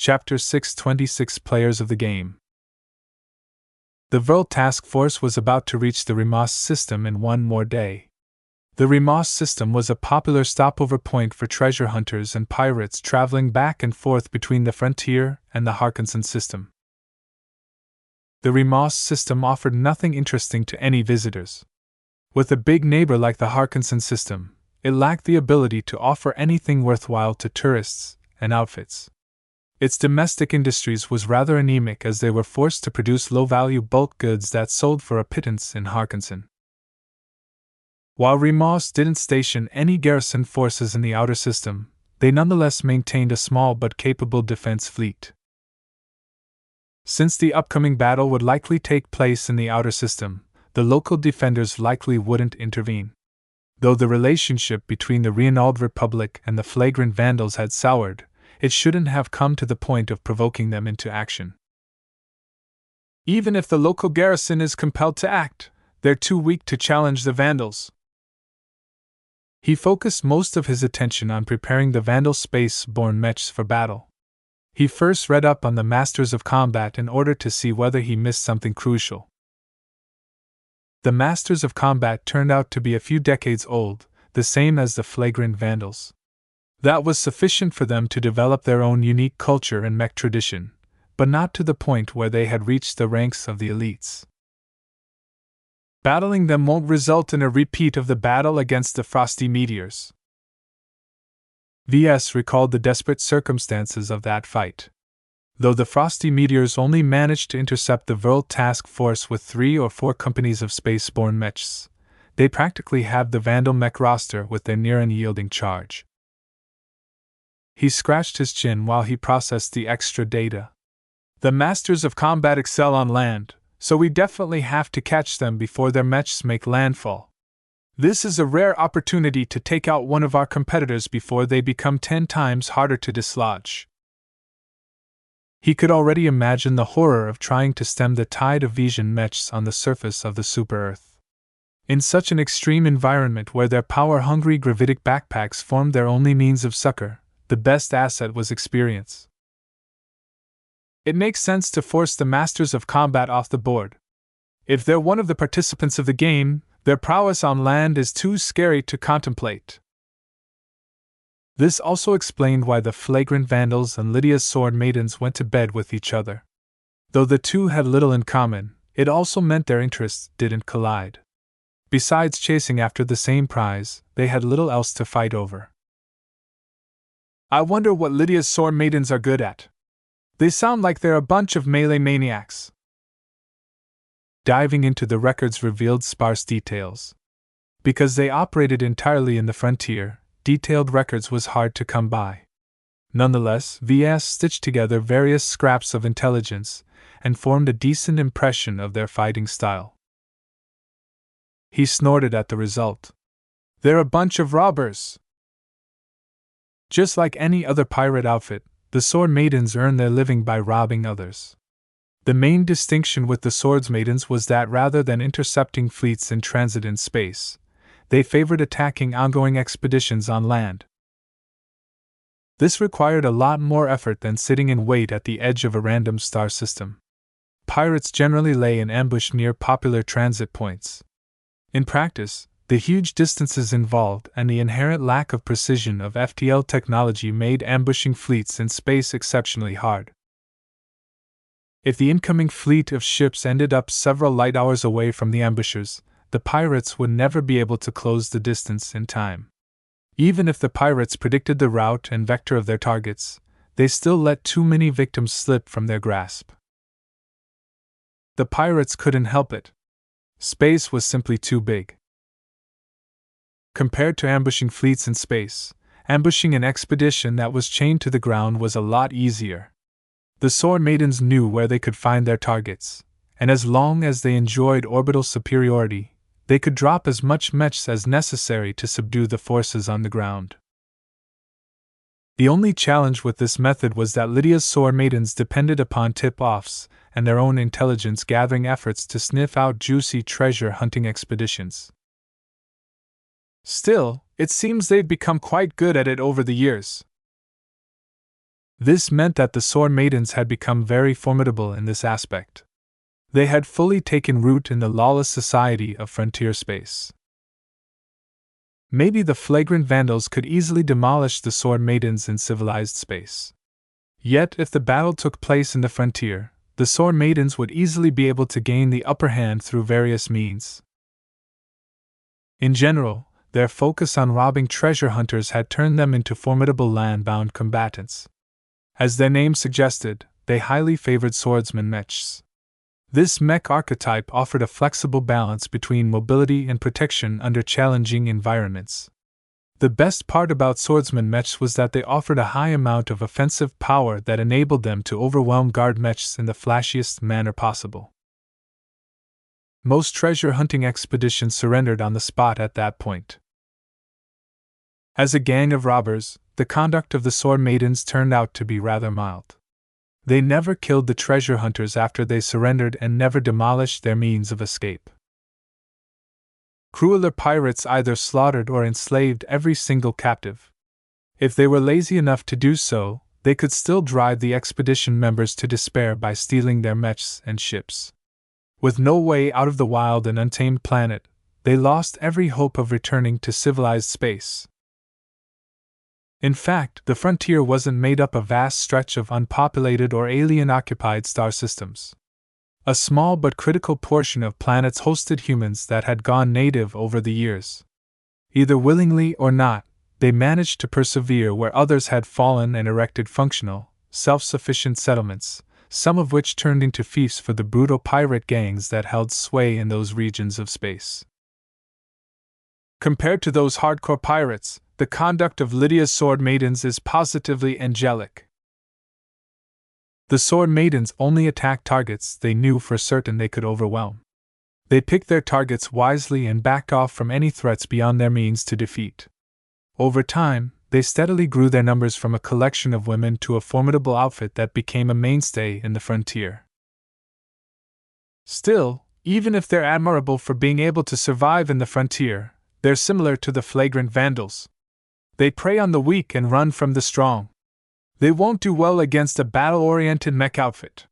Chapter 626 Players of the Game. The Vril task force was about to reach the Remos system in one more day. The Remos system was a popular stopover point for treasure hunters and pirates traveling back and forth between the frontier and the Harkinson system. The Remos system offered nothing interesting to any visitors. With a big neighbor like the Harkinson system, it lacked the ability to offer anything worthwhile to tourists and outfits. Its domestic industries was rather anemic as they were forced to produce low-value bulk goods that sold for a pittance in Harkinson. While Remos didn't station any garrison forces in the outer system, they nonetheless maintained a small but capable defense fleet. Since the upcoming battle would likely take place in the outer system, the local defenders likely wouldn't intervene. Though the relationship between the Reanald Republic and the flagrant Vandals had soured, it shouldn't have come to the point of provoking them into action. Even if the local garrison is compelled to act, they're too weak to challenge the Vandals. He focused most of his attention on preparing the Vandal space-borne mechs for battle. He first read up on the Masters of Combat in order to see whether he missed something crucial. The Masters of Combat turned out to be a few decades old, the same as the flagrant Vandals. That was sufficient for them to develop their own unique culture and mech tradition, but not to the point where they had reached the ranks of the elites. Battling them won't result in a repeat of the battle against the Frosty Meteors. VS recalled the desperate circumstances of that fight. Though the Frosty Meteors only managed to intercept the Vril task force with 3 or 4 companies of spaceborne mechs, they practically have the Vandal mech roster with their near-unyielding charge. He scratched his chin while he processed the extra data. The Masters of Combat excel on land, so we definitely have to catch them before their mechs make landfall. This is a rare opportunity to take out one of our competitors before they become 10 times harder to dislodge. He could already imagine the horror of trying to stem the tide of Vision mechs on the surface of the super-Earth. In such an extreme environment where their power-hungry gravitic backpacks formed their only means of succor, the best asset was experience. It makes sense to force the Masters of Combat off the board. If they're one of the participants of the game, their prowess on land is too scary to contemplate. This also explained why the flagrant Vandals and Lydia's sword maidens went to bed with each other. Though the two had little in common, it also meant their interests didn't collide. Besides chasing after the same prize, they had little else to fight over. I wonder what Lydia's sword maidens are good at. They sound like they're a bunch of melee maniacs. Diving into the records revealed sparse details. Because they operated entirely in the frontier, detailed records was hard to come by. Nonetheless, VS stitched together various scraps of intelligence and formed a decent impression of their fighting style. He snorted at the result. They're a bunch of robbers. Just like any other pirate outfit, the sword maidens earn their living by robbing others. The main distinction with the swords maidens was that rather than intercepting fleets in transit in space, they favored attacking ongoing expeditions on land. This required a lot more effort than sitting in wait at the edge of a random star system. Pirates generally lay in ambush near popular transit points. In practice, the huge distances involved and the inherent lack of precision of FTL technology made ambushing fleets in space exceptionally hard. If the incoming fleet of ships ended up several light hours away from the ambushers, the pirates would never be able to close the distance in time. Even if the pirates predicted the route and vector of their targets, they still let too many victims slip from their grasp. The pirates couldn't help it. Space was simply too big. Compared to ambushing fleets in space, ambushing an expedition that was chained to the ground was a lot easier. The sword maidens knew where they could find their targets, and as long as they enjoyed orbital superiority, they could drop as much mechs as necessary to subdue the forces on the ground. The only challenge with this method was that Lydia's sword maidens depended upon tip-offs and their own intelligence-gathering efforts to sniff out juicy treasure-hunting expeditions. Still, it seems they'd become quite good at it over the years. This meant that the sword maidens had become very formidable in this aspect. They had fully taken root in the lawless society of frontier space. Maybe the flagrant Vandals could easily demolish the sword maidens in civilized space. Yet, if the battle took place in the frontier, the sword maidens would easily be able to gain the upper hand through various means. In general, their focus on robbing treasure hunters had turned them into formidable land-bound combatants. As their name suggested, they highly favored swordsman mechs. This mech archetype offered a flexible balance between mobility and protection under challenging environments. The best part about swordsman mechs was that they offered a high amount of offensive power that enabled them to overwhelm guard mechs in the flashiest manner possible. Most treasure hunting expeditions surrendered on the spot at that point. As a gang of robbers, the conduct of the sword maidens turned out to be rather mild. They never killed the treasure hunters after they surrendered and never demolished their means of escape. Crueler pirates either slaughtered or enslaved every single captive. If they were lazy enough to do so, they could still drive the expedition members to despair by stealing their mechs and ships. With no way out of the wild and untamed planet, they lost every hope of returning to civilized space. In fact, the frontier wasn't made up a vast stretch of unpopulated or alien-occupied star systems. A small but critical portion of planets hosted humans that had gone native over the years. Either willingly or not, they managed to persevere where others had fallen and erected functional, self-sufficient settlements, some of which turned into fiefs for the brutal pirate gangs that held sway in those regions of space. Compared to those hardcore pirates, the conduct of Lydia's sword maidens is positively angelic. The sword maidens only attacked targets they knew for certain they could overwhelm. They picked their targets wisely and backed off from any threats beyond their means to defeat. Over time, they steadily grew their numbers from a collection of women to a formidable outfit that became a mainstay in the frontier. Still, even if they're admirable for being able to survive in the frontier, they're similar to the flagrant Vandals. They prey on the weak and run from the strong. They won't do well against a battle-oriented mech outfit.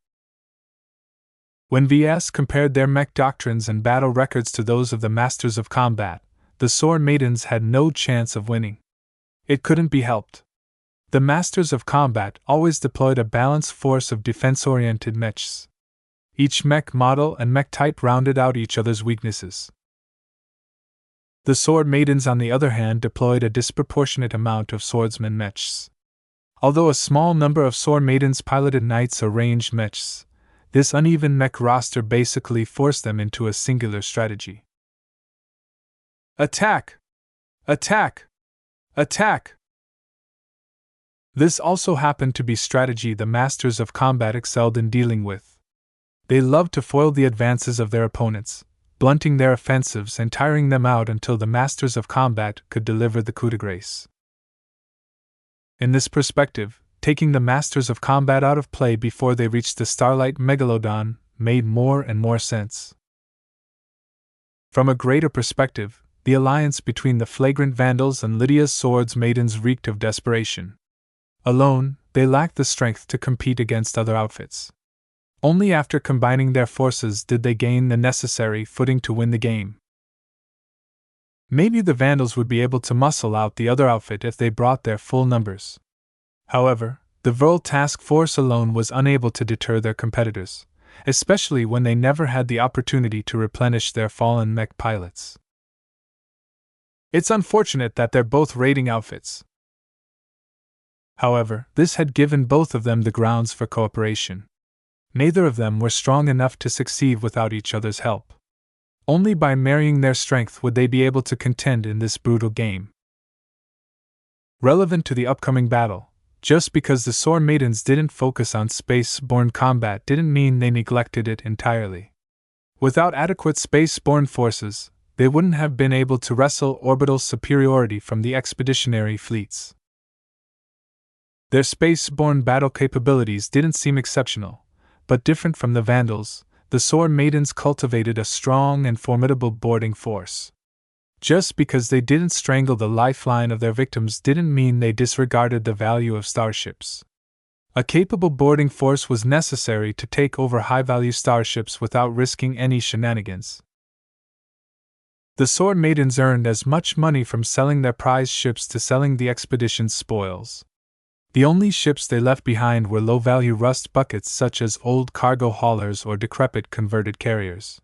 When VS compared their mech doctrines and battle records to those of the Masters of Combat, the sword maidens had no chance of winning. It couldn't be helped. The Masters of Combat always deployed a balanced force of defense-oriented mechs. Each mech model and mech type rounded out each other's weaknesses. The sword maidens, on the other hand, deployed a disproportionate amount of swordsman mechs. Although a small number of sword maidens piloted knights or ranged mechs, this uneven mech roster basically forced them into a singular strategy. Attack! Attack! Attack! This also happened to be strategy the Masters of Combat excelled in dealing with. They loved to foil the advances of their opponents, blunting their offensives and tiring them out until the Masters of Combat could deliver the coup de grace. In this perspective, taking the Masters of Combat out of play before they reached the Starlight Megalodon made more and more sense. From a greater perspective, the alliance between the flagrant Vandals and Lydia's swords maidens reeked of desperation. Alone, they lacked the strength to compete against other outfits. Only after combining their forces did they gain the necessary footing to win the game. Maybe the Vandals would be able to muscle out the other outfit if they brought their full numbers. However, the Vril task force alone was unable to deter their competitors, especially when they never had the opportunity to replenish their fallen mech pilots. It's unfortunate that they're both raiding outfits. However, this had given both of them the grounds for cooperation. Neither of them were strong enough to succeed without each other's help. Only by marrying their strength would they be able to contend in this brutal game. Relevant to the upcoming battle, just because the sword maidens didn't focus on space-borne combat didn't mean they neglected it entirely. Without adequate space-borne forces, they wouldn't have been able to wrestle orbital superiority from the expeditionary fleets. Their space-borne battle capabilities didn't seem exceptional, but different from the Vandals, the sword maidens cultivated a strong and formidable boarding force. Just because they didn't strangle the lifeline of their victims didn't mean they disregarded the value of starships. A capable boarding force was necessary to take over high-value starships without risking any shenanigans. The Sword Maidens earned as much money from selling their prize ships to selling the expedition's spoils. The only ships they left behind were low-value rust buckets such as old cargo haulers or decrepit converted carriers.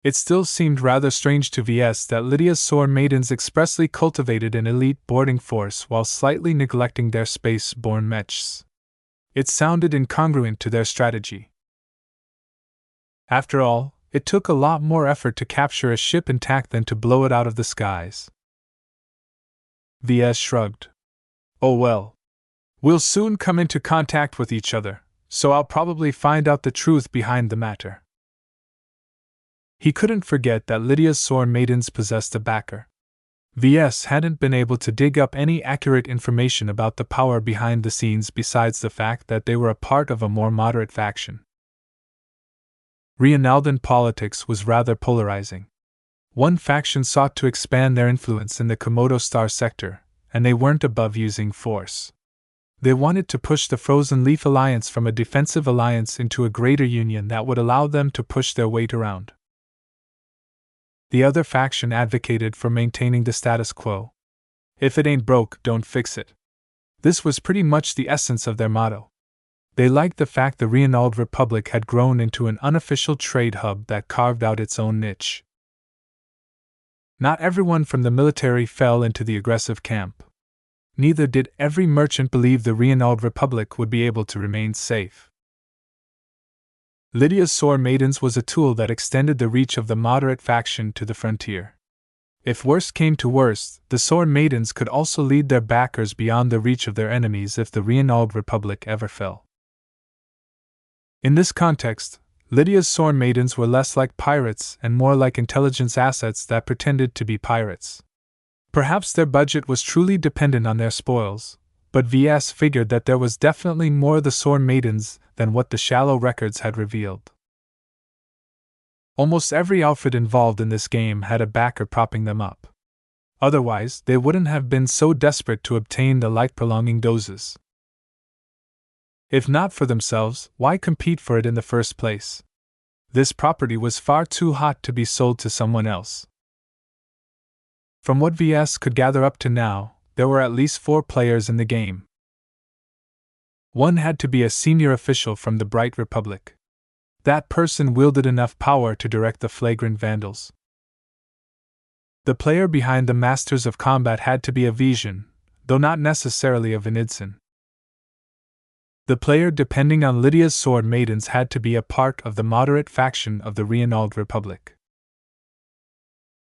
It still seemed rather strange to VS that Lydia's Sword Maidens expressly cultivated an elite boarding force while slightly neglecting their space-borne mechs. It sounded incongruent to their strategy. After all, it took a lot more effort to capture a ship intact than to blow it out of the skies. VS shrugged. Oh well. We'll soon come into contact with each other, so I'll probably find out the truth behind the matter. He couldn't forget that Lydia's Sword Maidens possessed a backer. VS hadn't been able to dig up any accurate information about the power behind the scenes besides the fact that they were a part of a more moderate faction. Reinaldan politics was rather polarizing. One faction sought to expand their influence in the Komodo Star sector, and they weren't above using force. They wanted to push the Frozen Leaf Alliance from a defensive alliance into a greater union that would allow them to push their weight around. The other faction advocated for maintaining the status quo. If it ain't broke, don't fix it. This was pretty much the essence of their motto. They liked the fact the Reinald Republic had grown into an unofficial trade hub that carved out its own niche. Not everyone from the military fell into the aggressive camp. Neither did every merchant believe the Reinald Republic would be able to remain safe. Lydia's Sword Maidens was a tool that extended the reach of the moderate faction to the frontier. If worst came to worst, the Sword Maidens could also lead their backers beyond the reach of their enemies if the Reinald Republic ever fell. In this context, Lydia's Sword Maidens were less like pirates and more like intelligence assets that pretended to be pirates. Perhaps their budget was truly dependent on their spoils, but VS figured that there was definitely more the Sword Maidens than what the shallow records had revealed. Almost every outfit involved in this game had a backer propping them up. Otherwise, they wouldn't have been so desperate to obtain the life-prolonging doses. If not for themselves, why compete for it in the first place? This property was far too hot to be sold to someone else. From what VS could gather up to now, there were at least 4 players in the game. One had to be a senior official from the Bright Republic. That person wielded enough power to direct the flagrant vandals. The player behind the Masters of Combat had to be a Vision, though not necessarily a Venidson. The player depending on Lydia's Sword Maidens had to be a part of the moderate faction of the Reinald Republic.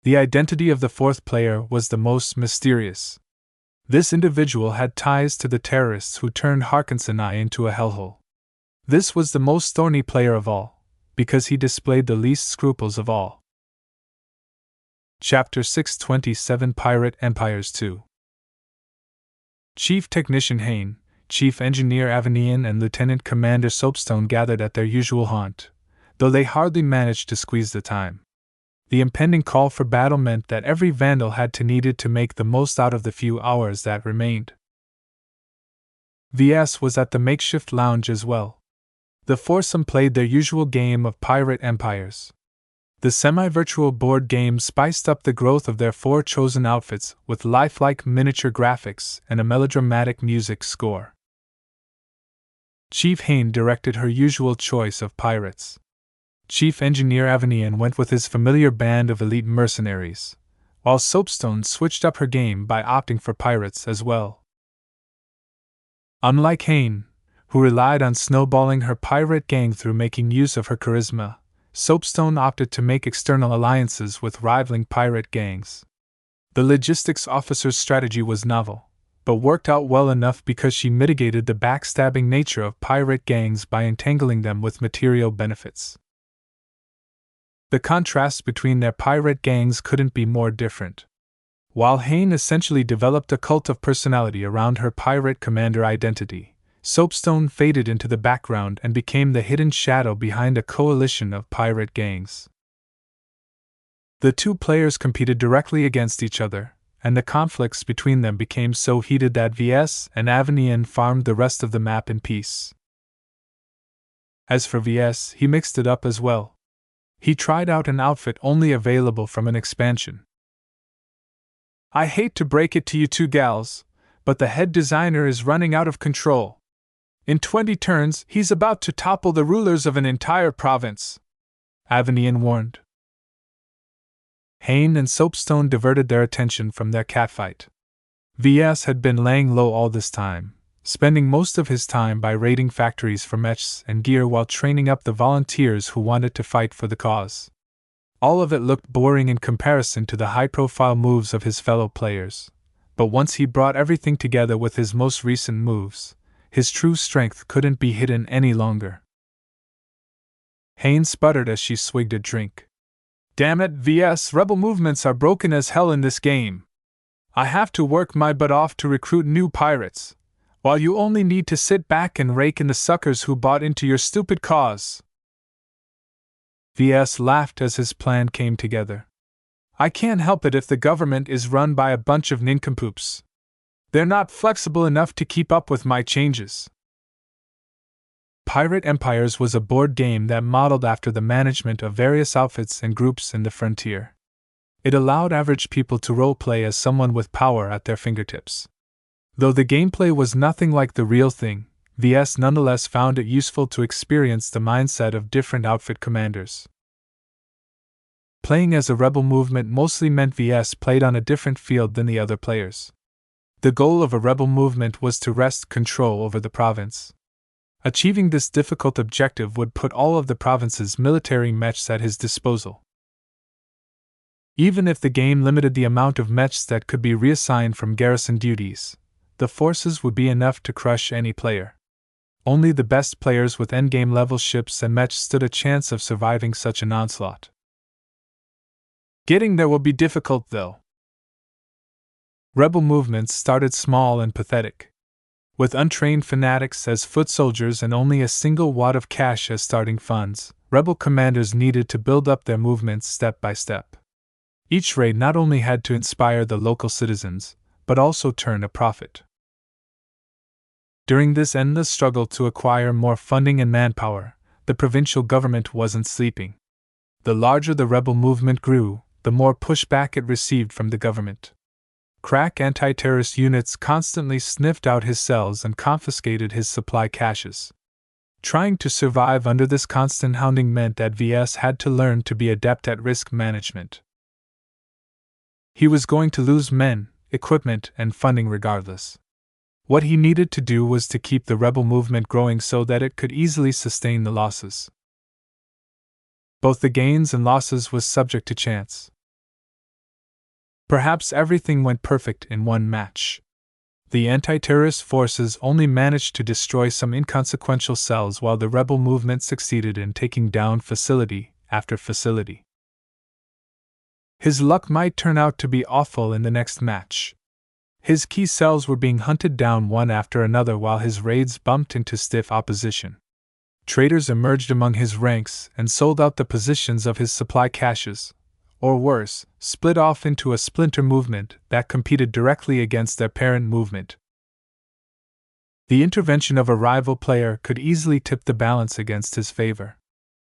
The identity of the 4th player was the most mysterious. This individual had ties to the terrorists who turned Harkinson I into a hellhole. This was the most thorny player of all, because he displayed the least scruples of all. Chapter 627 Pirate Empires 2. Chief Technician Hain, Chief Engineer Avenian and Lieutenant Commander Soapstone gathered at their usual haunt, though they hardly managed to squeeze the time. The impending call for battle meant that every Vandal had to needed to make the most out of the few hours that remained. VS was at the makeshift lounge as well. The foursome played their usual game of Pirate Empires. The semi-virtual board game spiced up the growth of their 4 chosen outfits with lifelike miniature graphics and a melodramatic music score. Chief Hain directed her usual choice of pirates. Chief Engineer Avenian went with his familiar band of elite mercenaries, while Soapstone switched up her game by opting for pirates as well. Unlike Hain, who relied on snowballing her pirate gang through making use of her charisma, Soapstone opted to make external alliances with rivaling pirate gangs. The logistics officer's strategy was novel, but worked out well enough because she mitigated the backstabbing nature of pirate gangs by entangling them with material benefits. The contrast between their pirate gangs couldn't be more different. While Hain essentially developed a cult of personality around her pirate commander identity, Soapstone faded into the background and became the hidden shadow behind a coalition of pirate gangs. The 2 players competed directly against each other, and the conflicts between them became so heated that VS and Avenian farmed the rest of the map in peace. As for VS, he mixed it up as well. He tried out an outfit only available from an expansion. I hate to break it to you two gals, but the head designer is running out of control. In 20 turns, he's about to topple the rulers of an entire province, Avenian warned. Hain and Soapstone diverted their attention from their catfight. VS had been laying low all this time, spending most of his time by raiding factories for mechs and gear while training up the volunteers who wanted to fight for the cause. All of it looked boring in comparison to the high-profile moves of his fellow players, but once he brought everything together with his most recent moves, his true strength couldn't be hidden any longer. Hain sputtered as she swigged a drink. Damn it, VS, rebel movements are broken as hell in this game. I have to work my butt off to recruit new pirates, while you only need to sit back and rake in the suckers who bought into your stupid cause. VS laughed as his plan came together. I can't help it if the government is run by a bunch of nincompoops. They're not flexible enough to keep up with my changes. Pirate Empires was a board game that modeled after the management of various outfits and groups in the frontier. It allowed average people to role-play as someone with power at their fingertips. Though the gameplay was nothing like the real thing, VS nonetheless found it useful to experience the mindset of different outfit commanders. Playing as a rebel movement mostly meant VS played on a different field than the other players. The goal of a rebel movement was to wrest control over the province. Achieving this difficult objective would put all of the province's military mechs at his disposal. Even if the game limited the amount of mechs that could be reassigned from garrison duties, the forces would be enough to crush any player. Only the best players with endgame level ships and mechs stood a chance of surviving such an onslaught. Getting there will be difficult, though. Rebel movements started small and pathetic. With untrained fanatics as foot soldiers and only a single wad of cash as starting funds, rebel commanders needed to build up their movements step by step. Each raid not only had to inspire the local citizens, but also turn a profit. During this endless struggle to acquire more funding and manpower, the provincial government wasn't sleeping. The larger the rebel movement grew, the more pushback it received from the government. Crack anti-terrorist units constantly sniffed out his cells and confiscated his supply caches. Trying to survive under this constant hounding meant that VS had to learn to be adept at risk management. He was going to lose men, equipment, and funding regardless. What he needed to do was to keep the rebel movement growing so that it could easily sustain the losses. Both the gains and losses was subject to chance. Perhaps everything went perfect in one match. The anti-terrorist forces only managed to destroy some inconsequential cells while the rebel movement succeeded in taking down facility after facility. His luck might turn out to be awful in the next match. His key cells were being hunted down one after another while his raids bumped into stiff opposition. Traitors emerged among his ranks and sold out the positions of his supply caches, or worse, split off into a splinter movement that competed directly against their parent movement. The intervention of a rival player could easily tip the balance against his favor.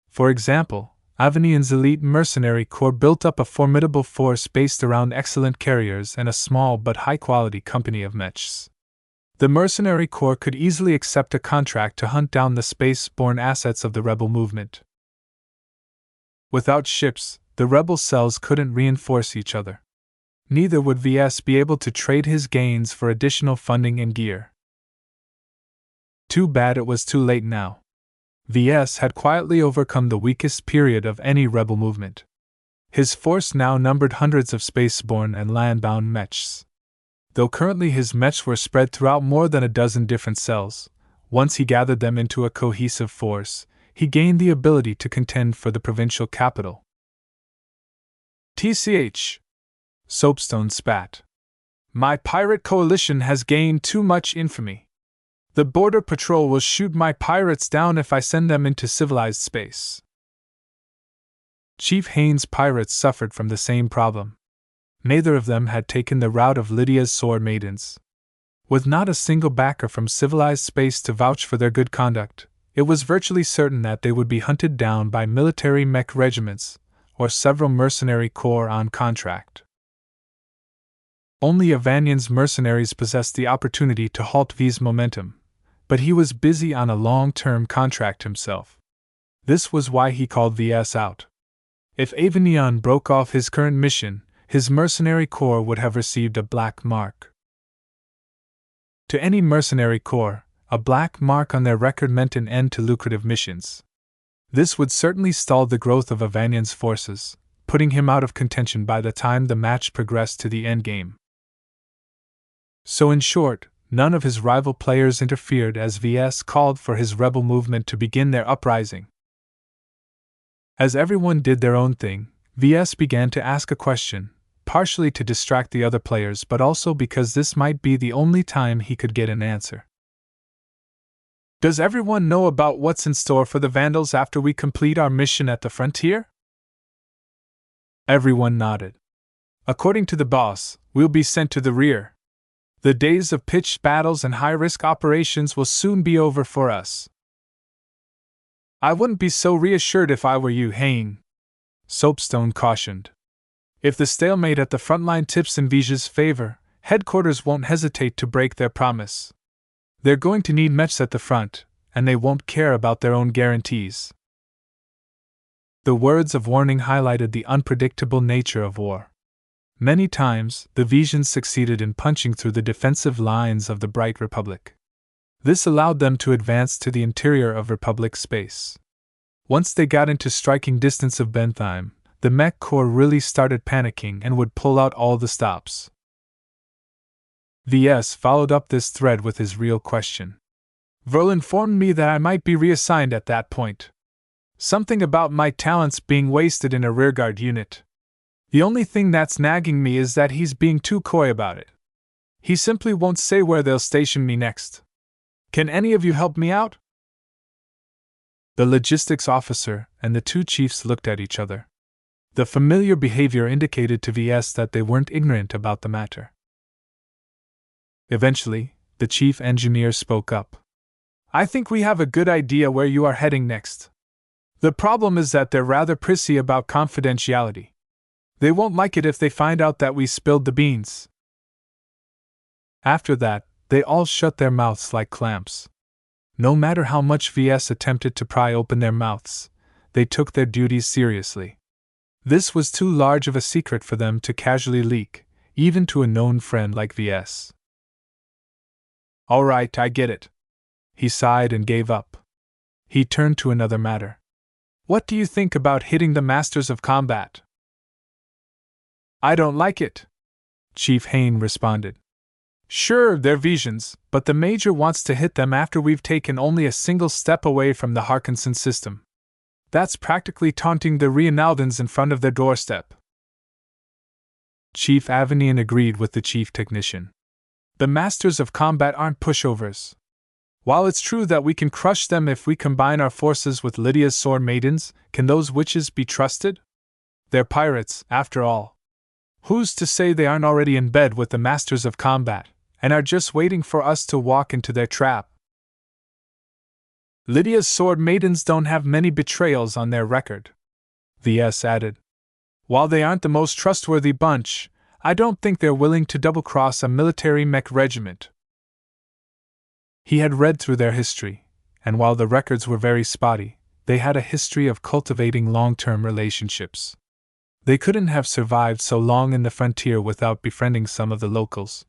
For example, Avenian's elite mercenary corps built up a formidable force based around excellent carriers and a small but high-quality company of mechs. The mercenary corps could easily accept a contract to hunt down the space-borne assets of the rebel movement. Without ships, the rebel cells couldn't reinforce each other. Neither would VS be able to trade his gains for additional funding and gear. Too bad it was too late now. VS had quietly overcome the weakest period of any rebel movement. His force now numbered hundreds of spaceborne and land-bound mechs. Though currently his mechs were spread throughout more than a dozen different cells, once he gathered them into a cohesive force, he gained the ability to contend for the provincial capital. TCH. Soapstone spat. My pirate coalition has gained too much infamy. The border patrol will shoot my pirates down if I send them into civilized space. Chief Hain's pirates suffered from the same problem. neither of them had taken the route of Lydia's sword maidens. With not a single backer from civilized space to vouch for their good conduct, it was virtually certain that they would be hunted down by military mech regiments, or several mercenary corps on contract. Only Avanyan's mercenaries possessed the opportunity to halt V's momentum, but he was busy on a long-term contract himself. This was why he called VS out. If Avanyan broke off his current mission, his mercenary corps would have received a black mark. To any mercenary corps, a black mark on their record meant an end to lucrative missions. This would certainly stall the growth of Avanyan's forces, putting him out of contention by the time the match progressed to the endgame. So in short, none of his rival players interfered as VS called for his rebel movement to begin their uprising. As everyone did their own thing, VS began to ask a question, partially to distract the other players but also because this might be the only time he could get an answer. Does everyone know about what's in store for the Vandals after we complete our mission at the frontier? Everyone nodded. According to the boss, we'll be sent to the rear. The days of pitched battles and high-risk operations will soon be over for us. I wouldn't be so reassured if I were you, Hain, Soapstone cautioned. If the stalemate at the front line tips in Vija's favor, headquarters won't hesitate to break their promise. They're going to need mechs at the front, and they won't care about their own guarantees. The words of warning highlighted the unpredictable nature of war. Many times, the Vijans succeeded in punching through the defensive lines of the Bright Republic. This allowed them to advance to the interior of Republic space. Once they got into striking distance of Bentheim, the Mech Corps really started panicking and would pull out all the stops. VS followed up this thread with his real question. Verl informed me that I might be reassigned at that point. Something about my talents being wasted in a rearguard unit. The only thing that's nagging me is that he's being too coy about it. He simply won't say where they'll station me next. Can any of you help me out? The logistics officer and the two chiefs looked at each other. The familiar behavior indicated to VS that they weren't ignorant about the matter. Eventually, the chief engineer spoke up. I think we have a good idea where you are heading next. The problem is that they're rather prissy about confidentiality. They won't like it if they find out that we spilled the beans. After that, they all shut their mouths like clamps. No matter how much VS attempted to pry open their mouths, they took their duties seriously. This was too large of a secret for them to casually leak, even to a known friend like VS. All right, I get it. He sighed and gave up. He turned to another matter. What do you think about hitting the Masters of Combat? I don't like it, Chief Hain responded. Sure, they're Vijans, but the Major wants to hit them after we've taken only a single step away from the Harkinson system. That's practically taunting the Reinaldans in front of their doorstep. Chief Avanian agreed with the chief technician. The Masters of Combat aren't pushovers. While it's true that we can crush them if we combine our forces with Lydia's sword maidens, can those witches be trusted? They're pirates, after all. Who's to say they aren't already in bed with the Masters of Combat, and are just waiting for us to walk into their trap? Lydia's sword maidens don't have many betrayals on their record, VS added. While they aren't the most trustworthy bunch, I don't think they're willing to double-cross a military mech regiment. He had read through their history, and while the records were very spotty, they had a history of cultivating long-term relationships. They couldn't have survived so long in the frontier without befriending some of the locals.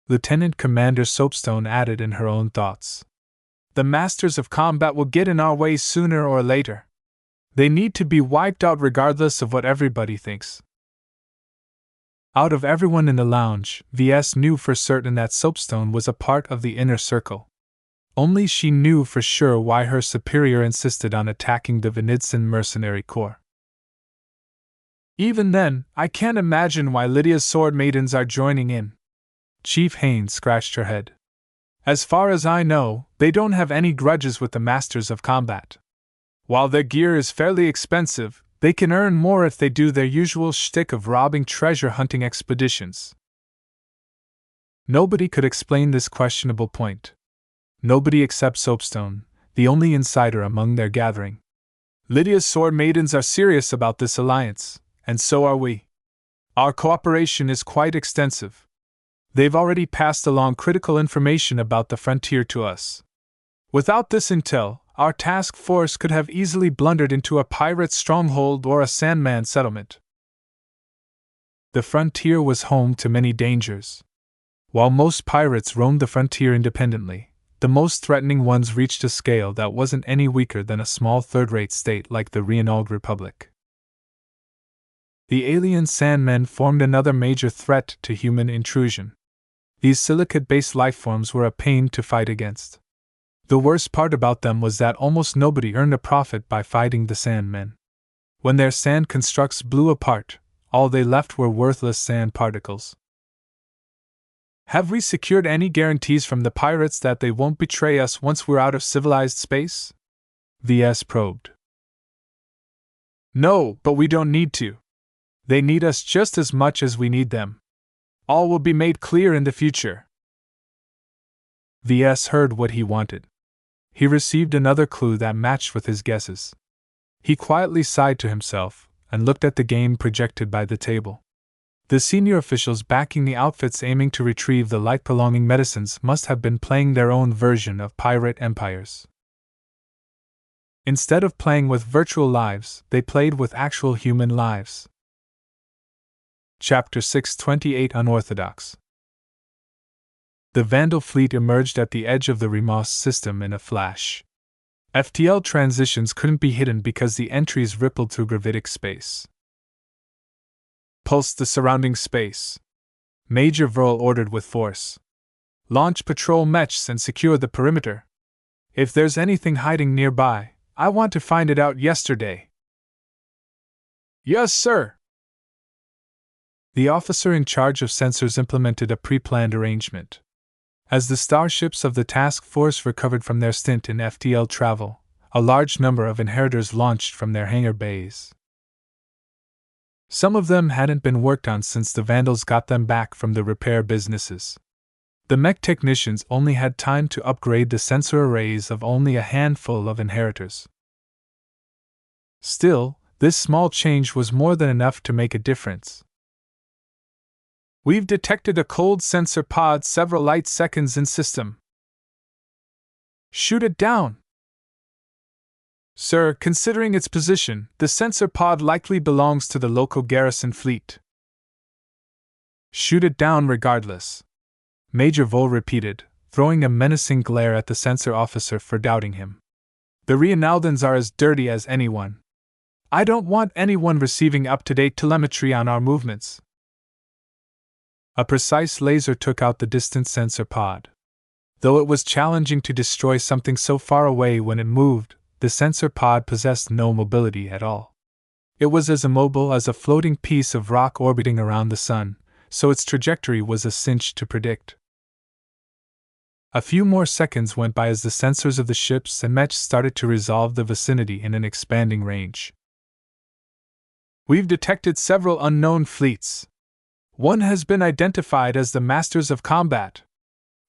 Lieutenant Commander Soapstone added in her own thoughts. The Masters of Combat will get in our way sooner or later. They need to be wiped out regardless of what everybody thinks. Out of everyone in the lounge, VS knew for certain that Soapstone was a part of the inner circle. Only she knew for sure why her superior insisted on attacking the Venidsan mercenary corps. Even then, I can't imagine why Lydia's sword maidens are joining in. Chief Haines scratched her head. As far as I know, they don't have any grudges with the Masters of Combat. While their gear is fairly expensive, They can earn more if they do their usual shtick of robbing treasure hunting expeditions. Nobody could explain this questionable point. Nobody except Soapstone, the only insider among their gathering. Lydia's sword maidens are serious about this alliance, and so are we. Our cooperation is quite extensive. They've already passed along critical information about the frontier to us. Without this intel, our task force could have easily blundered into a pirate stronghold or a Sandman settlement. The frontier was home to many dangers. While most pirates roamed the frontier independently, the most threatening ones reached a scale that wasn't any weaker than a small third-rate state like the Reanald Republic. The alien Sandmen formed another major threat to human intrusion. These silicate-based lifeforms were a pain to fight against. The worst part about them was that almost nobody earned a profit by fighting the Sandmen. When their sand constructs blew apart, all they left were worthless sand particles. Have we secured any guarantees from the pirates that they won't betray us once we're out of civilized space? VS probed. No, but we don't need to. They need us just as much as we need them. All will be made clear in the future. VS heard what he wanted. He received another clue that matched with his guesses. He quietly sighed to himself and looked at the game projected by the table. The senior officials backing the outfits aiming to retrieve the light-prolonging medicines must have been playing their own version of pirate empires. Instead of playing with virtual lives, they played with actual human lives. Chapter 628 Unorthodox. The Vandal fleet emerged at the edge of the Remos system in a flash. FTL transitions couldn't be hidden because the entries rippled through gravitic space. Pulse the surrounding space. Major Vril ordered with force. Launch patrol mechs and secure the perimeter. If there's anything hiding nearby, I want to find it out yesterday. Yes, sir. The officer in charge of sensors implemented a pre-planned arrangement. As the starships of the task force recovered from their stint in FTL travel, a large number of inheritors launched from their hangar bays. Some of them hadn't been worked on since the Vandals got them back from the repair businesses. The mech technicians only had time to upgrade the sensor arrays of only a handful of inheritors. Still, this small change was more than enough to make a difference. We've detected a cold sensor pod several light seconds in system. Shoot it down. Sir, considering its position, the sensor pod likely belongs to the local garrison fleet. Shoot it down regardless. Major Vol repeated, throwing a menacing glare at the sensor officer for doubting him. The Reanaldans are as dirty as anyone. I don't want anyone receiving up-to-date telemetry on our movements. A precise laser took out the distant sensor pod. Though it was challenging to destroy something so far away when it moved, the sensor pod possessed no mobility at all. It was as immobile as a floating piece of rock orbiting around the sun, so its trajectory was a cinch to predict. A few more seconds went by as the sensors of the ships and mechs started to resolve the vicinity in an expanding range. We've detected several unknown fleets. One has been identified as the Masters of Combat.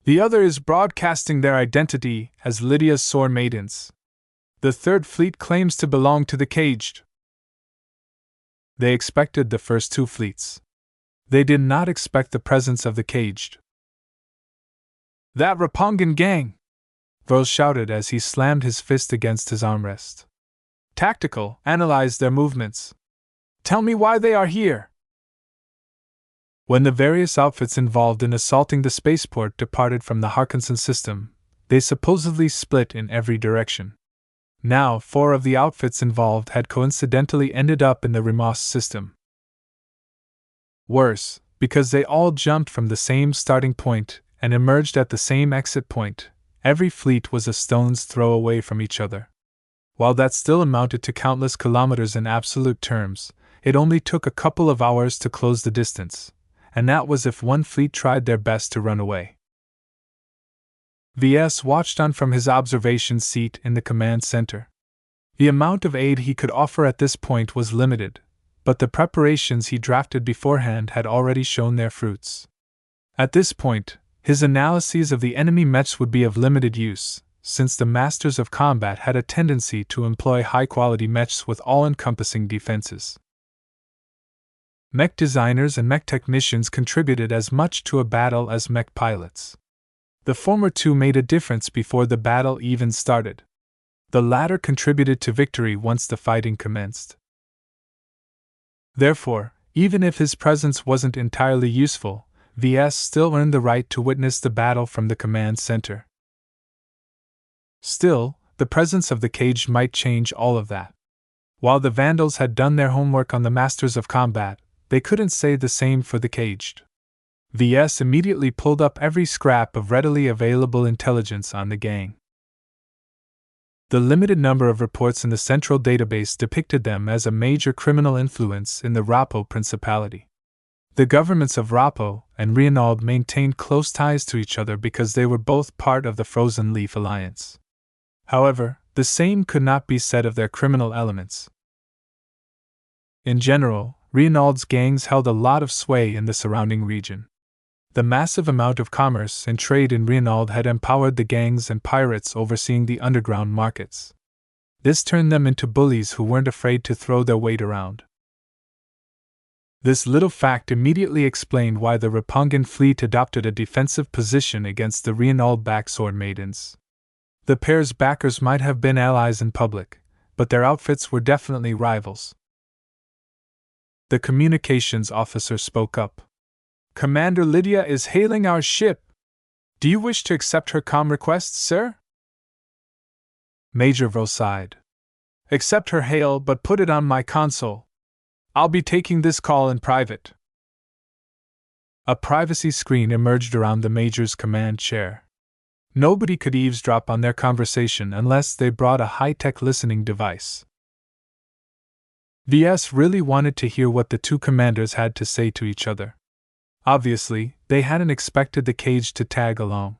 The other is broadcasting their identity as Lydia's sword maidens. The third fleet claims to belong to the Caged. They expected the first two fleets. They did not expect the presence of the Caged. That Rapongan gang! Vril shouted as he slammed his fist against his armrest. Tactical, analyze their movements. Tell me why they are here. When the various outfits involved in assaulting the spaceport departed from the Harkinson system, they supposedly split in every direction. Now, 4 of the outfits involved had coincidentally ended up in the Remos system. Worse, because they all jumped from the same starting point and emerged at the same exit point, every fleet was a stone's throw away from each other. While that still amounted to countless kilometers in absolute terms, it only took a couple of hours to close the distance, and that was if one fleet tried their best to run away. VS watched on from his observation seat in the command center. The amount of aid he could offer at this point was limited, but the preparations he drafted beforehand had already shown their fruits. At this point, his analyses of the enemy mechs would be of limited use, since the masters of combat had a tendency to employ high-quality mechs with all-encompassing defenses. Mech designers and mech technicians contributed as much to a battle as mech pilots. The former two made a difference before the battle even started. The latter contributed to victory once the fighting commenced. Therefore, even if his presence wasn't entirely useful, VS still earned the right to witness the battle from the command center. Still, the presence of the cage might change all of that. While the Vandals had done their homework on the masters of combat, they couldn't say the same for the caged. VS immediately pulled up every scrap of readily available intelligence on the gang. The limited number of reports in the central database depicted them as a major criminal influence in the Rapo Principality. The governments of Rapo and Reinald maintained close ties to each other because they were both part of the Frozen Leaf Alliance. However, the same could not be said of their criminal elements. In general, Reinald's gangs held a lot of sway in the surrounding region. The massive amount of commerce and trade in Reinald had empowered the gangs and pirates overseeing the underground markets. This turned them into bullies who weren't afraid to throw their weight around. This little fact immediately explained why the Rapungan fleet adopted a defensive position against the Reinald backsword maidens. The pair's backers might have been allies in public, but their outfits were definitely rivals. The communications officer spoke up. "Commander Lydia is hailing our ship. Do you wish to accept her comm request, sir?" Major Vo sighed. "Accept her hail, but put it on my console. I'll be taking this call in private." A privacy screen emerged around the Major's command chair. Nobody could eavesdrop on their conversation unless they brought a high-tech listening device. VS really wanted to hear what the two commanders had to say to each other. Obviously, they hadn't expected the cage to tag along.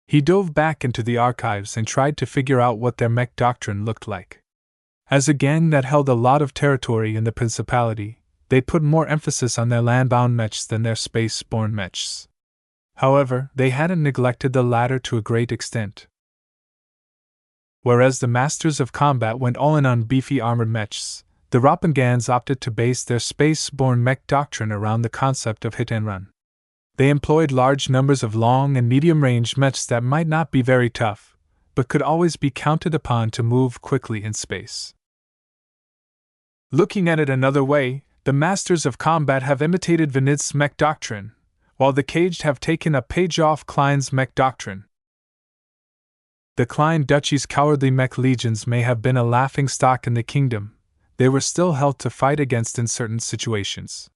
He dove back into the archives and tried to figure out what their mech doctrine looked like. As a gang that held a lot of territory in the Principality, they'd put more emphasis on their land-bound mechs than their space-borne mechs. However, they hadn't neglected the latter to a great extent. Whereas the Masters of Combat went all in on beefy armored mechs, the Rapangans opted to base their space-borne mech doctrine around the concept of hit and run. They employed large numbers of long and medium-range mechs that might not be very tough, but could always be counted upon to move quickly in space. Looking at it another way, the Masters of Combat have imitated Vanith's mech doctrine, while the Caged have taken a page off Klein's mech doctrine. The Klein Duchy's cowardly mech legions may have been a laughingstock in the kingdom. They were still held to fight against in certain situations.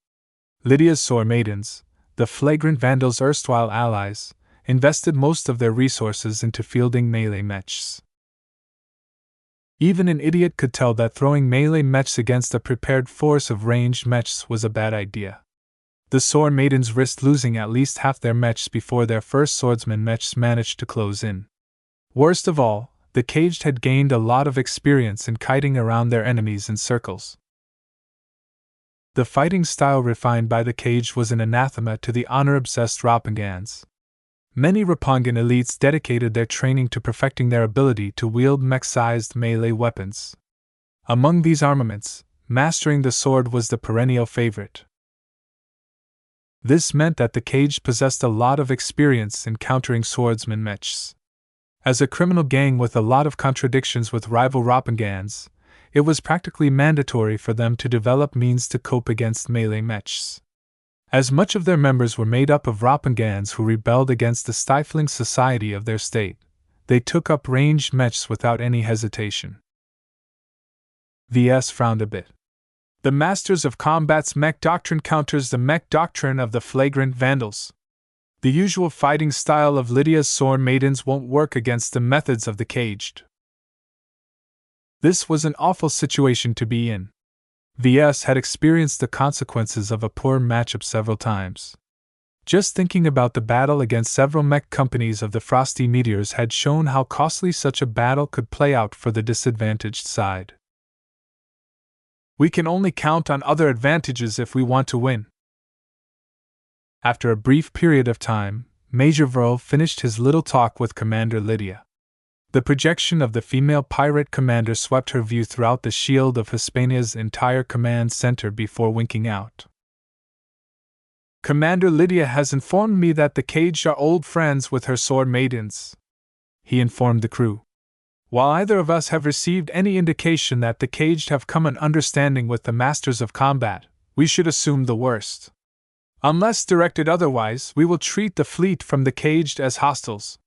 Lydia's sore maidens, the flagrant Vandal's erstwhile allies, invested most of their resources into fielding melee mechs. Even an idiot could tell that throwing melee mechs against a prepared force of ranged mechs was a bad idea. The sore maidens risked losing at least half their mechs before their first swordsman mechs managed to close in. Worst of all, the Caged had gained a lot of experience in kiting around their enemies in circles. The fighting style refined by the Caged was an anathema to the honor-obsessed Rapangans. Many Rapungan elites dedicated their training to perfecting their ability to wield mech-sized melee weapons. Among these armaments, mastering the sword was the perennial favorite. This meant that the Caged possessed a lot of experience in countering swordsman mechs. As a criminal gang with a lot of contradictions with rival Rapangans, it was practically mandatory for them to develop means to cope against melee mechs. As much of their members were made up of Rapangans who rebelled against the stifling society of their state, they took up ranged mechs without any hesitation. VS frowned a bit. The Masters of Combat's mech doctrine counters the mech doctrine of the flagrant Vandals. The usual fighting style of Lydia's sore maidens won't work against the methods of the Caged. This was an awful situation to be in. VS had experienced the consequences of a poor matchup several times. Just thinking about the battle against several mech companies of the Frosty Meteors had shown how costly such a battle could play out for the disadvantaged side. We can only count on other advantages if we want to win. After a brief period of time, Major Vril finished his little talk with Commander Lydia. The projection of the female pirate commander swept her view throughout the shield of Hispania's entire command center before winking out. Commander Lydia has informed me that the Caged are old friends with her sword maidens, he informed the crew. While either of us have received any indication that the Caged have come an understanding with the Masters of Combat, we should assume the worst. Unless directed otherwise, we will treat the fleet from the Caged as hostiles.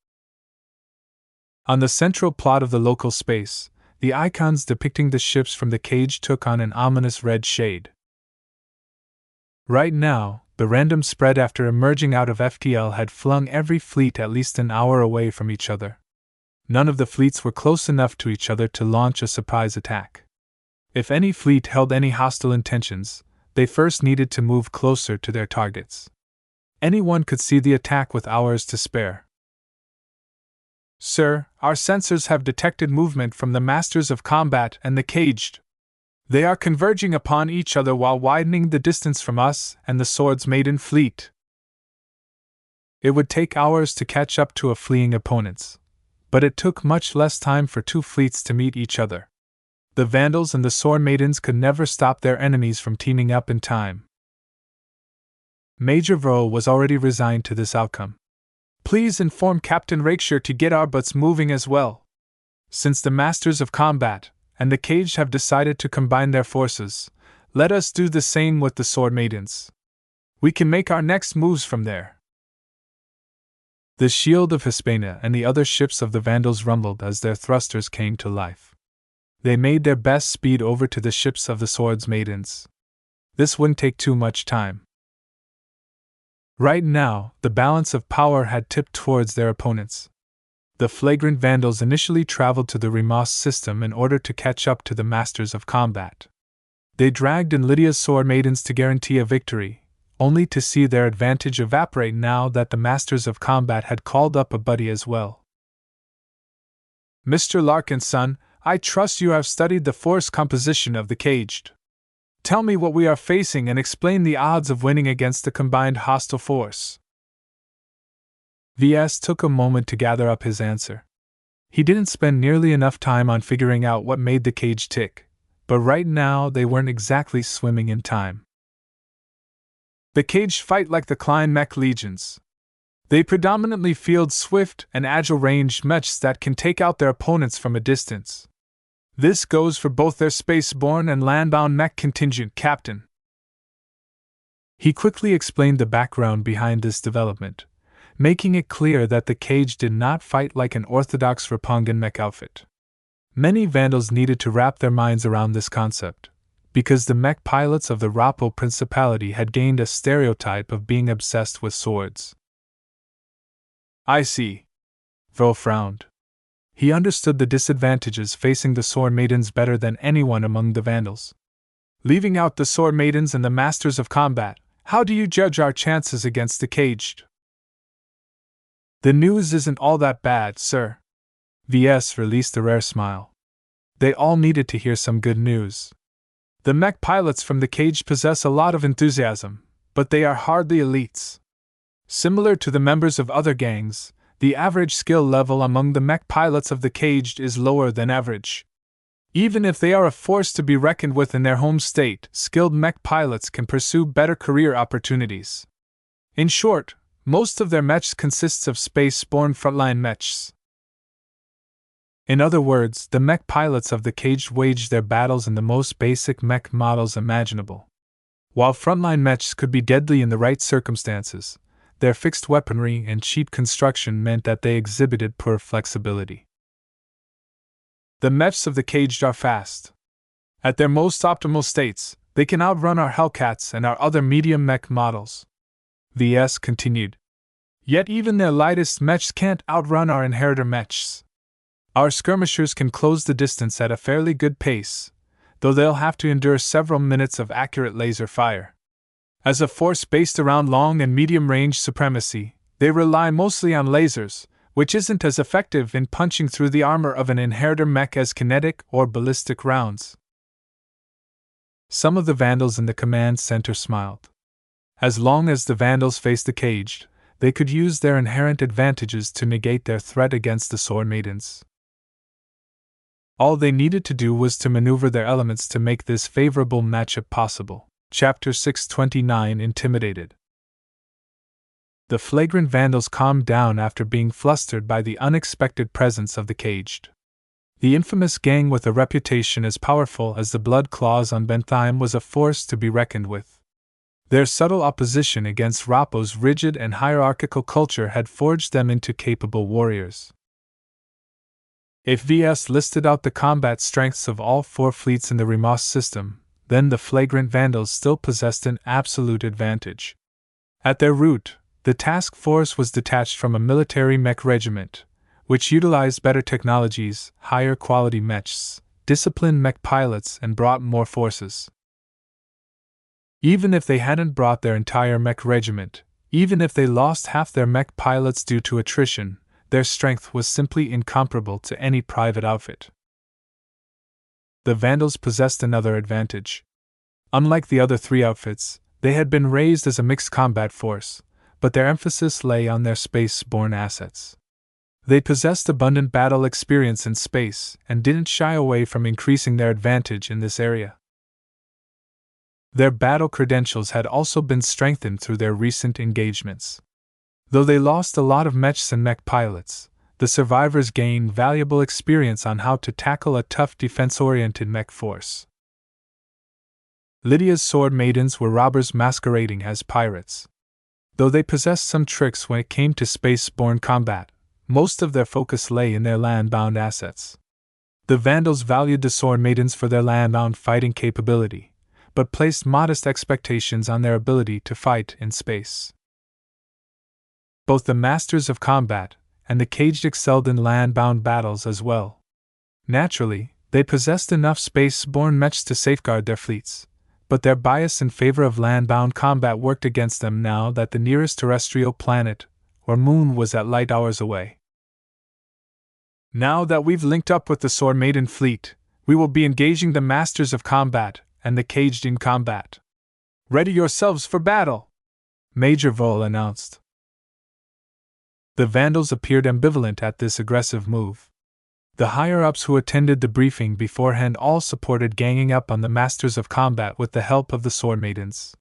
On the central plot of the local space, the icons depicting the ships from the Caged took on an ominous red shade. Right now, the random spread after emerging out of FTL had flung every fleet at least an hour away from each other. None of the fleets were close enough to each other to launch a surprise attack. If any fleet held any hostile intentions, they first needed to move closer to their targets. Anyone could see the attack with hours to spare. Sir, our sensors have detected movement from the Masters of Combat and the Caged. They are converging upon each other while widening the distance from us and the Sword's Maiden fleet. It would take hours to catch up to a fleeing opponents, but it took much less time for two fleets to meet each other. The Vandals and the Sword Maidens could never stop their enemies from teaming up in time. Major Vril was already resigned to this outcome. Please inform Captain Rakeshire to get our butts moving as well. Since the Masters of Combat and the Caged have decided to combine their forces, let us do the same with the Sword Maidens. We can make our next moves from there. The shield of Hispania and the other ships of the Vandals rumbled as their thrusters came to life. They made their best speed over to the ships of the Sword's Maidens. This wouldn't take too much time. Right now, the balance of power had tipped towards their opponents. The flagrant Vandals initially traveled to the Remos system in order to catch up to the Masters of Combat. They dragged in Lydia's Sword Maidens to guarantee a victory, only to see their advantage evaporate now that the Masters of Combat had called up a buddy as well. Mr. Larkin's son, I trust you have studied the force composition of the Caged. Tell me what we are facing and explain the odds of winning against the combined hostile force. VS took a moment to gather up his answer. He didn't spend nearly enough time on figuring out what made the Caged tick, but right now they weren't exactly swimming in time. The Caged fight like the Klein Mech legions. They predominantly field swift and agile ranged mechs that can take out their opponents from a distance. This goes for both their spaceborne and landbound mech contingent, Captain. He quickly explained the background behind this development, making it clear that the Caged did not fight like an orthodox Rapungan mech outfit. Many Vandals needed to wrap their minds around this concept, because the mech pilots of the Rapo Principality had gained a stereotype of being obsessed with swords. I see. Vril frowned. He understood the disadvantages facing the Sword Maidens better than anyone among the Vandals. Leaving out the Sword Maidens and the Masters of Combat, how do you judge our chances against the Caged? The news isn't all that bad, sir. VS released a rare smile. They all needed to hear some good news. The mech pilots from the Caged possess a lot of enthusiasm, but they are hardly elites. Similar to the members of other gangs, the average skill level among the mech pilots of the Caged is lower than average. Even if they are a force to be reckoned with in their home state, skilled mech pilots can pursue better career opportunities. In short, most of their mechs consists of space-borne frontline mechs. In other words, the mech pilots of the Caged wage their battles in the most basic mech models imaginable. While frontline mechs could be deadly in the right circumstances, their fixed weaponry and cheap construction meant that they exhibited poor flexibility. The mechs of the Caged are fast. At their most optimal states, they can outrun our Hellcats and our other medium mech models. VS continued. Yet even their lightest mechs can't outrun our inheritor mechs. Our skirmishers can close the distance at a fairly good pace, though they'll have to endure several minutes of accurate laser fire. As a force based around long and medium range supremacy, they rely mostly on lasers, which isn't as effective in punching through the armor of an inheritor mech as kinetic or ballistic rounds. Some of the Vandals in the command center smiled. As long as the Vandals faced the caged, they could use their inherent advantages to negate their threat against the sword maidens. All they needed to do was to maneuver their elements to make this favorable matchup possible. Chapter 629 Intimidated. The flagrant Vandals calmed down after being flustered by the unexpected presence of the caged. The infamous gang with a reputation as powerful as the blood claws on Bentheim was a force to be reckoned with. Their subtle opposition against Rappo's rigid and hierarchical culture had forged them into capable warriors. If VS listed out the combat strengths of all 4 fleets in the Remos system, then the flagrant Vandals still possessed an absolute advantage. At their root, the task force was detached from a military mech regiment, which utilized better technologies, higher quality mechs, disciplined mech pilots, and brought more forces. Even if they hadn't brought their entire mech regiment, even if they lost half their mech pilots due to attrition, their strength was simply incomparable to any private outfit. The Vandals possessed another advantage. Unlike the other 3 outfits, they had been raised as a mixed combat force, but their emphasis lay on their space-borne assets. They possessed abundant battle experience in space and didn't shy away from increasing their advantage in this area. Their battle credentials had also been strengthened through their recent engagements. Though they lost a lot of mechs and mech pilots, the survivors gained valuable experience on how to tackle a tough defense-oriented mech force. Lydia's sword maidens were robbers masquerading as pirates. Though they possessed some tricks when it came to space-borne combat, most of their focus lay in their land-bound assets. The Vandals valued the sword maidens for their land-bound fighting capability, but placed modest expectations on their ability to fight in space. Both the masters of combat and the caged excelled in land-bound battles as well. Naturally, they possessed enough space-borne mechs to safeguard their fleets, but their bias in favor of land-bound combat worked against them now that the nearest terrestrial planet or moon was at light hours away. Now that we've linked up with the Sword Maiden fleet, we will be engaging the Masters of Combat and the Caged in combat. Ready yourselves for battle, Major Vol announced. The Vandals appeared ambivalent at this aggressive move. The higher-ups who attended the briefing beforehand all supported ganging up on the Masters of Combat with the help of the Sword Maidens.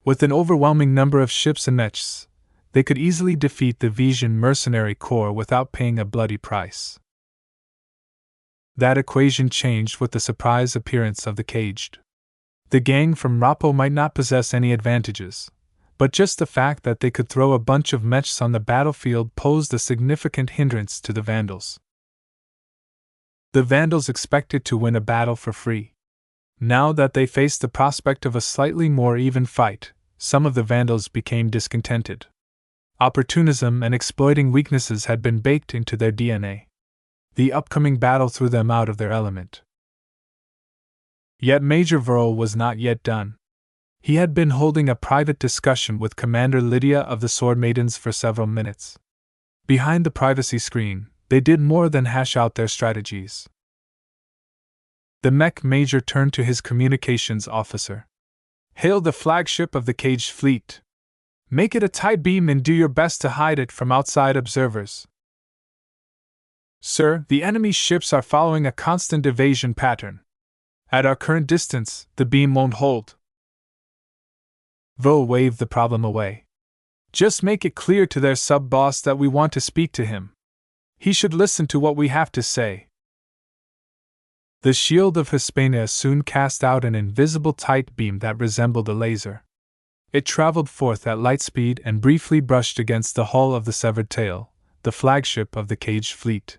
With an overwhelming number of ships and mechs, they could easily defeat the Vision mercenary corps without paying a bloody price. That equation changed with the surprise appearance of the Caged. The gang from Rappo might not possess any advantages, but just the fact that they could throw a bunch of mechs on the battlefield posed a significant hindrance to the Vandals. The Vandals expected to win a battle for free. Now that they faced the prospect of a slightly more even fight, some of the Vandals became discontented. Opportunism and exploiting weaknesses had been baked into their DNA. The upcoming battle threw them out of their element. Yet Major Verl was not yet done. He had been holding a private discussion with Commander Lydia of the Sword Maidens for several minutes. Behind the privacy screen, they did more than hash out their strategies. The Mech Major turned to his communications officer. "Hail the flagship of the Caged Fleet. Make it a tight beam and do your best to hide it from outside observers." "Sir, the enemy ships are following a constant evasion pattern. At our current distance, the beam won't hold." Vo waved the problem away. "Just make it clear to their sub-boss that we want to speak to him. He should listen to what we have to say." The shield of Hispania soon cast out an invisible tight beam that resembled a laser. It traveled forth at light speed and briefly brushed against the hull of the Severed Tail, the flagship of the Caged Fleet.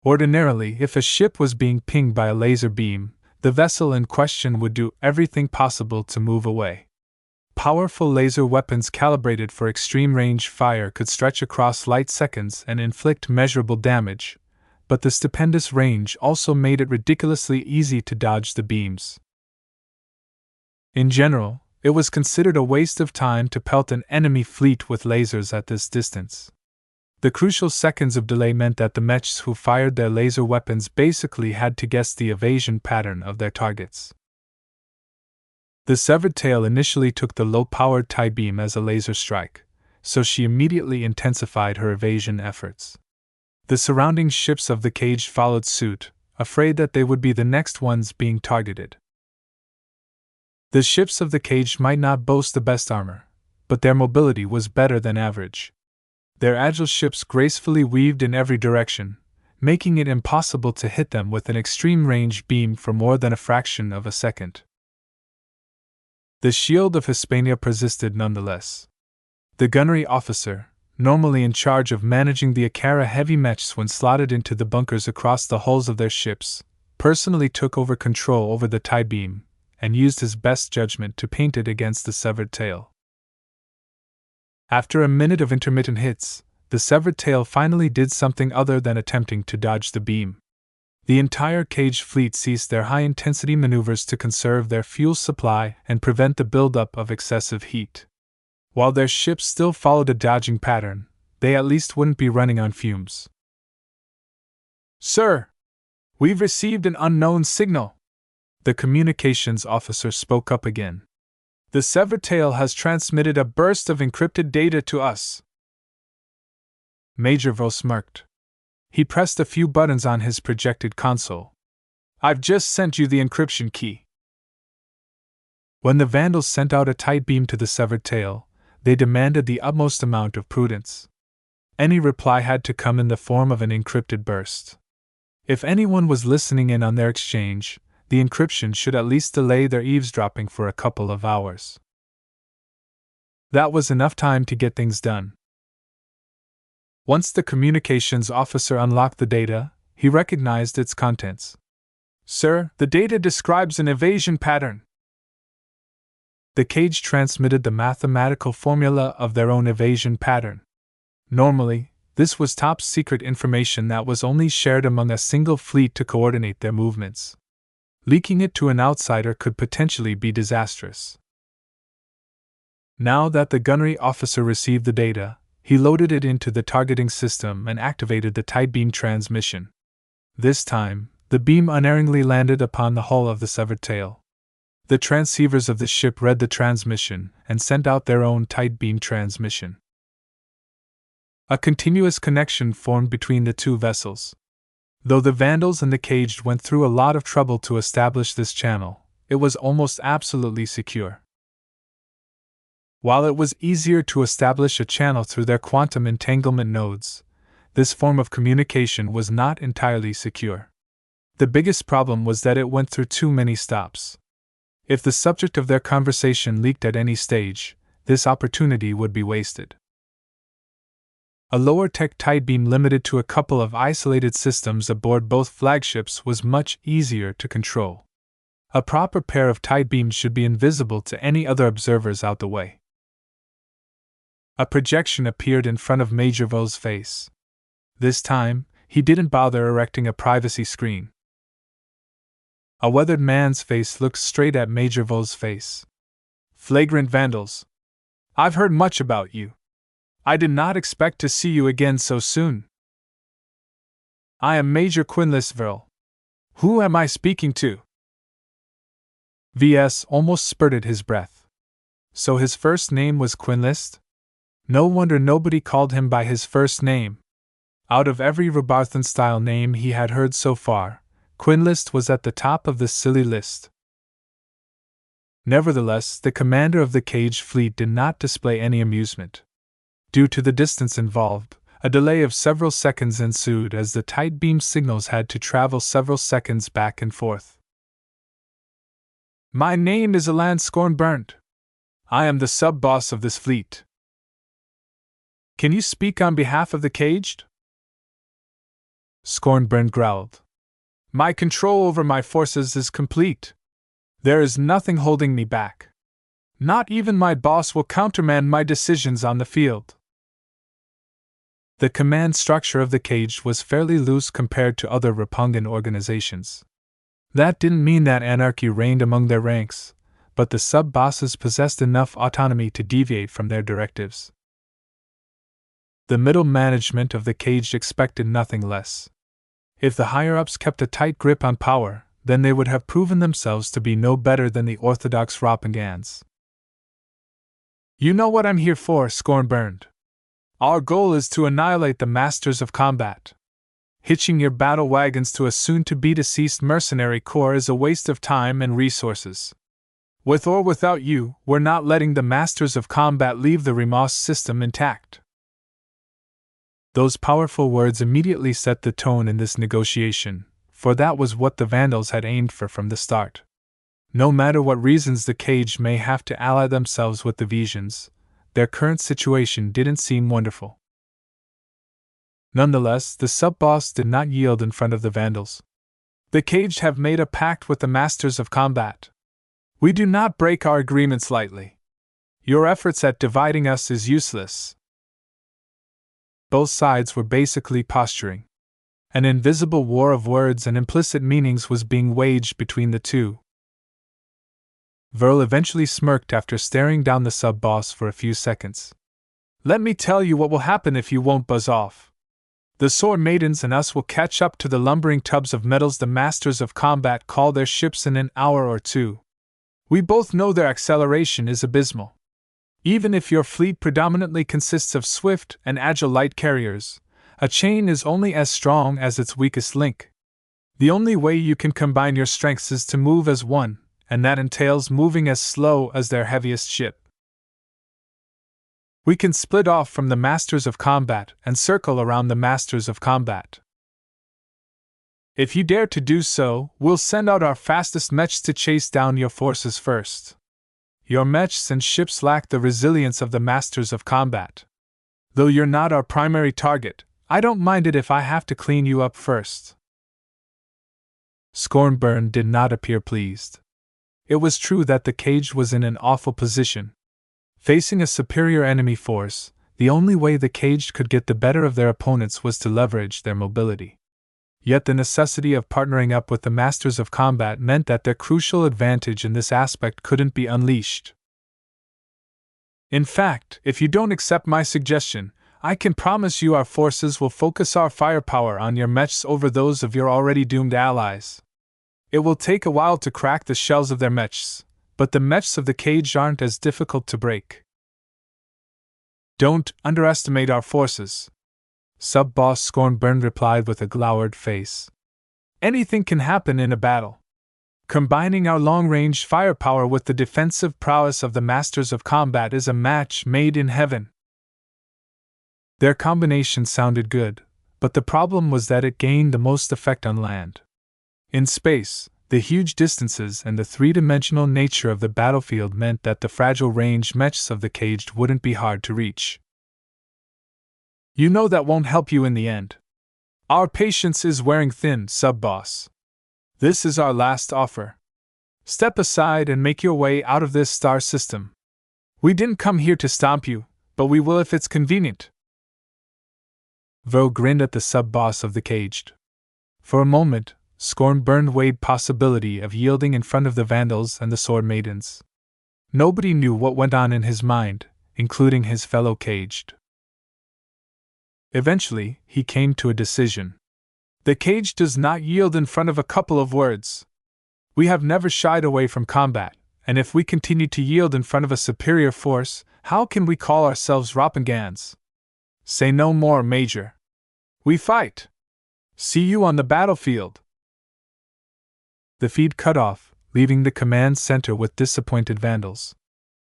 Ordinarily, if a ship was being pinged by a laser beam, the vessel in question would do everything possible to move away. Powerful laser weapons calibrated for extreme range fire could stretch across light seconds and inflict measurable damage, but the stupendous range also made it ridiculously easy to dodge the beams. In general, It was considered a waste of time to pelt an enemy fleet with lasers at this distance. The crucial seconds of delay meant that the mechs who fired their laser weapons basically had to guess the evasion pattern of their targets. The severed tail initially took the low-powered tie beam as a laser strike, so she immediately intensified her evasion efforts. The surrounding ships of the cage followed suit, afraid that they would be the next ones being targeted. The ships of the cage might not boast the best armor, but their mobility was better than average. Their agile ships gracefully weaved in every direction, making it impossible to hit them with an extreme range beam for more than a fraction of a second. The shield of Hispania persisted nonetheless. The gunnery officer, normally in charge of managing the Akara heavy mechs when slotted into the bunkers across the hulls of their ships, personally took over control over the tie beam and used his best judgment to paint it against the severed tail. After a minute of intermittent hits, the severed tail finally did something other than attempting to dodge the beam. The entire cage fleet ceased their high-intensity maneuvers to conserve their fuel supply and prevent the buildup of excessive heat. While their ships still followed a dodging pattern, they at least wouldn't be running on fumes. "Sir, we've received an unknown signal," the communications officer spoke up again. "The severed tail has transmitted a burst of encrypted data to us." Major Vo smirked. He pressed a few buttons on his projected console. "I've just sent you the encryption key." When the Vandals sent out a tight beam to the severed tail, they demanded the utmost amount of prudence. Any reply had to come in the form of an encrypted burst. If anyone was listening in on their exchange, the encryption should at least delay their eavesdropping for a couple of hours. That was enough time to get things done. Once the communications officer unlocked the data, he recognized its contents. "Sir, the data describes an evasion pattern." The cage transmitted the mathematical formula of their own evasion pattern. Normally, this was top-secret information that was only shared among a single fleet to coordinate their movements. Leaking it to an outsider could potentially be disastrous. Now that the gunnery officer received the data, he loaded it into the targeting system and activated the tight beam transmission. This time, the beam unerringly landed upon the hull of the severed tail. The transceivers of the ship read the transmission and sent out their own tight beam transmission. A continuous connection formed between the two vessels. Though the Vandals and the Caged went through a lot of trouble to establish this channel, it was almost absolutely secure. While it was easier to establish a channel through their quantum entanglement nodes, this form of communication was not entirely secure. The biggest problem was that it went through too many stops. If the subject of their conversation leaked at any stage, this opportunity would be wasted. A lower-tech tight beam limited to a couple of isolated systems aboard both flagships was much easier to control. A proper pair of tight beams should be invisible to any other observers out the way. A projection appeared in front of Major Vo's face. This time, he didn't bother erecting a privacy screen. A weathered man's face looked straight at Major Vo's face. "Flagrant Vandals. I've heard much about you. I did not expect to see you again so soon. I am Major Quinlis Verl. Who am I speaking to?" VS almost spurted his breath. So his first name was Quinlist? No wonder nobody called him by his first name. Out of every Robarthan-style name he had heard so far, Quinlist was at the top of this silly list. Nevertheless, the commander of the Caged fleet did not display any amusement. Due to the distance involved, a delay of several seconds ensued as the tight beam signals had to travel several seconds back and forth. "My name is Alan Scornburnt. I am the sub-boss of this fleet. Can you speak on behalf of the Caged?" Scornburn growled. "My control over my forces is complete. There is nothing holding me back. Not even my boss will countermand my decisions on the field." The command structure of the Caged was fairly loose compared to other Rapungan organizations. That didn't mean that anarchy reigned among their ranks, but the sub-bosses possessed enough autonomy to deviate from their directives. The middle management of the cage expected nothing less. If the higher-ups kept a tight grip on power, then they would have proven themselves to be no better than the orthodox Roppingans. You know what I'm here for, Scornburned. Our goal is to annihilate the Masters of Combat. Hitching your battle wagons to a soon-to-be-deceased mercenary corps is a waste of time and resources. With or without you, we're not letting the Masters of Combat leave the Remos system intact. Those powerful words immediately set the tone in this negotiation, for that was what the Vandals had aimed for from the start. No matter what reasons the cage may have to ally themselves with the Visions, their current situation didn't seem wonderful. Nonetheless, the sub-boss did not yield in front of the Vandals. The caged have made a pact with the Masters of Combat. We do not break our agreements lightly. Your efforts at dividing us is useless. Both sides were basically posturing. An invisible war of words and implicit meanings was being waged between the two. Verl eventually smirked after staring down the sub-boss for a few seconds. Let me tell you what will happen if you won't buzz off. The sword maidens and us will catch up to the lumbering tubs of metals the Masters of Combat call their ships in an hour or two. We both know their acceleration is abysmal. Even if your fleet predominantly consists of swift and agile light carriers, a chain is only as strong as its weakest link. The only way you can combine your strengths is to move as one, and that entails moving as slow as their heaviest ship. We can split off from the Masters of Combat and circle around the Masters of Combat. If you dare to do so, we'll send out our fastest mechs to chase down your forces first. Your mechs and ships lack the resilience of the Masters of Combat. Though you're not our primary target, I don't mind it if I have to clean you up first. Scornburn did not appear pleased. It was true that the cage was in an awful position. Facing a superior enemy force, the only way the caged could get the better of their opponents was to leverage their mobility. Yet the necessity of partnering up with the Masters of Combat meant that their crucial advantage in this aspect couldn't be unleashed. In fact, if you don't accept my suggestion, I can promise you our forces will focus our firepower on your mechs over those of your already doomed allies. It will take a while to crack the shells of their mechs, but the mechs of the cage aren't as difficult to break. Don't underestimate our forces. Sub-boss Scornburn replied with a glowered face. Anything can happen in a battle. Combining our long-range firepower with the defensive prowess of the Masters of Combat is a match made in heaven. Their combination sounded good, but the problem was that it gained the most effect on land. In space, the huge distances and the three-dimensional nature of the battlefield meant that the fragile range mechs of the caged wouldn't be hard to reach. You know that won't help you in the end. Our patience is wearing thin, sub-boss. This is our last offer. Step aside and make your way out of this star system. We didn't come here to stomp you, but we will if it's convenient. Vo grinned at the sub-boss of the caged. For a moment, Scornburn weighed possibility of yielding in front of the Vandals and the Sword Maidens. Nobody knew what went on in his mind, including his fellow caged. Eventually, he came to a decision. The cage does not yield in front of a couple of words. We have never shied away from combat, and if we continue to yield in front of a superior force, how can we call ourselves Roppingans? Say no more, Major. We fight. See you on the battlefield. The feed cut off, leaving the command center with disappointed Vandals.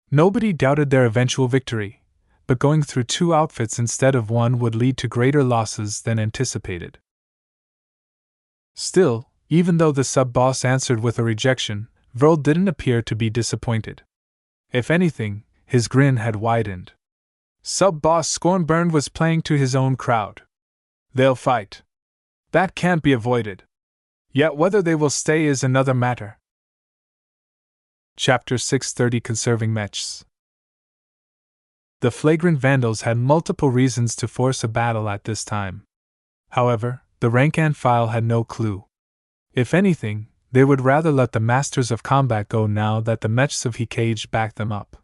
Nobody doubted their eventual victory, but going through two outfits instead of one would lead to greater losses than anticipated. Still, even though the sub-boss answered with a rejection, Verl didn't appear to be disappointed. If anything, his grin had widened. Sub-boss Scornburn was playing to his own crowd. They'll fight. That can't be avoided. Yet whether they will stay is another matter. Chapter 630 Conserving Mechs. The flagrant Vandals had multiple reasons to force a battle at this time. However, the rank and file had no clue. If anything, they would rather let the masters of combat go now that the mechs of Cage backed them up.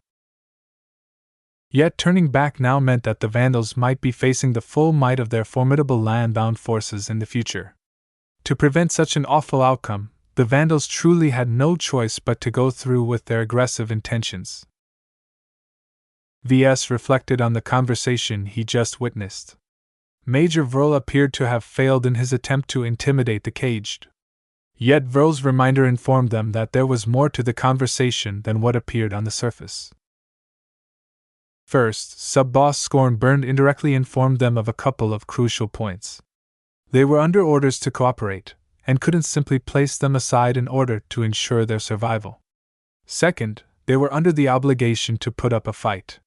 Yet turning back now meant that the Vandals might be facing the full might of their formidable land-bound forces in the future. To prevent such an awful outcome, the Vandals truly had no choice but to go through with their aggressive intentions. VS reflected on the conversation he just witnessed. Major Vril appeared to have failed in his attempt to intimidate the caged. Yet Vril's reminder informed them that there was more to the conversation than what appeared on the surface. First, Sub-Boss Scorn Burned indirectly informed them of a couple of crucial points. They were under orders to cooperate, and couldn't simply place them aside in order to ensure their survival. Second, they were under the obligation to put up a fight.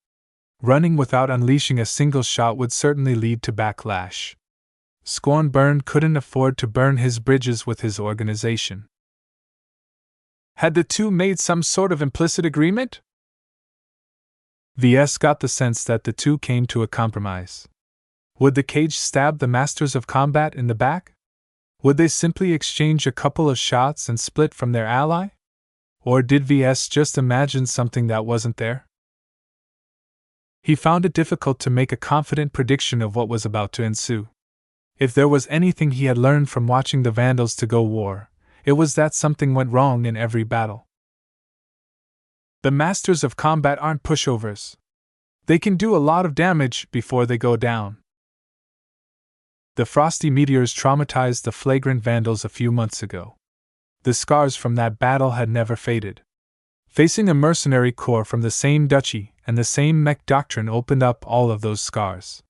Running without unleashing a single shot would certainly lead to backlash. Scorn Burned couldn't afford to burn his bridges with his organization. Had the two made some sort of implicit agreement? VS got the sense that the two came to a compromise. Would the cage stab the masters of combat in the back? Would they simply exchange a couple of shots and split from their ally? Or did VS just imagine something that wasn't there? He found it difficult to make a confident prediction of what was about to ensue. If there was anything he had learned from watching the Vandals to go war, it was that something went wrong in every battle. The masters of combat aren't pushovers. They can do a lot of damage before they go down. The frosty meteors traumatized the flagrant Vandals a few months ago. The scars from that battle had never faded. Facing a mercenary corps from the same duchy and the same Mech doctrine opened up all of those scars.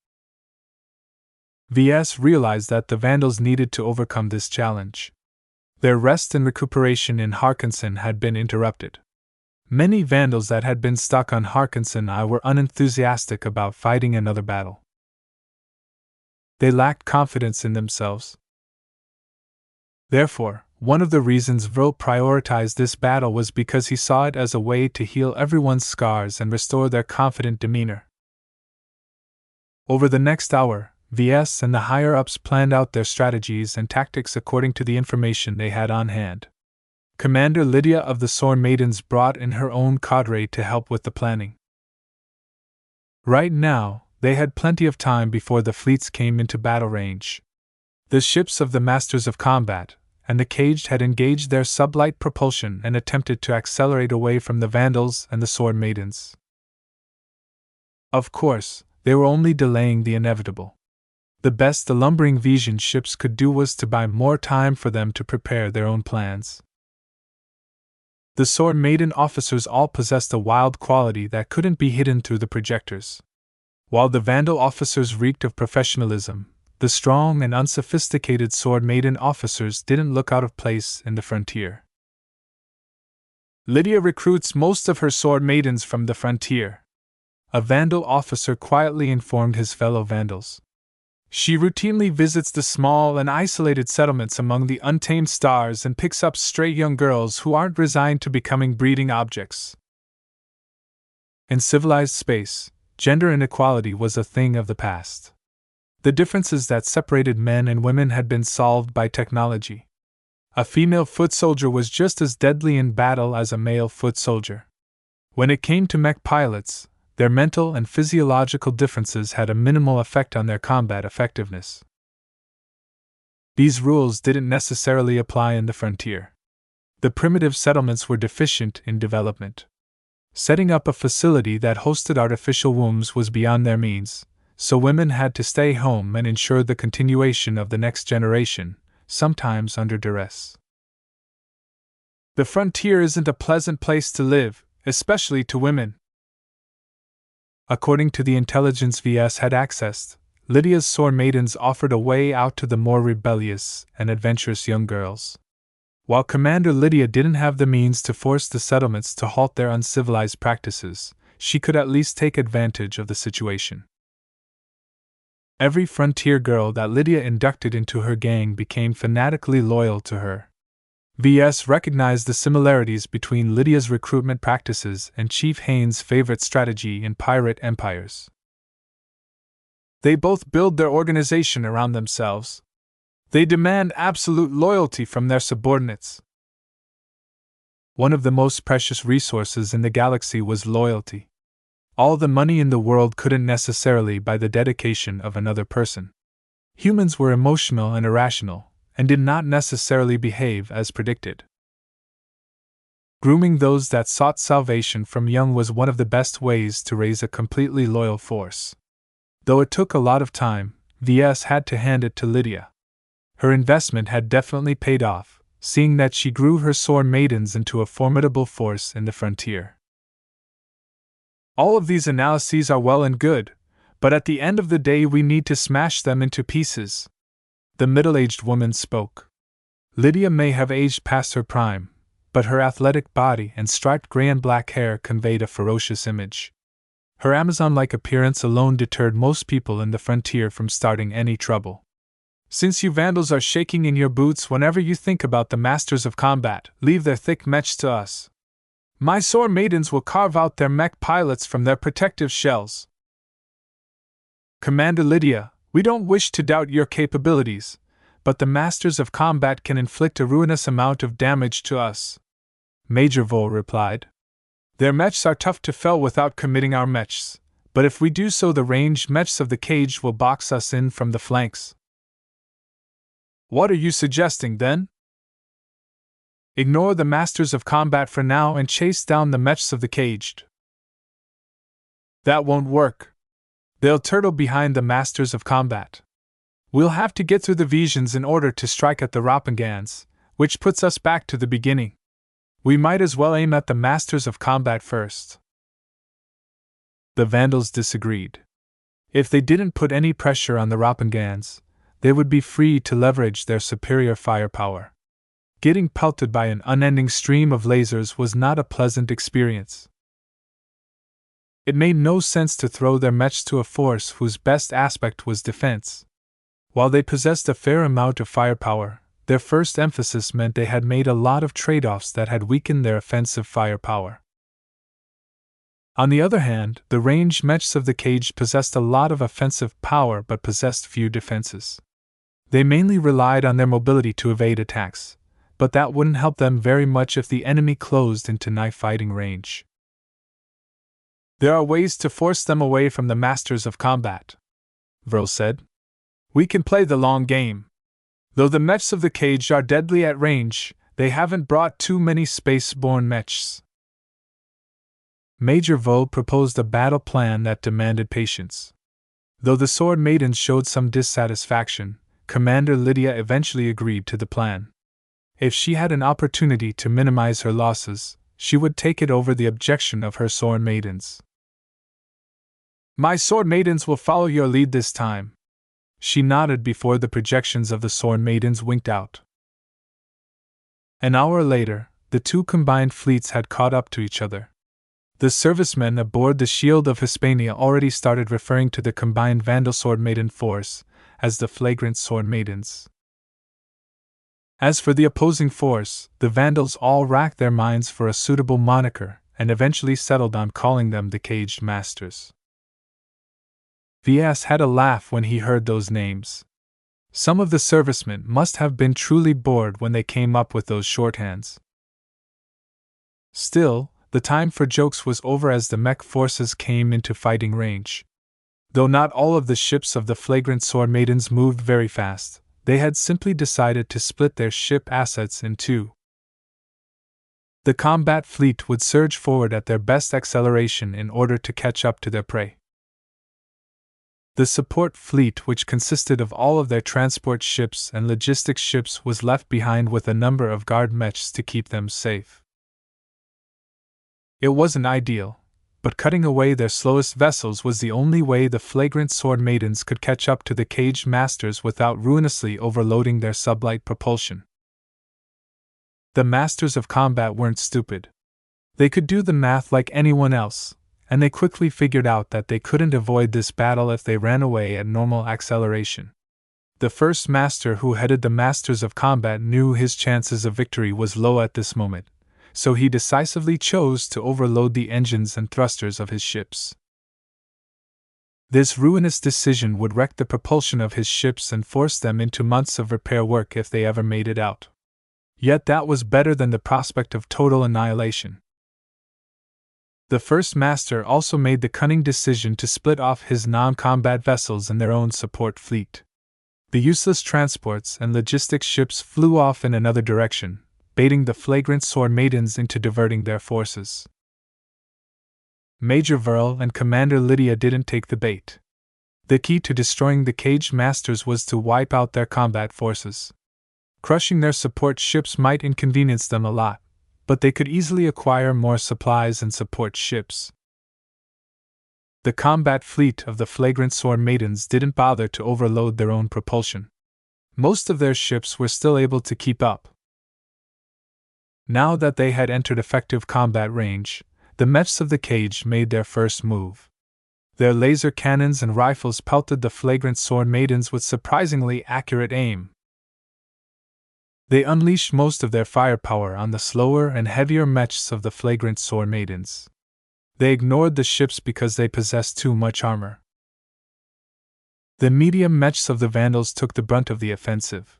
VS realized that the Vandals needed to overcome this challenge. Their rest and recuperation in Harkinson had been interrupted. Many Vandals that had been stuck on Harkinson I were unenthusiastic about fighting another battle. They lacked confidence in themselves. Therefore, one of the reasons Vril prioritized this battle was because he saw it as a way to heal everyone's scars and restore their confident demeanor. Over the next hour, VS and the higher-ups planned out their strategies and tactics according to the information they had on hand. Commander Lydia of the Sword Maidens brought in her own cadre to help with the planning. Right now, they had plenty of time before the fleets came into battle range. The ships of the Masters of Combat and the Caged had engaged their sublight propulsion and attempted to accelerate away from the Vandals and the Sword Maidens. Of course, they were only delaying the inevitable. The best the lumbering Vision ships could do was to buy more time for them to prepare their own plans. The Sword Maiden officers all possessed a wild quality that couldn't be hidden through the projectors. While the Vandal officers reeked of professionalism, the strong and unsophisticated Sword Maiden officers didn't look out of place in the frontier. Lydia recruits most of her Sword Maidens from the frontier, a Vandal officer quietly informed his fellow Vandals. She routinely visits the small and isolated settlements among the untamed stars and picks up stray young girls who aren't resigned to becoming breeding objects. In civilized space, gender inequality was a thing of the past. The differences that separated men and women had been solved by technology. A female foot soldier was just as deadly in battle as a male foot soldier. When it came to mech pilots, their mental and physiological differences had a minimal effect on their combat effectiveness. These rules didn't necessarily apply in the frontier. The primitive settlements were deficient in development. Setting up a facility that hosted artificial wombs was beyond their means, so women had to stay home and ensure the continuation of the next generation, sometimes under duress. The frontier isn't a pleasant place to live, especially to women. According to the intelligence VS had accessed, Lydia's Sword Maidens offered a way out to the more rebellious and adventurous young girls. While Commander Lydia didn't have the means to force the settlements to halt their uncivilized practices, she could at least take advantage of the situation. Every frontier girl that Lydia inducted into her gang became fanatically loyal to her. VS recognized the similarities between Lydia's recruitment practices and Chief Haynes' favorite strategy in pirate empires. They both build their organization around themselves. They demand absolute loyalty from their subordinates. One of the most precious resources in the galaxy was loyalty. All the money in the world couldn't necessarily buy the dedication of another person. Humans were emotional and irrational, and did not necessarily behave as predicted. Grooming those that sought salvation from young was one of the best ways to raise a completely loyal force. Though it took a lot of time, VS had to hand it to Lydia. Her investment had definitely paid off, seeing that she grew her sword maidens into a formidable force in the frontier. All of these analyses are well and good, but at the end of the day we need to smash them into pieces. The middle-aged woman spoke. Lydia may have aged past her prime, but her athletic body and striped gray and black hair conveyed a ferocious image. Her Amazon-like appearance alone deterred most people in the frontier from starting any trouble. Since you Vandals are shaking in your boots whenever you think about the masters of combat, leave their thick mechs to us. My sword maidens will carve out their mech pilots from their protective shells. Commander Lydia, we don't wish to doubt your capabilities, but the masters of combat can inflict a ruinous amount of damage to us. Major Vol replied. Their mechs are tough to fell without committing our mechs, but if we do so the ranged mechs of the cage will box us in from the flanks. What are you suggesting then? Ignore the masters of combat for now and chase down the mechs of the caged. That won't work. They'll turtle behind the masters of combat. We'll have to get through the visions in order to strike at the Roppengans, which puts us back to the beginning. We might as well aim at the masters of combat first. The Vandals disagreed. If they didn't put any pressure on the Roppengans, they would be free to leverage their superior firepower. Getting pelted by an unending stream of lasers was not a pleasant experience. It made no sense to throw their mechs to a force whose best aspect was defense. While they possessed a fair amount of firepower, their first emphasis meant they had made a lot of trade-offs that had weakened their offensive firepower. On the other hand, the ranged mechs of the cage possessed a lot of offensive power but possessed few defenses. They mainly relied on their mobility to evade attacks, but that wouldn't help them very much if the enemy closed into knife-fighting range. There are ways to force them away from the masters of combat, Vril said. We can play the long game. Though the mechs of the cage are deadly at range, they haven't brought too many space-borne mechs. Major Vol proposed a battle plan that demanded patience. Though the sword maidens showed some dissatisfaction, Commander Lydia eventually agreed to the plan. If she had an opportunity to minimize her losses, she would take it over the objection of her sword maidens. My sword maidens will follow your lead this time. She nodded before the projections of the sword maidens winked out. An hour later, the two combined fleets had caught up to each other. The servicemen aboard the Shield of Hispania already started referring to the combined Vandal sword maiden force as the Flagrant Sword Maidens. As for the opposing force, the Vandals all racked their minds for a suitable moniker and eventually settled on calling them the Caged Masters. VS had a laugh when he heard those names. Some of the servicemen must have been truly bored when they came up with those shorthands. Still, the time for jokes was over as the mech forces came into fighting range. Though not all of the ships of the Flagrant Sword Maidens moved very fast, they had simply decided to split their ship assets in two. The combat fleet would surge forward at their best acceleration in order to catch up to their prey. The support fleet, which consisted of all of their transport ships and logistics ships, was left behind with a number of guard mechs to keep them safe. It wasn't ideal, but cutting away their slowest vessels was the only way the Flagrant Sword Maidens could catch up to the Caged Masters without ruinously overloading their sublight propulsion. The Masters of Combat weren't stupid. They could do the math like anyone else, and they quickly figured out that they couldn't avoid this battle if they ran away at normal acceleration. The first master who headed the Masters of Combat knew his chances of victory was low at this moment, so he decisively chose to overload the engines and thrusters of his ships. This ruinous decision would wreck the propulsion of his ships and force them into months of repair work if they ever made it out. Yet that was better than the prospect of total annihilation. The First Master also made the cunning decision to split off his non-combat vessels in their own support fleet. The useless transports and logistics ships flew off in another direction, baiting the flagrant sword maidens into diverting their forces. Major Verl and Commander Lydia didn't take the bait. The key to destroying the caged masters was to wipe out their combat forces. Crushing their support ships might inconvenience them a lot, but they could easily acquire more supplies and support ships. The combat fleet of the flagrant sword maidens didn't bother to overload their own propulsion. Most of their ships were still able to keep up. Now that they had entered effective combat range, the mechs of the cage made their first move. Their laser cannons and rifles pelted the flagrant sword maidens with surprisingly accurate aim. They unleashed most of their firepower on the slower and heavier mechs of the flagrant sword maidens. They ignored the ships because they possessed too much armor. The medium mechs of the Vandals took the brunt of the offensive.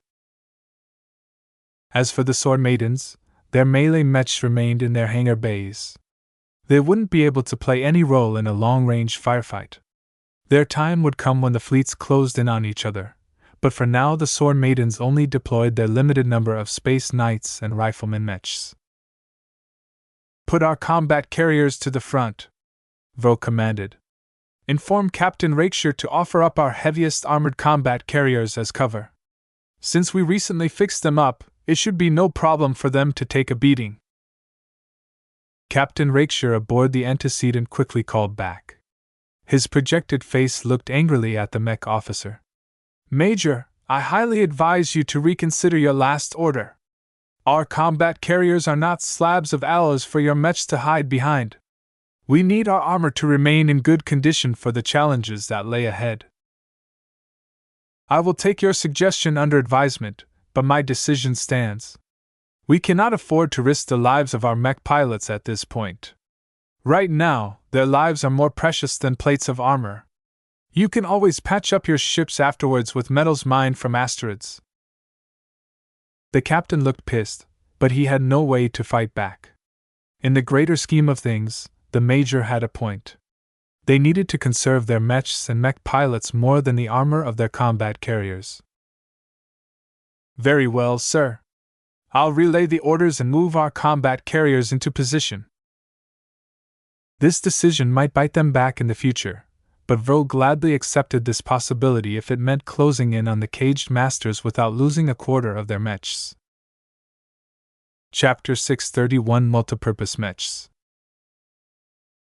As for the sword maidens, their melee mechs remained in their hangar bays. They wouldn't be able to play any role in a long-range firefight. Their time would come when the fleets closed in on each other. But for now the sword maidens only deployed their limited number of space knights and riflemen mechs. "Put our combat carriers to the front," Verl commanded. "Inform Captain Rakeshire to offer up our heaviest armored combat carriers as cover. Since we recently fixed them up, it should be no problem for them to take a beating." Captain Rakeshire aboard the antecedent quickly called back. His projected face looked angrily at the mech officer. "Major, I highly advise you to reconsider your last order. Our combat carriers are not slabs of aloes for your mechs to hide behind. We need our armor to remain in good condition for the challenges that lay ahead." "I will take your suggestion under advisement, but my decision stands. We cannot afford to risk the lives of our mech pilots at this point. Right now, their lives are more precious than plates of armor. You can always patch up your ships afterwards with metals mined from asteroids." The captain looked pissed, but he had no way to fight back. In the greater scheme of things, the major had a point. They needed to conserve their mechs and mech pilots more than the armor of their combat carriers. "Very well, sir. I'll relay the orders and move our combat carriers into position." This decision might bite them back in the future, but Verl gladly accepted this possibility if it meant closing in on the caged masters without losing a quarter of their mechs. Chapter 631 Multipurpose Mechs.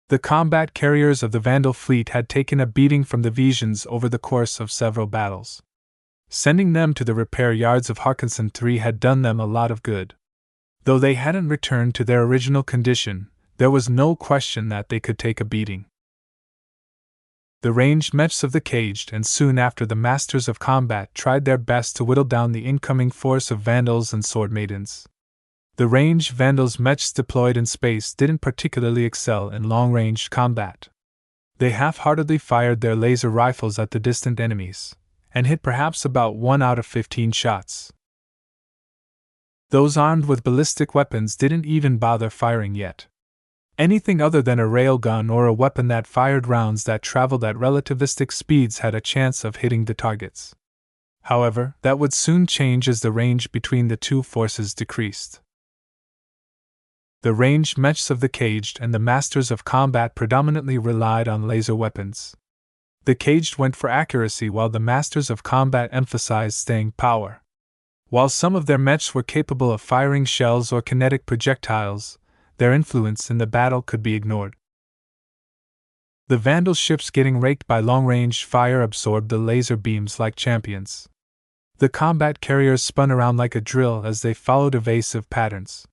The combat carriers of the Vandal fleet had taken a beating from the Visions over the course of several battles. Sending them to the repair yards of Harkinson III had done them a lot of good. Though they hadn't returned to their original condition, there was no question that they could take a beating. The ranged mechs of the caged and soon after the masters of combat tried their best to whittle down the incoming force of Vandals and sword maidens. The ranged Vandals mechs deployed in space didn't particularly excel in long-range combat. They half-heartedly fired their laser rifles at the distant enemies, and hit perhaps about 1 out of 15 shots. Those armed with ballistic weapons didn't even bother firing yet. Anything other than a railgun or a weapon that fired rounds that traveled at relativistic speeds had a chance of hitting the targets. However, that would soon change as the range between the two forces decreased. The ranged mechs of the caged and the masters of combat predominantly relied on laser weapons. The caged went for accuracy while the masters of combat emphasized staying power. While some of their mechs were capable of firing shells or kinetic projectiles, their influence in the battle could be ignored. The Vandal ships getting raked by long-range fire absorbed the laser beams like champions. The combat carriers spun around like a drill as they followed evasive patterns.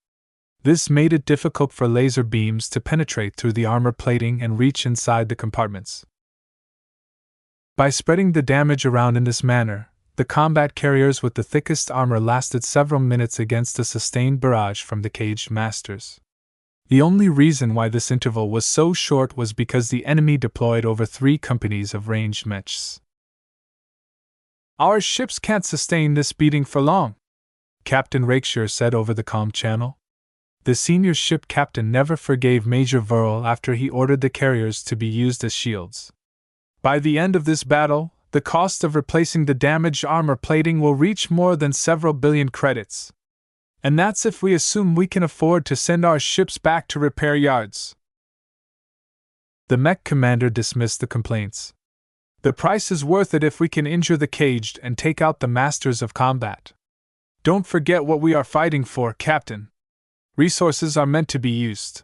This made it difficult for laser beams to penetrate through the armor plating and reach inside the compartments. By spreading the damage around in this manner, the combat carriers with the thickest armor lasted several minutes against a sustained barrage from the caged masters. The only reason why this interval was so short was because the enemy deployed over 3 companies of ranged mechs. "Our ships can't sustain this beating for long," Captain Rakeshire said over the comm channel. The senior ship captain never forgave Major Verl after he ordered the carriers to be used as shields. By the end of this battle, the cost of replacing the damaged armor plating will reach more than several billion credits. And that's if we assume we can afford to send our ships back to repair yards. The mech commander dismissed the complaints. The price is worth it if we can injure the caged and take out the masters of combat. Don't forget what we are fighting for, Captain. Resources are meant to be used.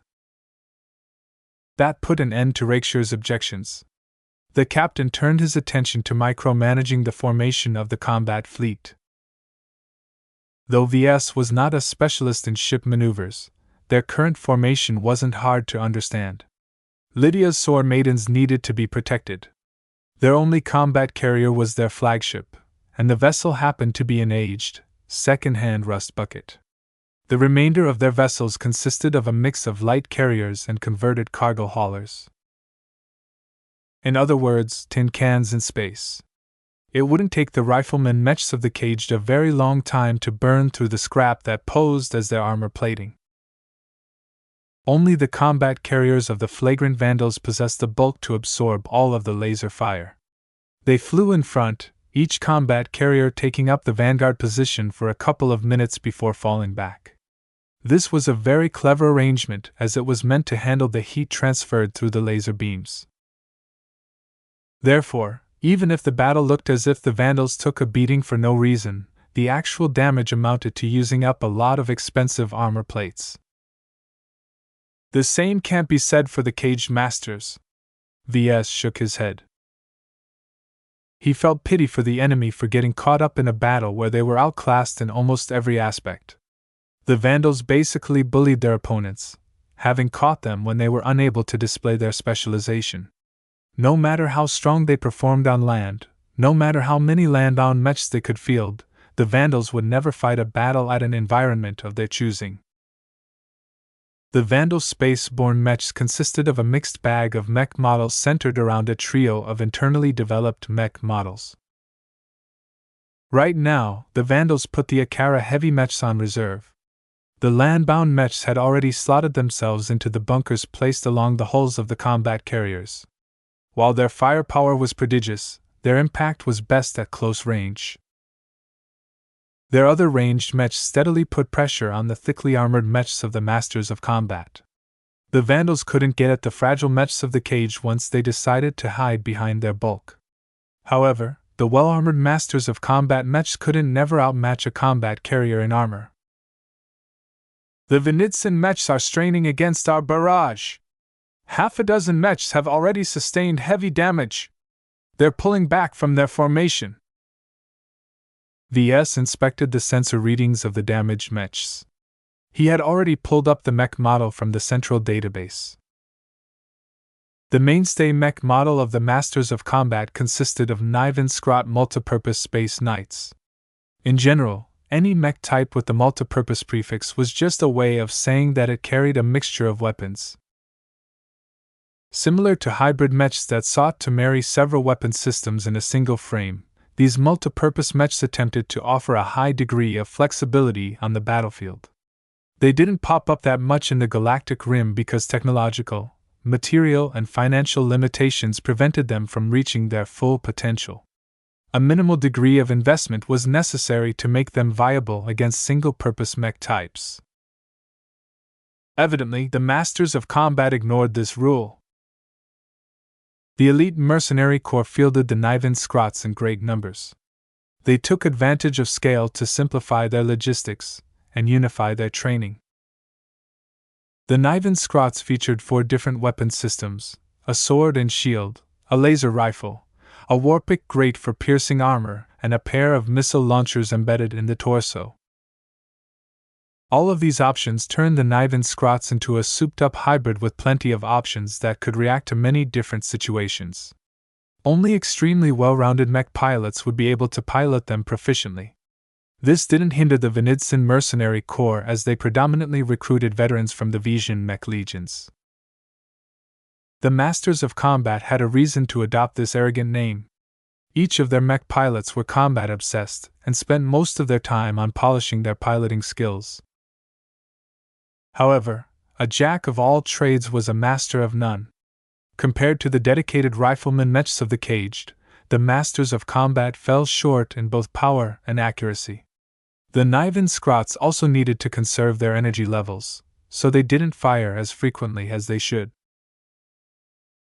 That put an end to Rakeshire's objections. The captain turned his attention to micromanaging the formation of the combat fleet. Though VS was not a specialist in ship maneuvers, their current formation wasn't hard to understand. Lydia's sword maidens needed to be protected. Their only combat carrier was their flagship, and the vessel happened to be an aged, second-hand rust bucket. The remainder of their vessels consisted of a mix of light carriers and converted cargo haulers. In other words, tin cans in space. It wouldn't take the riflemen mechs of the caged a very long time to burn through the scrap that posed as their armor plating. Only the combat carriers of the flagrant Vandals possessed the bulk to absorb all of the laser fire. They flew in front, each combat carrier taking up the vanguard position for a couple of minutes before falling back. This was a very clever arrangement, as it was meant to handle the heat transferred through the laser beams. Therefore, even if the battle looked as if the Vandals took a beating for no reason, the actual damage amounted to using up a lot of expensive armor plates. The same can't be said for the caged masters. VS shook his head. He felt pity for the enemy for getting caught up in a battle where they were outclassed in almost every aspect. The Vandals basically bullied their opponents, having caught them when they were unable to display their specialization. No matter how strong they performed on land, no matter how many land-bound mechs they could field, the Vandals would never fight a battle at an environment of their choosing. The Vandal space-borne mechs consisted of a mixed bag of mech models centered around a trio of internally developed mech models. Right now, the Vandals put the Akara heavy mechs on reserve. The land-bound mechs had already slotted themselves into the bunkers placed along the hulls of the combat carriers. While their firepower was prodigious, their impact was best at close range. Their other ranged mechs steadily put pressure on the thickly armored mechs of the masters of combat. The Vandals couldn't get at the fragile mechs of the cage once they decided to hide behind their bulk. However, the well-armored masters of combat mechs couldn't never outmatch a combat carrier in armor. The Venidson mechs are straining against our barrage. Half a dozen mechs have already sustained heavy damage. They're pulling back from their formation. VS inspected the sensor readings of the damaged mechs. He had already pulled up the mech model from the central database. The mainstay mech model of the Masters of Combat consisted of Niven-Scrot multipurpose space knights. In general, any mech type with the multipurpose prefix was just a way of saying that it carried a mixture of weapons. Similar to hybrid mechs that sought to marry several weapon systems in a single frame, these multipurpose mechs attempted to offer a high degree of flexibility on the battlefield. They didn't pop up that much in the galactic rim because technological, material, and financial limitations prevented them from reaching their full potential. A minimal degree of investment was necessary to make them viable against single-purpose mech types. Evidently, the Masters of Combat ignored this rule. The elite mercenary corps fielded the Niven-Scrots in great numbers. They took advantage of scale to simplify their logistics and unify their training. The Niven-Scrots featured 4 different weapon systems: a sword and shield, a laser rifle, a warpick grate for piercing armor, and a pair of missile launchers embedded in the torso. All of these options turned the Niven-Scrots into a souped-up hybrid with plenty of options that could react to many different situations. Only extremely well-rounded mech pilots would be able to pilot them proficiently. This didn't hinder the Venidson Mercenary Corps, as they predominantly recruited veterans from the Vision mech legions. The Masters of Combat had a reason to adopt this arrogant name. Each of their mech pilots were combat obsessed and spent most of their time on polishing their piloting skills. However, a jack of all trades was a master of none. Compared to the dedicated rifleman mechs of the Caged, the masters of combat fell short in both power and accuracy. The Niven Scrots also needed to conserve their energy levels, so they didn't fire as frequently as they should.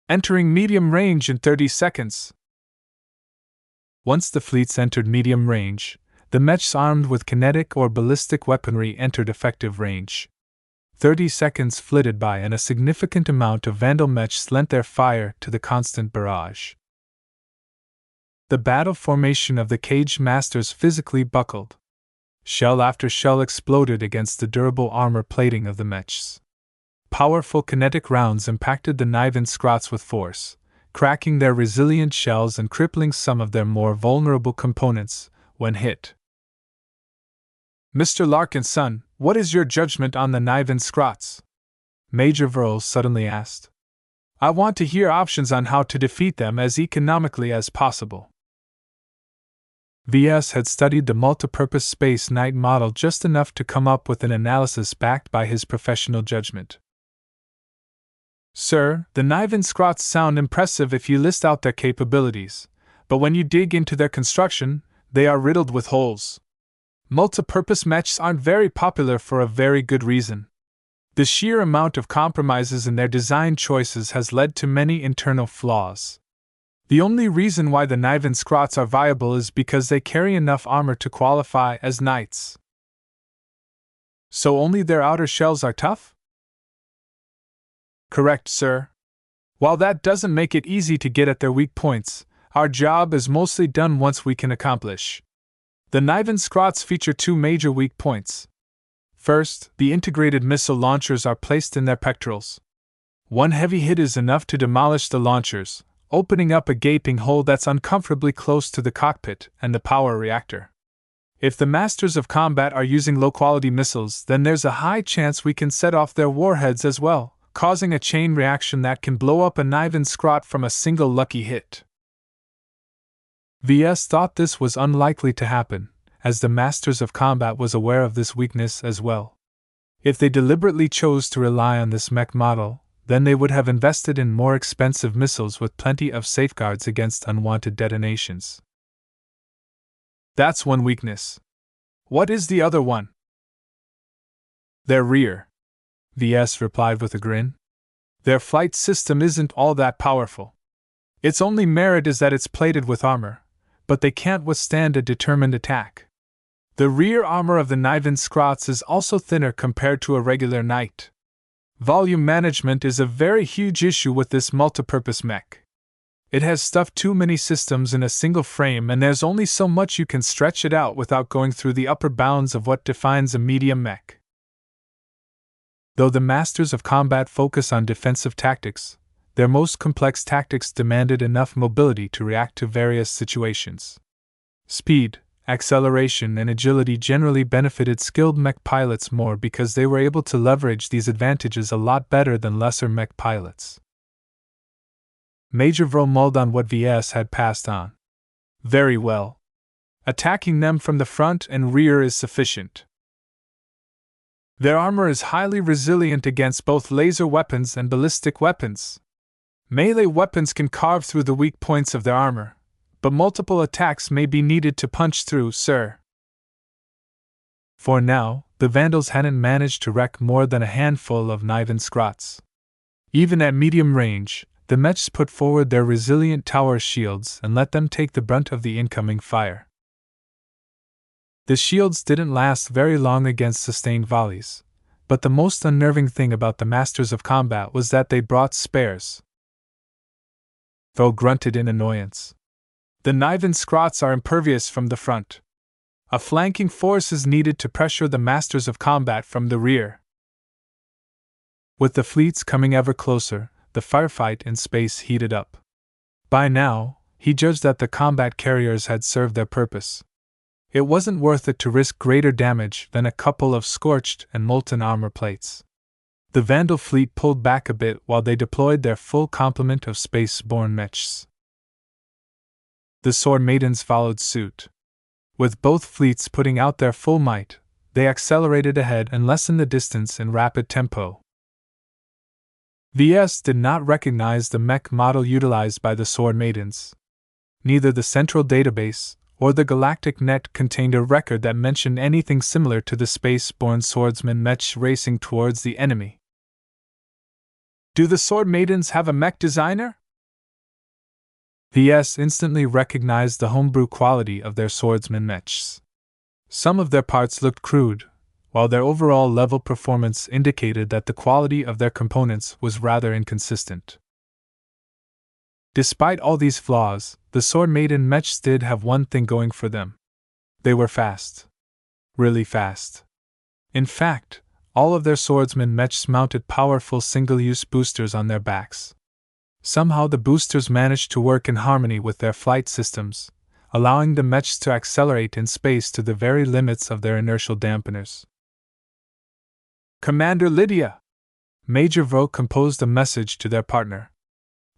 Entering medium range in 30 seconds. Once the fleets entered medium range, the mechs armed with kinetic or ballistic weaponry entered effective range. 30 seconds flitted by and a significant amount of Vandal mechs lent their fire to the constant barrage. The battle formation of the Caged Masters physically buckled. Shell after shell exploded against the durable armor plating of the mechs. Powerful kinetic rounds impacted the Niven Scrots with force, cracking their resilient shells and crippling some of their more vulnerable components when hit. Mr. Larkin's son, what is your judgment on the Niven Scrots? Major Verl suddenly asked. I want to hear options on how to defeat them as economically as possible. VS had studied the multipurpose Space Knight model just enough to come up with an analysis backed by his professional judgment. Sir, the Niven Scrots sound impressive if you list out their capabilities, but when you dig into their construction, they are riddled with holes. Multipurpose mechs aren't very popular for a very good reason. The sheer amount of compromises in their design choices has led to many internal flaws. The only reason why the Niven Scrots are viable is because they carry enough armor to qualify as knights. So only their outer shells are tough? Correct, sir. While that doesn't make it easy to get at their weak points, our job is mostly done once we can accomplish. The Niven Scrots feature two major weak points. First, the integrated missile launchers are placed in their pectorals. One heavy hit is enough to demolish the launchers, opening up a gaping hole that's uncomfortably close to the cockpit and the power reactor. If the Masters of Combat are using low-quality missiles, then there's a high chance we can set off their warheads as well, causing a chain reaction that can blow up a Niven Scrot from a single lucky hit. VS thought this was unlikely to happen, as the Masters of Combat was aware of this weakness as well. If they deliberately chose to rely on this mech model, then they would have invested in more expensive missiles with plenty of safeguards against unwanted detonations. That's one weakness. What is the other one? Their rear. VS replied with a grin. Their flight system isn't all that powerful. Its only merit is that it's plated with armor, but they can't withstand a determined attack. The rear armor of the Niven Scrots is also thinner compared to a regular knight. Volume management is a very huge issue with this multipurpose mech. It has stuffed too many systems in a single frame, and there's only so much you can stretch it out without going through the upper bounds of what defines a medium mech. Though the Masters of Combat focus on defensive tactics, their most complex tactics demanded enough mobility to react to various situations. Speed, acceleration, and agility generally benefited skilled mech pilots more because they were able to leverage these advantages a lot better than lesser mech pilots. Major Vril mulled on what VS had passed on. Very well. Attacking them from the front and rear is sufficient. Their armor is highly resilient against both laser weapons and ballistic weapons. Melee weapons can carve through the weak points of their armor, but multiple attacks may be needed to punch through, sir. For now, the Vandals hadn't managed to wreck more than a handful of Niven Scrots. Even at medium range, the mechs put forward their resilient tower shields and let them take the brunt of the incoming fire. The shields didn't last very long against sustained volleys, but the most unnerving thing about the Masters of Combat was that they brought spares. Tho grunted in annoyance. The Niven Scrots are impervious from the front. A flanking force is needed to pressure the Masters of Combat from the rear. With the fleets coming ever closer, the firefight in space heated up. By now, he judged that the combat carriers had served their purpose. It wasn't worth it to risk greater damage than a couple of scorched and molten armor plates. The Vandal fleet pulled back a bit while they deployed their full complement of space-borne mechs. The sword maidens followed suit. With both fleets putting out their full might, they accelerated ahead and lessened the distance in rapid tempo. VS did not recognize the mech model utilized by the sword maidens. Neither the central database or the galactic net contained a record that mentioned anything similar to the space-borne swordsman mech racing towards the enemy. Do the sword maidens have a mech designer? VS instantly recognized the homebrew quality of their swordsman mechs. Some of their parts looked crude, while their overall level performance indicated that the quality of their components was rather inconsistent. Despite all these flaws, the sword maiden mechs did have one thing going for them. They were fast. Really fast. In fact, all of their swordsman mechs mounted powerful single-use boosters on their backs. Somehow the boosters managed to work in harmony with their flight systems, allowing the mechs to accelerate in space to the very limits of their inertial dampeners. Commander Lydia! Major Vo composed a message to their partner.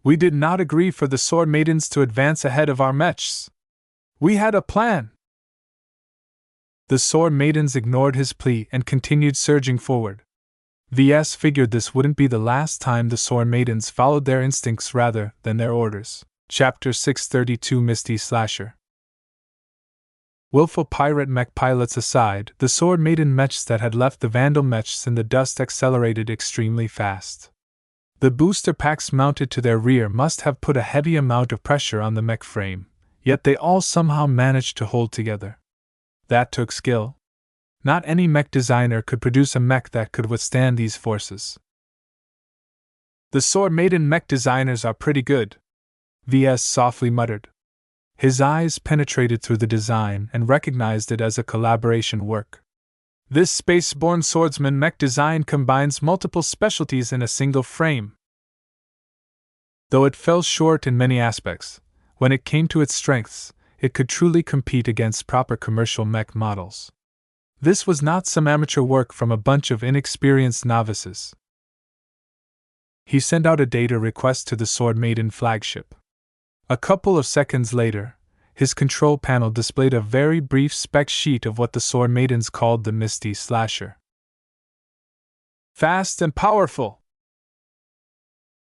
We did not agree for the sword maidens to advance ahead of our mechs. We had a plan. The sword maidens ignored his plea and continued surging forward. VS figured this wouldn't be the last time the sword maidens followed their instincts rather than their orders. Chapter 632 Misty Slasher. Willful pirate mech pilots aside, the sword maiden mechs that had left the Vandal mechs in the dust accelerated extremely fast. The booster packs mounted to their rear must have put a heavy amount of pressure on the mech frame, yet they all somehow managed to hold together. That took skill. Not any mech designer could produce a mech that could withstand these forces. The sword maiden mech designers are pretty good, VS softly muttered. His eyes penetrated through the design and recognized it as a collaboration work. This space-borne swordsman mech design combines multiple specialties in a single frame. Though it fell short in many aspects, when it came to its strengths, it could truly compete against proper commercial mech models. This was not some amateur work from a bunch of inexperienced novices. He sent out a data request to the Sword Maiden flagship. A couple of seconds later, his control panel displayed a very brief spec sheet of what the Sword Maidens called the Misty Slasher. Fast and powerful!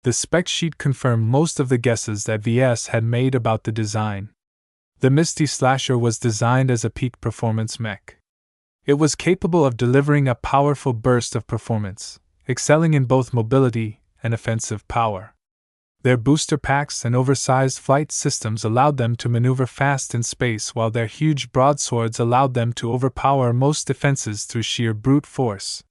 The spec sheet confirmed most of the guesses that VS had made about the design. The Misty Slasher was designed as a peak performance mech. It was capable of delivering a powerful burst of performance, excelling in both mobility and offensive power. Their booster packs and oversized flight systems allowed them to maneuver fast in space, while their huge broadswords allowed them to overpower most defenses through sheer brute force.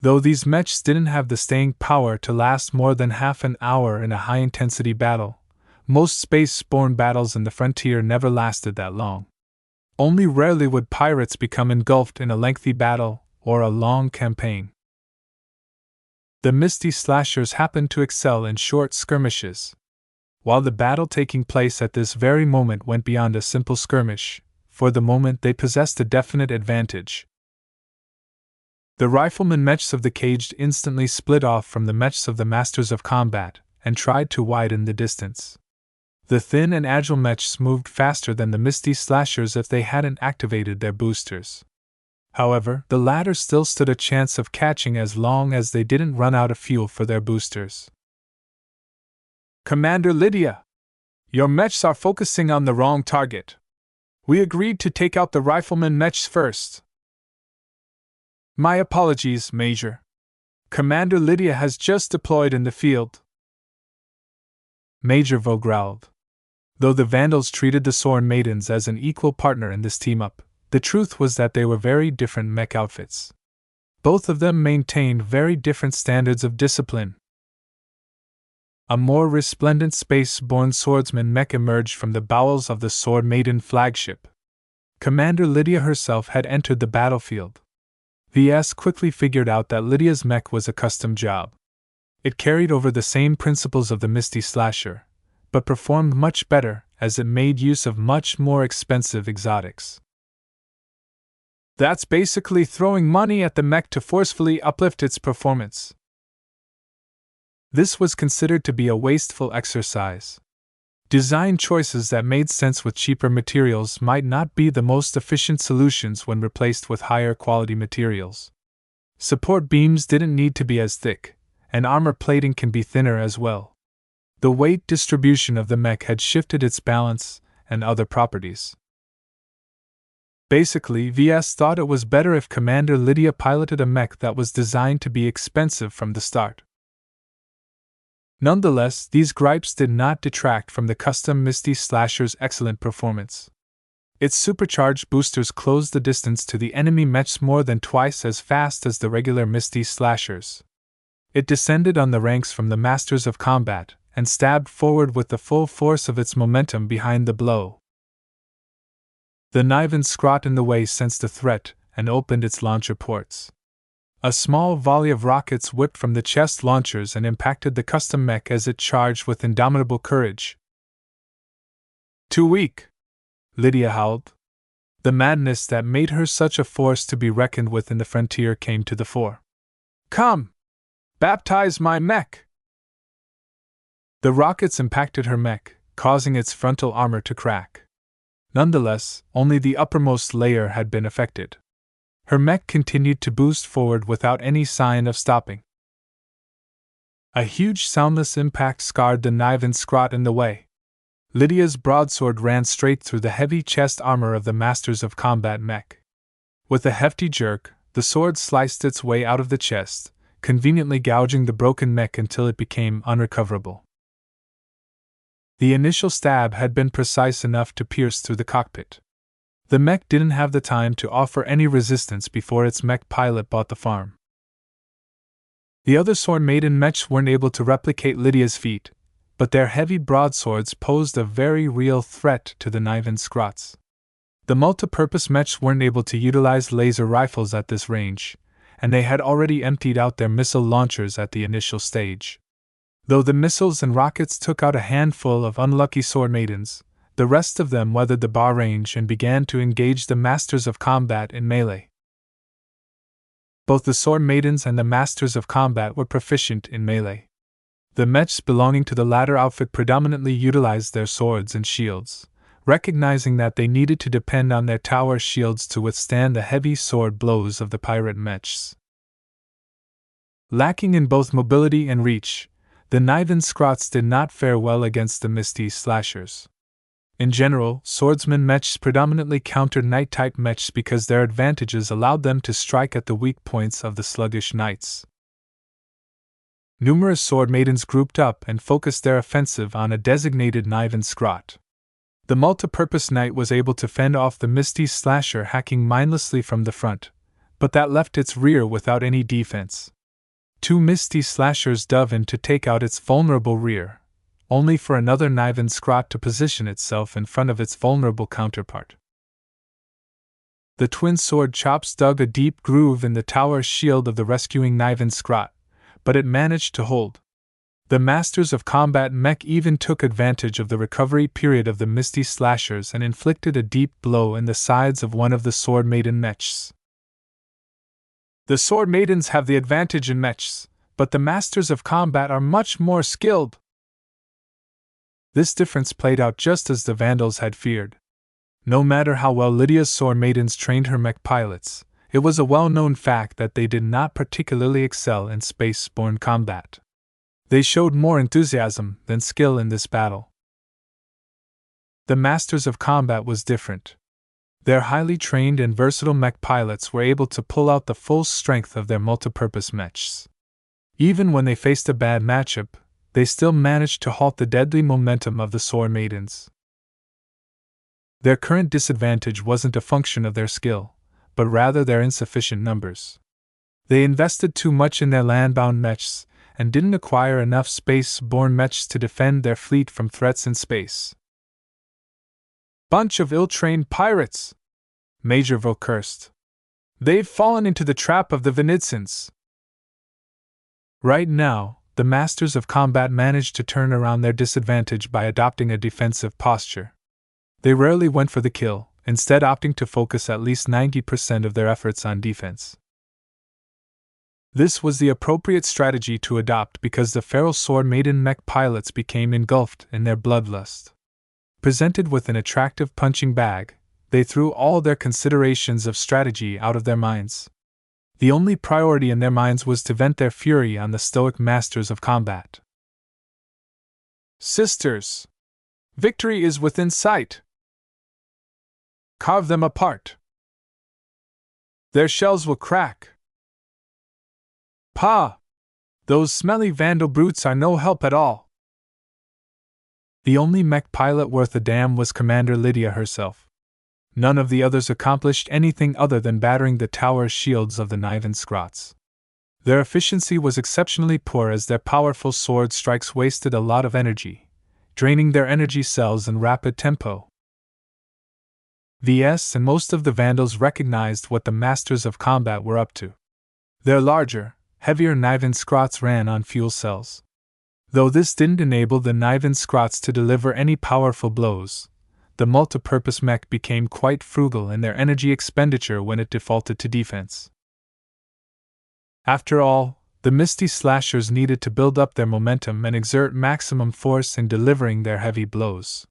Though these mechs didn't have the staying power to last more than half an hour in a high-intensity battle, most space-borne battles in the frontier never lasted that long. Only rarely would pirates become engulfed in a lengthy battle or a long campaign. The Misty Slashers happened to excel in short skirmishes. While the battle taking place at this very moment went beyond a simple skirmish, for the moment they possessed a definite advantage. The riflemen mechs of the caged instantly split off from the mechs of the Masters of Combat and tried to widen the distance. The thin and agile mechs moved faster than the Misty Slashers if they hadn't activated their boosters. However, the latter still stood a chance of catching as long as they didn't run out of fuel for their boosters. Commander Lydia! Your mechs are focusing on the wrong target. We agreed to take out the riflemen mechs first. My apologies, Major. Commander Lydia has just deployed in the field. Major Vo growled. Though the Vandals treated the Sword Maidens as an equal partner in this team-up, the truth was that they were very different mech outfits. Both of them maintained very different standards of discipline. A more resplendent space-borne swordsman mech emerged from the bowels of the Sword Maiden flagship. Commander Lydia herself had entered the battlefield. VS quickly figured out that Lydia's mech was a custom job. It carried over the same principles of the Misty Slasher, but performed much better as it made use of much more expensive exotics. That's basically throwing money at the mech to forcefully uplift its performance. This was considered to be a wasteful exercise. Design choices that made sense with cheaper materials might not be the most efficient solutions when replaced with higher quality materials. Support beams didn't need to be as thick, and armor plating can be thinner as well. The weight distribution of the mech had shifted its balance and other properties. Basically, VS thought it was better if Commander Lydia piloted a mech that was designed to be expensive from the start. Nonetheless, these gripes did not detract from the custom Misty Slasher's excellent performance. Its supercharged boosters closed the distance to the enemy mechs more than twice as fast as the regular Misty Slashers. It descended on the ranks from the Masters of Combat and stabbed forward with the full force of its momentum behind the blow. The Niven Scrot in the way sensed a threat and opened its launcher ports. A small volley of rockets whipped from the chest launchers and impacted the custom mech as it charged with indomitable courage. Too weak, Lydia howled. The madness that made her such a force to be reckoned with in the frontier came to the fore. Come! Baptize my mech! The rockets impacted her mech, causing its frontal armor to crack. Nonetheless, only the uppermost layer had been affected. Her mech continued to boost forward without any sign of stopping. A huge soundless impact scarred the Niven Scrot in the way. Lydia's broadsword ran straight through the heavy chest armor of the Masters of Combat mech. With a hefty jerk, the sword sliced its way out of the chest, conveniently gouging the broken mech until it became unrecoverable. The initial stab had been precise enough to pierce through the cockpit. The mech didn't have the time to offer any resistance before its mech pilot bought the farm. The other sword maiden mechs weren't able to replicate Lydia's feat, but their heavy broadswords posed a very real threat to the Niven Scrots. The multipurpose mechs weren't able to utilize laser rifles at this range, and they had already emptied out their missile launchers at the initial stage. Though the missiles and rockets took out a handful of unlucky sword maidens, the rest of them weathered the bar range and began to engage the Masters of Combat in melee. Both the sword maidens and the Masters of Combat were proficient in melee. The mechs belonging to the latter outfit predominantly utilized their swords and shields, recognizing that they needed to depend on their tower shields to withstand the heavy sword blows of the pirate mechs. Lacking in both mobility and reach, the Niven Scrots did not fare well against the Misty Slashers. In general, swordsman mechs predominantly countered knight-type mechs because their advantages allowed them to strike at the weak points of the sluggish knights. Numerous sword maidens grouped up and focused their offensive on a designated Niven Scrot. The multipurpose knight was able to fend off the Misty Slasher hacking mindlessly from the front, but that left its rear without any defense. Two Misty Slashers dove in to take out its vulnerable rear, only for another Niven Scrot to position itself in front of its vulnerable counterpart. The twin sword chops dug a deep groove in the tower shield of the rescuing Niven Scrot, but it managed to hold. The Masters of Combat mech even took advantage of the recovery period of the Misty Slashers and inflicted a deep blow in the sides of one of the sword maiden mechs. The sword maidens have the advantage in mechs, but the Masters of Combat are much more skilled. This difference played out just as the Vandals had feared. No matter how well Lydia's sword maidens trained her mech pilots, it was a well-known fact that they did not particularly excel in space-borne combat. They showed more enthusiasm than skill in this battle. The Masters of Combat was different. Their highly trained and versatile mech pilots were able to pull out the full strength of their multipurpose mechs. Even when they faced a bad matchup, they still managed to halt the deadly momentum of the sword maidens. Their current disadvantage wasn't a function of their skill, but rather their insufficient numbers. They invested too much in their land-bound mechs, and didn't acquire enough space-borne mechs to defend their fleet from threats in space. Bunch of ill-trained pirates! Major Vo cursed. They've fallen into the trap of the Venitsans. Right now, the Masters of Combat managed to turn around their disadvantage by adopting a defensive posture. They rarely went for the kill, instead opting to focus at least 90% of their efforts on defense. This was the appropriate strategy to adopt because the feral sword maiden mech pilots became engulfed in their bloodlust. Presented with an attractive punching bag, they threw all their considerations of strategy out of their minds. The only priority in their minds was to vent their fury on the stoic masters of combat. Sisters! Victory is within sight! Carve them apart! Their shells will crack! Pah! Those smelly Vandal brutes are no help at all! The only mech pilot worth a damn was Commander Lydia herself. None of the others accomplished anything other than battering the tower's shields of the Niven Scrots. Their efficiency was exceptionally poor as their powerful sword strikes wasted a lot of energy, draining their energy cells in rapid tempo. VS and most of the Vandals recognized what the masters of combat were up to. Their larger, heavier Niven Scrots ran on fuel cells. Though this didn't enable the Niven Scrots to deliver any powerful blows, the multipurpose mech became quite frugal in their energy expenditure when it defaulted to defense. After all, the Misty Slashers needed to build up their momentum and exert maximum force in delivering their heavy blows.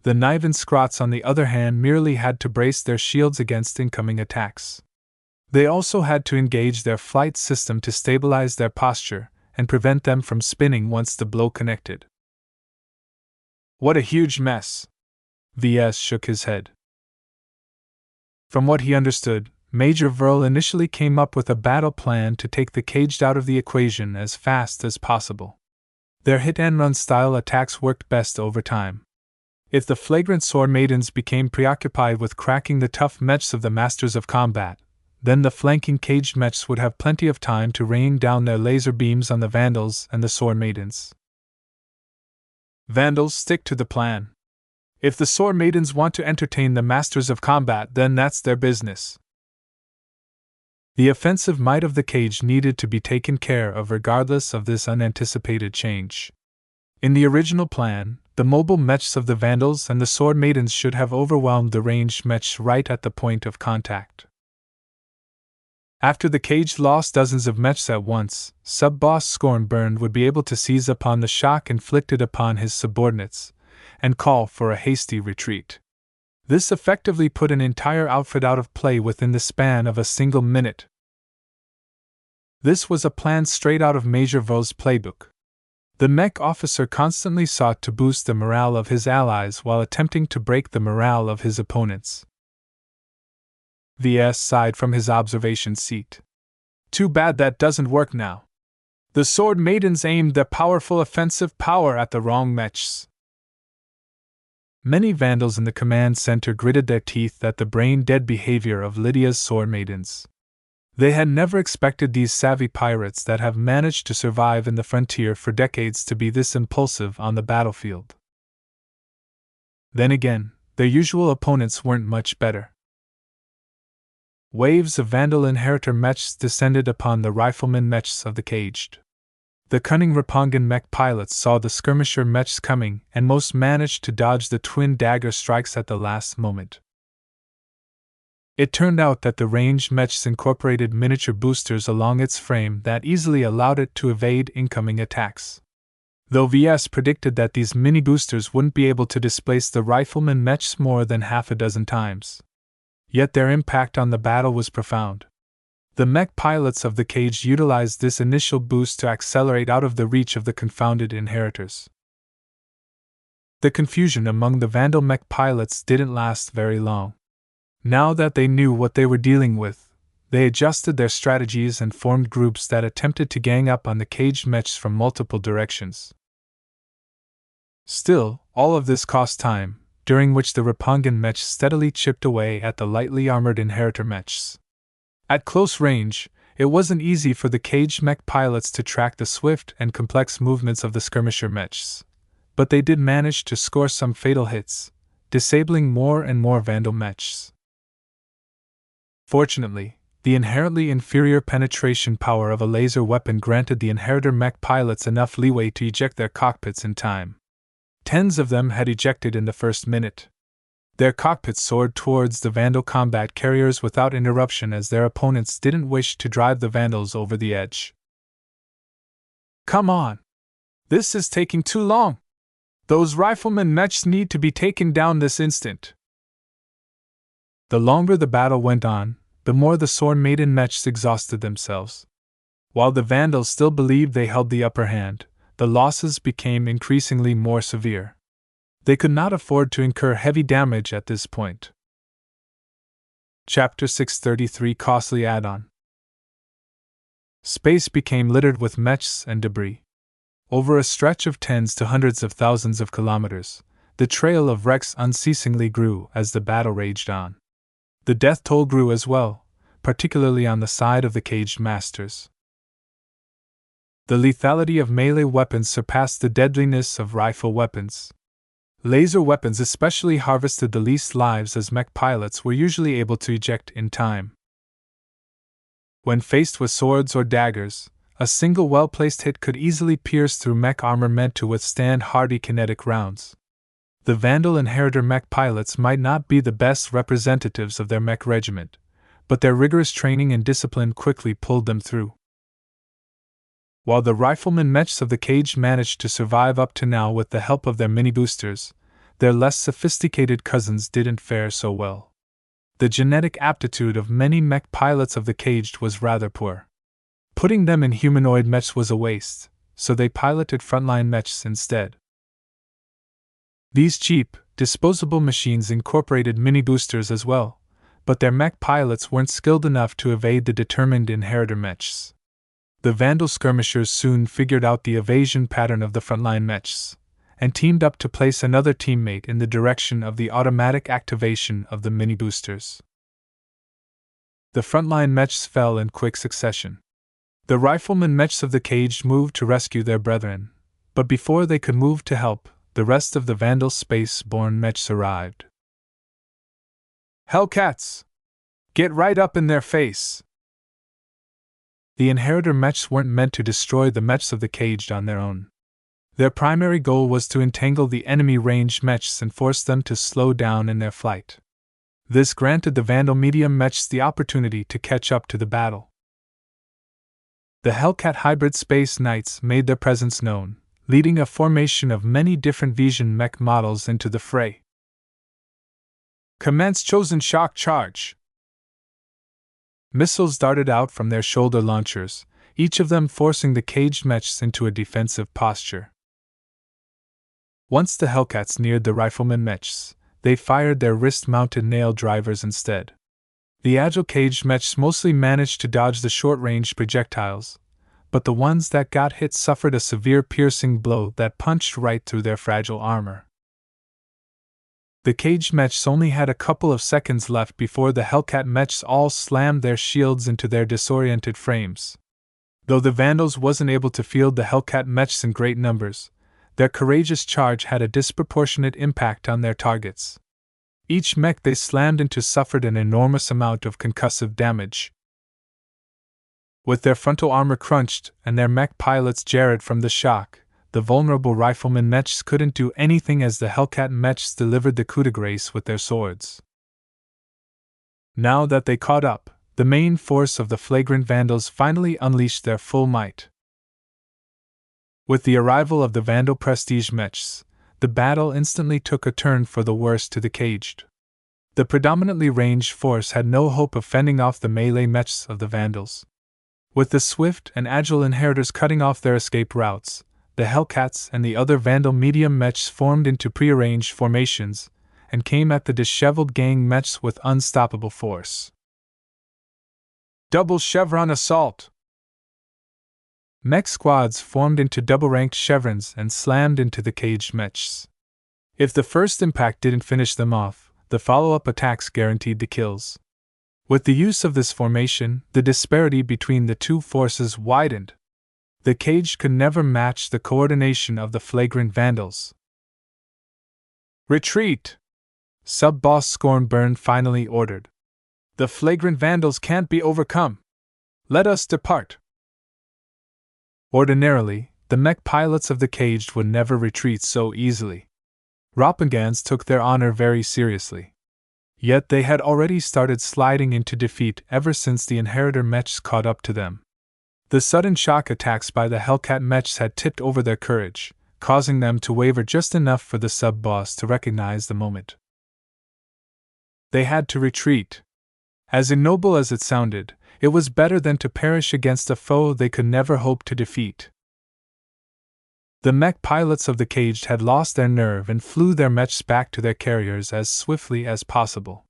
The Niven Scrots, on the other hand, merely had to brace their shields against incoming attacks. They also had to engage their flight system to stabilize their posture and prevent them from spinning once the blow connected. What a huge mess! VS shook his head. From what he understood, Major Verl initially came up with a battle plan to take the caged out of the equation as fast as possible. Their hit-and-run style attacks worked best over time. If the flagrant sword maidens became preoccupied with cracking the tough mechs of the masters of combat, then the flanking caged mechs would have plenty of time to rain down their laser beams on the Vandals and the sword maidens. Vandals, stick to the plan. If the sword maidens want to entertain the masters of combat, then that's their business. The offensive might of the cage needed to be taken care of regardless of this unanticipated change. In the original plan, the mobile mechs of the Vandals and the sword maidens should have overwhelmed the ranged mechs right at the point of contact. After the cage lost dozens of mechs at once, Sub-Boss Scornburned would be able to seize upon the shock inflicted upon his subordinates and call for a hasty retreat. This effectively put an entire outfit out of play within the span of a single minute. This was a plan straight out of Major Verl's playbook. The mech officer constantly sought to boost the morale of his allies while attempting to break the morale of his opponents. VS sighed from his observation seat. Too bad that doesn't work now. The sword maidens aimed their powerful offensive power at the wrong mechs. Many Vandals in the command center gritted their teeth at the brain-dead behavior of Lydia's sword maidens. They had never expected these savvy pirates that have managed to survive in the frontier for decades to be this impulsive on the battlefield. Then again, their usual opponents weren't much better. Waves of Vandal inheritor mechs descended upon the rifleman mechs of the caged. The cunning Rapongan mech pilots saw the skirmisher mechs coming, and most managed to dodge the twin dagger strikes at the last moment. It turned out that the ranged mechs incorporated miniature boosters along its frame that easily allowed it to evade incoming attacks. Though VS predicted that these mini boosters wouldn't be able to displace the rifleman mechs more than half a dozen times. Yet their impact on the battle was profound. The mech pilots of the cage utilized this initial boost to accelerate out of the reach of the confounded inheritors. The confusion among the Vandal mech pilots didn't last very long. Now that they knew what they were dealing with, they adjusted their strategies and formed groups that attempted to gang up on the caged mechs from multiple directions. Still, all of this cost time, during which the Rapongan mechs steadily chipped away at the lightly armored inheritor mechs. At close range, it wasn't easy for the caged mech pilots to track the swift and complex movements of the skirmisher mechs, but they did manage to score some fatal hits, disabling more and more Vandal mechs. Fortunately, the inherently inferior penetration power of a laser weapon granted the inheritor mech pilots enough leeway to eject their cockpits in time. Tens of them had ejected in the first minute. Their cockpits soared towards the Vandal combat carriers without interruption as their opponents didn't wish to drive the Vandals over the edge. "Come on! This is taking too long!" Those riflemen mechs need to be taken down this instant. The longer the battle went on, the more the sword maiden mechs exhausted themselves. While the Vandals still believed they held the upper hand, the losses became increasingly more severe. They could not afford to incur heavy damage at this point. Chapter 633 Costly Add-on. Space became littered with mechs and debris. Over a stretch of tens to hundreds of thousands of kilometers, the trail of wrecks unceasingly grew as the battle raged on. The death toll grew as well, particularly on the side of the caged masters. The lethality of melee weapons surpassed the deadliness of rifle weapons. Laser weapons especially harvested the least lives, as mech pilots were usually able to eject in time. When faced with swords or daggers, a single well-placed hit could easily pierce through mech armor meant to withstand hardy kinetic rounds. The Vandal Inheritor mech pilots might not be the best representatives of their mech regiment, but their rigorous training and discipline quickly pulled them through. While the riflemen mechs of the cage managed to survive up to now with the help of their mini-boosters, their less sophisticated cousins didn't fare so well. The genetic aptitude of many mech pilots of the caged was rather poor. Putting them in humanoid mechs was a waste, so they piloted frontline mechs instead. These cheap, disposable machines incorporated mini-boosters as well, but their mech pilots weren't skilled enough to evade the determined Inheritor mechs. The Vandal skirmishers soon figured out the evasion pattern of the frontline mechs, and teamed up to place another teammate in the direction of the automatic activation of the mini-boosters. The frontline mechs fell in quick succession. The riflemen mechs of the cage moved to rescue their brethren, but before they could move to help, the rest of the Vandal space-borne mechs arrived. Hellcats! Get right up in their face! The Inheritor mechs weren't meant to destroy the mechs of the caged on their own. Their primary goal was to entangle the enemy ranged mechs and force them to slow down in their flight. This granted the Vandal medium mechs the opportunity to catch up to the battle. The Hellcat hybrid space knights made their presence known, leading a formation of many different Vision mech models into the fray. Commence chosen shock charge! Missiles darted out from their shoulder launchers, each of them forcing the caged mechs into a defensive posture. Once the Hellcats neared the riflemen mechs, they fired their wrist-mounted nail drivers instead. The agile caged mechs mostly managed to dodge the short-range projectiles, but the ones that got hit suffered a severe piercing blow that punched right through their fragile armor. The caged mechs only had a couple of seconds left before the Hellcat mechs all slammed their shields into their disoriented frames. Though the Vandals wasn't able to field the Hellcat mechs in great numbers, their courageous charge had a disproportionate impact on their targets. Each mech they slammed into suffered an enormous amount of concussive damage. With their frontal armor crunched and their mech pilots jarred from the shock, the vulnerable riflemen mechs couldn't do anything as the Hellcat mechs delivered the coup de grace with their swords. Now that they caught up, the main force of the flagrant Vandals finally unleashed their full might. With the arrival of the Vandal prestige mechs, the battle instantly took a turn for the worse to the caged. The predominantly ranged force had no hope of fending off the melee mechs of the Vandals. With the swift and agile Inheritors cutting off their escape routes, the Hellcats and the other Vandal medium mechs formed into prearranged formations and came at the disheveled gang mechs with unstoppable force. Double chevron assault! Mech squads formed into double-ranked chevrons and slammed into the caged mechs. If the first impact didn't finish them off, the follow-up attacks guaranteed the kills. With the use of this formation, the disparity between the two forces widened. The caged could never match the coordination of the flagrant Vandals. Retreat! Sub-Boss Scornburn finally ordered. The flagrant Vandals can't be overcome. Let us depart. Ordinarily, the mech pilots of the caged would never retreat so easily. Roppengans took their honor very seriously. Yet they had already started sliding into defeat ever since the Inheritor mechs caught up to them. The sudden shock attacks by the Hellcat mechs had tipped over their courage, causing them to waver just enough for the sub-boss to recognize the moment. They had to retreat. As ignoble as it sounded, it was better than to perish against a foe they could never hope to defeat. The mech pilots of the caged had lost their nerve and flew their mechs back to their carriers as swiftly as possible.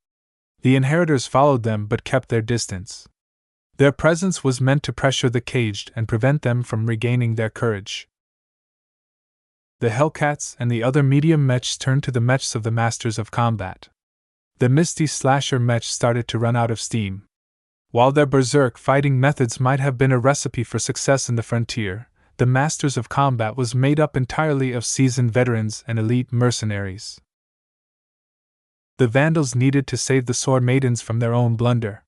The inheritors followed them but kept their distance. Their presence was meant to pressure the caged and prevent them from regaining their courage. The Hellcats and the other medium mechs turned to the mechs of the Masters of Combat. The Misty Slasher mech started to run out of steam. While their berserk fighting methods might have been a recipe for success in the frontier, the Masters of Combat was made up entirely of seasoned veterans and elite mercenaries. The Vandals needed to save the sword maidens from their own blunder.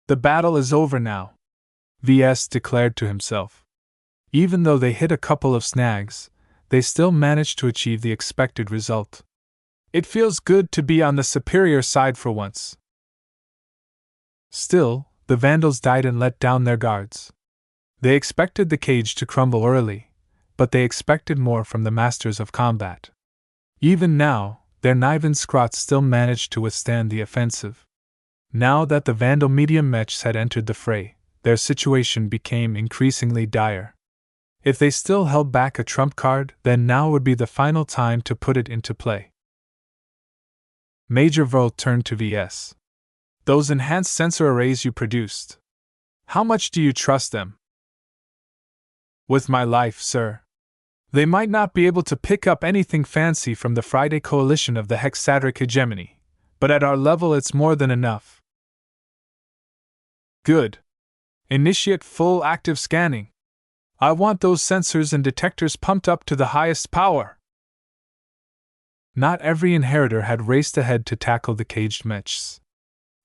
The battle is over now, VS declared to himself. Even though they hit a couple of snags, they still managed to achieve the expected result. It feels good to be on the superior side for once. Still, the Vandals died and let down their guards. They expected the cage to crumble early, but they expected more from the Masters of Combat. Even now, their Niven scrots still managed to withstand the offensive. Now that the Vandal medium mechs had entered the fray, their situation became increasingly dire. If they still held back a trump card, then now would be the final time to put it into play. Major Volt turned to VS. Those enhanced sensor arrays you produced. How much do you trust them? With my life, sir. They might not be able to pick up anything fancy from the Friday coalition of the Hexadric hegemony, but at our level it's more than enough. Good. Initiate full active scanning. I want those sensors and detectors pumped up to the highest power. Not every inheritor had raced ahead to tackle the caged mechs.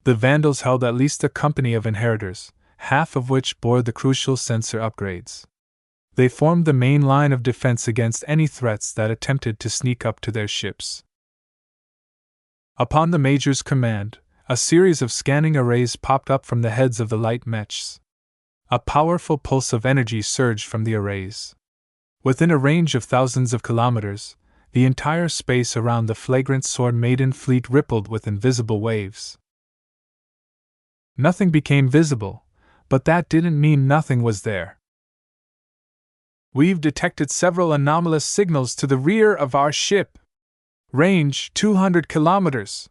The Vandals held at least a company of inheritors, half of which bore the crucial sensor upgrades. They formed the main line of defense against any threats that attempted to sneak up to their ships. Upon the Major's command, a series of scanning arrays popped up from the heads of the light mechs. A powerful pulse of energy surged from the arrays. Within a range of thousands of kilometers, the entire space around the flagrant sword maiden fleet rippled with invisible waves. Nothing became visible, but that didn't mean nothing was there. We've detected several anomalous signals to the rear of our ship. Range 200 kilometers.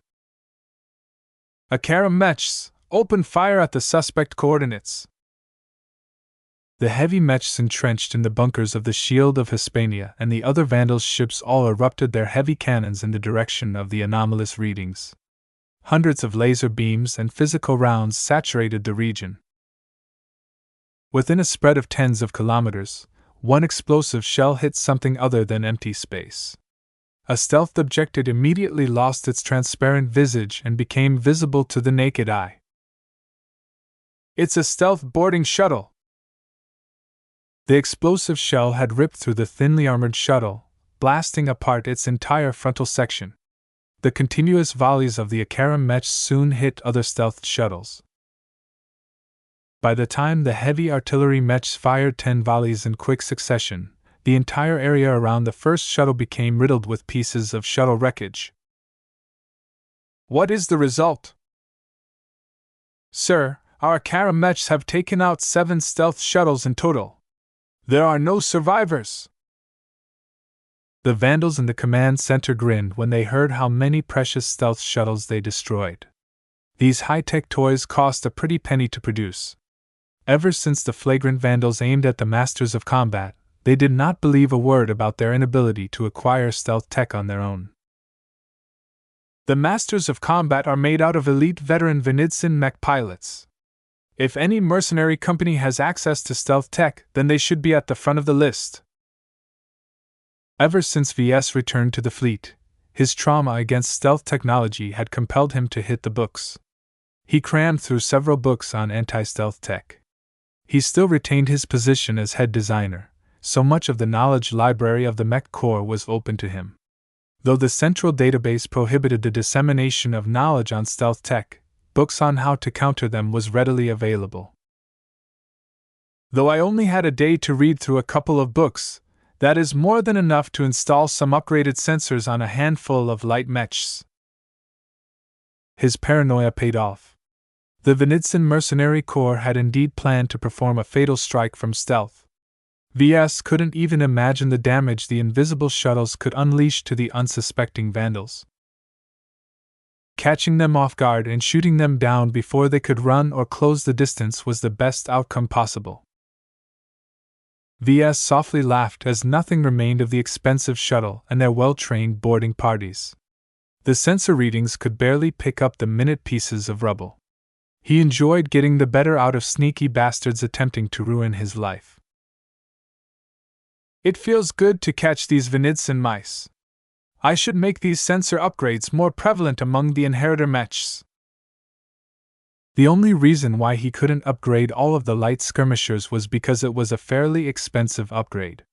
Akara mechs, open fire at the suspect coordinates. The heavy mechs entrenched in the bunkers of the Shield of Hispania and the other Vandals' ships all erupted their heavy cannons in the direction of the anomalous readings. Hundreds of laser beams and physical rounds saturated the region. Within a spread of tens of kilometers, one explosive shell hit something other than empty space. A stealth objective immediately lost its transparent visage and became visible to the naked eye. It's a stealth boarding shuttle! The explosive shell had ripped through the thinly armored shuttle, blasting apart its entire frontal section. The continuous volleys of the Akara mechs soon hit other stealth shuttles. By the time the heavy artillery mechs fired 10 volleys in quick succession, the entire area around the first shuttle became riddled with pieces of shuttle wreckage. What is the result? Sir, our Akara mechs have taken out 7 stealth shuttles in total. There are no survivors. The Vandals in the command center grinned when they heard how many precious stealth shuttles they destroyed. These high-tech toys cost a pretty penny to produce. Ever since the flagrant Vandals aimed at the Masters of Combat, they did not believe a word about their inability to acquire stealth tech on their own. The Masters of Combat are made out of elite veteran Venidson mech pilots. If any mercenary company has access to stealth tech, then they should be at the front of the list. Ever since VS returned to the fleet, his trauma against stealth technology had compelled him to hit the books. He crammed through several books on anti-stealth tech. He still retained his position as head designer, so much of the knowledge library of the Mech Corps was open to him. Though the central database prohibited the dissemination of knowledge on stealth tech, books on how to counter them was readily available. Though I only had a day to read through a couple of books, That is more than enough to install some upgraded sensors on a handful of light mechs. His paranoia paid off. The Venitsin Mercenary Corps had indeed planned to perform a fatal strike from stealth. VS couldn't even imagine the damage the invisible shuttles could unleash to the unsuspecting Vandals. Catching them off guard and shooting them down before they could run or close the distance was the best outcome possible. VS softly laughed as nothing remained of the expensive shuttle and their well-trained boarding parties. The sensor readings could barely pick up the minute pieces of rubble. He enjoyed getting the better out of sneaky bastards attempting to ruin his life. It feels good to catch these Venitsin mice. I should make these sensor upgrades more prevalent among the inheritor mechs. The only reason why he couldn't upgrade all of the light skirmishers was because it was a fairly expensive upgrade.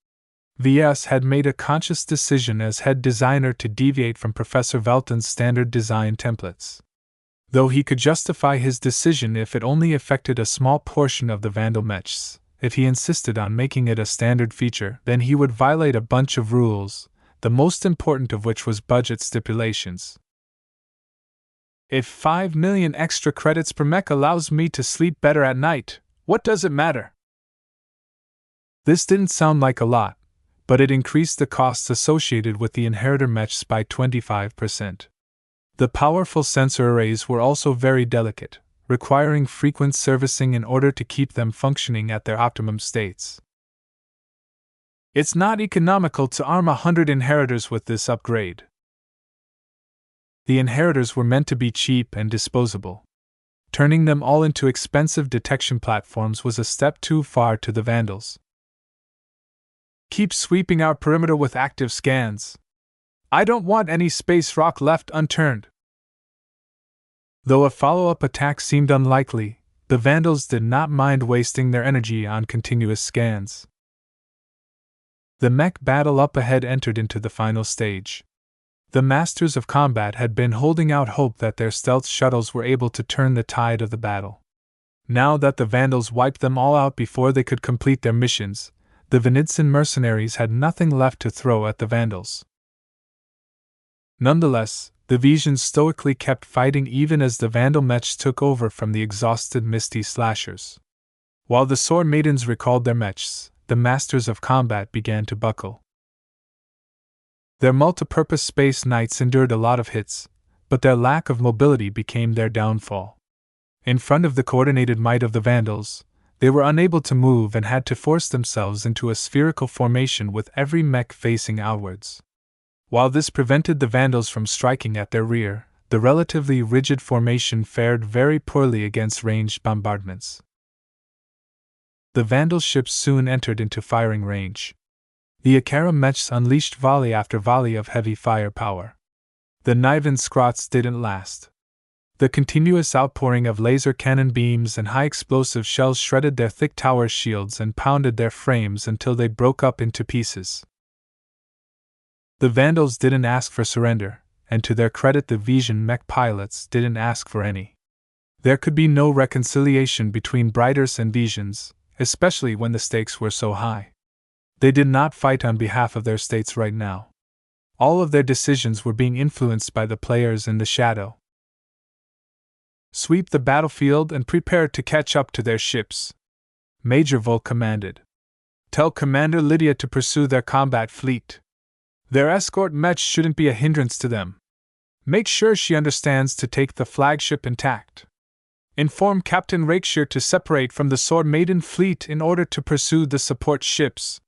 VS had made a conscious decision as head designer to deviate from Professor Velton's standard design templates. Though he could justify his decision if it only affected a small portion of the Vandal mechs, if he insisted on making it a standard feature, then he would violate a bunch of rules, the most important of which was budget stipulations. If 5 million extra credits per mech allows me to sleep better at night, what does it matter? This didn't sound like a lot, but it increased the costs associated with the inheritor mechs by 25%. The powerful sensor arrays were also very delicate, requiring frequent servicing in order to keep them functioning at their optimum states. It's not economical to arm 100 inheritors with this upgrade. The inheritors were meant to be cheap and disposable. Turning them all into expensive detection platforms was a step too far to the Vandals. Keep sweeping our perimeter with active scans. I don't want any space rock left unturned. Though a follow-up attack seemed unlikely, the Vandals did not mind wasting their energy on continuous scans. The mech battle up ahead entered into the final stage. The Masters of Combat had been holding out hope that their stealth shuttles were able to turn the tide of the battle. Now that the Vandals wiped them all out before they could complete their missions, the Venitsin mercenaries had nothing left to throw at the Vandals. Nonetheless, the Visions stoically kept fighting even as the Vandal mechs took over from the exhausted Misty Slashers. While the Sword Maidens recalled their mechs, the Masters of Combat began to buckle. Their multipurpose space knights endured a lot of hits, but their lack of mobility became their downfall. In front of the coordinated might of the Vandals, they were unable to move and had to force themselves into a spherical formation with every mech facing outwards. While this prevented the Vandals from striking at their rear, the relatively rigid formation fared very poorly against ranged bombardments. The Vandal ships soon entered into firing range. The Akara mechs unleashed volley after volley of heavy firepower. The Niven Scrots didn't last. The continuous outpouring of laser cannon beams and high explosive shells shredded their thick tower shields and pounded their frames until they broke up into pieces. The Vandals didn't ask for surrender, and to their credit the Vision mech pilots didn't ask for any. There could be no reconciliation between Brighters and Visions, especially when the stakes were so high. They did not fight on behalf of their states right now. All of their decisions were being influenced by the players in the shadow. Sweep the battlefield and prepare to catch up to their ships, Major Volk commanded. Tell Commander Lydia to pursue their combat fleet. Their escort mech shouldn't be a hindrance to them. Make sure she understands to take the flagship intact. Inform Captain Rakeshire to separate from the Sword Maiden fleet in order to pursue the support ships.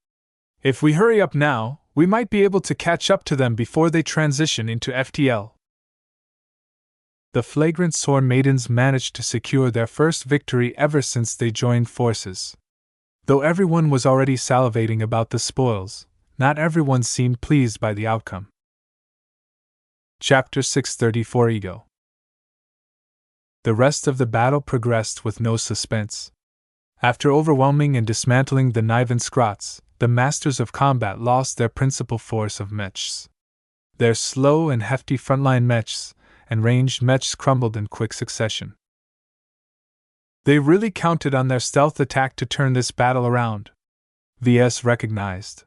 If we hurry up now, we might be able to catch up to them before they transition into FTL. The flagrant Sword Maidens managed to secure their first victory ever since they joined forces. Though everyone was already salivating about the spoils, not everyone seemed pleased by the outcome. Chapter 634 Ego. The rest of the battle progressed with no suspense. After overwhelming and dismantling the Niven Scrots, the Masters of Combat lost their principal force of mechs. Their slow and hefty frontline mechs and ranged mechs crumbled in quick succession. They really counted on their stealth attack to turn this battle around, VS recognized.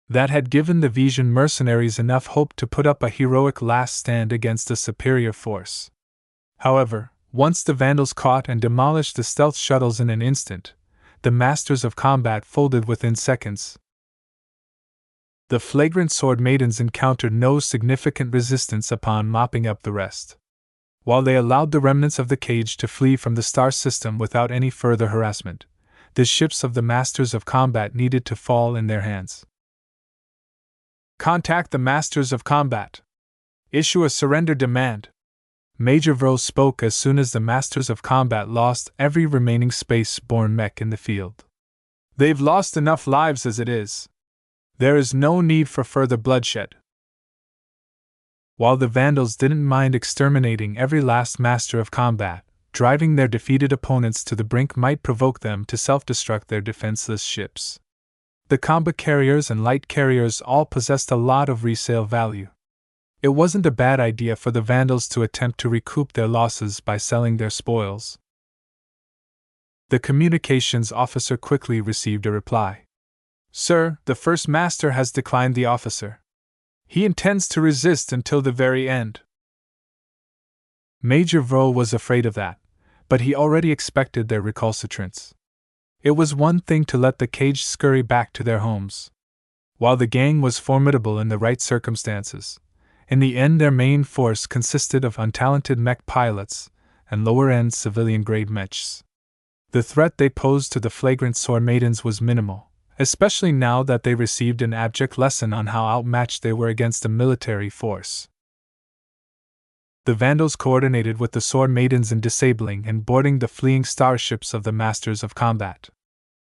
That had given the Vision mercenaries enough hope to put up a heroic last stand against a superior force. However, once the Vandals caught and demolished the stealth shuttles in an instant, the Masters of Combat folded within seconds. The flagrant sword maidens encountered no significant resistance upon mopping up the rest. While they allowed the remnants of the cage to flee from the star system without any further harassment, the ships of the Masters of Combat needed to fall in their hands. Contact the Masters of Combat. Issue a surrender demand. Major Vril spoke as soon as the Masters of Combat lost every remaining space-borne mech in the field. They've lost enough lives as it is. There is no need for further bloodshed. While the Vandals didn't mind exterminating every last Master of Combat, driving their defeated opponents to the brink might provoke them to self-destruct their defenseless ships. The combat carriers and light carriers all possessed a lot of resale value. It wasn't a bad idea for the Vandals to attempt to recoup their losses by selling their spoils. The communications officer quickly received a reply. Sir, the First Master has declined the officer. He intends to resist until the very end. Major Vril was afraid of that, but he already expected their recalcitrance. It was one thing to let the cage scurry back to their homes. While the gang was formidable in the right circumstances, in the end their main force consisted of untalented mech pilots and lower-end civilian-grade mechs. The threat they posed to the flagrant sword maidens was minimal, especially now that they received an abject lesson on how outmatched they were against a military force. The Vandals coordinated with the sword maidens in disabling and boarding the fleeing starships of the Masters of Combat.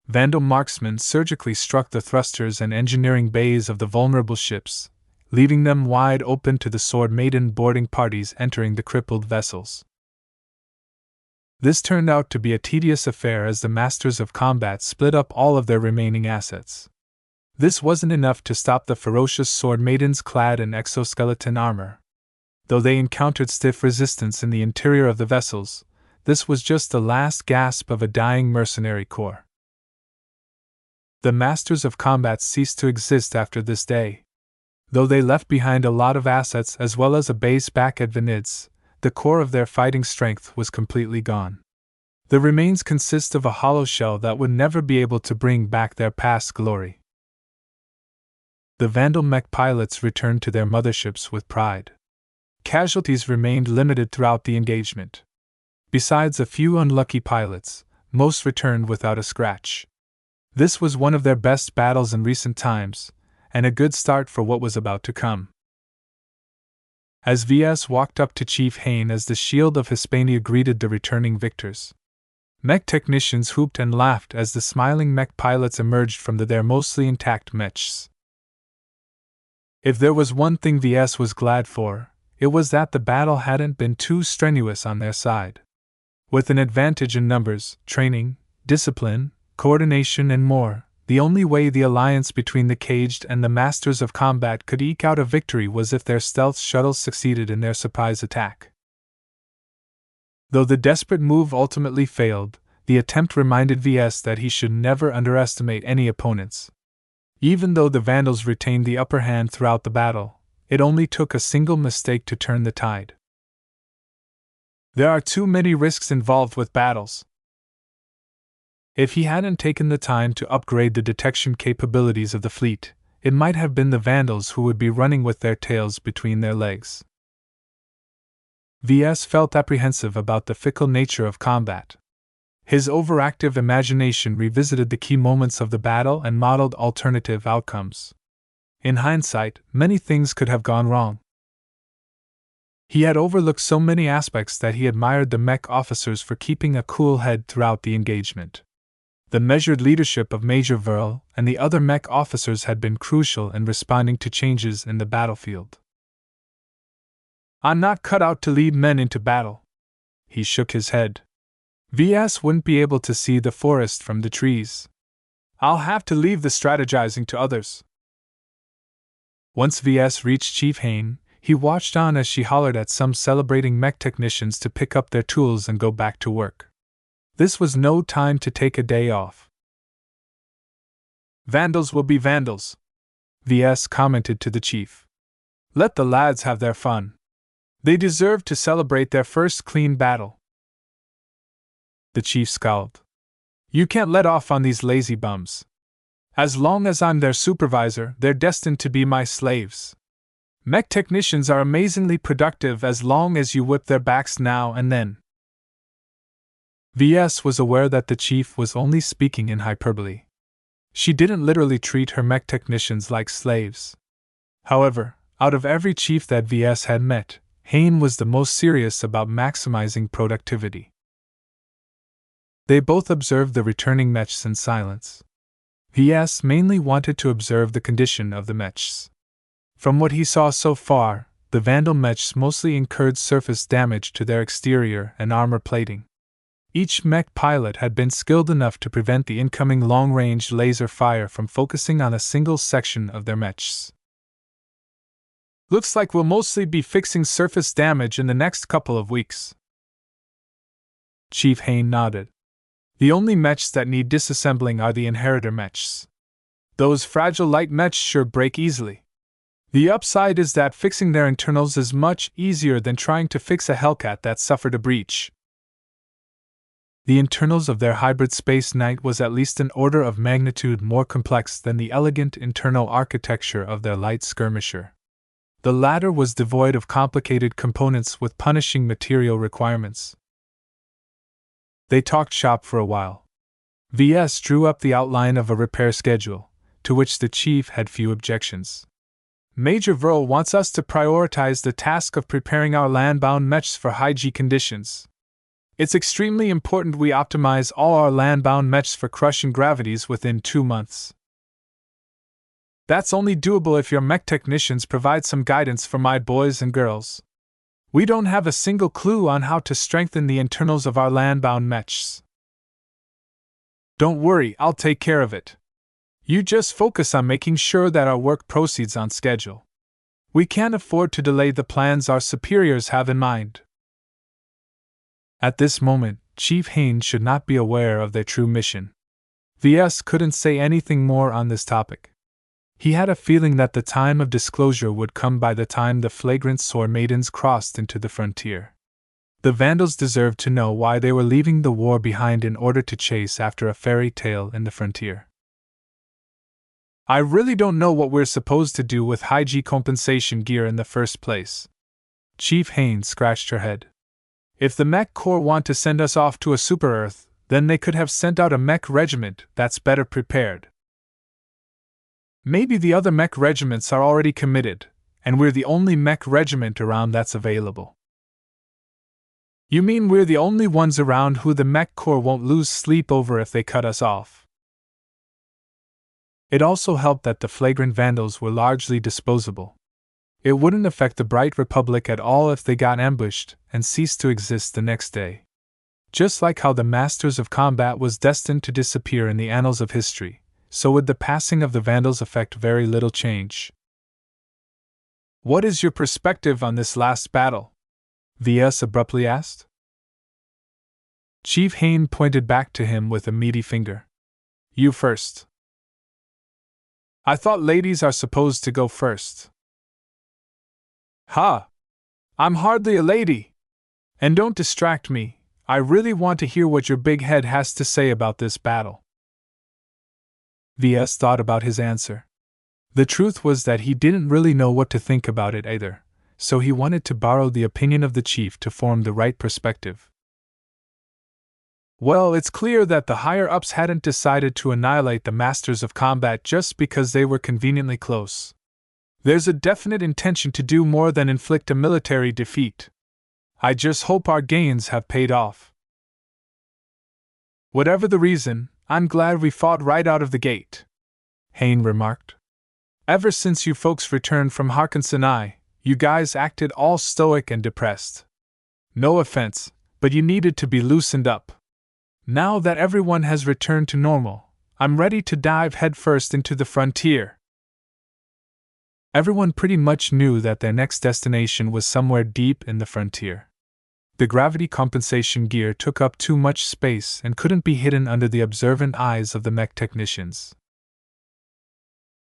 Vandal marksmen surgically struck the thrusters and engineering bays of the vulnerable ships, leaving them wide open to the sword maiden boarding parties entering the crippled vessels. This turned out to be a tedious affair as the Masters of Combat split up all of their remaining assets. This wasn't enough to stop the ferocious sword maidens clad in exoskeleton armor. Though they encountered stiff resistance in the interior of the vessels, this was just the last gasp of a dying mercenary corps. The Masters of Combat ceased to exist after this day. Though they left behind a lot of assets as well as a base back at Venids, the core of their fighting strength was completely gone. The remains consist of a hollow shell that would never be able to bring back their past glory. The Vandal mech pilots returned to their motherships with pride. Casualties remained limited throughout the engagement. Besides a few unlucky pilots, most returned without a scratch. This was one of their best battles in recent times, and a good start for what was about to come. As VS walked up to Chief Hain as the shield of Hispania greeted the returning victors, mech technicians whooped and laughed as the smiling mech pilots emerged from their mostly intact mechs. If there was one thing VS was glad for, it was that the battle hadn't been too strenuous on their side. With an advantage in numbers, training, discipline, coordination and more, the only way the alliance between the caged and the Masters of Combat could eke out a victory was if their stealth shuttles succeeded in their surprise attack. Though the desperate move ultimately failed, the attempt reminded VS that he should never underestimate any opponents. Even though the Vandals retained the upper hand throughout the battle, it only took a single mistake to turn the tide. There are too many risks involved with battles. If he hadn't taken the time to upgrade the detection capabilities of the fleet, it might have been the Vandals who would be running with their tails between their legs. VS felt apprehensive about the fickle nature of combat. His overactive imagination revisited the key moments of the battle and modeled alternative outcomes. In hindsight, many things could have gone wrong. He had overlooked so many aspects that he admired the mech officers for keeping a cool head throughout the engagement. The measured leadership of Major Vril and the other mech officers had been crucial in responding to changes in the battlefield. I'm not cut out to lead men into battle. He shook his head. VS wouldn't be able to see the forest from the trees. I'll have to leave the strategizing to others. Once VS reached Chief Hain, he watched on as she hollered at some celebrating mech technicians to pick up their tools and go back to work. This was no time to take a day off. Vandals will be Vandals. VS commented to the chief. Let the lads have their fun. They deserve to celebrate their first clean battle. The chief scowled. You can't let off on these lazy bums. As long as I'm their supervisor, they're destined to be my slaves. Mech technicians are amazingly productive as long as you whip their backs now and then. VS was aware that the chief was only speaking in hyperbole. She didn't literally treat her mech technicians like slaves. However, out of every chief that VS had met, Hayne was the most serious about maximizing productivity. They both observed the returning mechs in silence. VS mainly wanted to observe the condition of the mechs. From what he saw so far, the Vandal mechs mostly incurred surface damage to their exterior and armor plating. Each mech pilot had been skilled enough to prevent the incoming long-range laser fire from focusing on a single section of their mechs. Looks like we'll mostly be fixing surface damage in the next couple of weeks. Chief Hayne nodded. The only mechs that need disassembling are the inheritor mechs. Those fragile light mechs sure break easily. The upside is that fixing their internals is much easier than trying to fix a Hellcat that suffered a breach. The internals of their hybrid Space Knight was at least an order of magnitude more complex than the elegant internal architecture of their light skirmisher. The latter was devoid of complicated components with punishing material requirements. They talked shop for a while. VS drew up the outline of a repair schedule, to which the chief had few objections. Major Vril wants us to prioritize the task of preparing our land-bound mechs for high-G conditions. It's extremely important we optimize all our land-bound mechs for crushing gravities within 2 months. That's only doable if your mech technicians provide some guidance for my boys and girls. We don't have a single clue on how to strengthen the internals of our land-bound mechs. Don't worry, I'll take care of it. You just focus on making sure that our work proceeds on schedule. We can't afford to delay the plans our superiors have in mind. At this moment, Chief Hayne should not be aware of their true mission. VS couldn't say anything more on this topic. He had a feeling that the time of disclosure would come by the time the flagrants or maidens crossed into the frontier. The Vandals deserved to know why they were leaving the war behind in order to chase after a fairy tale in the frontier. I really don't know what we're supposed to do with high-G compensation gear in the first place. Chief Hayne scratched her head. If the Mech Corps want to send us off to a super-Earth, then they could have sent out a Mech regiment that's better prepared. Maybe the other Mech regiments are already committed, and we're the only Mech regiment around that's available. You mean we're the only ones around who the Mech Corps won't lose sleep over if they cut us off? It also helped that the flagrant Vandals were largely disposable. It wouldn't affect the Bright Republic at all if they got ambushed and ceased to exist the next day. Just like how the Masters of Combat was destined to disappear in the annals of history, so would the passing of the Vandals affect very little change. What is your perspective on this last battle? VS abruptly asked. Chief Hayne pointed back to him with a meaty finger. You first. I thought ladies are supposed to go first. Ha! I'm hardly a lady! And don't distract me, I really want to hear what your big head has to say about this battle. VS thought about his answer. The truth was that he didn't really know what to think about it either, so he wanted to borrow the opinion of the chief to form the right perspective. Well, it's clear that the higher-ups hadn't decided to annihilate the Masters of Combat just because they were conveniently close. There's a definite intention to do more than inflict a military defeat. I just hope our gains have paid off. Whatever the reason, I'm glad we fought right out of the gate, Hayne remarked. Ever since you folks returned from Harkinsenai, you guys acted all stoic and depressed. No offense, but you needed to be loosened up. Now that everyone has returned to normal, I'm ready to dive headfirst into the frontier. Everyone pretty much knew that their next destination was somewhere deep in the frontier. The gravity compensation gear took up too much space and couldn't be hidden under the observant eyes of the mech technicians.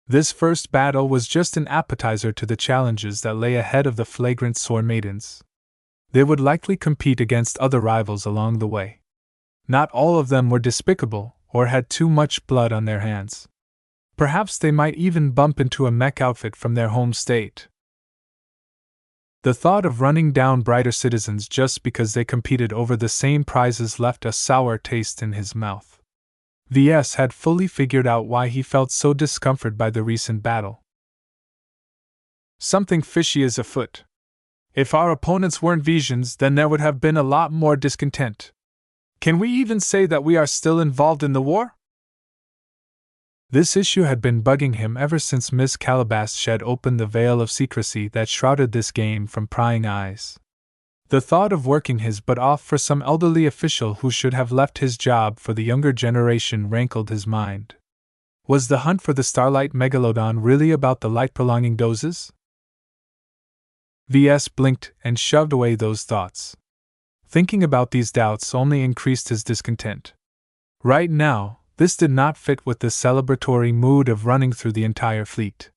This first battle was just an appetizer to the challenges that lay ahead of the flagrant sword maidens. They would likely compete against other rivals along the way. Not all of them were despicable or had too much blood on their hands. Perhaps they might even bump into a mech outfit from their home state. The thought of running down brighter citizens just because they competed over the same prizes left a sour taste in his mouth. VS had fully figured out why he felt so discomforted by the recent battle. Something fishy is afoot. If our opponents weren't Visions, then there would have been a lot more discontent. Can we even say that we are still involved in the war? This issue had been bugging him ever since Miss Calabash shed open the veil of secrecy that shrouded this game from prying eyes. The thought of working his butt off for some elderly official who should have left his job for the younger generation rankled his mind. Was the hunt for the Starlight Megalodon really about the light-prolonging doses? VS blinked and shoved away those thoughts. Thinking about these doubts only increased his discontent. Right now, this did not fit with the celebratory mood of running through the entire fleet.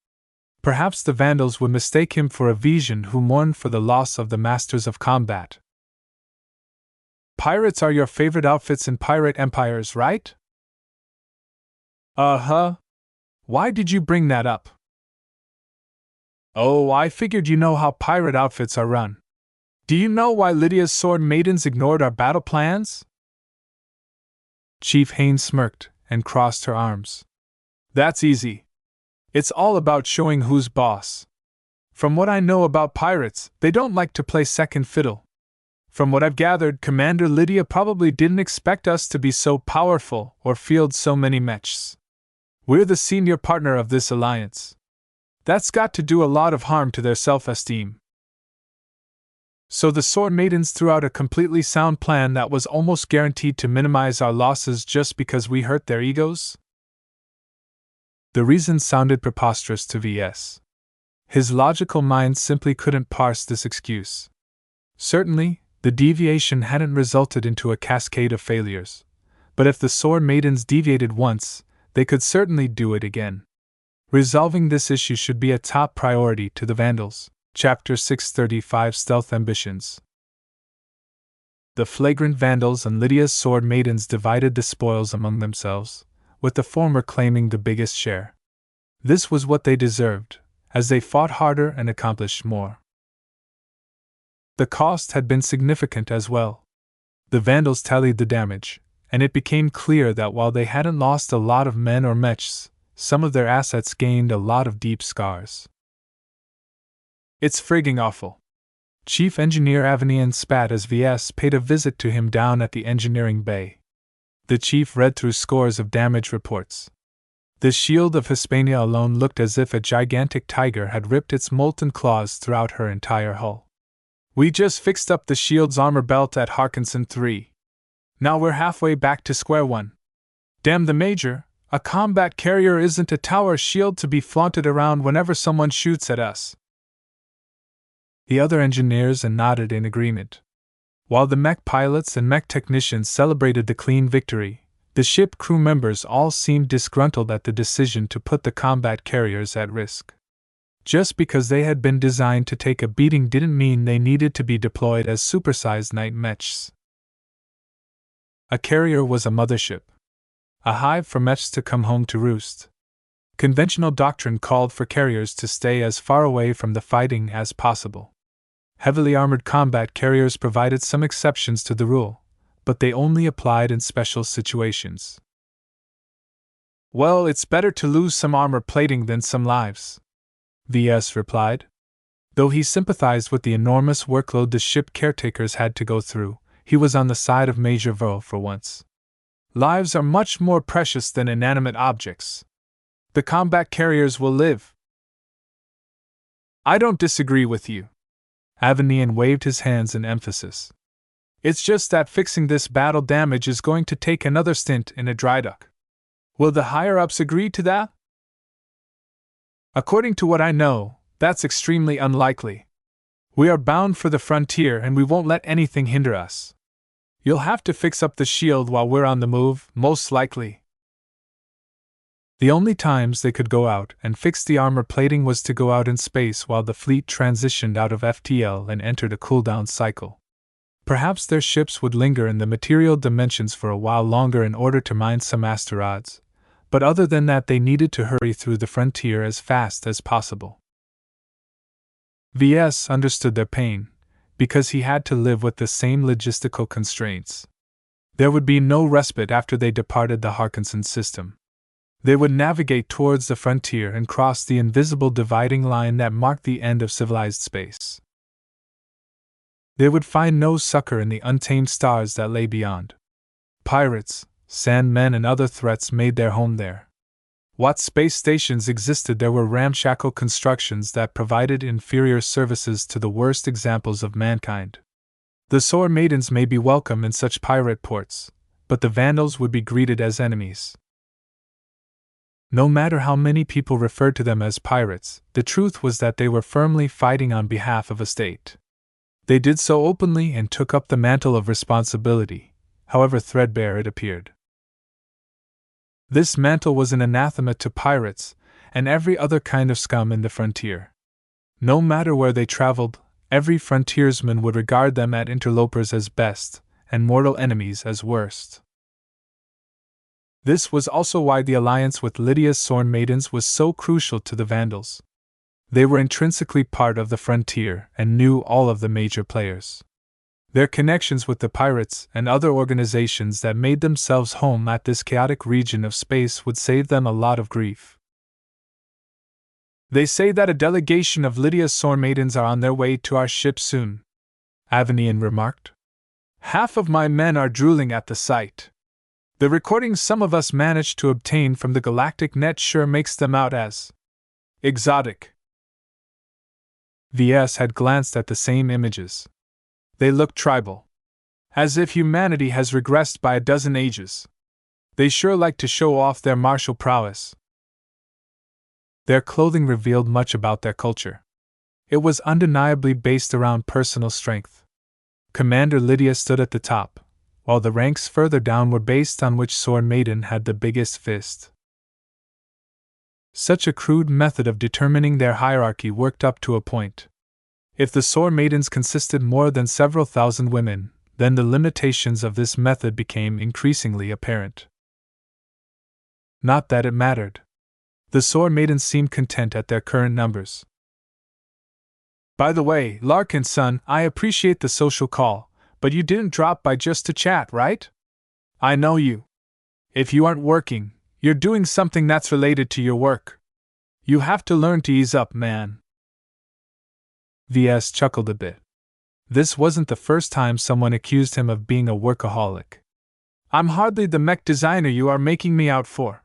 Perhaps the Vandals would mistake him for a Vision who mourned for the loss of the Masters of Combat. Pirates are your favorite outfits in pirate empires, right? Uh-huh. Why did you bring that up? Oh, I figured you know how pirate outfits are run. Do you know why Lydia's sword maidens ignored our battle plans? Chief Haynes smirked and crossed her arms. That's easy. It's all about showing who's boss. From what I know about pirates, they don't like to play second fiddle. From what I've gathered, Commander Lydia probably didn't expect us to be so powerful or field so many mechs. We're the senior partner of this alliance. That's got to do a lot of harm to their self-esteem. So the Sword Maidens threw out a completely sound plan that was almost guaranteed to minimize our losses just because we hurt their egos? The reason sounded preposterous to VS. His logical mind simply couldn't parse this excuse. Certainly, the deviation hadn't resulted into a cascade of failures, but if the Sword Maidens deviated once, they could certainly do it again. Resolving this issue should be a top priority to the Vandals. Chapter 635 Stealth Ambitions. The flagrant Vandals and Lydia's Sword Maidens divided the spoils among themselves, with the former claiming the biggest share. This was what they deserved, as they fought harder and accomplished more. The cost had been significant as well. The Vandals tallied the damage, and it became clear that while they hadn't lost a lot of men or mechs, some of their assets gained a lot of deep scars. It's frigging awful. Chief Engineer Avenian spat as VS paid a visit to him down at the engineering bay. The chief read through scores of damage reports. The shield of Hispania alone looked as if a gigantic tiger had ripped its molten claws throughout her entire hull. We just fixed up the shield's armor belt at Harkinson 3. Now we're halfway back to square one. Damn the Major, a combat carrier isn't a tower shield to be flaunted around whenever someone shoots at us. The other engineers nodded in agreement. While the mech pilots and mech technicians celebrated the clean victory, the ship crew members all seemed disgruntled at the decision to put the combat carriers at risk. Just because they had been designed to take a beating didn't mean they needed to be deployed as supersized night mechs. A carrier was a mothership. A hive for mechs to come home to roost. Conventional doctrine called for carriers to stay as far away from the fighting as possible. Heavily armored combat carriers provided some exceptions to the rule, but they only applied in special situations. Well, it's better to lose some armor plating than some lives, VS replied. Though he sympathized with the enormous workload the ship caretakers had to go through, he was on the side of Major Verl for once. Lives are much more precious than inanimate objects. The combat carriers will live. I don't disagree with you. Avenian waved his hands in emphasis. It's just that fixing this battle damage is going to take another stint in a dry dock. Will the higher-ups agree to that? According to what I know, that's extremely unlikely. We are bound for the frontier and we won't let anything hinder us. You'll have to fix up the shield while we're on the move, most likely. The only times they could go out and fix the armor plating was to go out in space while the fleet transitioned out of FTL and entered a cooldown cycle. Perhaps their ships would linger in the material dimensions for a while longer in order to mine some asteroids, but other than that they needed to hurry through the frontier as fast as possible. VS understood their pain, because he had to live with the same logistical constraints. There would be no respite after they departed the Harkinson system. They would navigate towards the frontier and cross the invisible dividing line that marked the end of civilized space. They would find no succor in the untamed stars that lay beyond. Pirates, sandmen, and other threats made their home there. What space stations existed there were ramshackle constructions that provided inferior services to the worst examples of mankind. The Sore Maidens may be welcome in such pirate ports, but the Vandals would be greeted as enemies. No matter how many people referred to them as pirates, the truth was that they were firmly fighting on behalf of a state. They did so openly and took up the mantle of responsibility, however threadbare it appeared. This mantle was an anathema to pirates and every other kind of scum in the frontier. No matter where they traveled, every frontiersman would regard them as interlopers as best, and mortal enemies as worst. This was also why the alliance with Lydia's Sworn Maidens was so crucial to the Vandals. They were intrinsically part of the frontier and knew all of the major players. Their connections with the pirates and other organizations that made themselves home at this chaotic region of space would save them a lot of grief. They say that a delegation of Lydia's Sworn Maidens are on their way to our ship soon, Avenian remarked. Half of my men are drooling at the sight. The recordings some of us managed to obtain from the galactic net sure makes them out as exotic. VS had glanced at the same images. They look tribal. As if humanity has regressed by a dozen ages. They sure like to show off their martial prowess. Their clothing revealed much about their culture. It was undeniably based around personal strength. Commander Lydia stood at the top, while the ranks further down were based on which Sword Maiden had the biggest fist. Such a crude method of determining their hierarchy worked up to a point. If the Sword Maidens consisted more than several thousand women, then the limitations of this method became increasingly apparent. Not that it mattered. The Sword Maidens seemed content at their current numbers. By the way, Larkin son, I appreciate the social call, but you didn't drop by just to chat, right? I know you. If you aren't working, you're doing something that's related to your work. You have to learn to ease up, man. VS chuckled a bit. This wasn't the first time someone accused him of being a workaholic. I'm hardly the mech designer you are making me out for.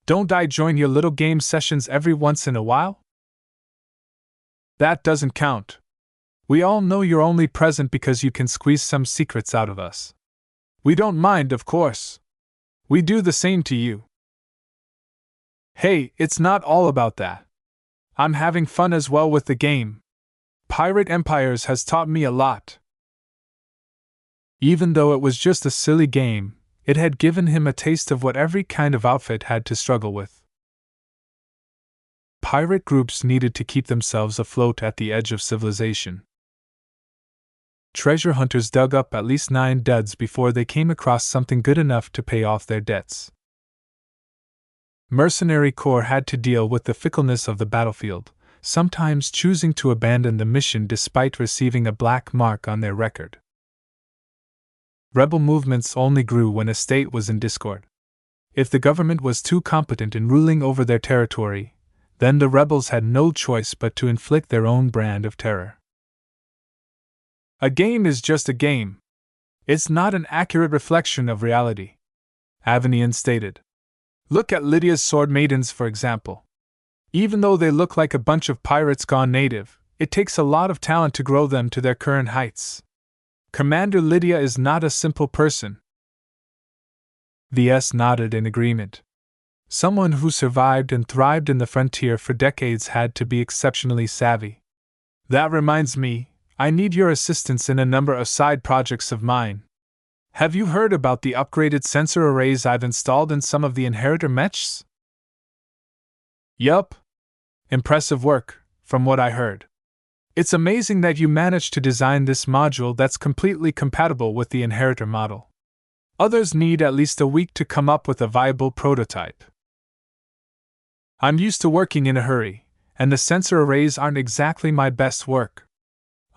Don't I join your little game sessions every once in a while? That doesn't count. We all know you're only present because you can squeeze some secrets out of us. We don't mind, of course. We do the same to you. Hey, it's not all about that. I'm having fun as well with the game. Pirate Empires has taught me a lot. Even though it was just a silly game, it had given him a taste of what every kind of outfit had to struggle with. Pirate groups needed to keep themselves afloat at the edge of civilization. Treasure hunters dug up at least 9 duds before they came across something good enough to pay off their debts. Mercenary corps had to deal with the fickleness of the battlefield, sometimes choosing to abandon the mission despite receiving a black mark on their record. Rebel movements only grew when a state was in discord. If the government was too competent in ruling over their territory, then the rebels had no choice but to inflict their own brand of terror. A game is just a game. It's not an accurate reflection of reality, Avenian stated. Look at Lydia's Sword Maidens, for example. Even though they look like a bunch of pirates gone native, it takes a lot of talent to grow them to their current heights. Commander Lydia is not a simple person. VS nodded in agreement. Someone who survived and thrived in the frontier for decades had to be exceptionally savvy. That reminds me, I need your assistance in a number of side projects of mine. Have you heard about the upgraded sensor arrays I've installed in some of the inheritor mechs? Yup. Impressive work, from what I heard. It's amazing that you managed to design this module that's completely compatible with the inheritor model. Others need at least a week to come up with a viable prototype. I'm used to working in a hurry, and the sensor arrays aren't exactly my best work.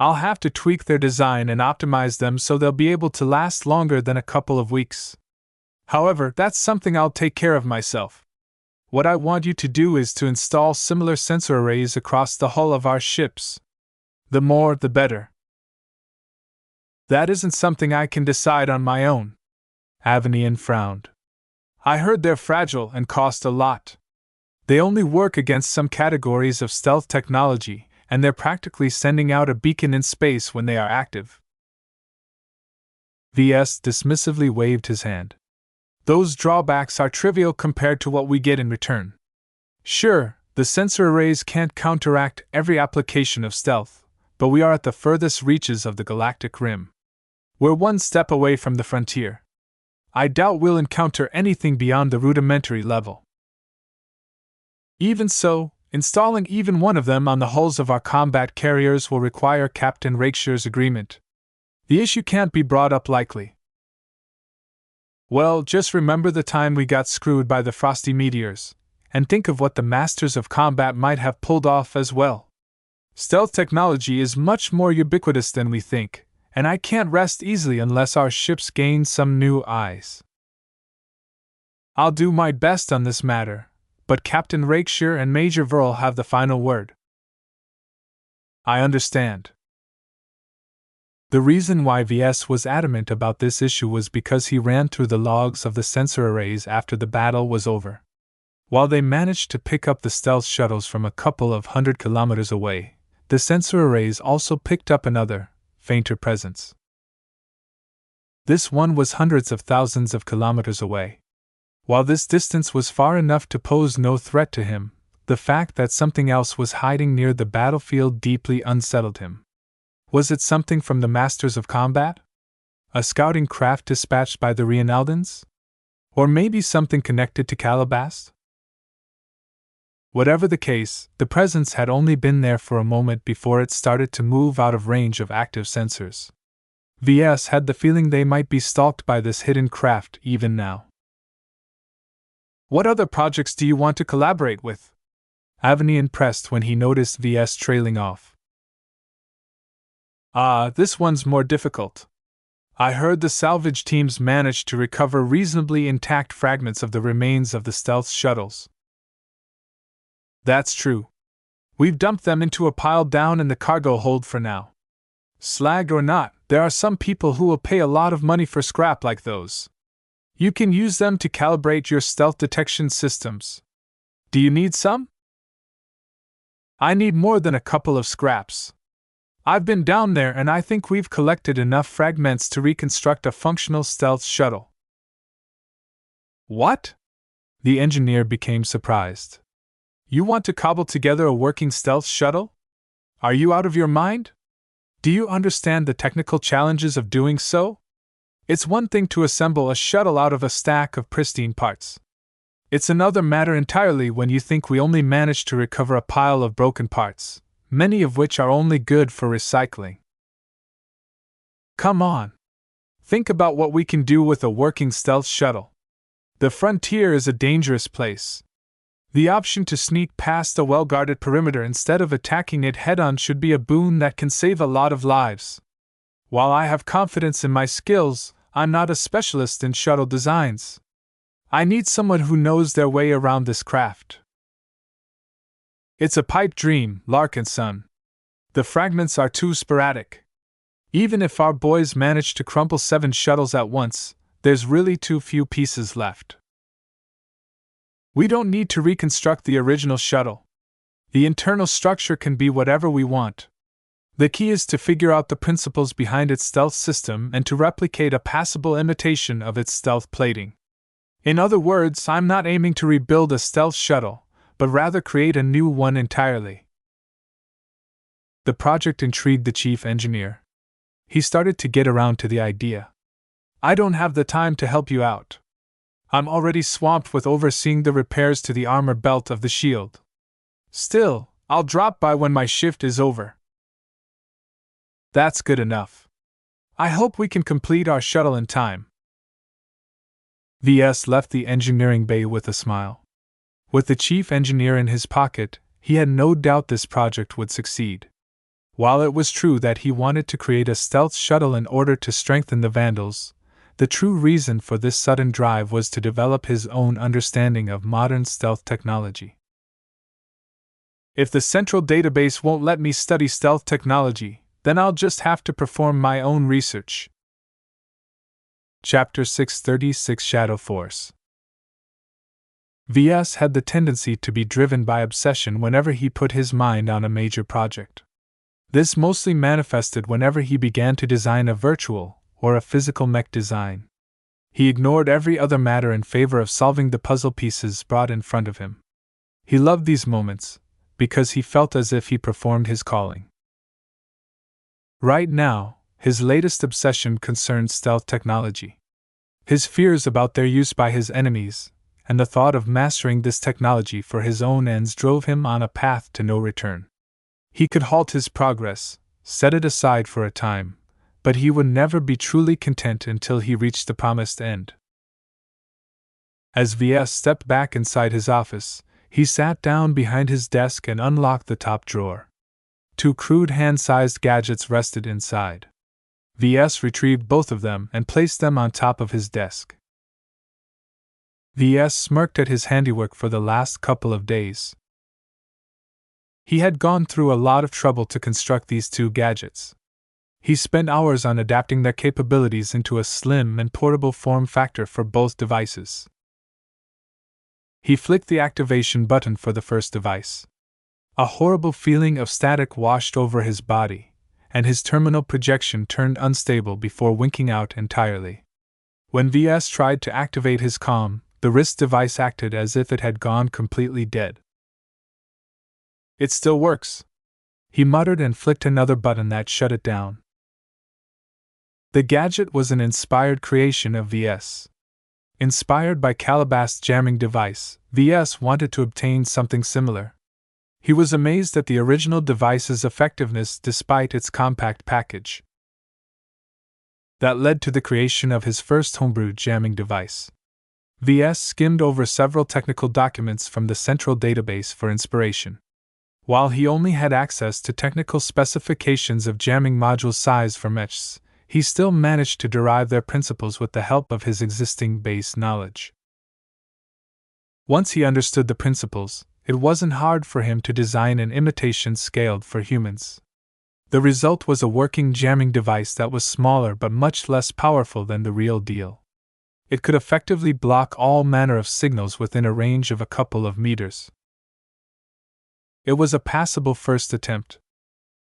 I'll have to tweak their design and optimize them so they'll be able to last longer than a couple of weeks. However, that's something I'll take care of myself. What I want you to do is to install similar sensor arrays across the hull of our ships. The more, the better. That isn't something I can decide on my own. Avenian frowned. I heard they're fragile and cost a lot. They only work against some categories of stealth technology, and they're practically sending out a beacon in space when they are active. VS dismissively waved his hand. Those drawbacks are trivial compared to what we get in return. Sure, the sensor arrays can't counteract every application of stealth, but we are at the furthest reaches of the galactic rim. We're one step away from the frontier. I doubt we'll encounter anything beyond the rudimentary level. Even so, installing even one of them on the hulls of our combat carriers will require Captain Rakeshire's agreement. The issue can't be brought up lightly. Well, just remember the time we got screwed by the frosty meteors, and think of what the masters of combat might have pulled off as well. Stealth technology is much more ubiquitous than we think, and I can't rest easily unless our ships gain some new eyes. I'll do my best on this matter, but Captain Rakeshire and Major Verl have the final word. I understand. The reason why VS was adamant about this issue was because he ran through the logs of the sensor arrays after the battle was over. While they managed to pick up the stealth shuttles from a couple of 100 kilometers away, the sensor arrays also picked up another, fainter presence. This one was hundreds of thousands of kilometers away. While this distance was far enough to pose no threat to him, the fact that something else was hiding near the battlefield deeply unsettled him. Was it something from the Masters of Combat? A scouting craft dispatched by the Reinaldans? Or maybe something connected to Calabast? Whatever the case, the presence had only been there for a moment before it started to move out of range of active sensors. VS had the feeling they might be stalked by this hidden craft even now. What other projects do you want to collaborate with? Avenian pressed when he noticed VS trailing off. This one's more difficult. I heard the salvage teams managed to recover reasonably intact fragments of the remains of the stealth shuttles. That's true. We've dumped them into a pile down in the cargo hold for now. Slag or not, there are some people who will pay a lot of money for scrap like those. You can use them to calibrate your stealth detection systems. Do you need some? I need more than a couple of scraps. I've been down there and I think we've collected enough fragments to reconstruct a functional stealth shuttle. What? The engineer became surprised. You want to cobble together a working stealth shuttle? Are you out of your mind? Do you understand the technical challenges of doing so? It's one thing to assemble a shuttle out of a stack of pristine parts. It's another matter entirely when you think we only managed to recover a pile of broken parts, many of which are only good for recycling. Come on. Think about what we can do with a working stealth shuttle. The frontier is a dangerous place. The option to sneak past a well-guarded perimeter instead of attacking it head-on should be a boon that can save a lot of lives. While I have confidence in my skills, I'm not a specialist in shuttle designs. I need someone who knows their way around this craft. It's a pipe dream, Lark and Son. The fragments are too sporadic. Even if our boys manage to crumple 7 shuttles at once, there's really too few pieces left. We don't need to reconstruct the original shuttle. The internal structure can be whatever we want. The key is to figure out the principles behind its stealth system and to replicate a passable imitation of its stealth plating. In other words, I'm not aiming to rebuild a stealth shuttle, but rather create a new one entirely. The project intrigued the chief engineer. He started to get around to the idea. I don't have the time to help you out. I'm already swamped with overseeing the repairs to the armor belt of the shield. Still, I'll drop by when my shift is over. That's good enough. I hope we can complete our shuttle in time. VS left the engineering bay with a smile. With the chief engineer in his pocket, he had no doubt this project would succeed. While it was true that he wanted to create a stealth shuttle in order to strengthen the Vandals, the true reason for this sudden drive was to develop his own understanding of modern stealth technology. If the central database won't let me study stealth technology, then I'll just have to perform my own research. Chapter 636 Shadow Force. VS had the tendency to be driven by obsession whenever he put his mind on a major project. This mostly manifested whenever he began to design a virtual or a physical mech design. He ignored every other matter in favor of solving the puzzle pieces brought in front of him. He loved these moments, because he felt as if he performed his calling. Right now, his latest obsession concerned stealth technology. His fears about their use by his enemies, and the thought of mastering this technology for his own ends drove him on a path to no return. He could halt his progress, set it aside for a time, but he would never be truly content until he reached the promised end. As VS stepped back inside his office, he sat down behind his desk and unlocked the top drawer. 2 crude hand-sized gadgets rested inside. VS retrieved both of them and placed them on top of his desk. VS smirked at his handiwork for the last couple of days. He had gone through a lot of trouble to construct these 2 gadgets. He spent hours on adapting their capabilities into a slim and portable form factor for both devices. He flicked the activation button for the first device. A horrible feeling of static washed over his body, and his terminal projection turned unstable before winking out entirely. When VS tried to activate his comm, the wrist device acted as if it had gone completely dead. It still works, he muttered and flicked another button that shut it down. The gadget was an inspired creation of VS. Inspired by Calabast's jamming device, VS wanted to obtain something similar. He was amazed at the original device's effectiveness despite its compact package. That led to the creation of his first homebrew jamming device. VS skimmed over several technical documents from the central database for inspiration. While he only had access to technical specifications of jamming module size for mechs, he still managed to derive their principles with the help of his existing base knowledge. Once he understood the principles, it wasn't hard for him to design an imitation scaled for humans. The result was a working jamming device that was smaller but much less powerful than the real deal. It could effectively block all manner of signals within a range of a couple of meters. It was a passable first attempt.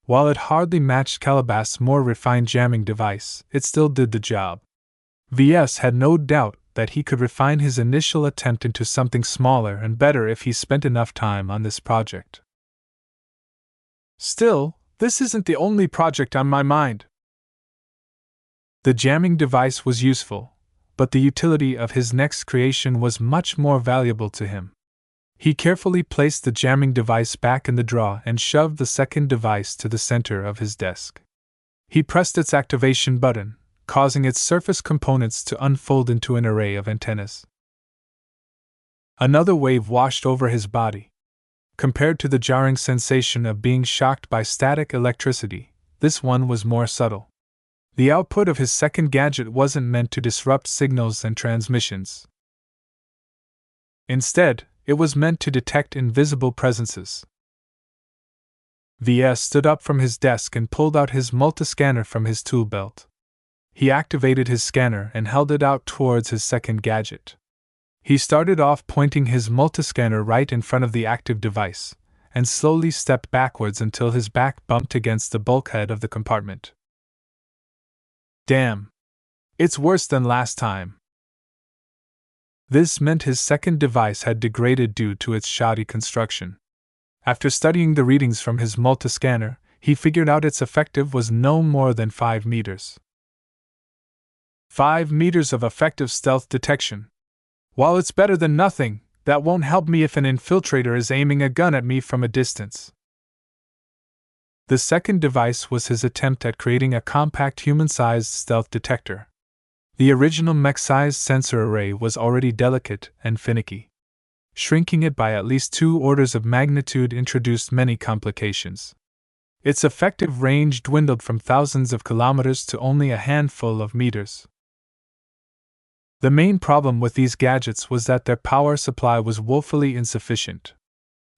While it hardly matched Calabast's more refined jamming device, it still did the job. VS had no doubt that he could refine his initial attempt into something smaller and better if he spent enough time on this project. Still, this isn't the only project on my mind. The jamming device was useful, but the utility of his next creation was much more valuable to him. He carefully placed the jamming device back in the drawer and shoved the second device to the center of his desk. He pressed its activation button, causing its surface components to unfold into an array of antennas. Another wave washed over his body. Compared to the jarring sensation of being shocked by static electricity, this one was more subtle. The output of his second gadget wasn't meant to disrupt signals and transmissions. Instead, it was meant to detect invisible presences. VS stood up from his desk and pulled out his multiscanner from his tool belt. He activated his scanner and held it out towards his second gadget. He started off pointing his multiscanner right in front of the active device, and slowly stepped backwards until his back bumped against the bulkhead of the compartment. Damn! It's worse than last time. This meant his second device had degraded due to its shoddy construction. After studying the readings from his multiscanner, he figured out its effective was no more than 5 meters. 5 meters of effective stealth detection. While it's better than nothing, That won't help me if an infiltrator is aiming a gun at me from a distance. The second device was his attempt at creating a compact human-sized stealth detector. The original mech-sized sensor array was already delicate and finicky. Shrinking it by at least 2 orders of magnitude introduced many complications. Its effective range dwindled from thousands of kilometers to only a handful of meters. The main problem with these gadgets was that their power supply was woefully insufficient.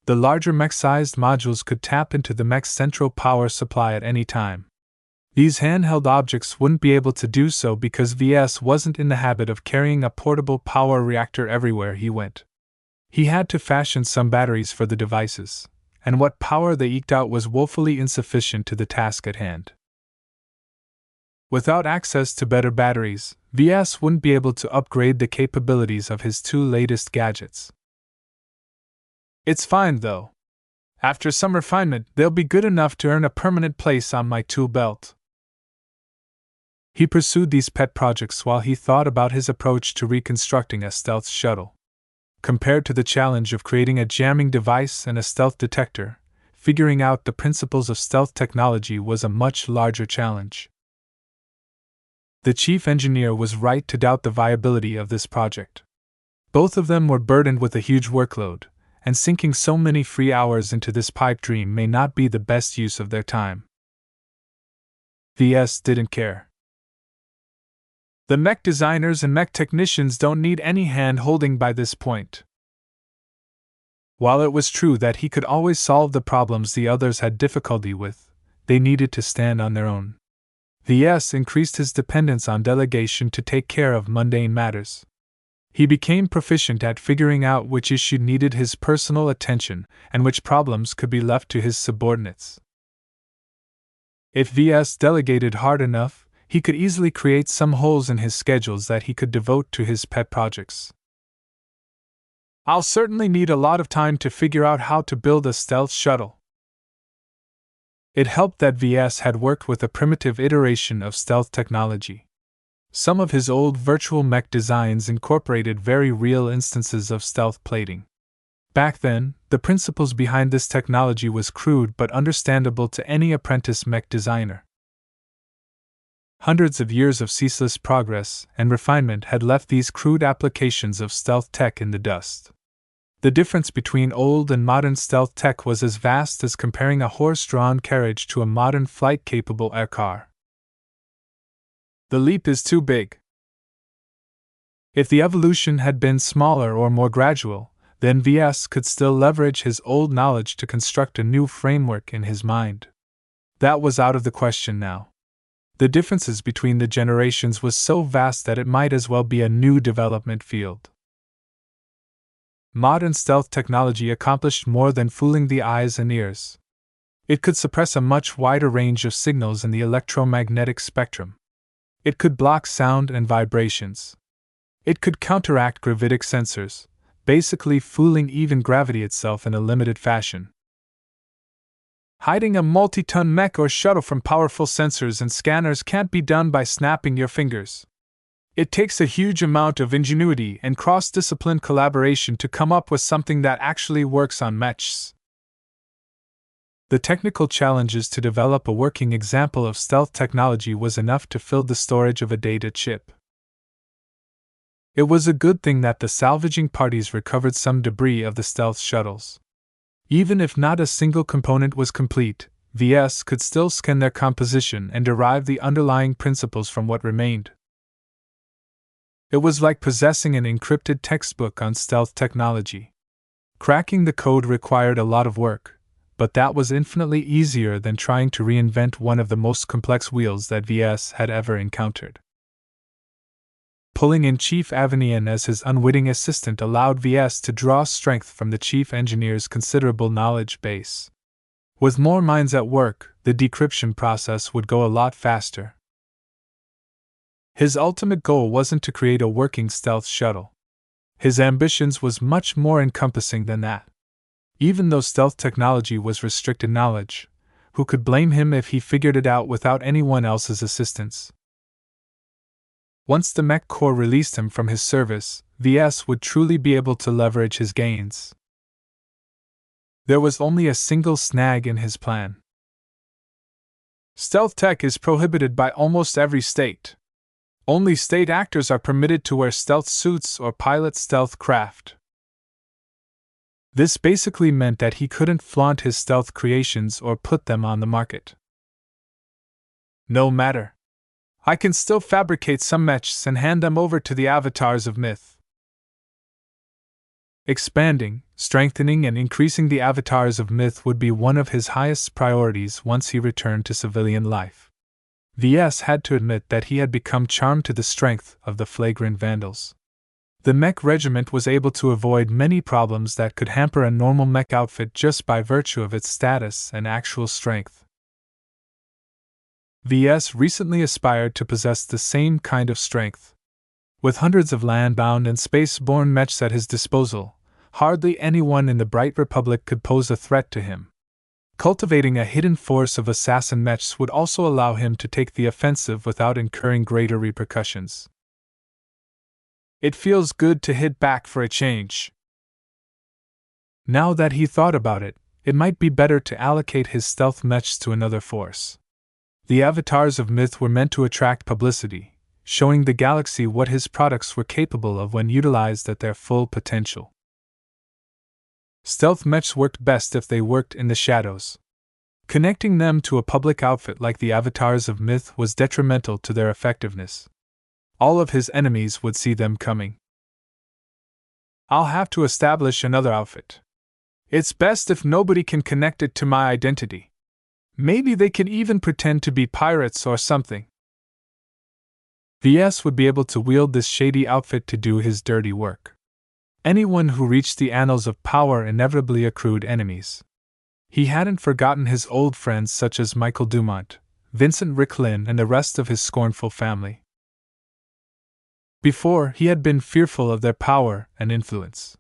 The larger mech-sized modules could tap into the mech's central power supply at any time. These handheld objects wouldn't be able to do so because VS wasn't in the habit of carrying a portable power reactor everywhere he went. He had to fashion some batteries for the devices, and what power they eked out was woefully insufficient to the task at hand. Without access to better batteries, VS wouldn't be able to upgrade the capabilities of his 2 latest gadgets. It's fine, though. After some refinement, they'll be good enough to earn a permanent place on my tool belt. He pursued these pet projects while he thought about his approach to reconstructing a stealth shuttle. Compared to the challenge of creating a jamming device and a stealth detector, figuring out the principles of stealth technology was a much larger challenge. The chief engineer was right to doubt the viability of this project. Both of them were burdened with a huge workload, and sinking so many free hours into this pipe dream may not be the best use of their time. VS didn't care. The mech designers and mech technicians don't need any hand-holding by this point. While it was true that he could always solve the problems the others had difficulty with, they needed to stand on their own. VS increased his dependence on Delegation to take care of mundane matters. He became proficient at figuring out which issue needed his personal attention and which problems could be left to his subordinates. If VS delegated hard enough, he could easily create some holes in his schedules that he could devote to his pet projects. I'll certainly need a lot of time to figure out how to build a stealth shuttle. It helped that VS had worked with a primitive iteration of stealth technology. Some of his old virtual mech designs incorporated very real instances of stealth plating. Back then, the principles behind this technology was crude but understandable to any apprentice mech designer. Hundreds of years of ceaseless progress and refinement had left these crude applications of stealth tech in the dust. The difference between old and modern stealth tech was as vast as comparing a horse-drawn carriage to a modern flight-capable air car. The leap is too big. If the evolution had been smaller or more gradual, then VS could still leverage his old knowledge to construct a new framework in his mind. That was out of the question now. The differences between the generations was so vast that it might as well be a new development field. Modern stealth technology accomplished more than fooling the eyes and ears. It could suppress a much wider range of signals in the electromagnetic spectrum. It could block sound and vibrations. It could counteract gravitic sensors, basically fooling even gravity itself in a limited fashion. Hiding a multi-ton mech or shuttle from powerful sensors and scanners can't be done by snapping your fingers. It takes a huge amount of ingenuity and cross-discipline collaboration to come up with something that actually works on mechs. The technical challenges to develop a working example of stealth technology was enough to fill the storage of a data chip. It was a good thing that the salvaging parties recovered some debris of the stealth shuttles. Even if not a single component was complete, VS could still scan their composition and derive the underlying principles from what remained. It was like possessing an encrypted textbook on stealth technology. Cracking the code required a lot of work, but that was infinitely easier than trying to reinvent one of the most complex wheels that VS had ever encountered. Pulling in Chief Avenian as his unwitting assistant allowed VS to draw strength from the chief engineer's considerable knowledge base. With more minds at work, the decryption process would go a lot faster. His ultimate goal wasn't to create a working stealth shuttle. His ambitions was much more encompassing than that. Even though stealth technology was restricted knowledge, who could blame him if he figured it out without anyone else's assistance? Once the Mech Corps released him from his service, VS would truly be able to leverage his gains. There was only a single snag in his plan. Stealth tech is prohibited by almost every state. Only state actors are permitted to wear stealth suits or pilot stealth craft. This basically meant that he couldn't flaunt his stealth creations or put them on the market. No matter. I can still fabricate some mechs and hand them over to the avatars of myth. Expanding, strengthening, and increasing the avatars of myth would be one of his highest priorities once he returned to civilian life. VS had to admit that he had become charmed to the strength of the flagrant Vandals. The mech regiment was able to avoid many problems that could hamper a normal mech outfit just by virtue of its status and actual strength. VS recently aspired to possess the same kind of strength. With hundreds of land-bound and space-borne mechs at his disposal, hardly anyone in the Bright Republic could pose a threat to him. Cultivating a hidden force of assassin mechs would also allow him to take the offensive without incurring greater repercussions. It feels good to hit back for a change. Now that he thought about it, it might be better to allocate his stealth mechs to another force. The avatars of myth were meant to attract publicity, showing the galaxy what his products were capable of when utilized at their full potential. Stealth mechs worked best if they worked in the shadows. Connecting them to a public outfit like the avatars of myth was detrimental to their effectiveness. All of his enemies would see them coming. I'll have to establish another outfit. It's best if nobody can connect it to my identity. Maybe they can even pretend to be pirates or something. VS would be able to wield this shady outfit to do his dirty work. Anyone who reached the annals of power inevitably accrued enemies. He hadn't forgotten his old friends such as Michael Dumont, Vincent Ricklin, and the rest of his scornful family. Before, he had been fearful of their power and influence.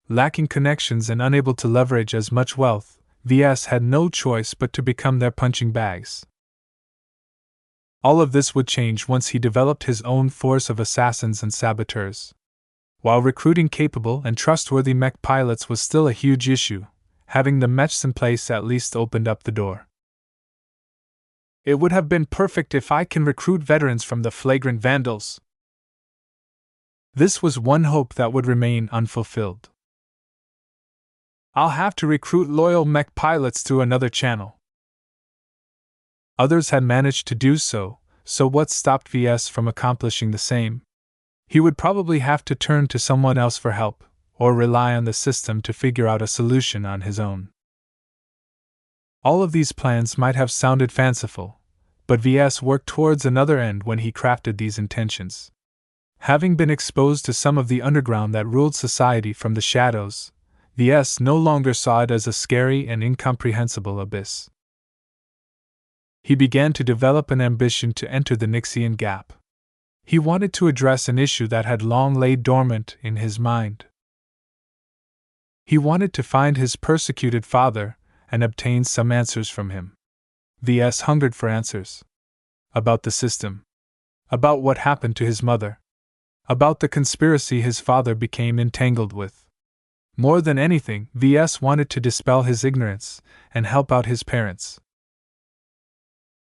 Lacking connections and unable to leverage as much wealth, VS had no choice but to become their punching bags. All of this would change once he developed his own force of assassins and saboteurs. While recruiting capable and trustworthy mech pilots was still a huge issue, having the mechs in place at least opened up the door. It would have been perfect if I can recruit veterans from the flagrant Vandals. This was one hope that would remain unfulfilled. I'll have to recruit loyal mech pilots through another channel. Others had managed to do so, so what stopped VS from accomplishing the same? He would probably have to turn to someone else for help, or rely on the system to figure out a solution on his own. All of these plans might have sounded fanciful, but VS worked towards another end when he crafted these intentions. Having been exposed to some of the underground that ruled society from the shadows, VS no longer saw it as a scary and incomprehensible abyss. He began to develop an ambition to enter the Nixian Gap. He wanted to address an issue that had long laid dormant in his mind. He wanted to find his persecuted father and obtain some answers from him. VS hungered for answers. About the system. About what happened to his mother. About the conspiracy his father became entangled with. More than anything, VS wanted to dispel his ignorance and help out his parents.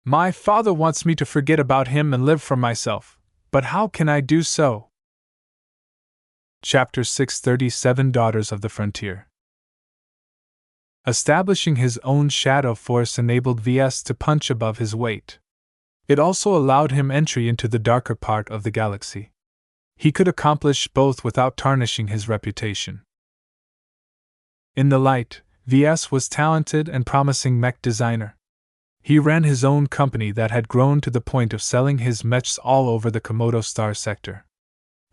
My father wants me to forget about him and live for myself, but how can I do so? Chapter 637 Daughters of the Frontier. Establishing his own shadow force enabled VS to punch above his weight. It also allowed him entry into the darker part of the galaxy. He could accomplish both without tarnishing his reputation. In the light, VS was talented and promising mech designer. He ran his own company that had grown to the point of selling his mechs all over the Komodo Star sector.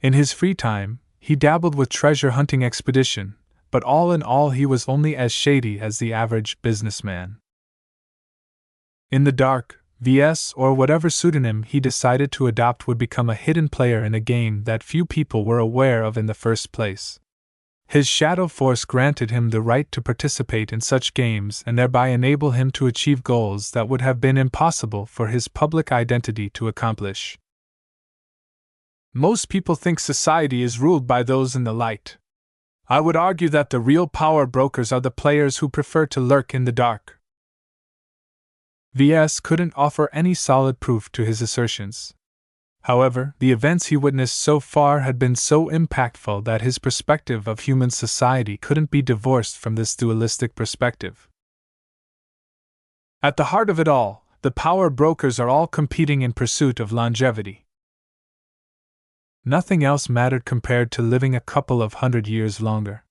In his free time, he dabbled with treasure hunting expedition, but all in all he was only as shady as the average businessman. In the dark, VS, or whatever pseudonym he decided to adopt, would become a hidden player in a game that few people were aware of in the first place. His shadow force granted him the right to participate in such games and thereby enable him to achieve goals that would have been impossible for his public identity to accomplish. Most people think society is ruled by those in the light. I would argue that the real power brokers are the players who prefer to lurk in the dark. VS couldn't offer any solid proof to his assertions. However, the events he witnessed so far had been so impactful that his perspective of human society couldn't be divorced from this dualistic perspective. At the heart of it all, the power brokers are all competing in pursuit of longevity. Nothing else mattered compared to living a couple of 100 years longer.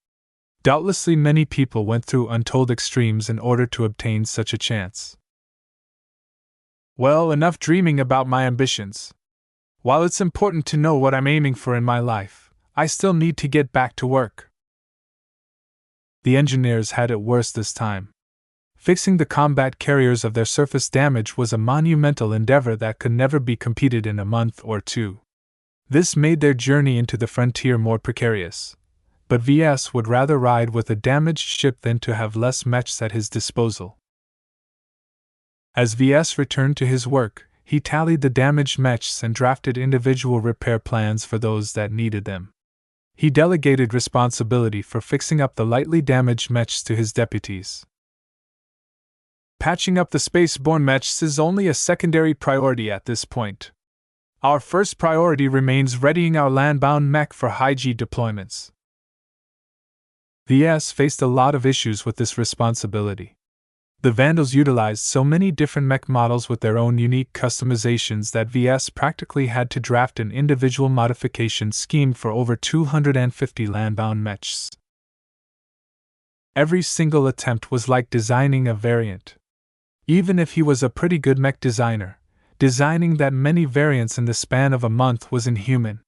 Doubtlessly many people went through untold extremes in order to obtain such a chance. Well, enough dreaming about my ambitions. While it's important to know what I'm aiming for in my life, I still need to get back to work. The engineers had it worse this time. Fixing the combat carriers of their surface damage was a monumental endeavor that could never be completed in a month or two. This made their journey into the frontier more precarious, but VS would rather ride with a damaged ship than to have less mechs at his disposal. As VS returned to his work, he tallied the damaged mechs and drafted individual repair plans for those that needed them. He delegated responsibility for fixing up the lightly damaged mechs to his deputies. Patching up the spaceborne mechs is only a secondary priority at this point. Our first priority remains readying our land-bound mech for high-G deployments. VS faced a lot of issues with this responsibility. The Vandals utilized so many different mech models with their own unique customizations that VS practically had to draft an individual modification scheme for over 250 land-bound mechs. Every single attempt was like designing a variant. Even if he was a pretty good mech designer, designing that many variants in the span of a month was inhuman.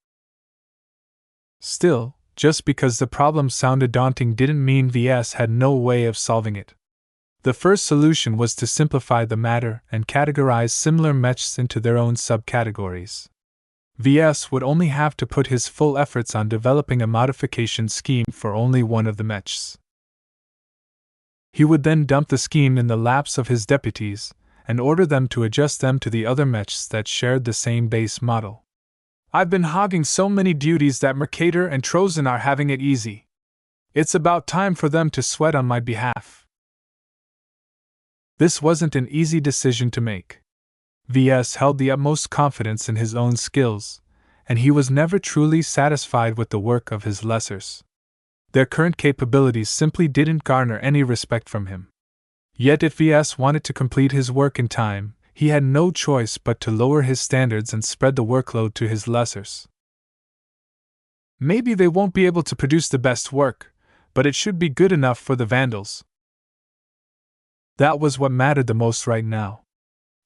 Still, just because the problem sounded daunting didn't mean VS had no way of solving it. The first solution was to simplify the matter and categorize similar mechs into their own subcategories. VS would only have to put his full efforts on developing a modification scheme for only one of the mechs. He would then dump the scheme in the laps of his deputies and order them to adjust them to the other mechs that shared the same base model. I've been hogging so many duties that Mercator and Trozen are having it easy. It's about time for them to sweat on my behalf. This wasn't an easy decision to make. VS held the utmost confidence in his own skills, and he was never truly satisfied with the work of his lessers. Their current capabilities simply didn't garner any respect from him. Yet if VS wanted to complete his work in time, he had no choice but to lower his standards and spread the workload to his lessers. Maybe they won't be able to produce the best work, but it should be good enough for the Vandals. That was what mattered the most right now.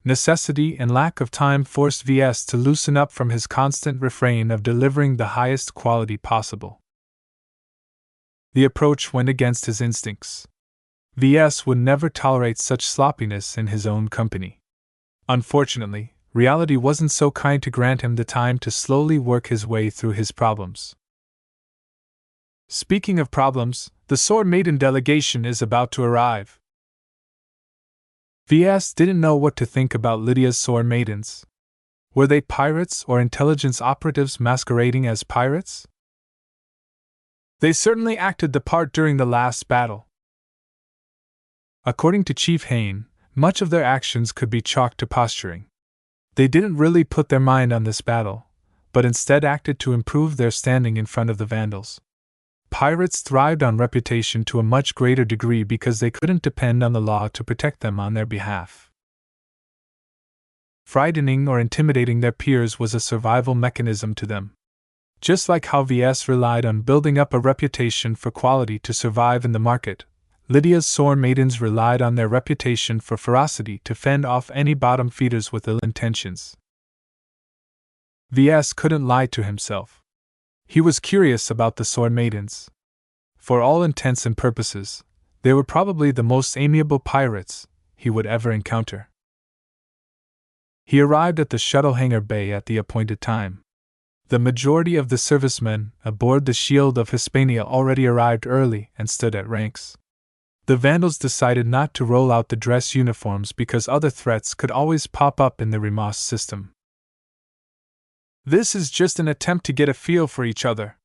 Necessity and lack of time forced VS to loosen up from his constant refrain of delivering the highest quality possible. The approach went against his instincts. VS would never tolerate such sloppiness in his own company. Unfortunately, reality wasn't so kind to grant him the time to slowly work his way through his problems. Speaking of problems, the Sword Maiden delegation is about to arrive. VS didn't know what to think about Lydia's Sword Maidens. Were they pirates or intelligence operatives masquerading as pirates? They certainly acted the part during the last battle. According to Chief Hain, much of their actions could be chalked to posturing. They didn't really put their mind on this battle, but instead acted to improve their standing in front of the Vandals. Pirates thrived on reputation to a much greater degree because they couldn't depend on the law to protect them on their behalf. Frightening or intimidating their peers was a survival mechanism to them. Just like how VS relied on building up a reputation for quality to survive in the market, Lydia's Sword Maidens relied on their reputation for ferocity to fend off any bottom feeders with ill intentions. VS couldn't lie to himself. He was curious about the Sword Maidens. For all intents and purposes, they were probably the most amiable pirates he would ever encounter. He arrived at the shuttle hangar bay at the appointed time. The majority of the servicemen aboard the Shield of Hispania already arrived early and stood at ranks. The Vandals decided not to roll out the dress uniforms because other threats could always pop up in the Remos system. This is just an attempt to get a feel for each other,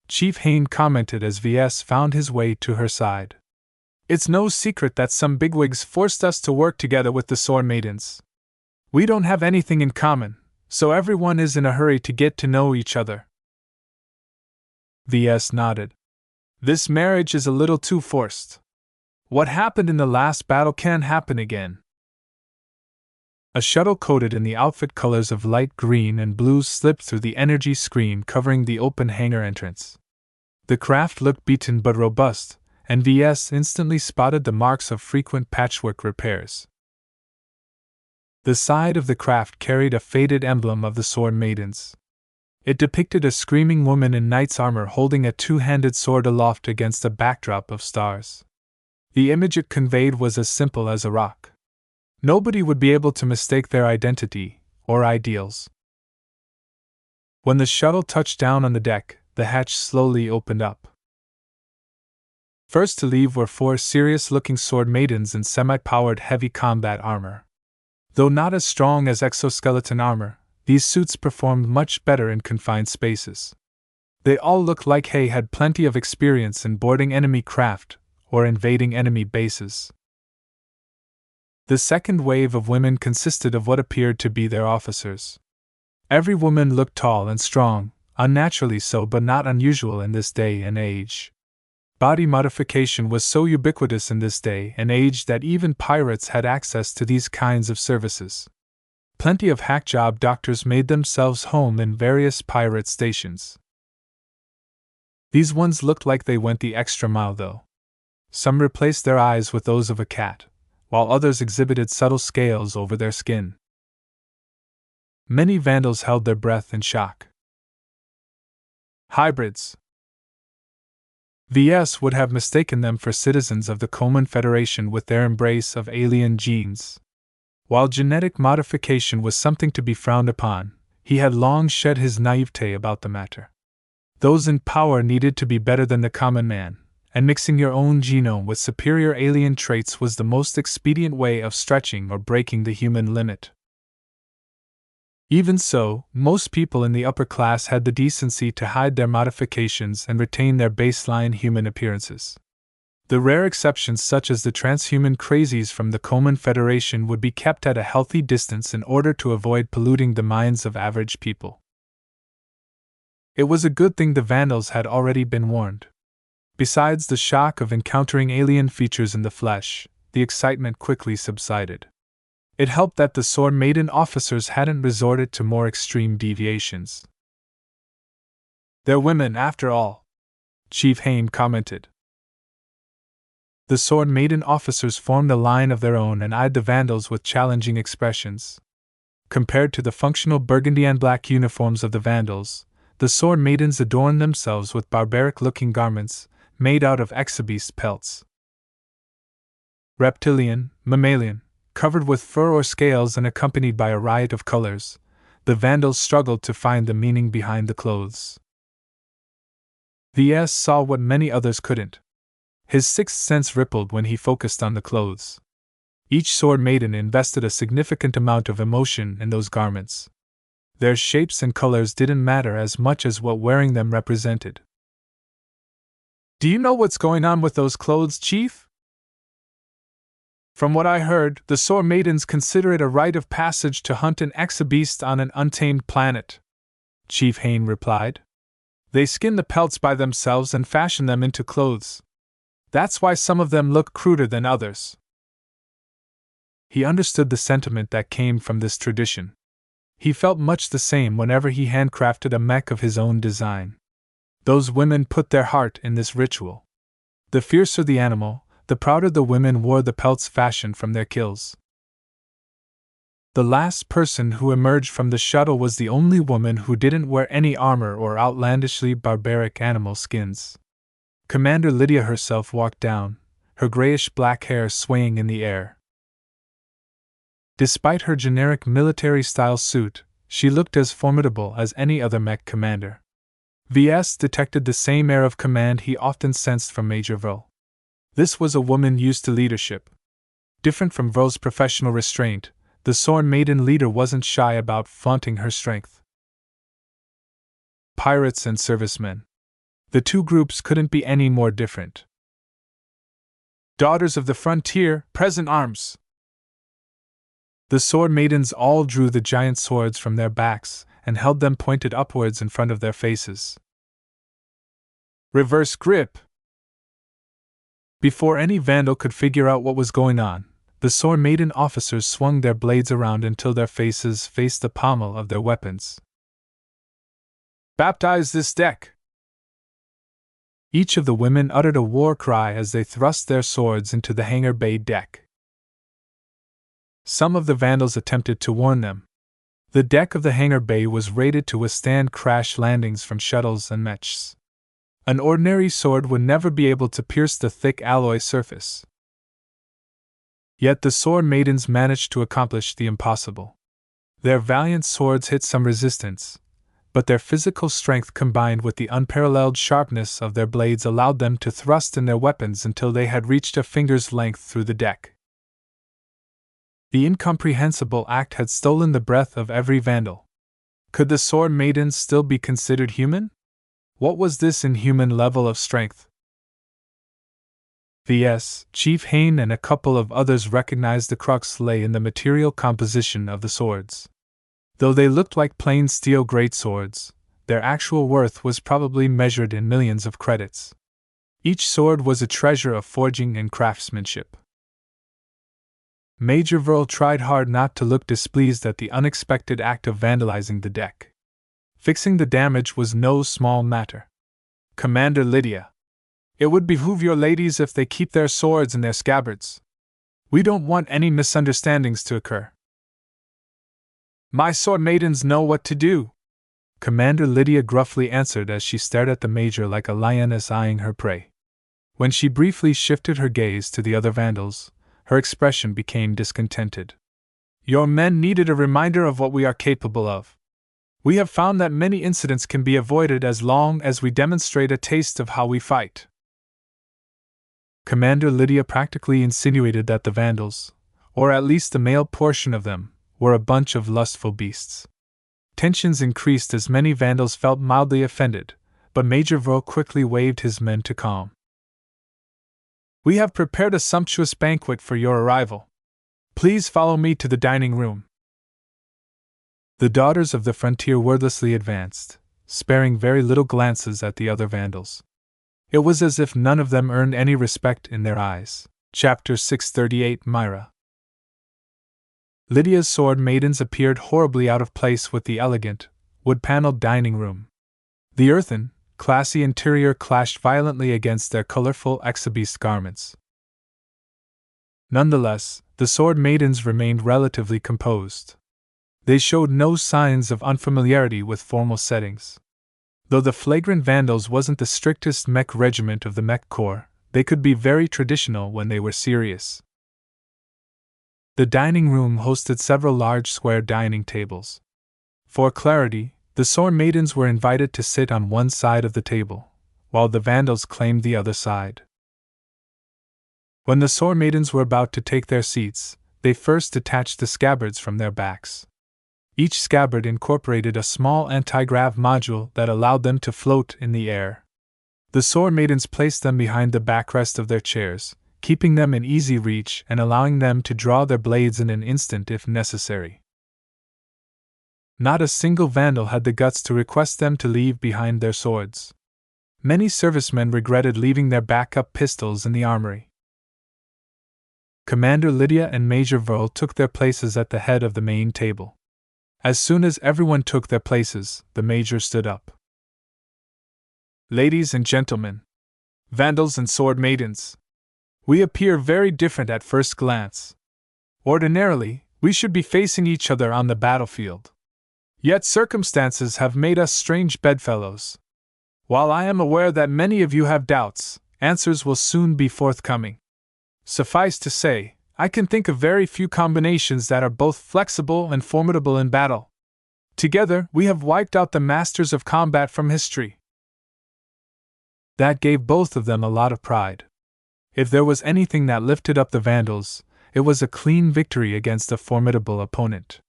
Chief Hain commented as VS found his way to her side. It's no secret that some bigwigs forced us to work together with the Sword Maidens. We don't have anything in common, so everyone is in a hurry to get to know each other. VS nodded. This marriage is a little too forced. What happened in the last battle can't happen again. A shuttle coated in the outfit colors of light green and blue slipped through the energy screen covering the open hangar entrance. The craft looked beaten but robust, and VS instantly spotted the marks of frequent patchwork repairs. The side of the craft carried a faded emblem of the Sword Maidens. It depicted a screaming woman in knight's armor holding a two-handed sword aloft against a backdrop of stars. The image it conveyed was as simple as a rock. Nobody would be able to mistake their identity or ideals. When the shuttle touched down on the deck, the hatch slowly opened up. First to leave were 4 serious-looking sword maidens in semi-powered heavy combat armor. Though not as strong as exoskeleton armor, these suits performed much better in confined spaces. They all looked like they had plenty of experience in boarding enemy craft or invading enemy bases. The second wave of women consisted of what appeared to be their officers. Every woman looked tall and strong, unnaturally so but not unusual in this day and age. Body modification was so ubiquitous in this day and age that even pirates had access to these kinds of services. Plenty of hackjob doctors made themselves home in various pirate stations. These ones looked like they went the extra mile though. Some replaced their eyes with those of a cat, while others exhibited subtle scales over their skin. Many Vandals held their breath in shock. Hybrids. VS would have mistaken them for citizens of the Common Federation with their embrace of alien genes. While genetic modification was something to be frowned upon, he had long shed his naivete about the matter. Those in power needed to be better than the common man, and mixing your own genome with superior alien traits was the most expedient way of stretching or breaking the human limit. Even so, most people in the upper class had the decency to hide their modifications and retain their baseline human appearances. The rare exceptions such as the transhuman crazies from the Common Federation would be kept at a healthy distance in order to avoid polluting the minds of average people. It was a good thing the Vandals had already been warned. Besides the shock of encountering alien features in the flesh, the excitement quickly subsided. It helped that the Sword Maiden officers hadn't resorted to more extreme deviations. They're women, after all, Chief Hain commented. The Sword Maiden officers formed a line of their own and eyed the Vandals with challenging expressions. Compared to the functional burgundy and black uniforms of the Vandals, the Sword Maidens adorned themselves with barbaric-looking garments made out of exhibice pelts. Reptilian, mammalian, covered with fur or scales and accompanied by a riot of colors, the Vandals struggled to find the meaning behind the clothes. VS saw what many others couldn't. His sixth sense rippled when he focused on the clothes. Each sword maiden invested a significant amount of emotion in those garments. Their shapes and colors didn't matter as much as what wearing them represented. Do you know what's going on with those clothes, Chief? From what I heard, the Sword Maidens consider it a rite of passage to hunt an exobeast on an untamed planet, Chief Hain replied. They skin the pelts by themselves and fashion them into clothes. That's why some of them look cruder than others. He understood the sentiment that came from this tradition. He felt much the same whenever he handcrafted a mech of his own design. Those women put their heart in this ritual. The fiercer the animal, the prouder the women wore the pelts fashioned from their kills. The last person who emerged from the shuttle was the only woman who didn't wear any armor or outlandishly barbaric animal skins. Commander Lydia herself walked down, her grayish-black hair swaying in the air. Despite her generic military-style suit, she looked as formidable as any other mech commander. VS detected the same air of command he often sensed from Major Vril. This was a woman used to leadership. Different from Vril's professional restraint, the Sword Maiden leader wasn't shy about flaunting her strength. pirates and servicemen. The two groups couldn't be any more different. Daughters of the frontier, present arms! The sword maidens all drew the giant swords from their backs and held them pointed upwards in front of their faces. Reverse grip! Before any Vandal could figure out what was going on, the sword maiden officers swung their blades around until their faces faced the pommel of their weapons. Baptize this deck! Each of the women uttered a war cry as they thrust their swords into the hangar bay deck. Some of the Vandals attempted to warn them. The deck of the hangar bay was rated to withstand crash landings from shuttles and mechs. An ordinary sword would never be able to pierce the thick alloy surface. Yet the sword maidens managed to accomplish the impossible. Their valiant swords hit some resistance, but their physical strength combined with the unparalleled sharpness of their blades allowed them to thrust in their weapons until they had reached a finger's length through the deck. The incomprehensible act had stolen the breath of every Vandal. Could the sword maidens still be considered human? What was this inhuman level of strength? V.S. Chief Hayne and a couple of others recognized the crux lay in the material composition of the swords. Though they looked like plain steel greatswords, their actual worth was probably measured in millions of credits. Each sword was a treasure of forging and craftsmanship. Major Verl tried hard not to look displeased at the unexpected act of vandalizing the deck. Fixing the damage was no small matter. Commander Lydia, it would behoove your ladies if they keep their swords in their scabbards. We don't want any misunderstandings to occur. My sword maidens know what to do, Commander Lydia gruffly answered as she stared at the Major like a lioness eyeing her prey. When she briefly shifted her gaze to the other Vandals, her expression became discontented. Your men needed a reminder of what we are capable of. We have found that many incidents can be avoided as long as we demonstrate a taste of how we fight. Commander Lydia practically insinuated that the Vandals, or at least the male portion of them, were a bunch of lustful beasts. Tensions increased as many Vandals felt mildly offended, but Major Verl quickly waved his men to calm. We have prepared a sumptuous banquet for your arrival. Please follow me to the dining room. The daughters of the frontier wordlessly advanced, sparing very little glances at the other Vandals. It was as if none of them earned any respect in their eyes. Chapter 638 Myra. Lydia's sword maidens appeared horribly out of place with the elegant, wood-paneled dining room. The earthen, classy interior clashed violently against their colorful exhibition garments. Nonetheless, the sword maidens remained relatively composed. They showed no signs of unfamiliarity with formal settings. Though the flagrant Vandals wasn't the strictest mech regiment of the mech corps, they could be very traditional when they were serious. The dining room hosted several large square dining tables. For clarity, the sword maidens were invited to sit on one side of the table, while the Vandals claimed the other side. When the sword maidens were about to take their seats, they first detached the scabbards from their backs. Each scabbard incorporated a small anti-grav module that allowed them to float in the air. The sword maidens placed them behind the backrest of their chairs, keeping them in easy reach and allowing them to draw their blades in an instant if necessary. Not a single Vandal had the guts to request them to leave behind their swords. Many servicemen regretted leaving their backup pistols in the armory. Commander Lydia and Major Verl took their places at the head of the main table. As soon as everyone took their places, the Major stood up. Ladies and gentlemen, Vandals and sword maidens, we appear very different at first glance. Ordinarily, we should be facing each other on the battlefield. Yet circumstances have made us strange bedfellows. While I am aware that many of you have doubts, answers will soon be forthcoming. Suffice to say, I can think of very few combinations that are both flexible and formidable in battle. Together, we have wiped out the masters of combat from history. That gave both of them a lot of pride. If there was anything that lifted up the Vandals, it was a clean victory against a formidable opponent.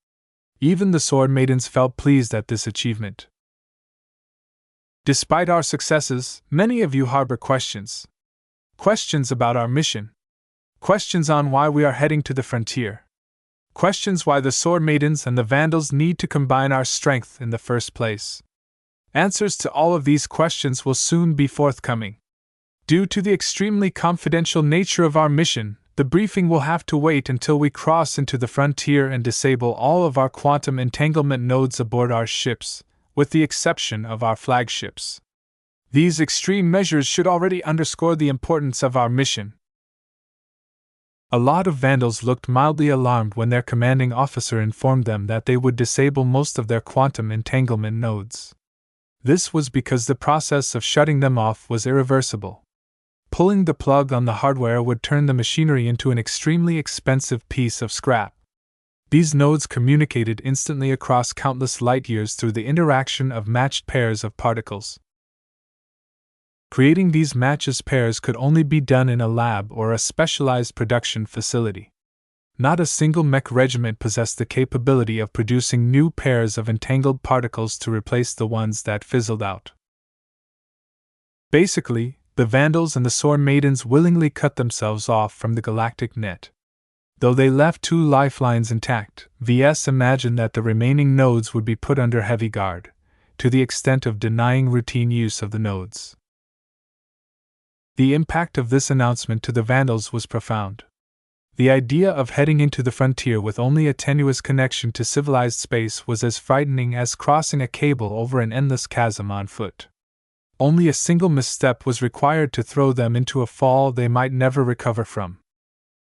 Even the sword maidens felt pleased at this achievement. Despite our successes, many of you harbor questions. Questions about our mission. Questions on why we are heading to the frontier. Questions why the Sword Maidens and the Vandals need to combine our strength in the first place. Answers to all of these questions will soon be forthcoming. Due to the extremely confidential nature of our mission, the briefing will have to wait until we cross into the frontier and disable all of our quantum entanglement nodes aboard our ships, with the exception of our flagships. These extreme measures should already underscore the importance of our mission. A lot of Vandals looked mildly alarmed when their commanding officer informed them that they would disable most of their quantum entanglement nodes. This was because the process of shutting them off was irreversible. Pulling the plug on the hardware would turn the machinery into an extremely expensive piece of scrap. These nodes communicated instantly across countless light years through the interaction of matched pairs of particles. Creating these matched pairs could only be done in a lab or a specialized production facility. Not a single mech regiment possessed the capability of producing new pairs of entangled particles to replace the ones that fizzled out. Basically, the Vandals and the Sword Maidens willingly cut themselves off from the galactic net. Though they left 2 lifelines intact, VS imagined that the remaining nodes would be put under heavy guard, to the extent of denying routine use of the nodes. The impact of this announcement to the Vandals was profound. The idea of heading into the frontier with only a tenuous connection to civilized space was as frightening as crossing a cable over an endless chasm on foot. Only a single misstep was required to throw them into a fall they might never recover from.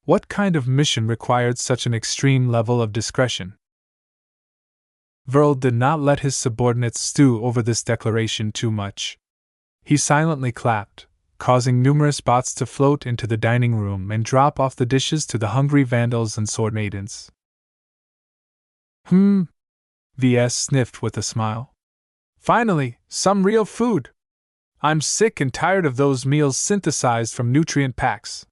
What kind of mission required such an extreme level of discretion? Verl did not let his subordinates stew over this declaration too much. He silently clapped, causing numerous bots to float into the dining room and drop off the dishes to the hungry Vandals and Sword Maidens. VS sniffed with a smile. Finally, some real food! I'm sick and tired of those meals synthesized from nutrient packs.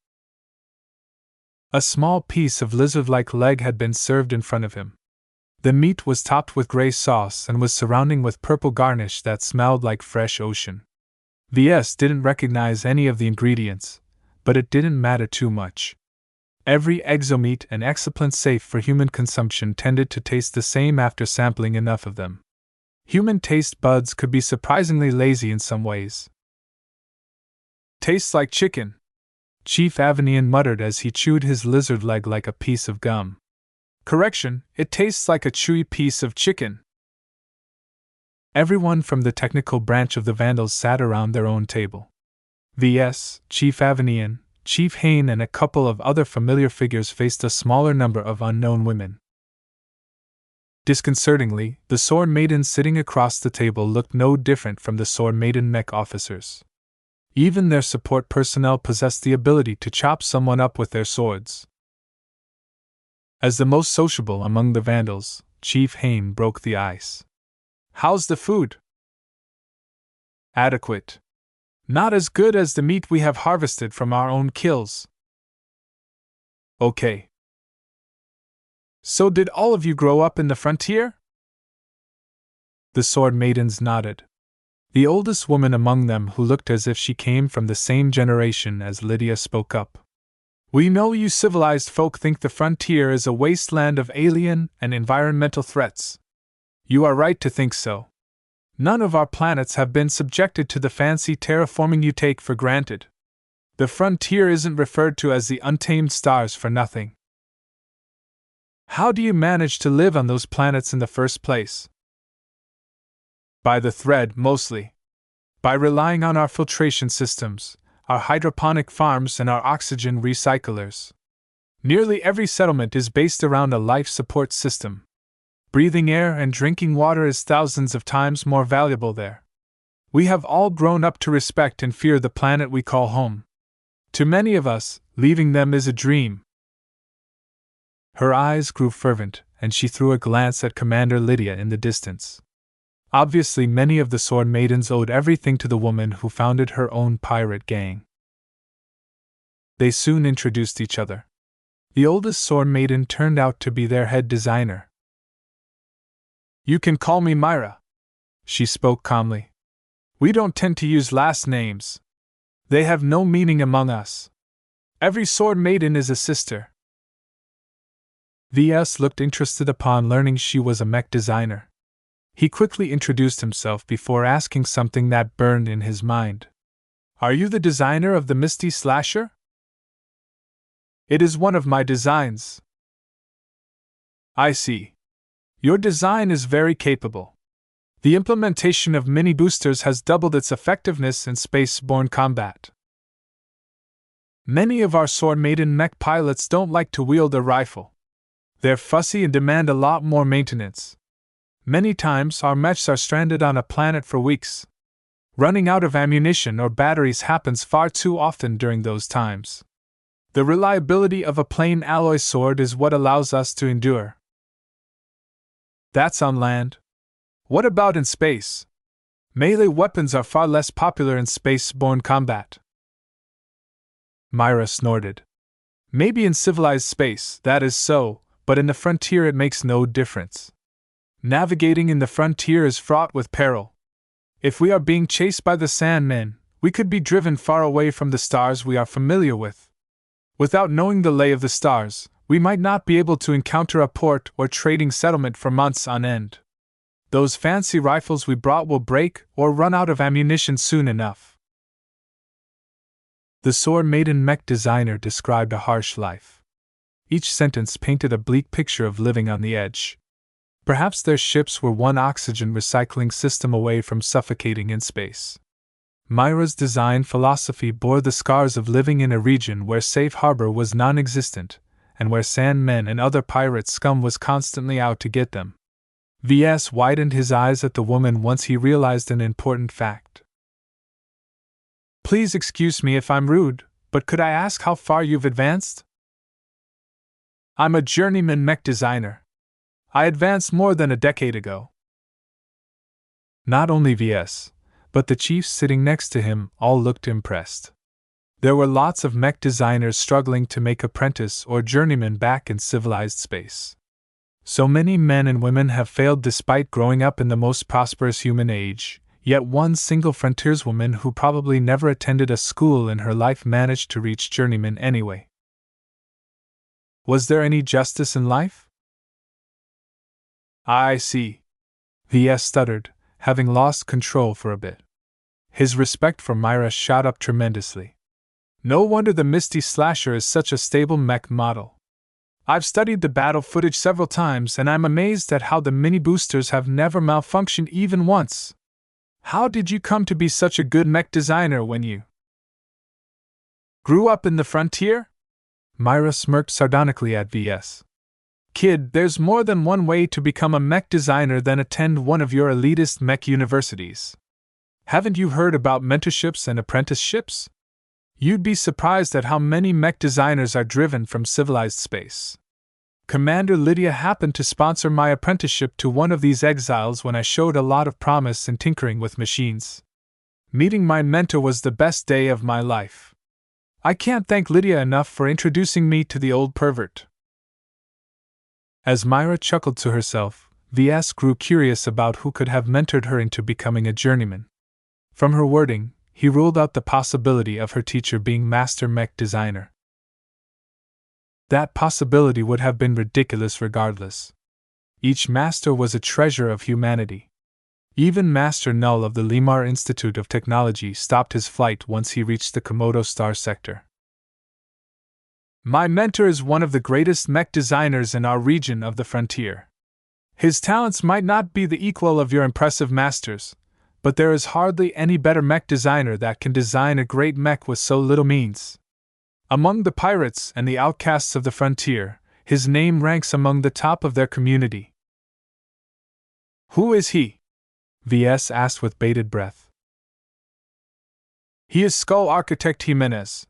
A small piece of lizard-like leg had been served in front of him. The meat was topped with gray sauce and was surrounding with purple garnish that smelled like fresh ocean. VS didn't recognize any of the ingredients, but it didn't matter too much. Every exomeat and exoplanet safe for human consumption tended to taste the same after sampling enough of them. Human taste buds could be surprisingly lazy in some ways. Tastes like chicken, Chief Avenian muttered as he chewed his lizard leg like a piece of gum. Correction, it tastes like a chewy piece of chicken. Everyone from the technical branch of the Vandals sat around their own table. VS, Chief Avenian, Chief Hain, and a couple of other familiar figures faced a smaller number of unknown women. Disconcertingly, the Sword Maidens sitting across the table looked no different from the Sword Maiden mech officers. Even their support personnel possessed the ability to chop someone up with their swords. As the most sociable among the Vandals, Chief Hain broke the ice. How's the food? Adequate. Not as good as the meat we have harvested from our own kills. Okay. So did all of you grow up in the frontier? The Sword Maidens nodded. The oldest woman among them, who looked as if she came from the same generation as Lydia, spoke up. We know you civilized folk think the frontier is a wasteland of alien and environmental threats. You are right to think so. None of our planets have been subjected to the fancy terraforming you take for granted. The frontier isn't referred to as the untamed stars for nothing. How do you manage to live on those planets in the first place? By the thread, mostly. By relying on our filtration systems, our hydroponic farms, and our oxygen recyclers. Nearly every settlement is based around a life support system. Breathing air and drinking water is thousands of times more valuable there. We have all grown up to respect and fear the planet we call home. To many of us, leaving them is a dream. Her eyes grew fervent, and she threw a glance at Commander Lydia in the distance. Obviously, many of the Sword Maidens owed everything to the woman who founded her own pirate gang. They soon introduced each other. The oldest Sword Maiden turned out to be their head designer. You can call me Myra, she spoke calmly. We don't tend to use last names. They have no meaning among us. Every sword maiden is a sister. VS looked interested upon learning she was a mech designer. He quickly introduced himself before asking something that burned in his mind. Are you the designer of the Misty Slasher? It is one of my designs. I see. Your design is very capable. The implementation of mini boosters has doubled its effectiveness in space-borne combat. Many of our sword maiden mech pilots don't like to wield a rifle. They're fussy and demand a lot more maintenance. Many times our mechs are stranded on a planet for weeks. Running out of ammunition or batteries happens far too often during those times. The reliability of a plain alloy sword is what allows us to endure. That's on land. What about in space? Melee weapons are far less popular in space-borne combat. Myra snorted. Maybe in civilized space, that is so, but in the frontier it makes no difference. Navigating in the frontier is fraught with peril. If we are being chased by the Sandmen, we could be driven far away from the stars we are familiar with. Without knowing the lay of the stars, we might not be able to encounter a port or trading settlement for months on end. Those fancy rifles we brought will break or run out of ammunition soon enough. The sword maiden mech designer described a harsh life. Each sentence painted a bleak picture of living on the edge. Perhaps their ships were one oxygen recycling system away from suffocating in space. Myra's design philosophy bore the scars of living in a region where safe harbor was non-existent, and where Sandmen and other pirate scum was constantly out to get them. VS widened his eyes at the woman once he realized an important fact. Please excuse me if I'm rude, but could I ask how far you've advanced? I'm a journeyman mech designer. I advanced more than a decade ago. Not only VS, but the chiefs sitting next to him all looked impressed. There were lots of mech designers struggling to make apprentice or journeyman back in civilized space. So many men and women have failed despite growing up in the most prosperous human age, yet one single frontierswoman who probably never attended a school in her life managed to reach journeyman anyway. Was there any justice in life? I see. VS stuttered, having lost control for a bit. His respect for Myra shot up tremendously. No wonder the Misty Slasher is such a stable mech model. I've studied the battle footage several times and I'm amazed at how the mini boosters have never malfunctioned even once. How did you come to be such a good mech designer when you grew up in the frontier? Myra smirked sardonically at VS. Kid, there's more than one way to become a mech designer than attend one of your elitist mech universities. Haven't you heard about mentorships and apprenticeships? You'd be surprised at how many mech designers are driven from civilized space. Commander Lydia happened to sponsor my apprenticeship to one of these exiles when I showed a lot of promise in tinkering with machines. Meeting my mentor was the best day of my life. I can't thank Lydia enough for introducing me to the old pervert. As Myra chuckled to herself, VS grew curious about who could have mentored her into becoming a journeyman. From her wording, he ruled out the possibility of her teacher being master mech designer. That possibility would have been ridiculous regardless. Each master was a treasure of humanity. Even Master Null of the Limar Institute of Technology stopped his flight once he reached the Komodo star sector. My mentor is one of the greatest mech designers in our region of the frontier. His talents might not be the equal of your impressive masters, but there is hardly any better mech designer that can design a great mech with so little means. Among the pirates and the outcasts of the frontier, his name ranks among the top of their community. Who is he? VS asked with bated breath. He is Skull Architect Jimenez.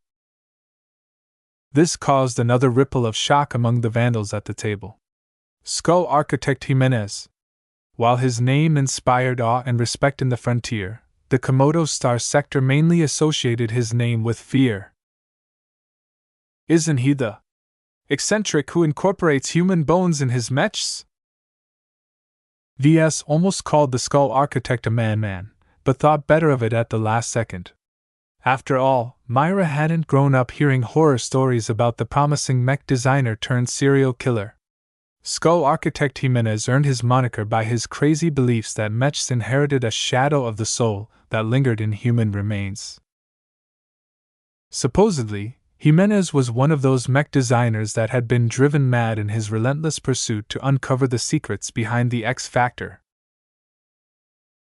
This caused another ripple of shock among the Vandals at the table. Skull Architect Jimenez. While his name inspired awe and respect in the frontier, the Komodo star sector mainly associated his name with fear. Isn't he the eccentric who incorporates human bones in his mechs? VS almost called the Skull Architect a man, but thought better of it at the last second. After all, Myra hadn't grown up hearing horror stories about the promising mech designer turned serial killer. Skull Architect Jimenez earned his moniker by his crazy beliefs that mechs inherited a shadow of the soul that lingered in human remains. Supposedly, Jimenez was one of those mech designers that had been driven mad in his relentless pursuit to uncover the secrets behind the X Factor.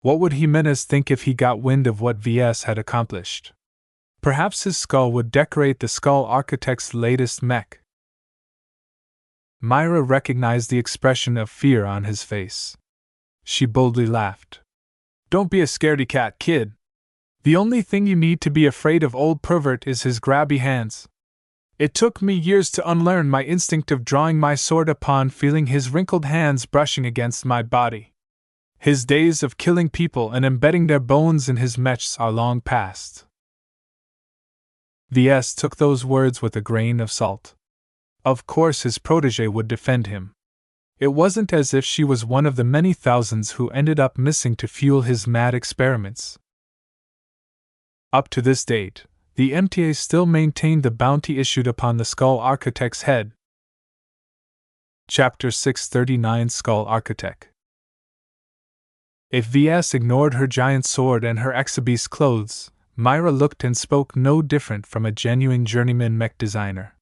What would Jimenez think if he got wind of what VS had accomplished? Perhaps his skull would decorate the Skull Architect's latest mech. Myra recognized the expression of fear on his face. She boldly laughed. "Don't be a scaredy cat, kid. The only thing you need to be afraid of old pervert is his grabby hands. It took me years to unlearn my instinct of drawing my sword upon feeling his wrinkled hands brushing against my body. His days of killing people and embedding their bones in his mechs are long past." VS took those words with a grain of salt. Of course his protégé would defend him. It wasn't as if she was one of the many thousands who ended up missing to fuel his mad experiments. Up to this date, the MTA still maintained the bounty issued upon the Skull Architect's head. Chapter 639 Skull Architect. If VS ignored her giant sword and her exhibice clothes, Myra looked and spoke no different from a genuine journeyman mech designer.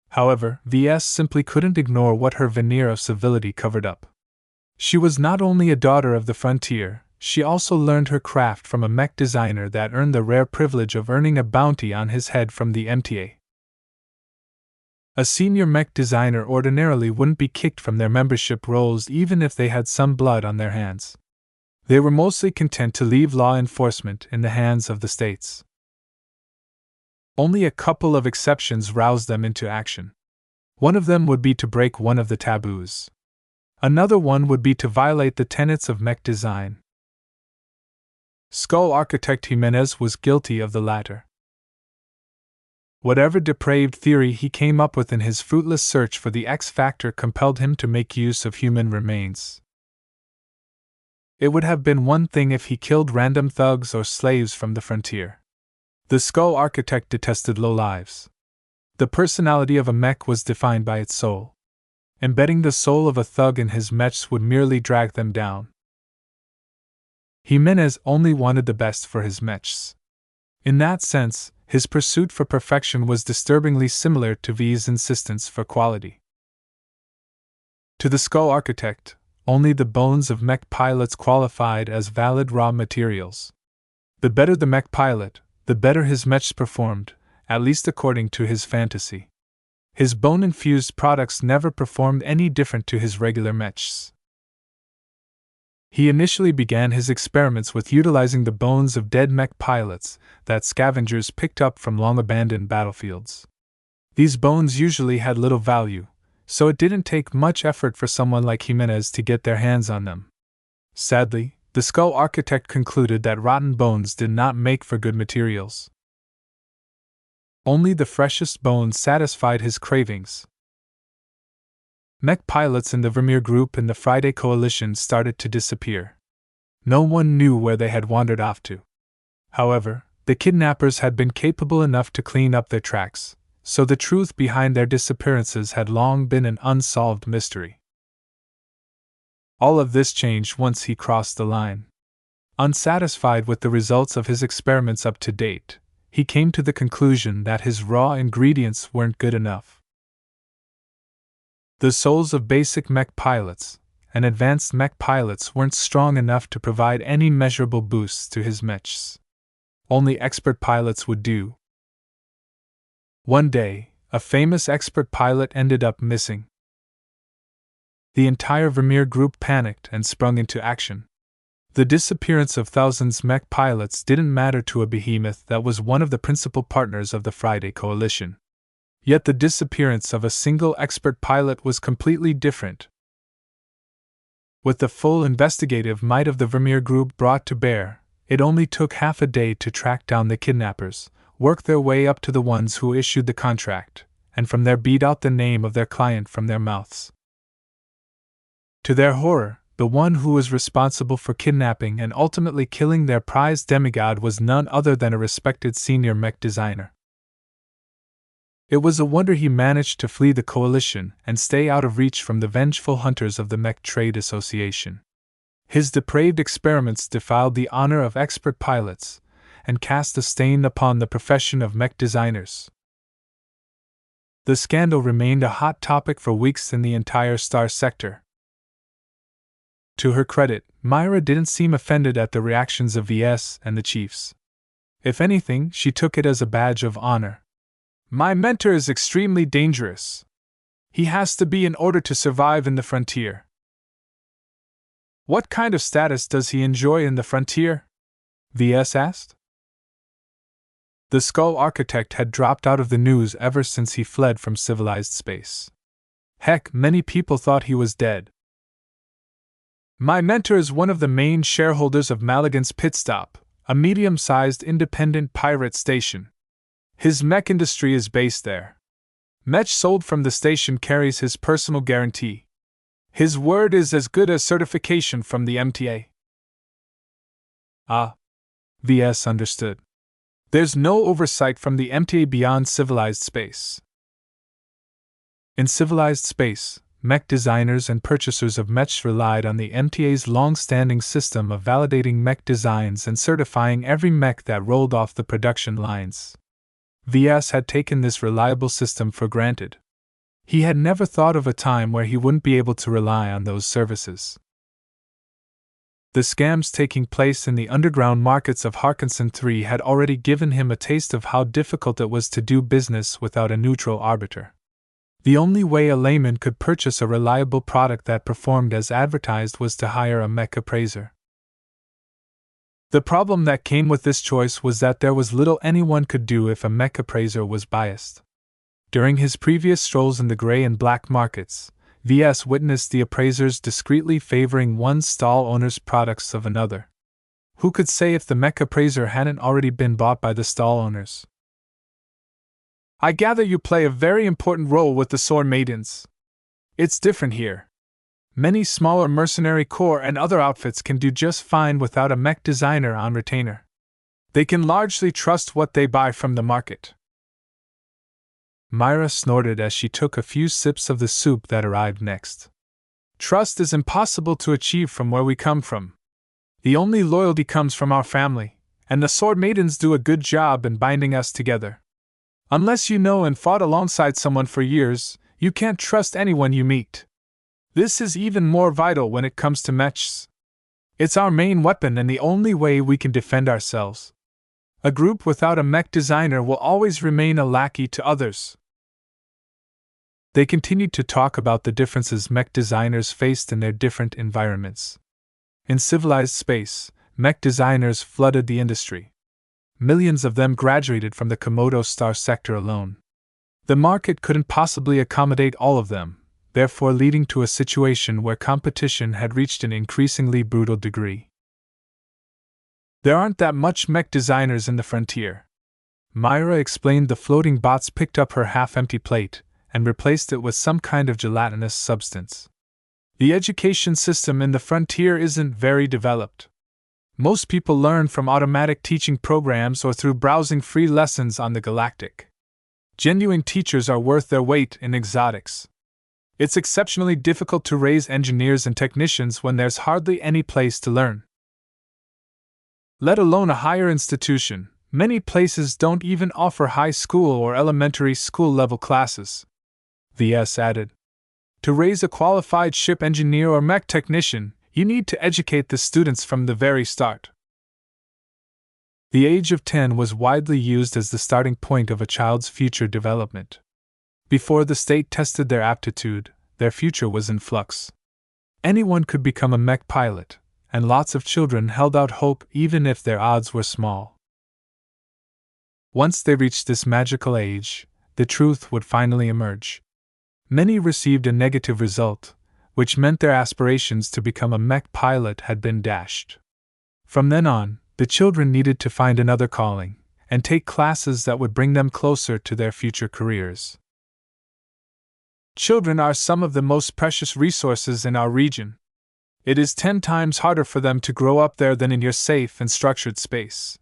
However, VS simply couldn't ignore what her veneer of civility covered up. She was not only a daughter of the frontier, she also learned her craft from a mech designer that earned the rare privilege of earning a bounty on his head from the MTA. A senior mech designer ordinarily wouldn't be kicked from their membership rolls even if they had some blood on their hands. They were mostly content to leave law enforcement in the hands of the states. Only a couple of exceptions roused them into action. One of them would be to break one of the taboos. Another one would be to violate the tenets of mech design. Skull Architect Jimenez was guilty of the latter. Whatever depraved theory he came up with in his fruitless search for the X Factor compelled him to make use of human remains. It would have been one thing if he killed random thugs or slaves from the frontier. The Skull Architect detested lowlives. The personality of a mech was defined by its soul. Embedding the soul of a thug in his mechs would merely drag them down. Jimenez only wanted the best for his mechs. In that sense, his pursuit for perfection was disturbingly similar to V's insistence for quality. To the Skull Architect, only the bones of mech pilots qualified as valid raw materials. The better the mech pilot, the better his mechs performed, at least according to his fantasy. His bone-infused products never performed any different to his regular mechs. He initially began his experiments with utilizing the bones of dead mech pilots that scavengers picked up from long-abandoned battlefields. These bones usually had little value, so it didn't take much effort for someone like Jimenez to get their hands on them. Sadly, the Skull Architect concluded that rotten bones did not make for good materials. Only the freshest bones satisfied his cravings. Mech pilots in the Vermeer group in the Friday Coalition started to disappear. No one knew where they had wandered off to. However, the kidnappers had been capable enough to clean up their tracks, so the truth behind their disappearances had long been an unsolved mystery. All of this changed once he crossed the line. Unsatisfied with the results of his experiments up to date, he came to the conclusion that his raw ingredients weren't good enough. The souls of basic mech pilots and advanced mech pilots weren't strong enough to provide any measurable boosts to his mechs. Only expert pilots would do. One day, a famous expert pilot ended up missing. The entire Vermeer group panicked and sprung into action. The disappearance of thousands mech pilots didn't matter to a behemoth that was one of the principal partners of the Friday Coalition. Yet the disappearance of a single expert pilot was completely different. With the full investigative might of the Vermeer group brought to bear, it only took half a day to track down the kidnappers, work their way up to the ones who issued the contract, and from there beat out the name of their client from their mouths. To their horror, The one who was responsible for kidnapping and ultimately killing their prized demigod was none other than a respected senior mech designer. It was a wonder he managed to flee the coalition and stay out of reach from the vengeful hunters of the Mech Trade Association. His depraved experiments defiled the honor of expert pilots and cast a stain upon the profession of mech designers. The scandal remained a hot topic for weeks in the entire Star Sector. To her credit, Myra didn't seem offended at the reactions of VS and the chiefs. If anything, she took it as a badge of honor. My mentor is extremely dangerous. He has to be in order to survive in the frontier. What kind of status does he enjoy in the frontier? VS asked. The Skull Architect had dropped out of the news ever since he fled from civilized space. Heck, many people thought he was dead. My mentor is one of the main shareholders of Maligan's Pitstop, a medium-sized independent pirate station. His mech industry is based there. Mech sold from the station carries his personal guarantee. His word is as good as certification from the MTA. Ah. VS understood. There's no oversight from the MTA beyond civilized space. In civilized space, mech designers and purchasers of mechs relied on the MTA's long-standing system of validating mech designs and certifying every mech that rolled off the production lines. VS had taken this reliable system for granted. He had never thought of a time where he wouldn't be able to rely on those services. The scams taking place in the underground markets of Harkinson 3 had already given him a taste of how difficult it was to do business without a neutral arbiter. The only way a layman could purchase a reliable product that performed as advertised was to hire a mech appraiser. The problem that came with this choice was that there was little anyone could do if a mech appraiser was biased. During his previous strolls in the gray and black markets, VS witnessed the appraisers discreetly favoring one stall owner's products of another. Who could say if the mech appraiser hadn't already been bought by the stall owners? I gather you play a very important role with the sword maidens. It's different here. Many smaller mercenary corps and other outfits can do just fine without a mech designer on retainer. They can largely trust what they buy from the market. Myra snorted as she took a few sips of the soup that arrived next. Trust is impossible to achieve from where we come from. The only loyalty comes from our family, and the sword maidens do a good job in binding us together. Unless you know and fought alongside someone for years, you can't trust anyone you meet. This is even more vital when it comes to mechs. It's our main weapon and the only way we can defend ourselves. A group without a mech designer will always remain a lackey to others. They continued to talk about the differences mech designers faced in their different environments. In civilized space, mech designers flooded the industry. Millions of them graduated from the Komodo Star Sector alone. The market couldn't possibly accommodate all of them, therefore leading to a situation where competition had reached an increasingly brutal degree. There aren't that much mech designers in the frontier. Myra explained. The floating bots picked up her half-empty plate and replaced it with some kind of gelatinous substance. The education system in the frontier isn't very developed. Most people learn from automatic teaching programs or through browsing free lessons on the Galactic. Genuine teachers are worth their weight in exotics. It's exceptionally difficult to raise engineers and technicians when there's hardly any place to learn. Let alone a higher institution, many places don't even offer high school or elementary school level classes. VS added. To raise a qualified ship engineer or mech technician, you need to educate the students from the very start. The age of 10 was widely used as the starting point of a child's future development. Before the state tested their aptitude, their future was in flux. Anyone could become a mech pilot, and lots of children held out hope even if their odds were small. Once they reached this magical age, the truth would finally emerge. Many received a negative result, which meant their aspirations to become a mech pilot had been dashed. From then on, the children needed to find another calling, and take classes that would bring them closer to their future careers. Children are some of the most precious resources in our region. It is 10 times harder for them to grow up there than in your safe and structured space.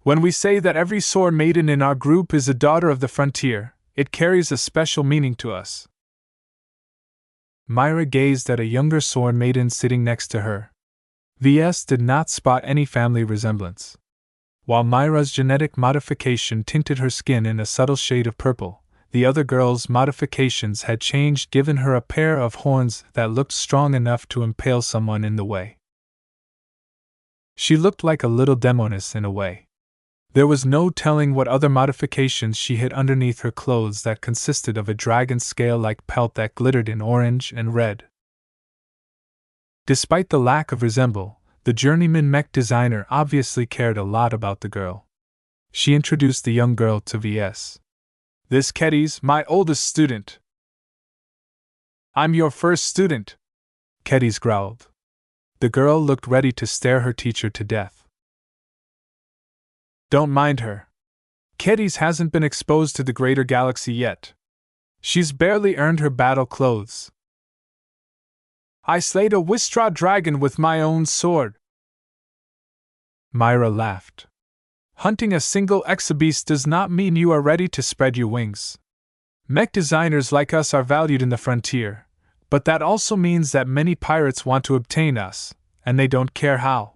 When we say that every sword maiden in our group is a daughter of the frontier, it carries a special meaning to us. Myra gazed at a younger sword maiden sitting next to her. VS did not spot any family resemblance. While Myra's genetic modification tinted her skin in a subtle shade of purple, the other girl's modifications had changed, giving her a pair of horns that looked strong enough to impale someone in the way. She looked like a little demoness in a way. There was no telling what other modifications she hid underneath her clothes that consisted of a dragon scale-like pelt that glittered in orange and red. Despite the lack of resemble, the journeyman mech designer obviously cared a lot about the girl. She introduced the young girl to VS. "This Ketty's my oldest student." "I'm your first student," Ketty's growled. The girl looked ready to stare her teacher to death. "Don't mind her. Ketty's hasn't been exposed to the greater galaxy yet. She's barely earned her battle clothes. I slayed a Wistra dragon with my own sword." Myra laughed. "Hunting a single exabeast does not mean you are ready to spread your wings. Mech designers like us are valued in the frontier, but that also means that many pirates want to obtain us, and they don't care how.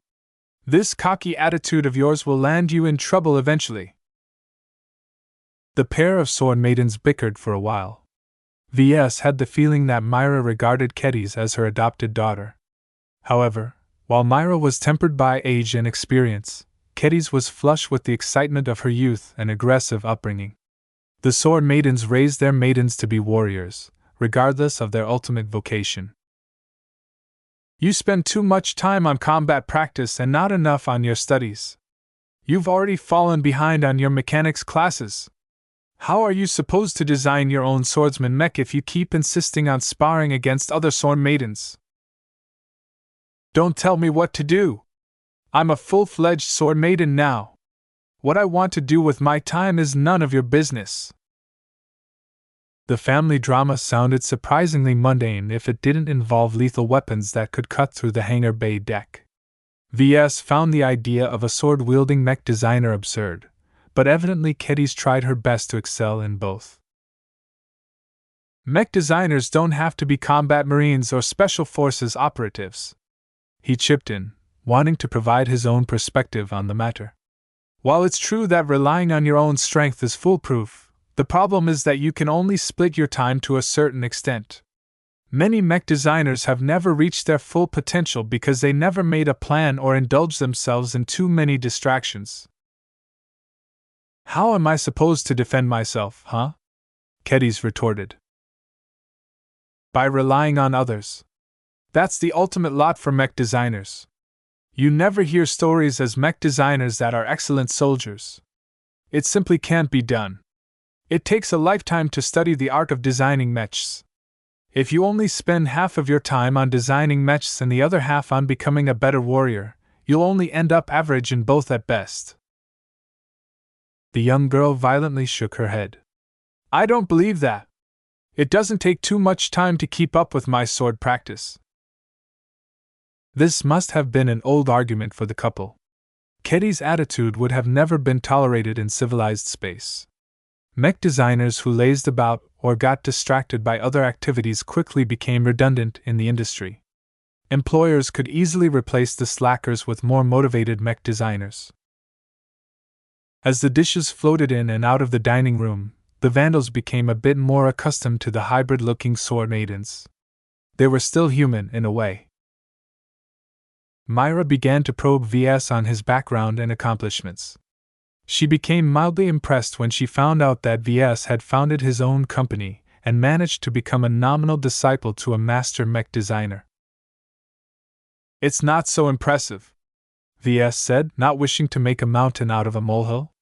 This cocky attitude of yours will land you in trouble eventually." The pair of sword maidens bickered for a while. VS had the feeling that Myra regarded Ketty's as her adopted daughter. However, while Myra was tempered by age and experience, Ketty's was flush with the excitement of her youth and aggressive upbringing. The sword maidens raised their maidens to be warriors, regardless of their ultimate vocation. "You spend too much time on combat practice and not enough on your studies. You've already fallen behind on your mechanics classes. How are you supposed to design your own swordsman mech if you keep insisting on sparring against other sword maidens?" "Don't tell me what to do. I'm a full-fledged sword maiden now. What I want to do with my time is none of your business." The family drama sounded surprisingly mundane if it didn't involve lethal weapons that could cut through the hangar bay deck. VS found the idea of a sword-wielding mech designer absurd, but evidently Ketty's tried her best to excel in both. "Mech designers don't have to be combat marines or special forces operatives," he chipped in, wanting to provide his own perspective on the matter. "While it's true that relying on your own strength is foolproof, the problem is that you can only split your time to a certain extent. Many mech designers have never reached their full potential because they never made a plan or indulged themselves in too many distractions." "How am I supposed to defend myself, huh?" Ketty's retorted. "By relying on others. That's the ultimate lot for mech designers. You never hear stories as mech designers that are excellent soldiers. It simply can't be done. It takes a lifetime to study the art of designing mechs. If you only spend half of your time on designing mechs and the other half on becoming a better warrior, you'll only end up average in both at best." The young girl violently shook her head. "I don't believe that. It doesn't take too much time to keep up with my sword practice." This must have been an old argument for the couple. Ketty's attitude would have never been tolerated in civilized space. Mech designers who lazed about or got distracted by other activities quickly became redundant in the industry. Employers could easily replace the slackers with more motivated mech designers. As the dishes floated in and out of the dining room, the Vandals became a bit more accustomed to the hybrid-looking sword maidens. They were still human in a way. Myra began to probe VS on his background and accomplishments. She became mildly impressed when she found out that VS had founded his own company and managed to become a nominal disciple to a master mech designer. "It's not so impressive," VS said, not wishing to make a mountain out of a molehill.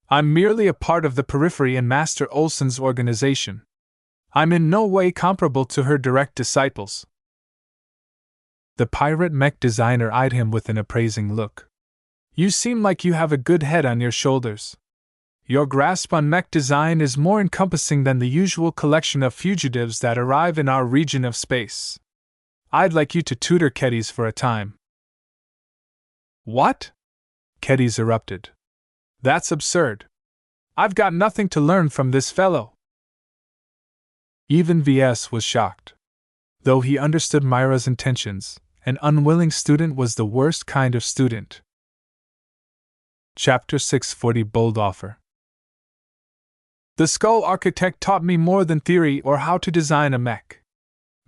"I'm merely a part of the periphery in Master Olsen's organization. I'm in no way comparable to her direct disciples." The pirate mech designer eyed him with an appraising look. "You seem like you have a good head on your shoulders. Your grasp on mech design is more encompassing than the usual collection of fugitives that arrive in our region of space. I'd like you to tutor Ketty's for a time. What? Ketty's erupted. That's absurd. I've got nothing to learn from this fellow. Even VS was shocked. Though he understood Myra's intentions, an unwilling student was the worst kind of student. Chapter 640 Bold Offer. The Skull Architect taught me more than theory or how to design a mech.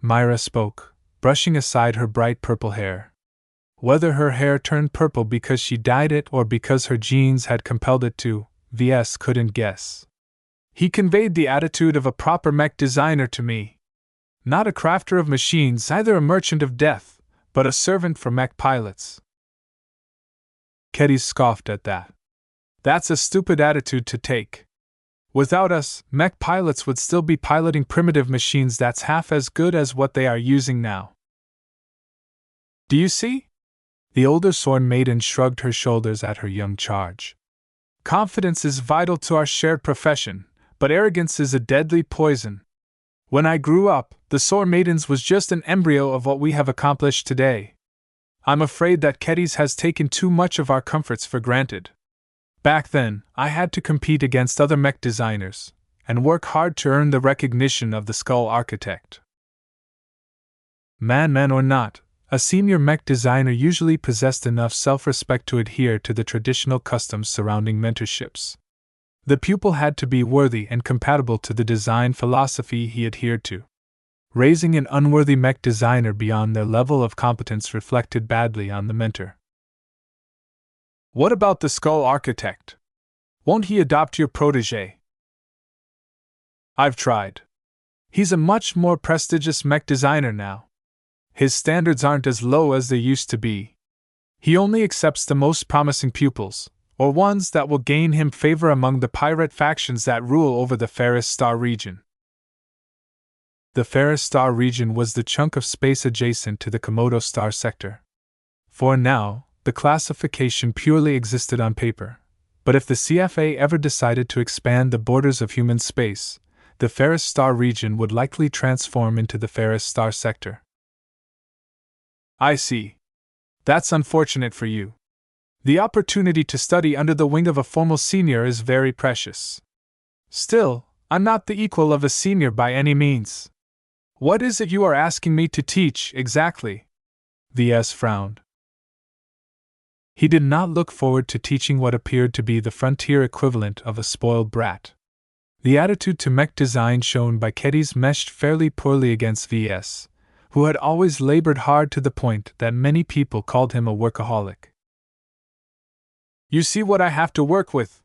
Myra spoke, brushing aside her bright purple hair. Whether her hair turned purple because she dyed it or because her genes had compelled it to, VS couldn't guess. He conveyed the attitude of a proper mech designer to me. Not a crafter of machines, either a merchant of death, but a servant for mech pilots. Ketty scoffed at that. That's a stupid attitude to take. Without us, mech pilots would still be piloting primitive machines that's half as good as what they are using now. Do you see? The older sworn maiden shrugged her shoulders at her young charge. Confidence is vital to our shared profession, but arrogance is a deadly poison. When I grew up, the Sword Maidens was just an embryo of what we have accomplished today. I'm afraid that Ketty's has taken too much of our comforts for granted. Back then, I had to compete against other mech designers, and work hard to earn the recognition of the Skull Architect. Man or not, a senior mech designer usually possessed enough self-respect to adhere to the traditional customs surrounding mentorships. The pupil had to be worthy and compatible to the design philosophy he adhered to. Raising an unworthy mech designer beyond their level of competence reflected badly on the mentor. What about the Skull Architect? Won't he adopt your protégé? I've tried. He's a much more prestigious mech designer now. His standards aren't as low as they used to be. He only accepts the most promising pupils, or ones that will gain him favor among the pirate factions that rule over the Fairest Star region. The Fairest Star region was the chunk of space adjacent to the Komodo Star sector. For now, the classification purely existed on paper, but if the CFA ever decided to expand the borders of human space, the Fairest Star region would likely transform into the Fairest Star sector. I see. That's unfortunate for you. The opportunity to study under the wing of a formal senior is very precious. Still, I'm not the equal of a senior by any means. What is it you are asking me to teach, exactly? VS frowned. He did not look forward to teaching what appeared to be the frontier equivalent of a spoiled brat. The attitude to mech design shown by Ketty's meshed fairly poorly against VS, who had always labored hard to the point that many people called him a workaholic. You see what I have to work with,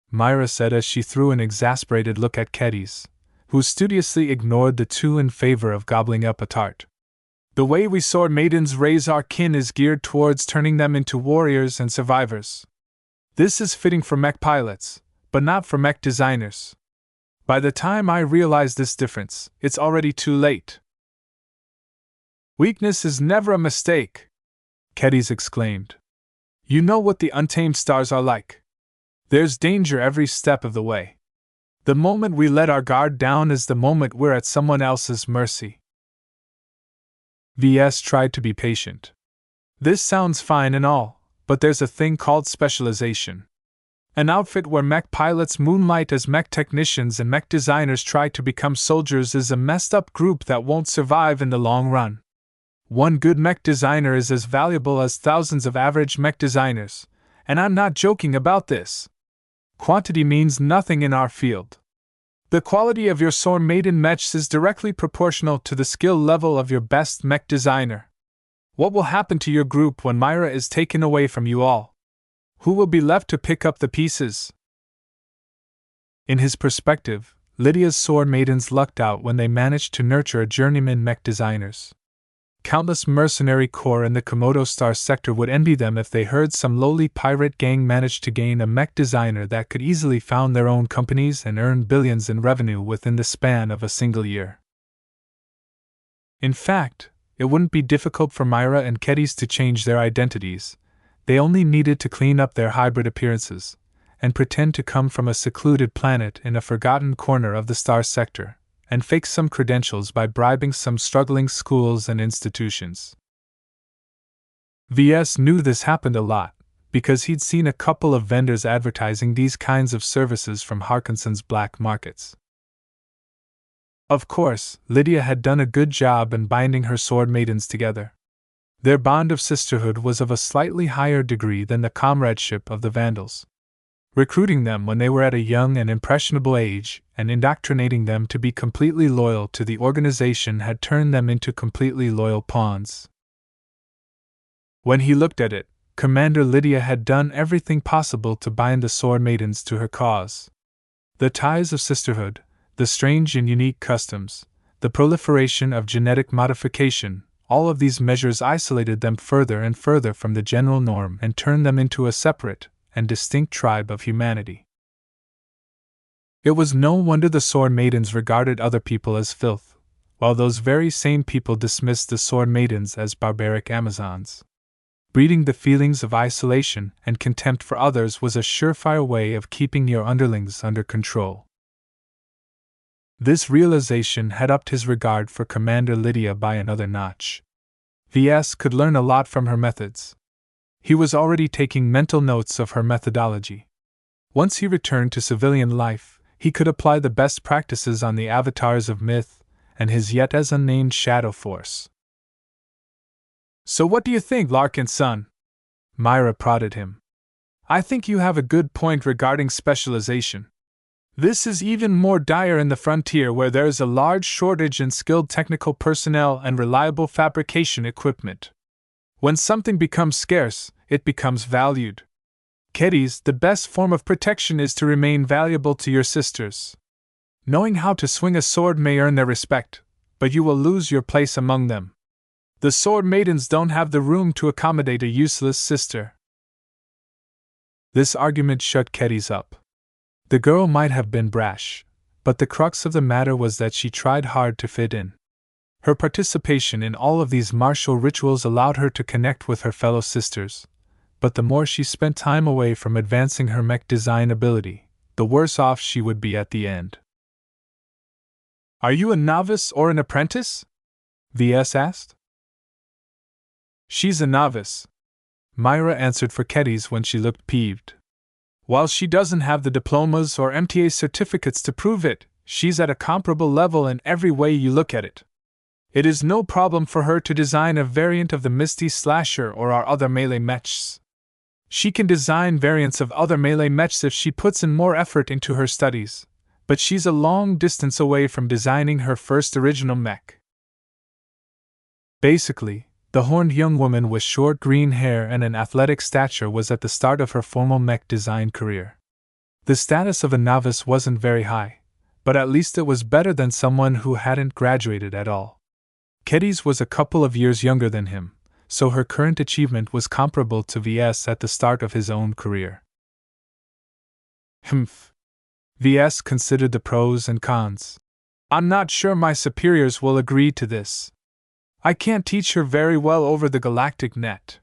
Myra said as she threw an exasperated look at Ketty's, who studiously ignored the two in favor of gobbling up a tart. The way we sword maidens raise our kin is geared towards turning them into warriors and survivors. This is fitting for mech pilots, but not for mech designers. By the time I realize this difference, it's already too late. Weakness is never a mistake, Ketty's exclaimed. You know what the untamed stars are like. There's danger every step of the way. The moment we let our guard down is the moment we're at someone else's mercy. VS tried to be patient. This sounds fine and all, but there's a thing called specialization. An outfit where mech pilots moonlight as mech technicians and mech designers try to become soldiers is a messed up group that won't survive in the long run. One good mech designer is as valuable as thousands of average mech designers, and I'm not joking about this. Quantity means nothing in our field. The quality of your sword maiden mechs is directly proportional to the skill level of your best mech designer. What will happen to your group when Myra is taken away from you all? Who will be left to pick up the pieces? In his perspective, Lydia's sword maidens lucked out when they managed to nurture a journeyman mech designers. Countless mercenary corps in the Komodo Star sector would envy them if they heard some lowly pirate gang managed to gain a mech designer that could easily found their own companies and earn billions in revenue within the span of a single year. In fact, it wouldn't be difficult for Myra and Ketty's to change their identities. They only needed to clean up their hybrid appearances, and pretend to come from a secluded planet in a forgotten corner of the star sector, and fake some credentials by bribing some struggling schools and institutions. VS knew this happened a lot, because he'd seen a couple of vendors advertising these kinds of services from Harkinson's black markets. Of course, Lydia had done a good job in binding her sword maidens together. Their bond of sisterhood was of a slightly higher degree than the comradeship of the Vandals. Recruiting them when they were at a young and impressionable age, and indoctrinating them to be completely loyal to the organization had turned them into completely loyal pawns. When he looked at it, Commander Lydia had done everything possible to bind the sword maidens to her cause. The ties of sisterhood, the strange and unique customs, the proliferation of genetic modification, all of these measures isolated them further and further from the general norm and turned them into a separate and distinct tribe of humanity. It was no wonder the sword maidens regarded other people as filth, while those very same people dismissed the sword maidens as barbaric Amazons. Breeding the feelings of isolation and contempt for others was a surefire way of keeping your underlings under control. This realization had upped his regard for Commander Lydia by another notch. VS could learn a lot from her methods. He was already taking mental notes of her methodology. Once he returned to civilian life, he could apply the best practices on the avatars of myth and his yet as unnamed shadow force. So what do you think, Larkin's son? Myra prodded him. I think you have a good point regarding specialization. This is even more dire in the frontier where there is a large shortage in skilled technical personnel and reliable fabrication equipment. When something becomes scarce, it becomes valued. Ketties, the best form of protection is to remain valuable to your sisters. Knowing how to swing a sword may earn their respect, but you will lose your place among them. The sword maidens don't have the room to accommodate a useless sister. This argument shut Ketty's up. The girl might have been brash, but the crux of the matter was that she tried hard to fit in. Her participation in all of these martial rituals allowed her to connect with her fellow sisters, but the more she spent time away from advancing her mech design ability, the worse off she would be at the end. Are you a novice or an apprentice? VS asked. She's a novice, Myra answered for Ketty's when she looked peeved. While she doesn't have the diplomas or MTA certificates to prove it, she's at a comparable level in every way you look at it. It is no problem for her to design a variant of the Misty Slasher or our other melee mechs. She can design variants of other melee mechs if she puts in more effort into her studies, but she's a long distance away from designing her first original mech. Basically, the horned young woman with short green hair and an athletic stature was at the start of her formal mech design career. The status of a novice wasn't very high, but at least it was better than someone who hadn't graduated at all. Ketty's was a couple of years younger than him, so her current achievement was comparable to VS at the start of his own career. VS considered the pros and cons. I'm not sure my superiors will agree to this. I can't teach her very well over the galactic net.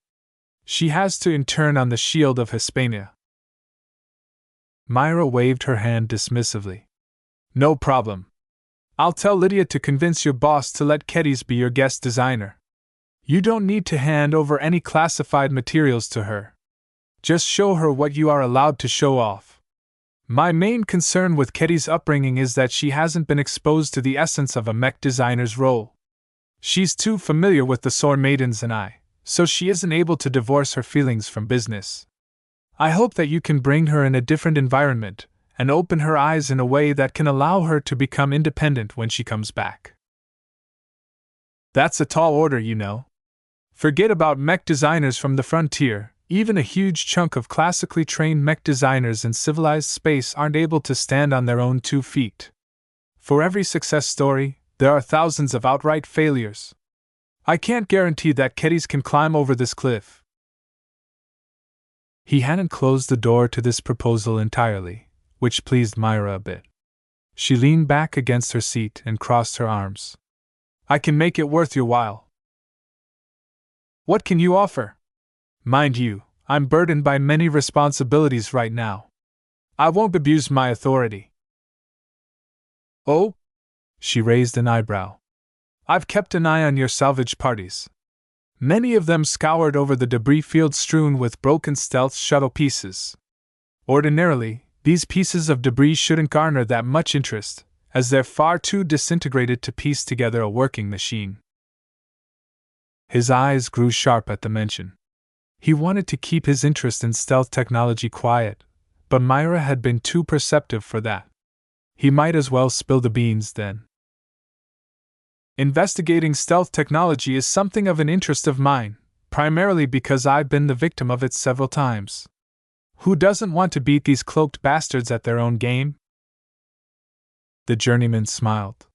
She has to intern on the shield of Hispania. Myra waved her hand dismissively. No problem. I'll tell Lydia to convince your boss to let Ketty's be your guest designer. You don't need to hand over any classified materials to her. Just show her what you are allowed to show off. My main concern with Ketty's upbringing is that she hasn't been exposed to the essence of a mech designer's role. She's too familiar with the sword maidens and I, so she isn't able to divorce her feelings from business. I hope that you can bring her in a different environment and open her eyes in a way that can allow her to become independent when she comes back. That's a tall order, you know. Forget about mech designers from the frontier, even a huge chunk of classically trained mech designers in civilized space aren't able to stand on their own 2 feet. For every success story, there are thousands of outright failures. I can't guarantee that Ketty's can climb over this cliff. He hadn't closed the door to this proposal entirely, which pleased Myra a bit. She leaned back against her seat and crossed her arms. I can make it worth your while. What can you offer? Mind you, I'm burdened by many responsibilities right now. I won't abuse my authority. Oh? She raised an eyebrow. I've kept an eye on your salvage parties. Many of them scoured over the debris field strewn with broken stealth shuttle pieces. Ordinarily, these pieces of debris shouldn't garner that much interest, as they're far too disintegrated to piece together a working machine. His eyes grew sharp at the mention. He wanted to keep his interest in stealth technology quiet, but Myra had been too perceptive for that. He might as well spill the beans then. Investigating stealth technology is something of an interest of mine, primarily because I've been the victim of it several times. Who doesn't want to beat these cloaked bastards at their own game? The journeyman smiled.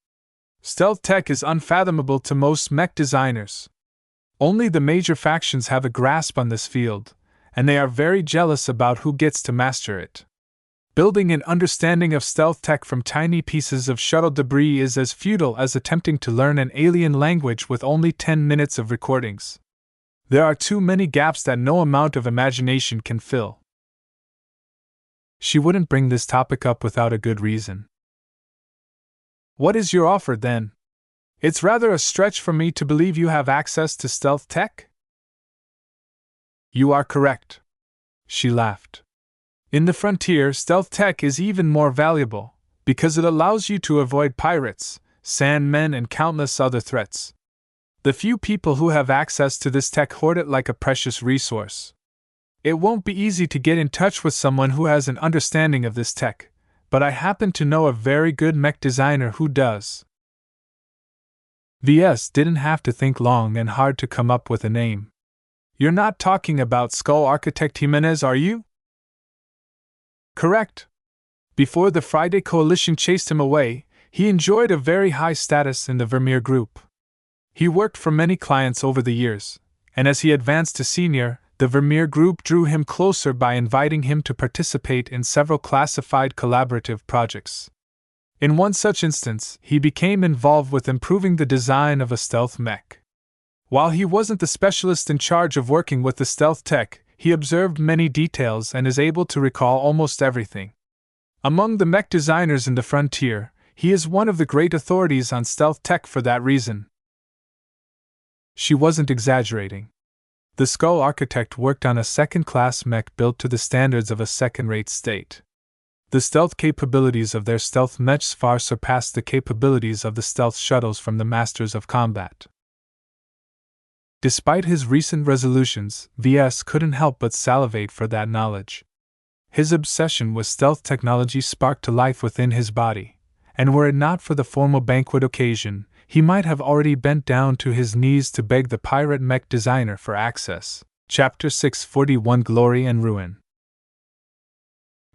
Stealth tech is unfathomable to most mech designers. Only the major factions have a grasp on this field, and they are very jealous about who gets to master it. Building an understanding of stealth tech from tiny pieces of shuttle debris is as futile as attempting to learn an alien language with only 10 minutes of recordings. There are too many gaps that no amount of imagination can fill. She wouldn't bring this topic up without a good reason. What is your offer, then? It's rather a stretch for me to believe you have access to stealth tech? You are correct. She laughed. In the frontier, stealth tech is even more valuable, because it allows you to avoid pirates, sandmen, and countless other threats. The few people who have access to this tech hoard it like a precious resource. It won't be easy to get in touch with someone who has an understanding of this tech, but I happen to know a very good mech designer who does. VS didn't have to think long and hard to come up with a name. You're not talking about Skull Architect Jimenez, are you? Correct. Before the Friday Coalition chased him away, he enjoyed a very high status in the Vermeer Group. He worked for many clients over the years, and as he advanced to senior, the Vermeer Group drew him closer by inviting him to participate in several classified collaborative projects. In one such instance, he became involved with improving the design of a stealth mech. While he wasn't the specialist in charge of working with the stealth tech, he observed many details and is able to recall almost everything. Among the mech designers in the frontier, he is one of the great authorities on stealth tech for that reason. She wasn't exaggerating. The Skull Architect worked on a second-class mech built to the standards of a second-rate state. The stealth capabilities of their stealth mechs far surpassed the capabilities of the stealth shuttles from the Masters of Combat. Despite his recent resolutions, VS couldn't help but salivate for that knowledge. His obsession with stealth technology sparked to life within his body, and were it not for the formal banquet occasion, he might have already bent down to his knees to beg the pirate mech designer for access. Chapter 641 Glory and Ruin.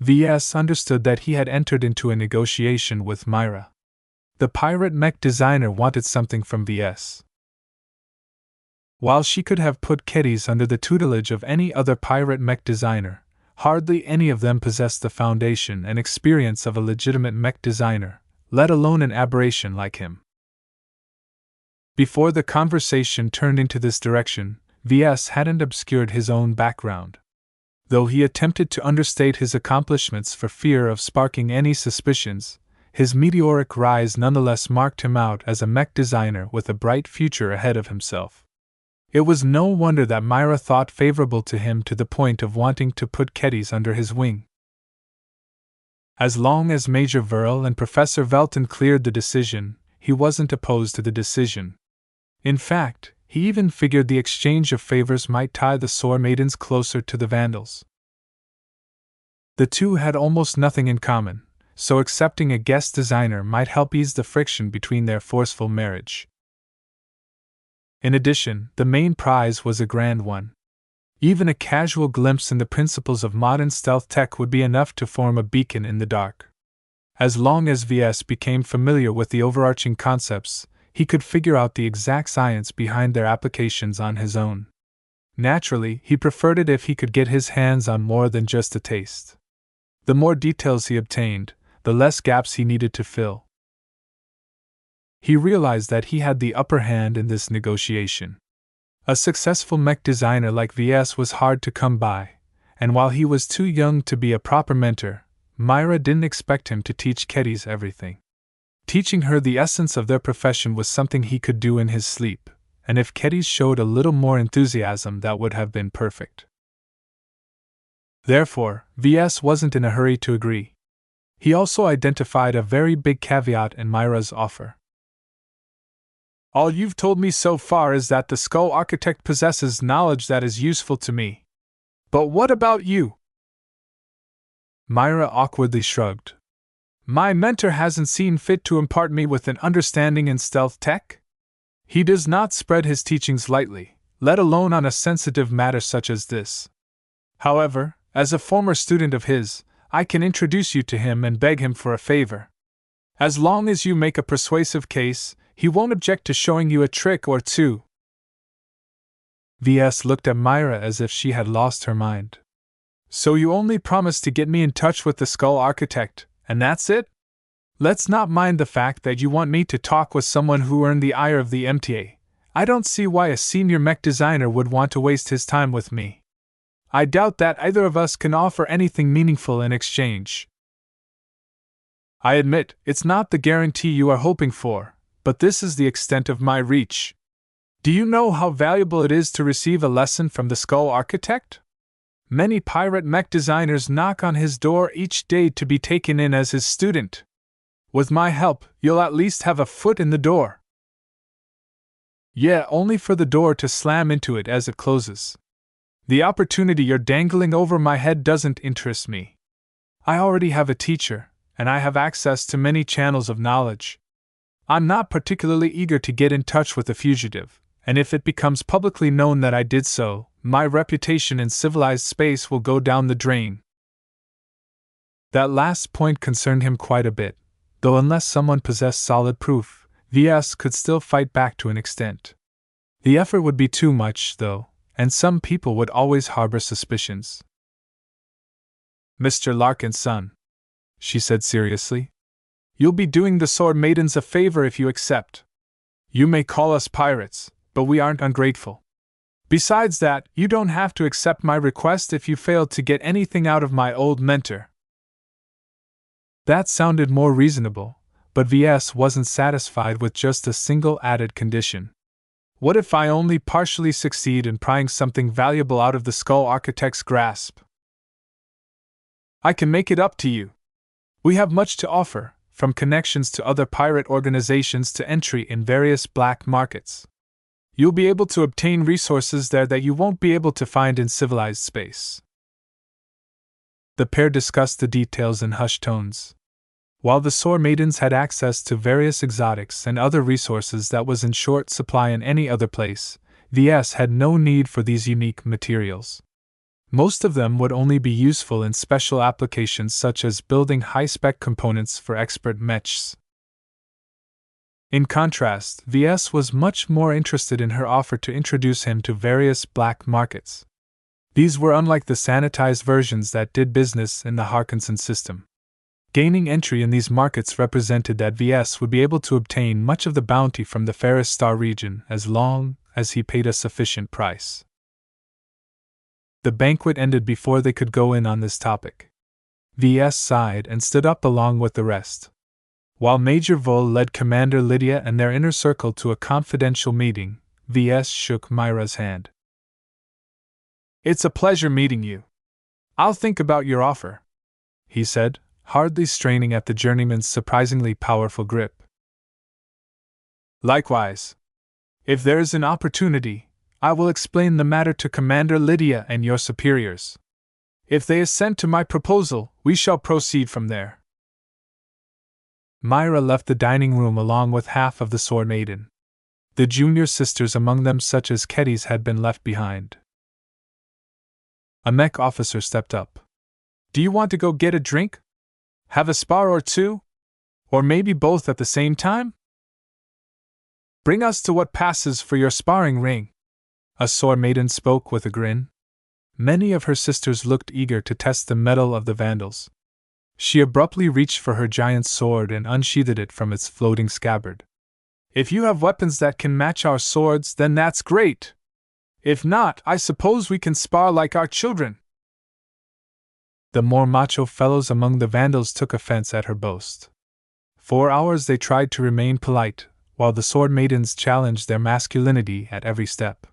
VS understood that he had entered into a negotiation with Myra. The pirate mech designer wanted something from VS. While she could have put Ketty's under the tutelage of any other pirate mech designer, hardly any of them possessed the foundation and experience of a legitimate mech designer, let alone an aberration like him. Before the conversation turned into this direction, VS hadn't obscured his own background. Though he attempted to understate his accomplishments for fear of sparking any suspicions, his meteoric rise nonetheless marked him out as a mech designer with a bright future ahead of himself. It was no wonder that Myra thought favorable to him to the point of wanting to put Ketty's under his wing. As long as Major Verl and Professor Velton cleared the decision, he wasn't opposed to the decision. In fact, he even figured the exchange of favors might tie the sore maidens closer to the Vandals. The two had almost nothing in common, so accepting a guest designer might help ease the friction between their forceful marriage. In addition, the main prize was a grand one. Even a casual glimpse in the principles of modern stealth tech would be enough to form a beacon in the dark. As long as VS became familiar with the overarching concepts, he could figure out the exact science behind their applications on his own. Naturally, he preferred it if he could get his hands on more than just a taste. The more details he obtained, the less gaps he needed to fill. He realized that he had the upper hand in this negotiation. A successful mech designer like VS was hard to come by, and while he was too young to be a proper mentor, Myra didn't expect him to teach Ketty's everything. Teaching her the essence of their profession was something he could do in his sleep, and if Ketty showed a little more enthusiasm, that would have been perfect. Therefore, VS wasn't in a hurry to agree. He also identified a very big caveat in Myra's offer. All you've told me so far is that the Skull Architect possesses knowledge that is useful to me. But what about you? Myra awkwardly shrugged. My mentor hasn't seen fit to impart me with an understanding in stealth tech? He does not spread his teachings lightly, let alone on a sensitive matter such as this. However, as a former student of his, I can introduce you to him and beg him for a favor. As long as you make a persuasive case, he won't object to showing you a trick or two. VS looked at Myra as if she had lost her mind. So you only promise to get me in touch with the Skull Architect, and that's it? Let's not mind the fact that you want me to talk with someone who earned the ire of the MTA. I don't see why a senior mech designer would want to waste his time with me. I doubt that either of us can offer anything meaningful in exchange. I admit, it's not the guarantee you are hoping for, but this is the extent of my reach. Do you know how valuable it is to receive a lesson from the Skull Architect? Many pirate mech designers knock on his door each day to be taken in as his student. With my help, you'll at least have a foot in the door. Yeah, only for the door to slam into it as it closes. The opportunity you're dangling over my head doesn't interest me. I already have a teacher, and I have access to many channels of knowledge. I'm not particularly eager to get in touch with the fugitive, and if it becomes publicly known that I did so, my reputation in civilized space will go down the drain. That last point concerned him quite a bit, though unless someone possessed solid proof, VS could still fight back to an extent. The effort would be too much, though, and some people would always harbor suspicions. Mr. Larkin's son, she said seriously, you'll be doing the sword maidens a favor if you accept. You may call us pirates, but we aren't ungrateful. Besides that, you don't have to accept my request if you fail to get anything out of my old mentor. That sounded more reasonable, but VS wasn't satisfied with just a single added condition. What if I only partially succeed in prying something valuable out of the Skull Architect's grasp? I can make it up to you. We have much to offer, from connections to other pirate organizations to entry in various black markets. You'll be able to obtain resources there that you won't be able to find in civilized space. The pair discussed the details in hushed tones. While the Sword Maidens had access to various exotics and other resources that was in short supply in any other place, VS had no need for these unique materials. Most of them would only be useful in special applications such as building high-spec components for expert mechs. In contrast, VS was much more interested in her offer to introduce him to various black markets. These were unlike the sanitized versions that did business in the Harkinson system. Gaining entry in these markets represented that VS would be able to obtain much of the bounty from the Ferris Star region as long as he paid a sufficient price. The banquet ended before they could go in on this topic. VS sighed and stood up along with the rest. While Major Vole led Commander Lydia and their inner circle to a confidential meeting, VS shook Myra's hand. It's a pleasure meeting you. I'll think about your offer, he said, hardly straining at the journeyman's surprisingly powerful grip. Likewise. If there is an opportunity, I will explain the matter to Commander Lydia and your superiors. If they assent to my proposal, we shall proceed from there. Myra left the dining room along with half of the Sword Maiden. The junior sisters among them, such as Ketty's, had been left behind. A mech officer stepped up. Do you want to go get a drink? Have a spar or two? Or maybe both at the same time? Bring us to what passes for your sparring ring. A Sword Maiden spoke with a grin. Many of her sisters looked eager to test the mettle of the Vandals. She abruptly reached for her giant sword and unsheathed it from its floating scabbard. If you have weapons that can match our swords, then that's great. If not, I suppose we can spar like our children. The more macho fellows among the Vandals took offense at her boast. For hours they tried to remain polite, while the sword maidens challenged their masculinity at every step.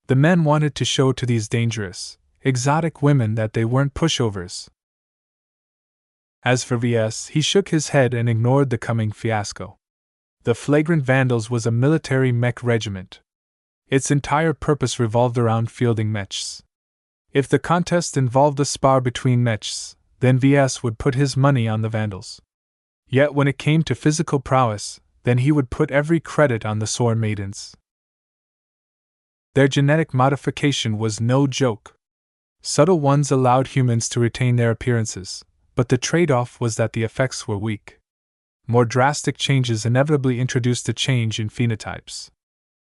The men wanted to show to these dangerous, exotic women that they weren't pushovers. As for VS, he shook his head and ignored the coming fiasco. The flagrant Vandals was a military mech regiment. Its entire purpose revolved around fielding mechs. If the contest involved a spar between mechs, then VS would put his money on the Vandals. Yet when it came to physical prowess, then he would put every credit on the sword maidens. Their genetic modification was no joke. Subtle ones allowed humans to retain their appearances, but the trade-off was that the effects were weak. More drastic changes inevitably introduced a change in phenotypes.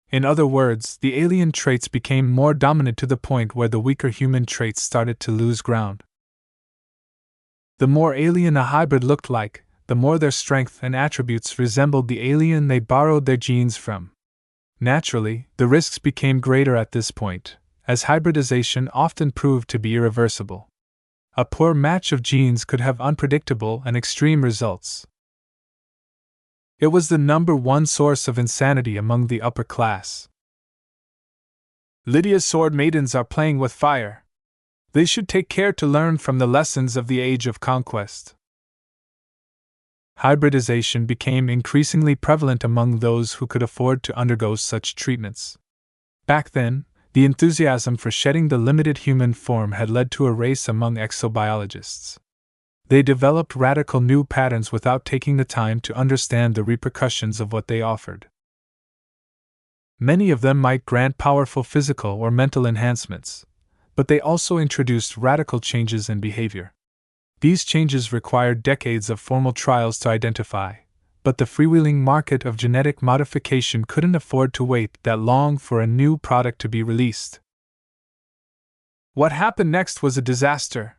In other words, the alien traits became more dominant to the point where the weaker human traits started to lose ground. The more alien a hybrid looked like, the more their strength and attributes resembled the alien they borrowed their genes from. Naturally, the risks became greater at this point, as hybridization often proved to be irreversible. A poor match of genes could have unpredictable and extreme results. It was the number one source of insanity among the upper class. Lydia's sword maidens are playing with fire. They should take care to learn from the lessons of the Age of Conquest. Hybridization became increasingly prevalent among those who could afford to undergo such treatments. Back then, the enthusiasm for shedding the limited human form had led to a race among exobiologists. They developed radical new patterns without taking the time to understand the repercussions of what they offered. Many of them might grant powerful physical or mental enhancements, but they also introduced radical changes in behavior. These changes required decades of formal trials to identify, but the freewheeling market of genetic modification couldn't afford to wait that long for a new product to be released. What happened next was a disaster.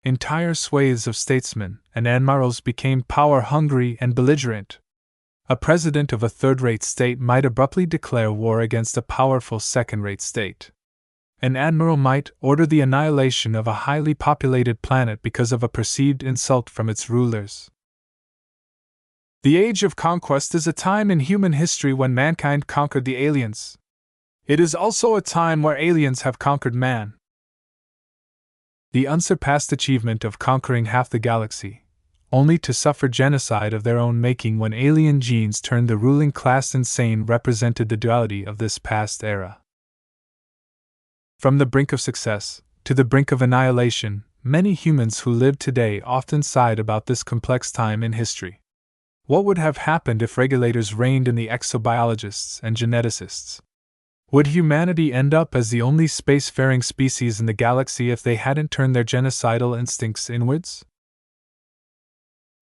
Entire swathes of statesmen and admirals became power-hungry and belligerent. A president of a third-rate state might abruptly declare war against a powerful second-rate state. An admiral might order the annihilation of a highly populated planet because of a perceived insult from its rulers. The Age of Conquest is a time in human history when mankind conquered the aliens. It is also a time where aliens have conquered man. The unsurpassed achievement of conquering half the galaxy, only to suffer genocide of their own making when alien genes turned the ruling class insane, represented the duality of this past era. From the brink of success to the brink of annihilation, many humans who live today often sighed about this complex time in history. What would have happened if regulators reigned in the exobiologists and geneticists? Would humanity end up as the only spacefaring species in the galaxy if they hadn't turned their genocidal instincts inwards?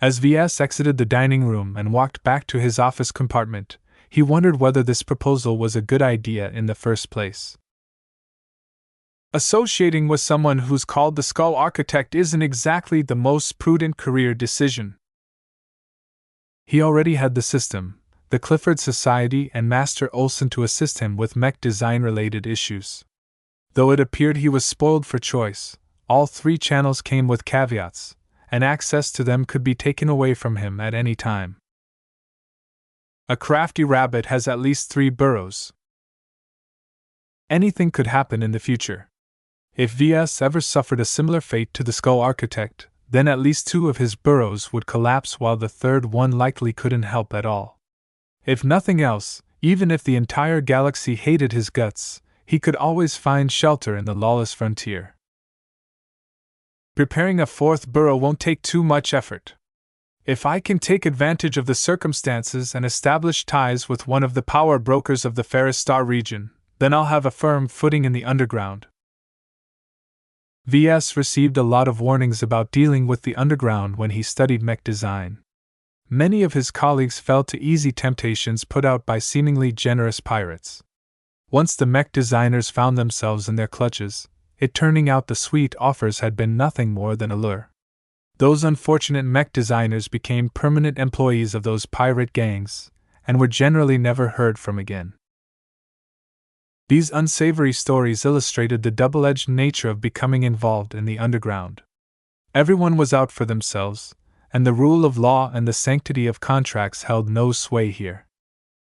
As VS exited the dining room and walked back to his office compartment, he wondered whether this proposal was a good idea in the first place. Associating with someone who's called the Skull Architect isn't exactly the most prudent career decision. He already had the system, the Clifford Society and Master Olson to assist him with mech design-related issues. Though it appeared he was spoiled for choice, all three channels came with caveats, and access to them could be taken away from him at any time. A crafty rabbit has at least 3 burrows. Anything could happen in the future. If VS ever suffered a similar fate to the Skull Architect, then at least 2 of his burrows would collapse while the third one likely couldn't help at all. If nothing else, even if the entire galaxy hated his guts, he could always find shelter in the lawless frontier. Preparing a 4th burrow won't take too much effort. If I can take advantage of the circumstances and establish ties with one of the power brokers of the Ferris Star region, then I'll have a firm footing in the underground. VS received a lot of warnings about dealing with the underground when he studied mech design. Many of his colleagues fell to easy temptations put out by seemingly generous pirates. Once the mech designers found themselves in their clutches, it turning out the sweet offers had been nothing more than a lure. Those unfortunate mech designers became permanent employees of those pirate gangs, and were generally never heard from again. These unsavory stories illustrated the double-edged nature of becoming involved in the underground. Everyone was out for themselves, and the rule of law and the sanctity of contracts held no sway here.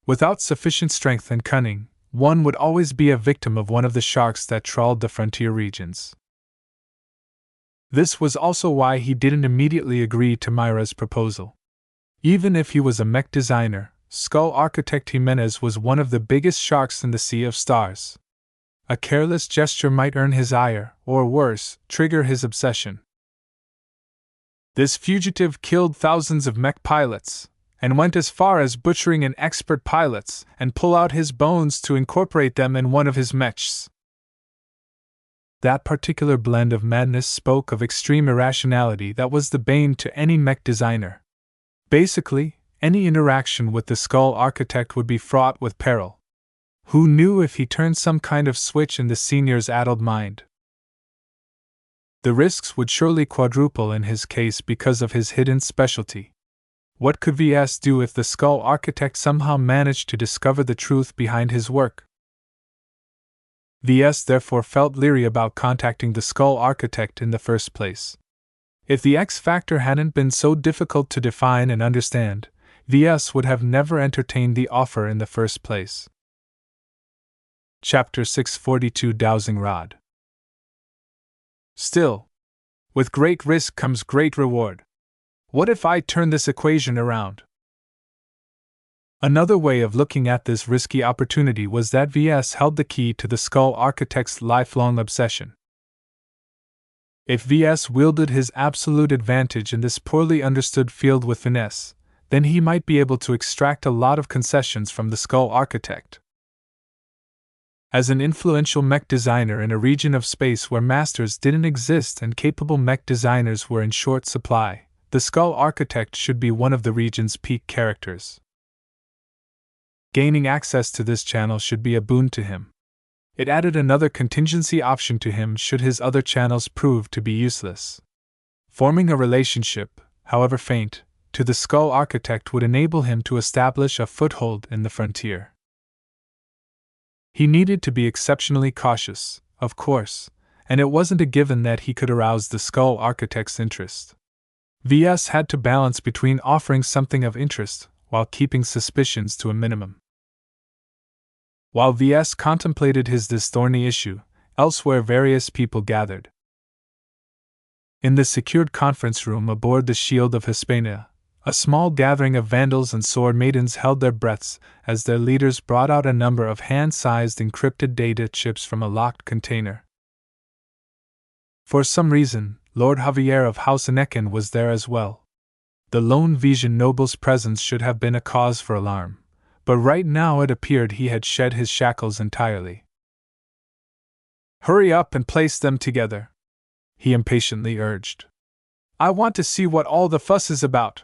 Without sufficient strength and cunning, one would always be a victim of one of the sharks that trawled the frontier regions. This was also why he didn't immediately agree to Myra's proposal. Even if he was a mech designer, Skull Architect Jimenez was one of the biggest sharks in the Sea of Stars. A careless gesture might earn his ire, or worse, trigger his obsession. This fugitive killed thousands of mech pilots, and went as far as butchering an expert pilots and pull out his bones to incorporate them in one of his mechs. That particular blend of madness spoke of extreme irrationality that was the bane to any mech designer. Basically, any interaction with the Skull Architect would be fraught with peril. Who knew if he turned some kind of switch in the senior's addled mind? The risks would surely quadruple in his case because of his hidden specialty. What could VS do if the Skull Architect somehow managed to discover the truth behind his work? VS therefore felt leery about contacting the Skull Architect in the first place. If the X factor hadn't been so difficult to define and understand, VS would have never entertained the offer in the first place. Chapter 642 Dowsing Rod. Still, with great risk comes great reward. What if I turn this equation around? Another way of looking at this risky opportunity was that VS held the key to the Skull Architect's lifelong obsession. If VS wielded his absolute advantage in this poorly understood field with finesse, then he might be able to extract a lot of concessions from the Skull Architect. As an influential mech designer in a region of space where masters didn't exist and capable mech designers were in short supply, the Skull Architect should be one of the region's peak characters. Gaining access to this channel should be a boon to him. It added another contingency option to him should his other channels prove to be useless. Forming a relationship, however faint, to the Skull Architect would enable him to establish a foothold in the frontier. He needed to be exceptionally cautious, of course, and it wasn't a given that he could arouse the Skull Architect's interest. VS had to balance between offering something of interest while keeping suspicions to a minimum. While VS contemplated this thorny issue, elsewhere various people gathered. In the secured conference room aboard the Shield of Hispania, a small gathering of Vandals and sword maidens held their breaths as their leaders brought out a number of hand-sized encrypted data chips from a locked container. For some reason, Lord Javier of House Anekin was there as well. The lone Vision noble's presence should have been a cause for alarm, but right now it appeared he had shed his shackles entirely. "Hurry up and place them together," he impatiently urged. "I want to see what all the fuss is about."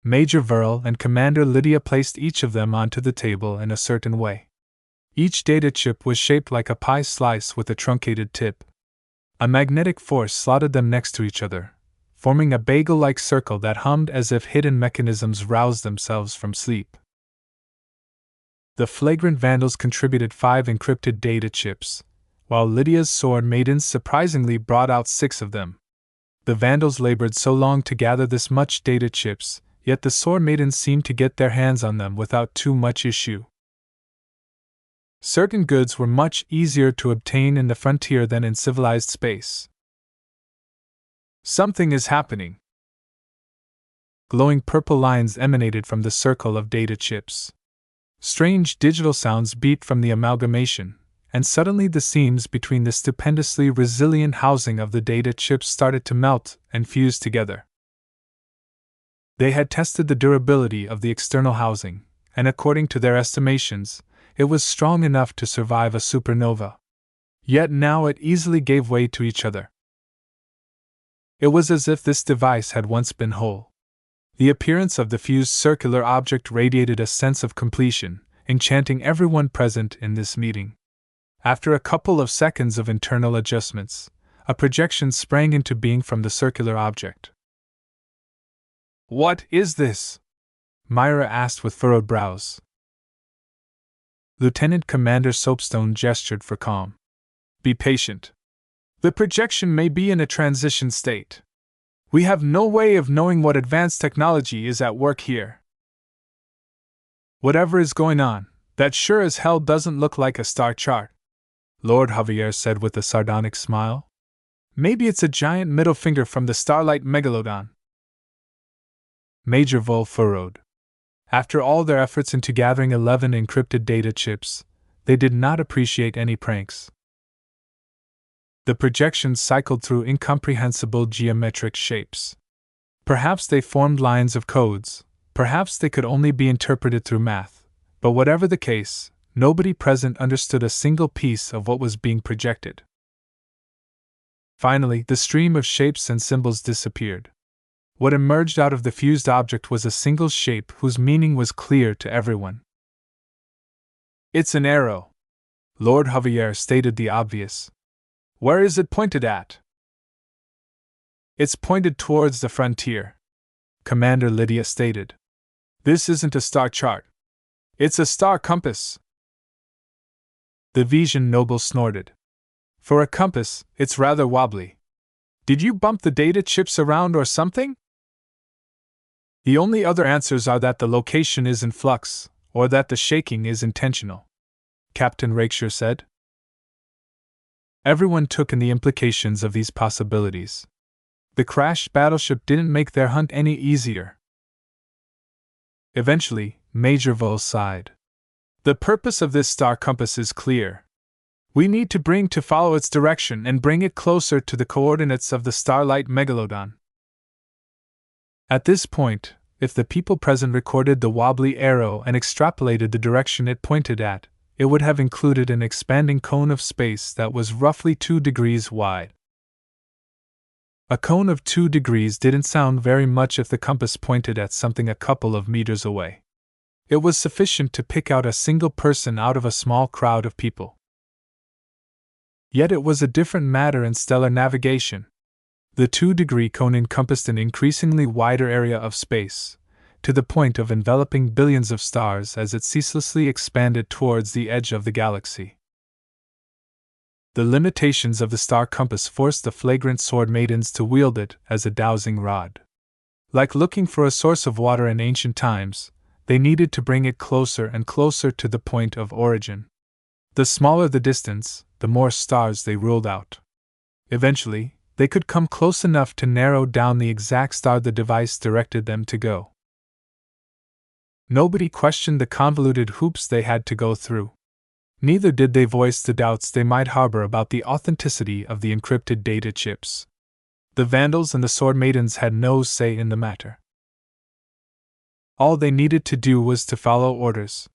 Major Verl and Commander Lydia placed each of them onto the table in a certain way. Each data chip was shaped like a pie slice with a truncated tip. A magnetic force slotted them next to each other, forming a bagel-like circle that hummed as if hidden mechanisms roused themselves from sleep. The flagrant Vandals contributed 5 encrypted data chips, while Lydia's sword maidens surprisingly brought out 6 of them. The Vandals labored so long to gather this much data chips, yet the sword maidens seemed to get their hands on them without too much issue. Certain goods were much easier to obtain in the frontier than in civilized space. Something is happening. Glowing purple lines emanated from the circle of data chips. Strange digital sounds beat from the amalgamation, and suddenly the seams between the stupendously resilient housing of the data chips started to melt and fuse together. They had tested the durability of the external housing, and according to their estimations, it was strong enough to survive a supernova. Yet now it easily gave way to each other. It was as if this device had once been whole. The appearance of the fused circular object radiated a sense of completion, enchanting everyone present in this meeting. After a couple of seconds of internal adjustments, a projection sprang into being from the circular object. "What is this?" Myra asked with furrowed brows. Lieutenant Commander Soapstone gestured for calm. "Be patient. The projection may be in a transition state. We have no way of knowing what advanced technology is at work here. Whatever is going on, that sure as hell doesn't look like a star chart, Lord Javier said with a sardonic smile. Maybe it's a giant middle finger from the starlight megalodon. Major Vol furrowed. After all their efforts into gathering 11 encrypted data chips, they did not appreciate any pranks. The projections cycled through incomprehensible geometric shapes. Perhaps they formed lines of codes, perhaps they could only be interpreted through math, but whatever the case, nobody present understood a single piece of what was being projected. Finally, the stream of shapes and symbols disappeared. What emerged out of the fused object was a single shape whose meaning was clear to everyone. It's an arrow. Lord Javier stated the obvious. Where is it pointed at? It's pointed towards the frontier, Commander Lydia stated. This isn't a star chart. It's a star compass. The Vision noble snorted. For a compass, it's rather wobbly. Did you bump the data chips around or something? The only other answers are that the location is in flux, or that the shaking is intentional, Captain Rakeshire said. Everyone took in the implications of these possibilities. The crashed battleship didn't make their hunt any easier. Eventually, Major Vol sighed. The purpose of this star compass is clear. We need to follow its direction and bring it closer to the coordinates of the starlight megalodon. At this point, if the people present recorded the wobbly arrow and extrapolated the direction it pointed at, it would have included an expanding cone of space that was roughly 2 degrees wide. A cone of 2 degrees didn't sound very much if the compass pointed at something a couple of meters away. It was sufficient to pick out a single person out of a small crowd of people. Yet it was a different matter in stellar navigation. The 2-degree cone encompassed an increasingly wider area of space, to the point of enveloping billions of stars as it ceaselessly expanded towards the edge of the galaxy. The limitations of the star compass forced the flagrant sword maidens to wield it as a dowsing rod. Like looking for a source of water in ancient times, they needed to bring it closer and closer to the point of origin. The smaller the distance, the more stars they ruled out. Eventually, they could come close enough to narrow down the exact star the device directed them to go. Nobody questioned the convoluted hoops they had to go through. Neither did they voice the doubts they might harbor about the authenticity of the encrypted data chips. The Vandals and the Sword Maidens had no say in the matter. All they needed to do was to follow orders.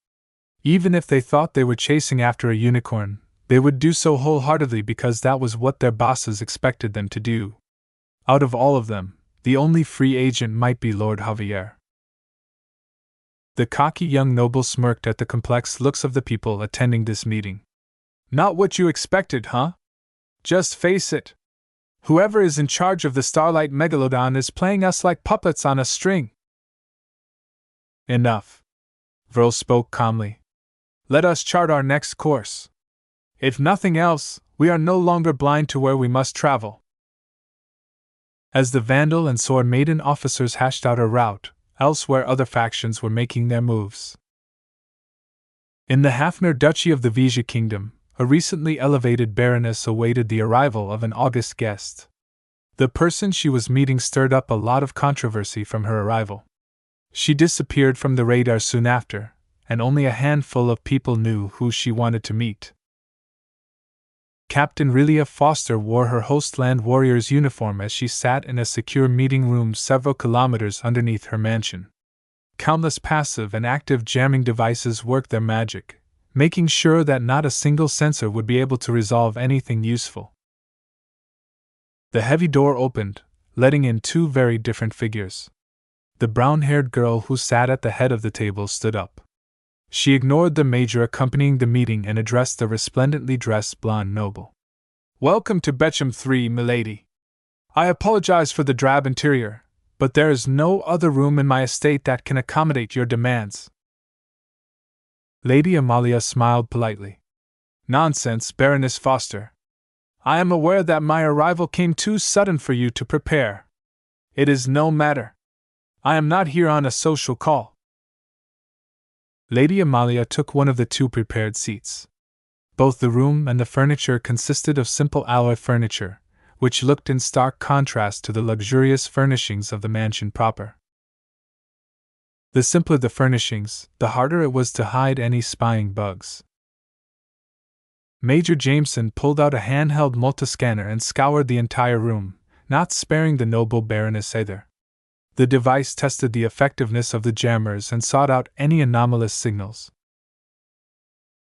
Even if they thought they were chasing after a unicorn, they would do so wholeheartedly because that was what their bosses expected them to do. Out of all of them, the only free agent might be Lord Javier. The cocky young noble smirked at the complex looks of the people attending this meeting. Not what you expected, huh? Just face it. Whoever is in charge of the Starlight Megalodon is playing us like puppets on a string. Enough. Vril spoke calmly. Let us chart our next course. If nothing else, we are no longer blind to where we must travel. As the Vandal and Sword Maiden officers hashed out a route, elsewhere other factions were making their moves. In the Hafner Duchy of the Vija Kingdom, a recently elevated baroness awaited the arrival of an august guest. The person she was meeting stirred up a lot of controversy from her arrival. She disappeared from the radar soon after, and only a handful of people knew who she wanted to meet. Captain Lydia Foster wore her Hostland warrior's uniform as she sat in a secure meeting room several kilometers underneath her mansion. Countless passive and active jamming devices worked their magic, making sure that not a single sensor would be able to resolve anything useful. The heavy door opened, letting in two very different figures. The brown-haired girl who sat at the head of the table stood up. She ignored the major accompanying the meeting and addressed the resplendently dressed blonde noble. Welcome to Betcham 3, milady. I apologize for the drab interior, but there is no other room in my estate that can accommodate your demands. Lady Amalia smiled politely. Nonsense, Baroness Foster. I am aware that my arrival came too sudden for you to prepare. It is no matter. I am not here on a social call. Lady Amalia took one of the two prepared seats. Both the room and the furniture consisted of simple alloy furniture, which looked in stark contrast to the luxurious furnishings of the mansion proper. The simpler the furnishings, the harder it was to hide any spying bugs. Major Jameson pulled out a handheld multiscanner and scoured the entire room, not sparing the noble Baroness either. The device tested the effectiveness of the jammers and sought out any anomalous signals.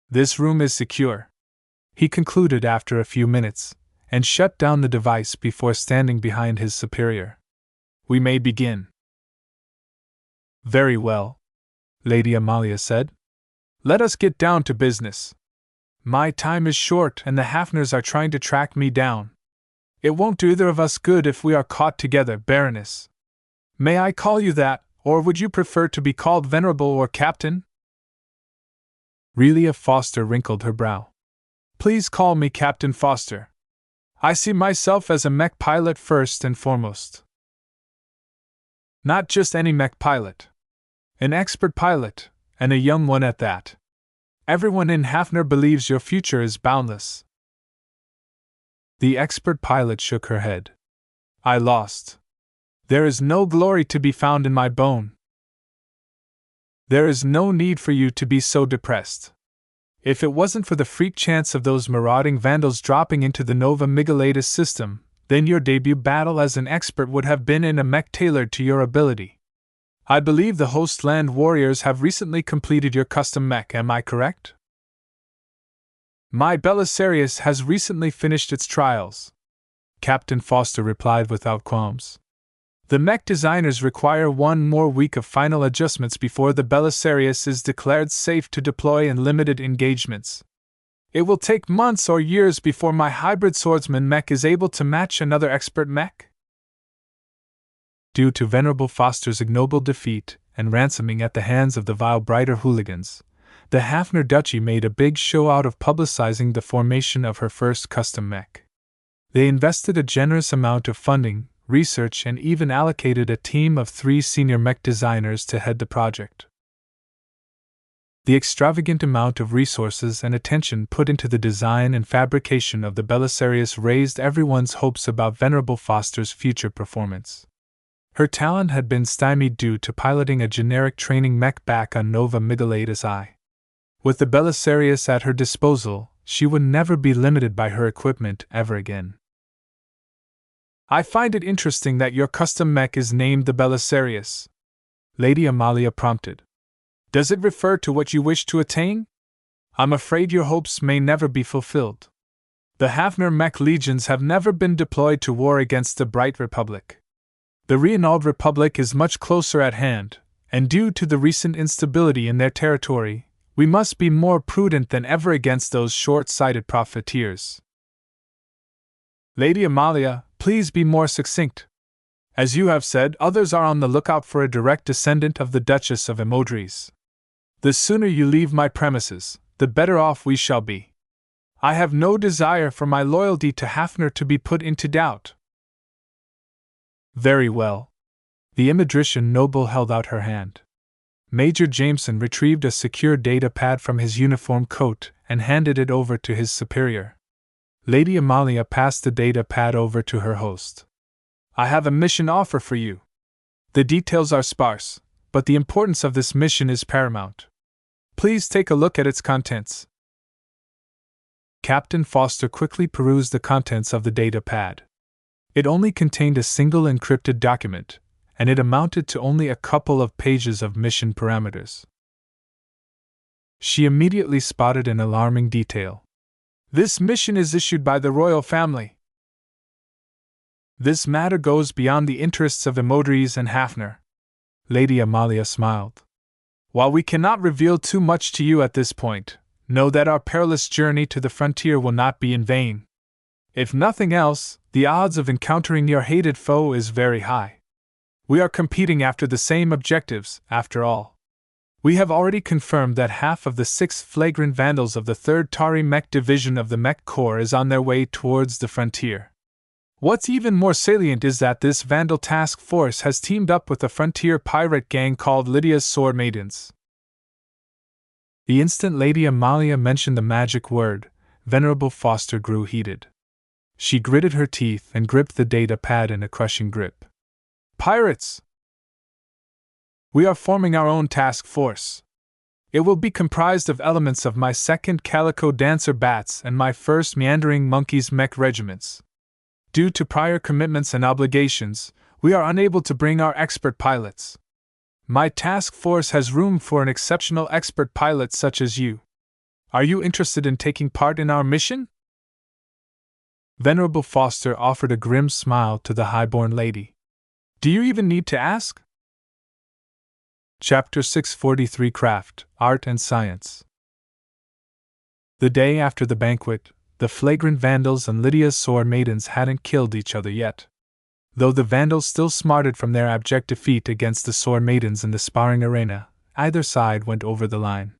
This room is secure, he concluded after a few minutes, and shut down the device before standing behind his superior. We may begin. Very well, Lady Amalia said. Let us get down to business. My time is short and the Hafners are trying to track me down. It won't do either of us good if we are caught together, Baroness. May I call you that, or would you prefer to be called Venerable or Captain? Relia Foster wrinkled her brow. Please call me Captain Foster. I see myself as a mech pilot first and foremost. Not just any mech pilot. An expert pilot, and a young one at that. Everyone in Hafner believes your future is boundless. The expert pilot shook her head. I lost. There is no glory to be found in my bone. There is no need for you to be so depressed. If it wasn't for the freak chance of those marauding Vandals dropping into the Nova Migalatus system, then your debut battle as an expert would have been in a mech tailored to your ability. I believe the Hostland warriors have recently completed your custom mech, am I correct? My Belisarius has recently finished its trials, Captain Foster replied without qualms. The mech designers require one more week of final adjustments before the Belisarius is declared safe to deploy in limited engagements. It will take months or years before my hybrid swordsman mech is able to match another expert mech. Due to Venerable Foster's ignoble defeat and ransoming at the hands of the vile Brighter hooligans, the Hafner Duchy made a big show out of publicizing the formation of her first custom mech. They invested a generous amount of funding, research, and even allocated a team of 3 senior mech designers to head the project. The extravagant amount of resources and attention put into the design and fabrication of the Belisarius raised everyone's hopes about Venerable Foster's future performance. Her talent had been stymied due to piloting a generic training mech back on Nova Migalatus I. With the Belisarius at her disposal, she would never be limited by her equipment ever again. I find it interesting that your custom mech is named the Belisarius, Lady Amalia prompted. Does it refer to what you wish to attain? I'm afraid your hopes may never be fulfilled. The Hafner mech legions have never been deployed to war against the Bright Republic. The Reanald Republic is much closer at hand, and due to the recent instability in their territory, we must be more prudent than ever against those short-sighted profiteers. Lady Amalia, please be more succinct. As you have said, others are on the lookout for a direct descendant of the Duchess of Emodres. The sooner you leave my premises, the better off we shall be. I have no desire for my loyalty to Hafner to be put into doubt. Very well. The Imidrician noble held out her hand. Major Jameson retrieved a secure data pad from his uniform coat and handed it over to his superior. Lady Amalia passed the data pad over to her host. I have a mission offer for you. The details are sparse, but the importance of this mission is paramount. Please take a look at its contents. Captain Foster quickly perused the contents of the data pad. It only contained a single encrypted document, and it amounted to only a couple of pages of mission parameters. She immediately spotted an alarming detail. This mission is issued by the royal family. This matter goes beyond the interests of Emodres and Hafner. Lady Amalia smiled. While we cannot reveal too much to you at this point, know that our perilous journey to the frontier will not be in vain. If nothing else, the odds of encountering your hated foe is very high. We are competing after the same objectives, after all. We have already confirmed that half of the 6 flagrant Vandals of the 3rd Tari Mech Division of the Mech Corps is on their way towards the frontier. What's even more salient is that this Vandal task force has teamed up with a frontier pirate gang called Lydia's Sword Maidens. The instant Lady Amalia mentioned the magic word, Venerable Foster grew heated. She gritted her teeth and gripped the data pad in a crushing grip. Pirates! We are forming our own task force. It will be comprised of elements of my 2nd Calico Dancer Bats and my 1st Meandering Monkeys Mech regiments. Due to prior commitments and obligations, we are unable to bring our expert pilots. My task force has room for an exceptional expert pilot such as you. Are you interested in taking part in our mission? Venerable Foster offered a grim smile to the highborn lady. Do you even need to ask? Chapter 643 Craft, Art and Science. The day after the banquet, the flagrant Vandals and Lydia's Sword Maidens hadn't killed each other yet. Though the Vandals still smarted from their abject defeat against the Sword Maidens in the sparring arena, either side went over the line.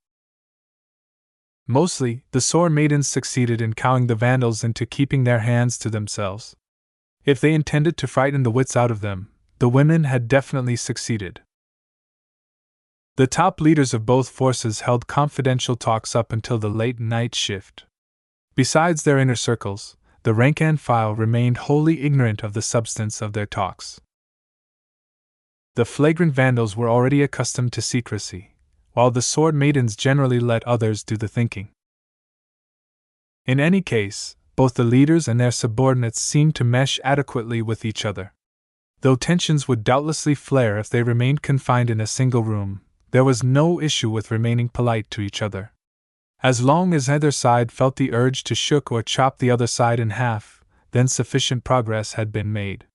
Mostly, the Sword Maidens succeeded in cowing the Vandals into keeping their hands to themselves. If they intended to frighten the wits out of them, the women had definitely succeeded. The top leaders of both forces held confidential talks up until the late night shift. Besides their inner circles, the rank and file remained wholly ignorant of the substance of their talks. The flagrant Vandals were already accustomed to secrecy, while the Sword Maidens generally let others do the thinking. In any case, both the leaders and their subordinates seemed to mesh adequately with each other. Though tensions would doubtlessly flare if they remained confined in a single room, there was no issue with remaining polite to each other. As long as either side felt the urge to shook or chop the other side in half, then sufficient progress had been made.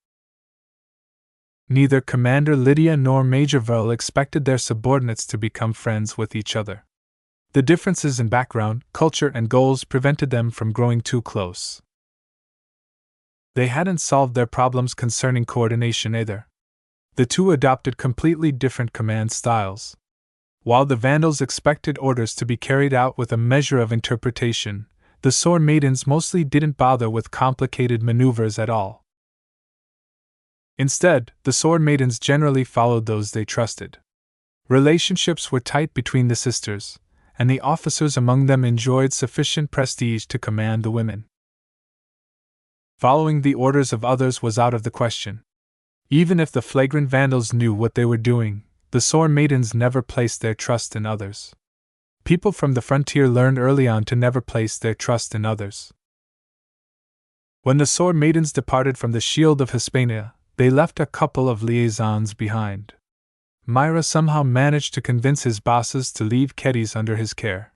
Neither Commander Lydia nor Major Verl expected their subordinates to become friends with each other. The differences in background, culture, and goals prevented them from growing too close. They hadn't solved their problems concerning coordination either. The two adopted completely different command styles. While the Vandals expected orders to be carried out with a measure of interpretation, the Sword Maidens mostly didn't bother with complicated maneuvers at all. Instead, the Sword Maidens generally followed those they trusted. Relationships were tight between the sisters, and the officers among them enjoyed sufficient prestige to command the women. Following the orders of others was out of the question. Even if the flagrant Vandals knew what they were doing, the Sword Maidens never placed their trust in others. People from the frontier learned early on to never place their trust in others. When the Sword Maidens departed from the Shield of Hispania, they left a couple of liaisons behind. Myra somehow managed to convince his bosses to leave Ketty's under his care.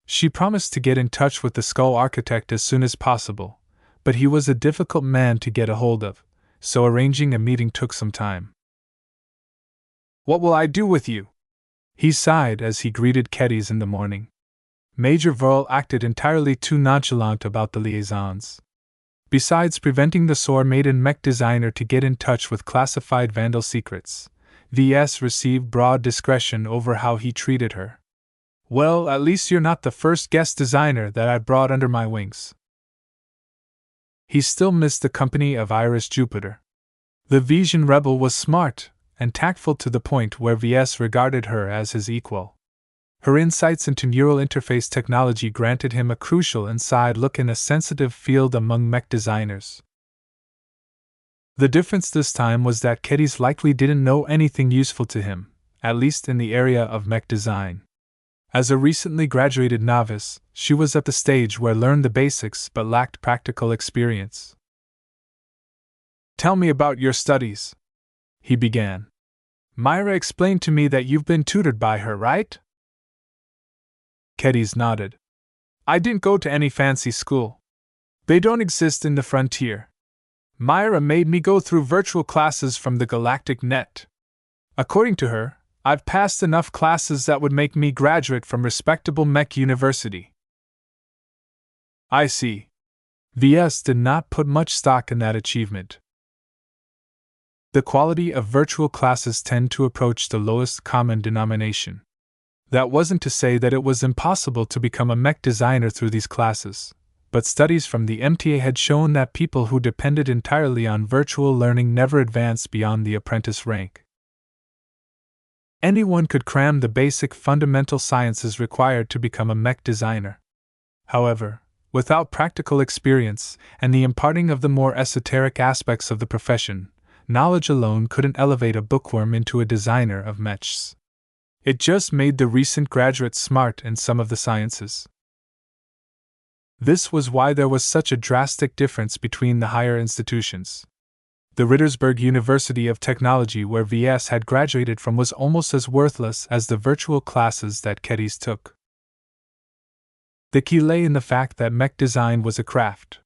She promised to get in touch with the Skull Architect as soon as possible, but he was a difficult man to get a hold of, so arranging a meeting took some time. What will I do with you? He sighed as he greeted Ketty's in the morning. Major Verl acted entirely too nonchalant about the liaisons. Besides preventing the Sword Maiden mech designer to get in touch with classified Vandal secrets, VS received broad discretion over how he treated her. Well, at least you're not the first guest designer that I brought under my wings. He still missed the company of Iris Jupiter. The Vision Rebel was smart and tactful to the point where VS regarded her as his equal. Her insights into neural interface technology granted him a crucial inside look in a sensitive field among mech designers. The difference this time was that Ketty's likely didn't know anything useful to him, at least in the area of mech design. As a recently graduated novice, she was at the stage where learned the basics but lacked practical experience. Tell me about your studies, he began. Myra explained to me that you've been tutored by her, right? Ketty's nodded. I didn't go to any fancy school. They don't exist in the frontier. Myra made me go through virtual classes from the Galactic Net. According to her, I've passed enough classes that would make me graduate from respectable mech university. I see. VS did not put much stock in that achievement. The quality of virtual classes tend to approach the lowest common denomination. That wasn't to say that it was impossible to become a mech designer through these classes, but studies from the MTA had shown that people who depended entirely on virtual learning never advanced beyond the apprentice rank. Anyone could cram the basic fundamental sciences required to become a mech designer. However, without practical experience and the imparting of the more esoteric aspects of the profession, knowledge alone couldn't elevate a bookworm into a designer of mechs. It just made the recent graduates smart in some of the sciences. This was why there was such a drastic difference between the higher institutions. The Rittersberg University of Technology, where VS had graduated from, was almost as worthless as the virtual classes that Ketty's took. The key lay in the fact that mech design was a craft.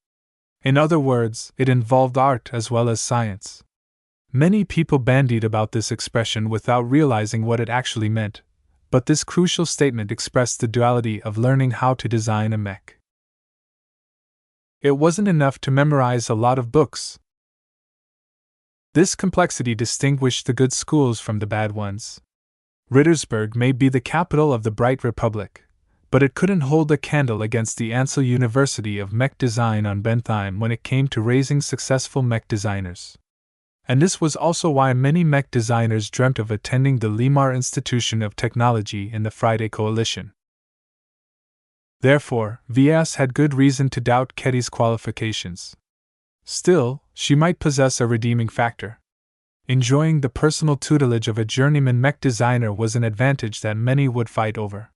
In other words, it involved art as well as science. Many people bandied about this expression without realizing what it actually meant, but this crucial statement expressed the duality of learning how to design a mech. It wasn't enough to memorize a lot of books. This complexity distinguished the good schools from the bad ones. Rittersberg may be the capital of the Bright Republic, but it couldn't hold a candle against the Ansel University of Mech Design on Bentheim when it came to raising successful mech designers. And this was also why many mech designers dreamt of attending the Limar Institution of Technology in the Friday Coalition. Therefore, VS had good reason to doubt Ketty's qualifications. Still, she might possess a redeeming factor. Enjoying the personal tutelage of a journeyman mech designer was an advantage that many would fight over,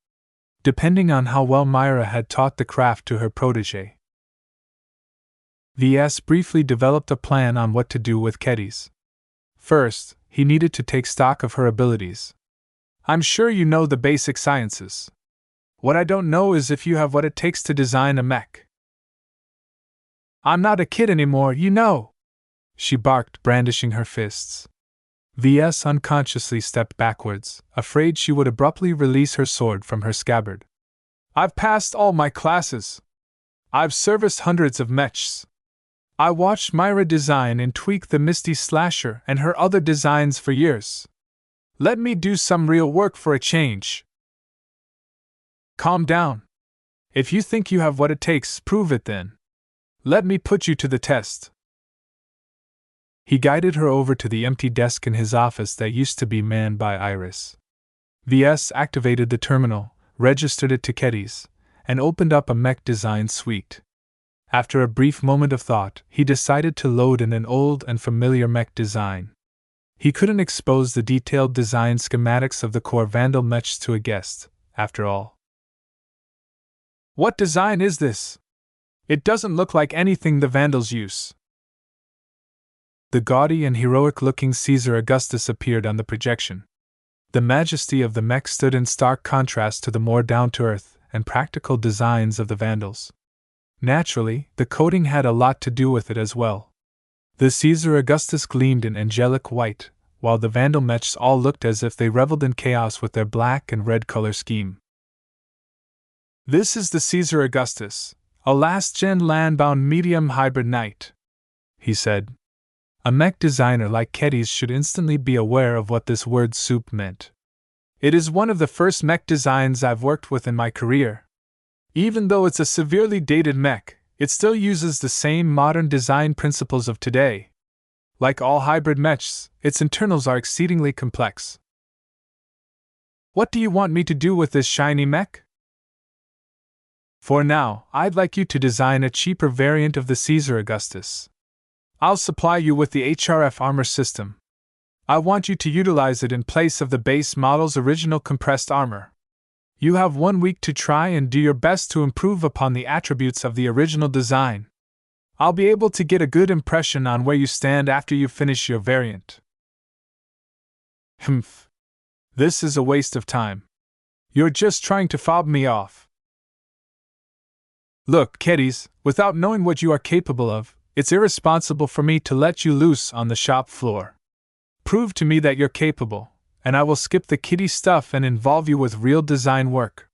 depending on how well Myra had taught the craft to her protégé. VS briefly developed a plan on what to do with Ketty's. First, he needed to take stock of her abilities. "I'm sure you know the basic sciences. What I don't know is if you have what it takes to design a mech." "I'm not a kid anymore, you know," she barked, brandishing her fists. VS unconsciously stepped backwards, afraid she would abruptly release her sword from her scabbard. "I've passed all my classes. I've serviced hundreds of mechs. I watched Myra design and tweak the Misty Slasher and her other designs for years. Let me do some real work for a change." "Calm down. If you think you have what it takes, prove it then. Let me put you to the test." He guided her over to the empty desk in his office that used to be manned by Iris. VS activated the terminal, registered it to Ketty's, and opened up a mech design suite. After a brief moment of thought, he decided to load in an old and familiar mech design. He couldn't expose the detailed design schematics of the core Vandal mechs to a guest, after all. "What design is this? It doesn't look like anything the Vandals use." The gaudy and heroic-looking Caesar Augustus appeared on the projection. The majesty of the mech stood in stark contrast to the more down-to-earth and practical designs of the Vandals. Naturally, the coating had a lot to do with it as well. The Caesar Augustus gleamed in angelic white, while the Vandal mechs all looked as if they reveled in chaos with their black and red color scheme. "This is the Caesar Augustus, a last-gen land-bound medium hybrid knight," he said. A mech designer like Ketty's should instantly be aware of what this word soup meant. "It is one of the first mech designs I've worked with in my career. Even though it's a severely dated mech, it still uses the same modern design principles of today. Like all hybrid mechs, its internals are exceedingly complex." "What do you want me to do with this shiny mech?" "For now, I'd like you to design a cheaper variant of the Caesar Augustus. I'll supply you with the HRF armor system. I want you to utilize it in place of the base model's original compressed armor. You have 1 week to try and do your best to improve upon the attributes of the original design. I'll be able to get a good impression on where you stand after you finish your variant." "Humph. This is a waste of time. You're just trying to fob me off." "Look, Ketty's, without knowing what you are capable of, it's irresponsible for me to let you loose on the shop floor. Prove to me that you're capable, and I will skip the kiddie stuff and involve you with real design work."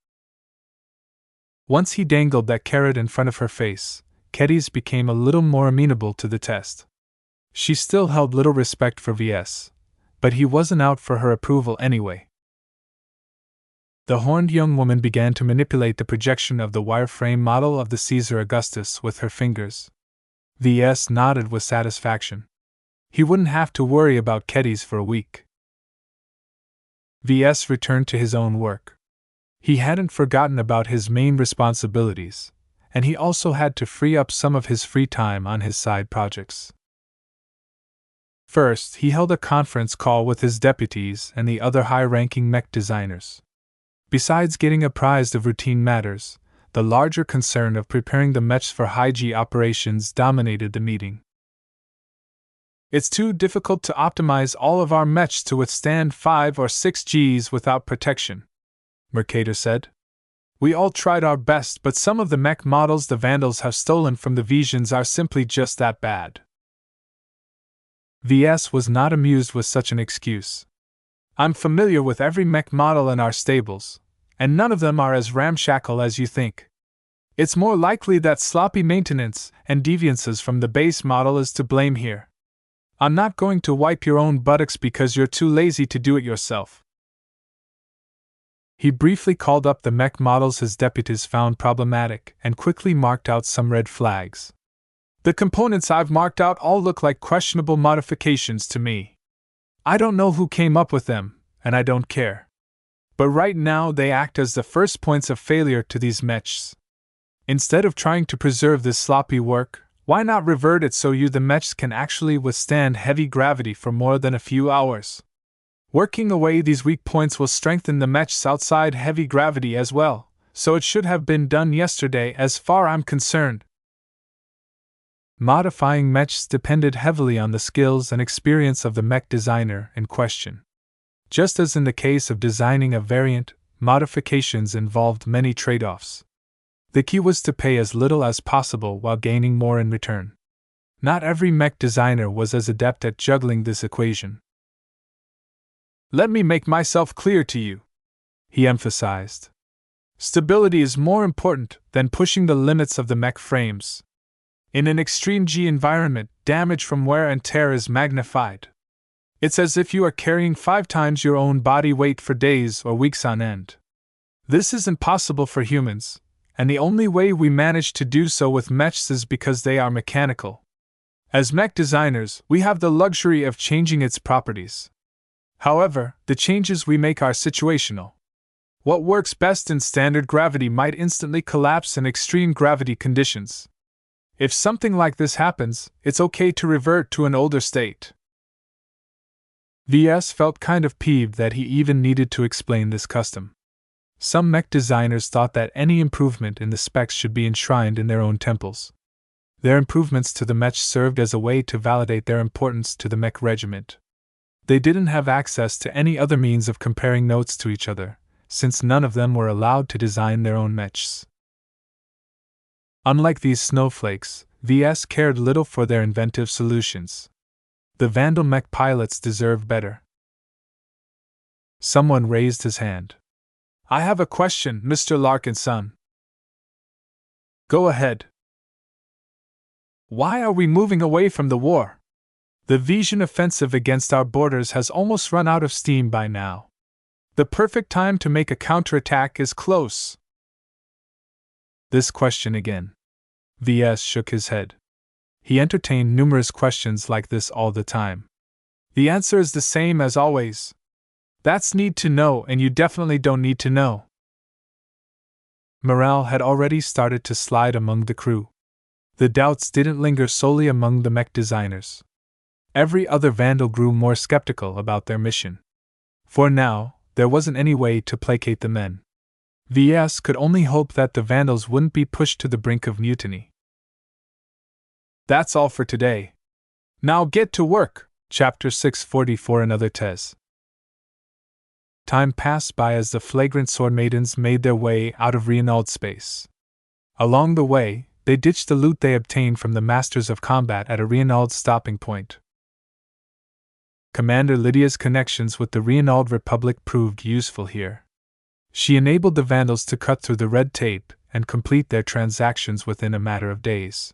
Once he dangled that carrot in front of her face, Ketty's became a little more amenable to the test. She still held little respect for VS, but he wasn't out for her approval anyway. The horned young woman began to manipulate the projection of the wireframe model of the Caesar Augustus with her fingers. VS nodded with satisfaction. He wouldn't have to worry about Ketty's for a week. VS returned to his own work. He hadn't forgotten about his main responsibilities, and he also had to free up some of his free time on his side projects. First, he held a conference call with his deputies and the other high-ranking mech designers. Besides getting apprised of routine matters, the larger concern of preparing the mechs for high-G operations dominated the meeting. It's too difficult to optimize all of our mechs to withstand 5 or 6 Gs without protection, Mercator said. We all tried our best, but some of the mech models the Vandals have stolen from the Visions are simply just that bad. VS was not amused with such an excuse. I'm familiar with every mech model in our stables, and none of them are as ramshackle as you think. It's more likely that sloppy maintenance and deviances from the base model is to blame here. I'm not going to wipe your own buttocks because you're too lazy to do it yourself. He briefly called up the mech models his deputies found problematic and quickly marked out some red flags. The components I've marked out all look like questionable modifications to me. I don't know who came up with them, and I don't care. But right now they act as the first points of failure to these mechs. Instead of trying to preserve this sloppy work, why not revert it so the mechs can actually withstand heavy gravity for more than a few hours? Working away these weak points will strengthen the mechs outside heavy gravity as well, so it should have been done yesterday as far I'm concerned. Modifying mechs depended heavily on the skills and experience of the mech designer in question. Just as in the case of designing a variant, modifications involved many trade-offs. The key was to pay as little as possible while gaining more in return. Not every mech designer was as adept at juggling this equation. Let me make myself clear to you, he emphasized. Stability is more important than pushing the limits of the mech frames. In an extreme G environment, damage from wear and tear is magnified. It's as if you are carrying 5 times your own body weight for days or weeks on end. This isn't possible for humans, and the only way we manage to do so with mechs is because they are mechanical. As mech designers, we have the luxury of changing its properties. However, the changes we make are situational. What works best in standard gravity might instantly collapse in extreme gravity conditions. If something like this happens, it's okay to revert to an older state. VS felt kind of peeved that he even needed to explain this custom. Some mech designers thought that any improvement in the specs should be enshrined in their own temples. Their improvements to the mech served as a way to validate their importance to the mech regiment. They didn't have access to any other means of comparing notes to each other, since none of them were allowed to design their own mechs. Unlike these snowflakes, VS cared little for their inventive solutions. The Vandal mech pilots deserved better. Someone raised his hand. I have a question, Mr. Larkinson. Go ahead. Why are we moving away from the war? The Vision offensive against our borders has almost run out of steam by now. The perfect time to make a counterattack is close. This question again. VS shook his head. He entertained numerous questions like this all the time. The answer is the same as always. That's need to know, and you definitely don't need to know. Morale had already started to slide among the crew. The doubts didn't linger solely among the mech designers. Every other Vandal grew more skeptical about their mission. For now, there wasn't any way to placate the men. VS could only hope that the Vandals wouldn't be pushed to the brink of mutiny. That's all for today. Now get to work! Chapter 644 Another Tez. Time passed by as the flagrant sword maidens made their way out of Reynald space. Along the way, they ditched the loot they obtained from the Masters of Combat at a Reynald stopping point. Commander Lydia's connections with the Reynald Republic proved useful here. She enabled the Vandals to cut through the red tape and complete their transactions within a matter of days.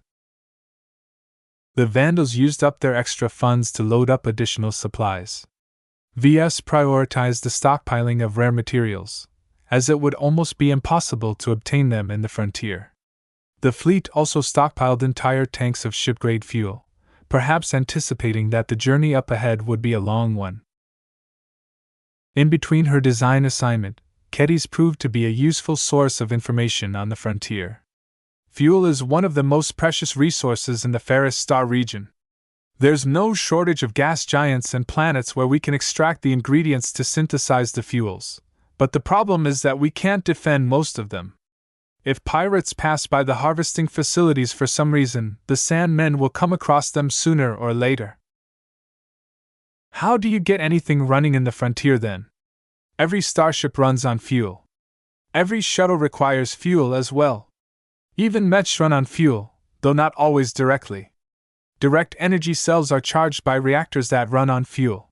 The Vandals used up their extra funds to load up additional supplies. VS prioritized the stockpiling of rare materials, as it would almost be impossible to obtain them in the frontier. The fleet also stockpiled entire tanks of ship-grade fuel, perhaps anticipating that the journey up ahead would be a long one. In between her design assignment, Ketty's proved to be a useful source of information on the frontier. Fuel is one of the most precious resources in the Ferris Star region. There's no shortage of gas giants and planets where we can extract the ingredients to synthesize the fuels, but the problem is that we can't defend most of them. If pirates pass by the harvesting facilities for some reason, the Sandmen will come across them sooner or later. How do you get anything running in the frontier then? Every starship runs on fuel. Every shuttle requires fuel as well. Even mechs run on fuel, though not always directly. Direct energy cells are charged by reactors that run on fuel.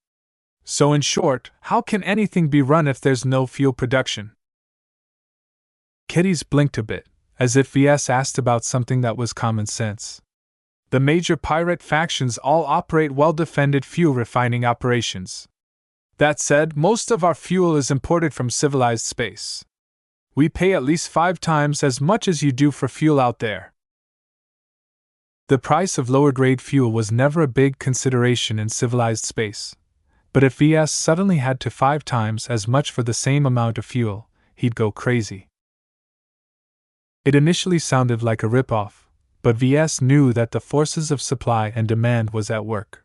So in short, how can anything be run if there's no fuel production? Ketty's blinked a bit, as if VS asked about something that was common sense. The major pirate factions all operate well-defended fuel refining operations. That said, most of our fuel is imported from civilized space. We pay at least 5 times as much as you do for fuel out there. The price of lower-grade fuel was never a big consideration in civilized space, but if VS suddenly had to 5 times as much for the same amount of fuel, he'd go crazy. It initially sounded like a rip-off, but VS knew that the forces of supply and demand was at work.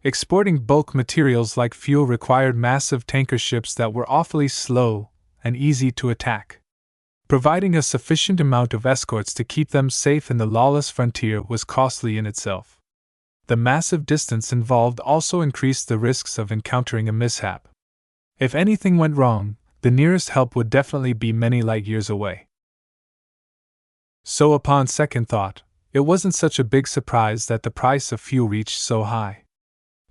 Exporting bulk materials like fuel required massive tanker ships that were awfully slow and easy to attack. Providing a sufficient amount of escorts to keep them safe in the lawless frontier was costly in itself. The massive distance involved also increased the risks of encountering a mishap. If anything went wrong, the nearest help would definitely be many light years away. So upon second thought, it wasn't such a big surprise that the price of fuel reached so high.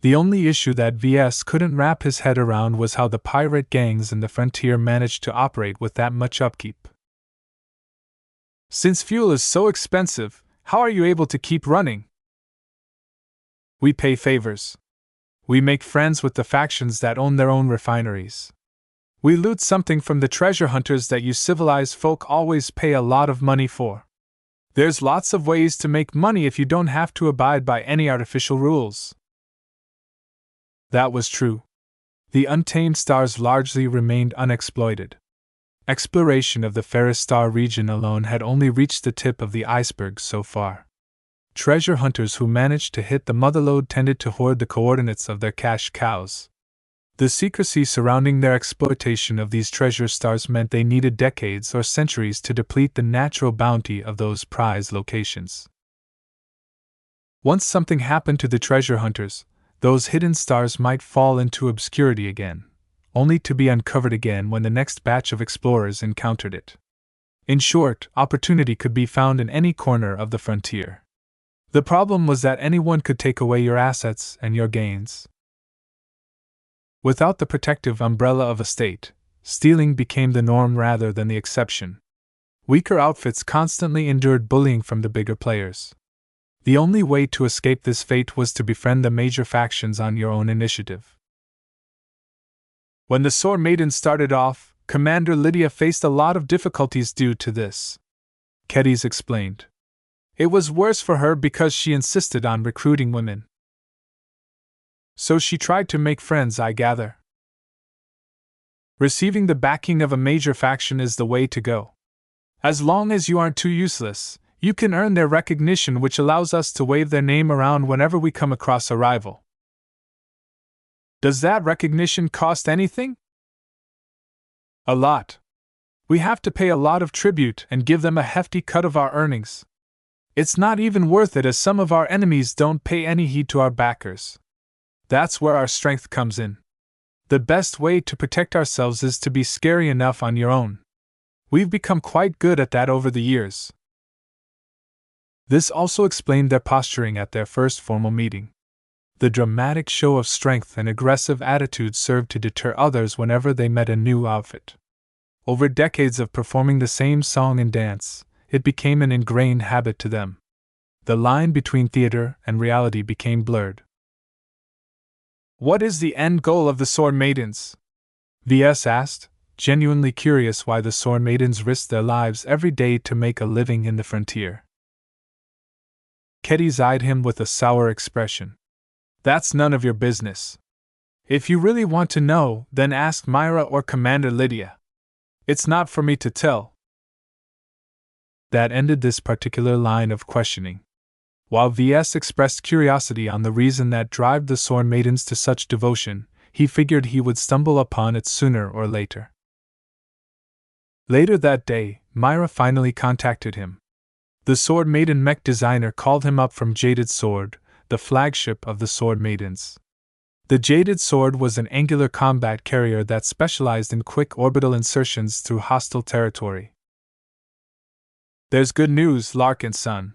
The only issue that VS couldn't wrap his head around was how the pirate gangs in the frontier managed to operate with that much upkeep. Since fuel is so expensive, how are you able to keep running? We pay favors. We make friends with the factions that own their own refineries. We loot something from the treasure hunters that you civilized folk always pay a lot of money for. There's lots of ways to make money if you don't have to abide by any artificial rules. That was true. The untamed stars largely remained unexploited. Exploration of the Ferris Star region alone had only reached the tip of the iceberg so far. Treasure hunters who managed to hit the motherlode tended to hoard the coordinates of their cash cows. The secrecy surrounding their exploitation of these treasure stars meant they needed decades or centuries to deplete the natural bounty of those prize locations. Once something happened to the treasure hunters, those hidden stars might fall into obscurity again, only to be uncovered again when the next batch of explorers encountered it. In short, opportunity could be found in any corner of the frontier. The problem was that anyone could take away your assets and your gains. Without the protective umbrella of a state, stealing became the norm rather than the exception. Weaker outfits constantly endured bullying from the bigger players. The only way to escape this fate was to befriend the major factions on your own initiative. When the Sword Maiden started off, Commander Lydia faced a lot of difficulties due to this. Ketty's explained. It was worse for her because she insisted on recruiting women. So she tried to make friends, I gather. Receiving the backing of a major faction is the way to go. As long as you aren't too useless, you can earn their recognition, which allows us to wave their name around whenever we come across a rival. Does that recognition cost anything? A lot. We have to pay a lot of tribute and give them a hefty cut of our earnings. It's not even worth it, as some of our enemies don't pay any heed to our backers. That's where our strength comes in. The best way to protect ourselves is to be scary enough on your own. We've become quite good at that over the years. This also explained their posturing at their first formal meeting. The dramatic show of strength and aggressive attitude served to deter others whenever they met a new outfit. Over decades of performing the same song and dance, it became an ingrained habit to them. The line between theater and reality became blurred. What is the end goal of the Sword Maidens? VS asked, genuinely curious why the sword maidens risked their lives every day to make a living in the frontier. Ketty eyed him with a sour expression. That's none of your business. If you really want to know, then ask Myra or Commander Lydia. It's not for me to tell. That ended this particular line of questioning. While VS expressed curiosity on the reason that drove the sword maidens to such devotion, he figured he would stumble upon it sooner or later. Later that day, Myra finally contacted him. The Sword Maiden mech designer called him up from Jaded Sword, the flagship of the Sword Maidens. The Jaded Sword was an angular combat carrier that specialized in quick orbital insertions through hostile territory. There's good news, Larkin son.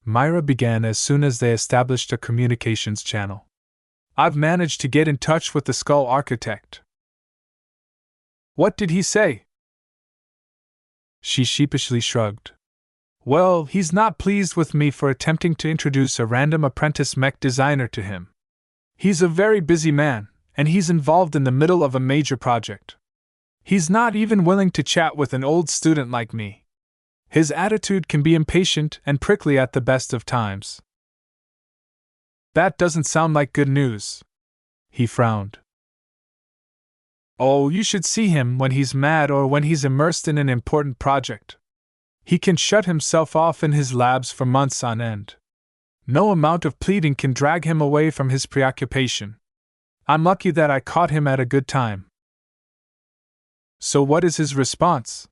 Myra began as soon as they established a communications channel. I've managed to get in touch with the Skull Architect. What did he say? She sheepishly shrugged. Well, he's not pleased with me for attempting to introduce a random apprentice mech designer to him. He's a very busy man, and he's involved in the middle of a major project. He's not even willing to chat with an old student like me. His attitude can be impatient and prickly at the best of times. That doesn't sound like good news. He frowned. Oh, you should see him when he's mad or when he's immersed in an important project. He can shut himself off in his labs for months on end. No amount of pleading can drag him away from his preoccupation. I'm lucky that I caught him at a good time. So what is his response?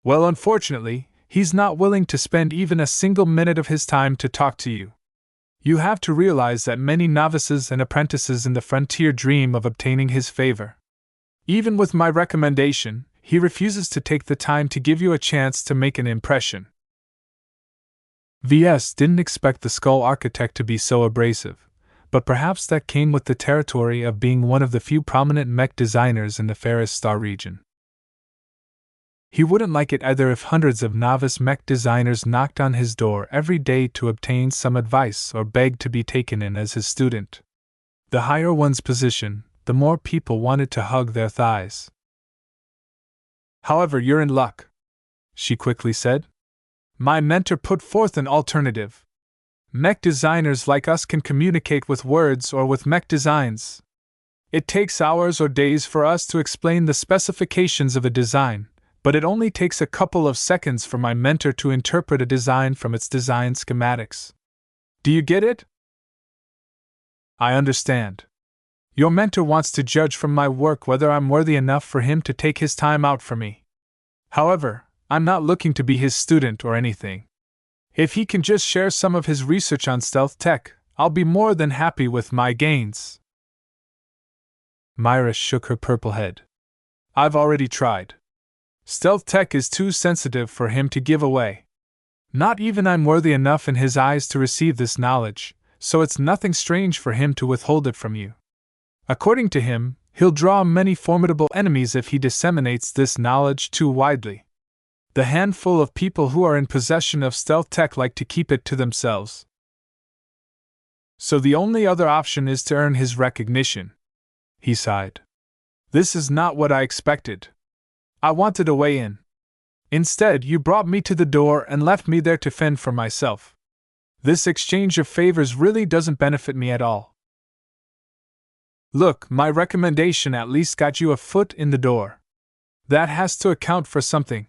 Well, unfortunately, he's not willing to spend even a single minute of his time to talk to you. You have to realize that many novices and apprentices in the frontier dream of obtaining his favor. Even with my recommendation, he refuses to take the time to give you a chance to make an impression. VS didn't expect the Skull Architect to be so abrasive, but perhaps that came with the territory of being one of the few prominent mech designers in the Ferris Star region. He wouldn't like it either if hundreds of novice mech designers knocked on his door every day to obtain some advice or begged to be taken in as his student. The higher one's position, the more people wanted to hug their thighs. However, you're in luck, she quickly said. My mentor put forth an alternative. Mech designers like us can communicate with words or with mech designs. It takes hours or days for us to explain the specifications of a design, but it only takes a couple of seconds for my mentor to interpret a design from its design schematics. Do you get it? I understand. Your mentor wants to judge from my work whether I'm worthy enough for him to take his time out for me. However, I'm not looking to be his student or anything. If he can just share some of his research on stealth tech, I'll be more than happy with my gains. Myra shook her purple head. I've already tried. Stealth tech is too sensitive for him to give away. Not even I'm worthy enough in his eyes to receive this knowledge, so it's nothing strange for him to withhold it from you. According to him, he'll draw many formidable enemies if he disseminates this knowledge too widely. The handful of people who are in possession of stealth tech like to keep it to themselves. So the only other option is to earn his recognition. He sighed. This is not what I expected. I wanted a way in. Instead, you brought me to the door and left me there to fend for myself. This exchange of favors really doesn't benefit me at all. Look, my recommendation at least got you a foot in the door. That has to account for something.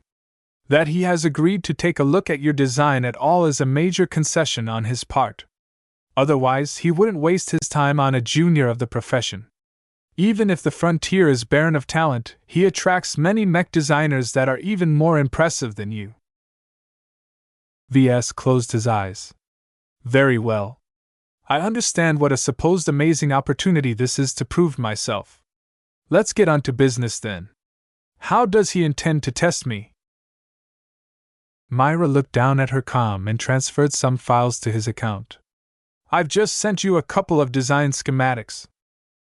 That he has agreed to take a look at your design at all is a major concession on his part. Otherwise, he wouldn't waste his time on a junior of the profession. Even if the frontier is barren of talent, he attracts many mech designers that are even more impressive than you. VS closed his eyes. Very well. I understand what a supposed amazing opportunity this is to prove myself. Let's get on to business then. How does he intend to test me? Myra looked down at her comm and transferred some files to his account. I've just sent you a couple of design schematics.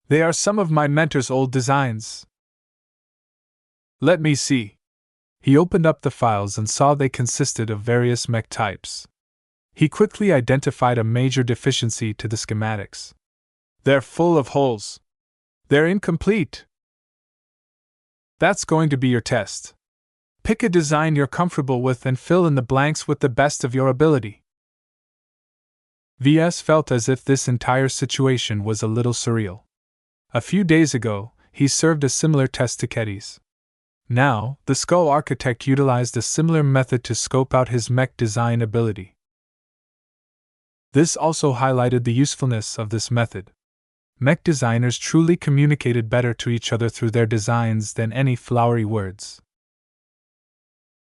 They are some of my mentor's old designs. Let me see. He opened up the files and saw they consisted of various mech types. He quickly identified a major deficiency to the schematics. They're full of holes. They're incomplete. That's going to be your test. Pick a design you're comfortable with and fill in the blanks with the best of your ability. VS felt as if this entire situation was a little surreal. A few days ago, he served a similar test to Ketty's. Now, the Skull Architect utilized a similar method to scope out his mech design ability. This also highlighted the usefulness of this method. Mech designers truly communicated better to each other through their designs than any flowery words.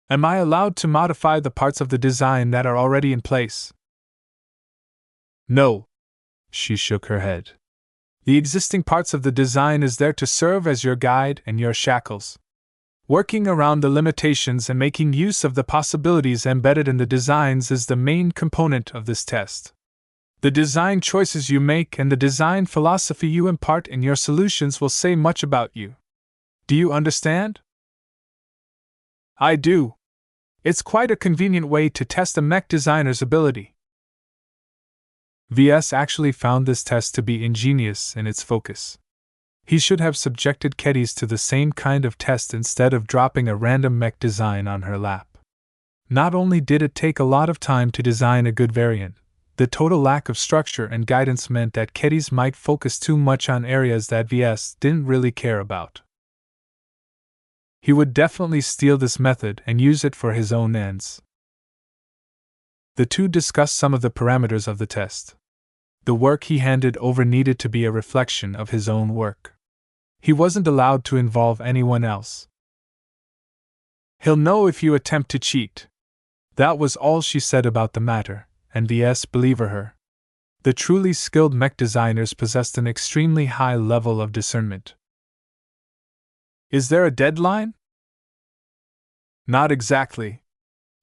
Am I allowed to modify the parts of the design that are already in place? No. She shook her head. The existing parts of the design is there to serve as your guide and your shackles. Working around the limitations and making use of the possibilities embedded in the designs is the main component of this test. The design choices you make and the design philosophy you impart in your solutions will say much about you. Do you understand? I do. It's quite a convenient way to test a mech designer's ability. VS actually found this test to be ingenious in its focus. He should have subjected Ketty's to the same kind of test instead of dropping a random mech design on her lap. Not only did it take a lot of time to design a good variant, the total lack of structure and guidance meant that Ketty's might focus too much on areas that VS didn't really care about. He would definitely steal this method and use it for his own ends. The two discussed some of the parameters of the test. The work he handed over needed to be a reflection of his own work. He wasn't allowed to involve anyone else. He'll know if you attempt to cheat. That was all she said about the matter, and VS believed her. The truly skilled mech designers possessed an extremely high level of discernment. Is there a deadline? Not exactly.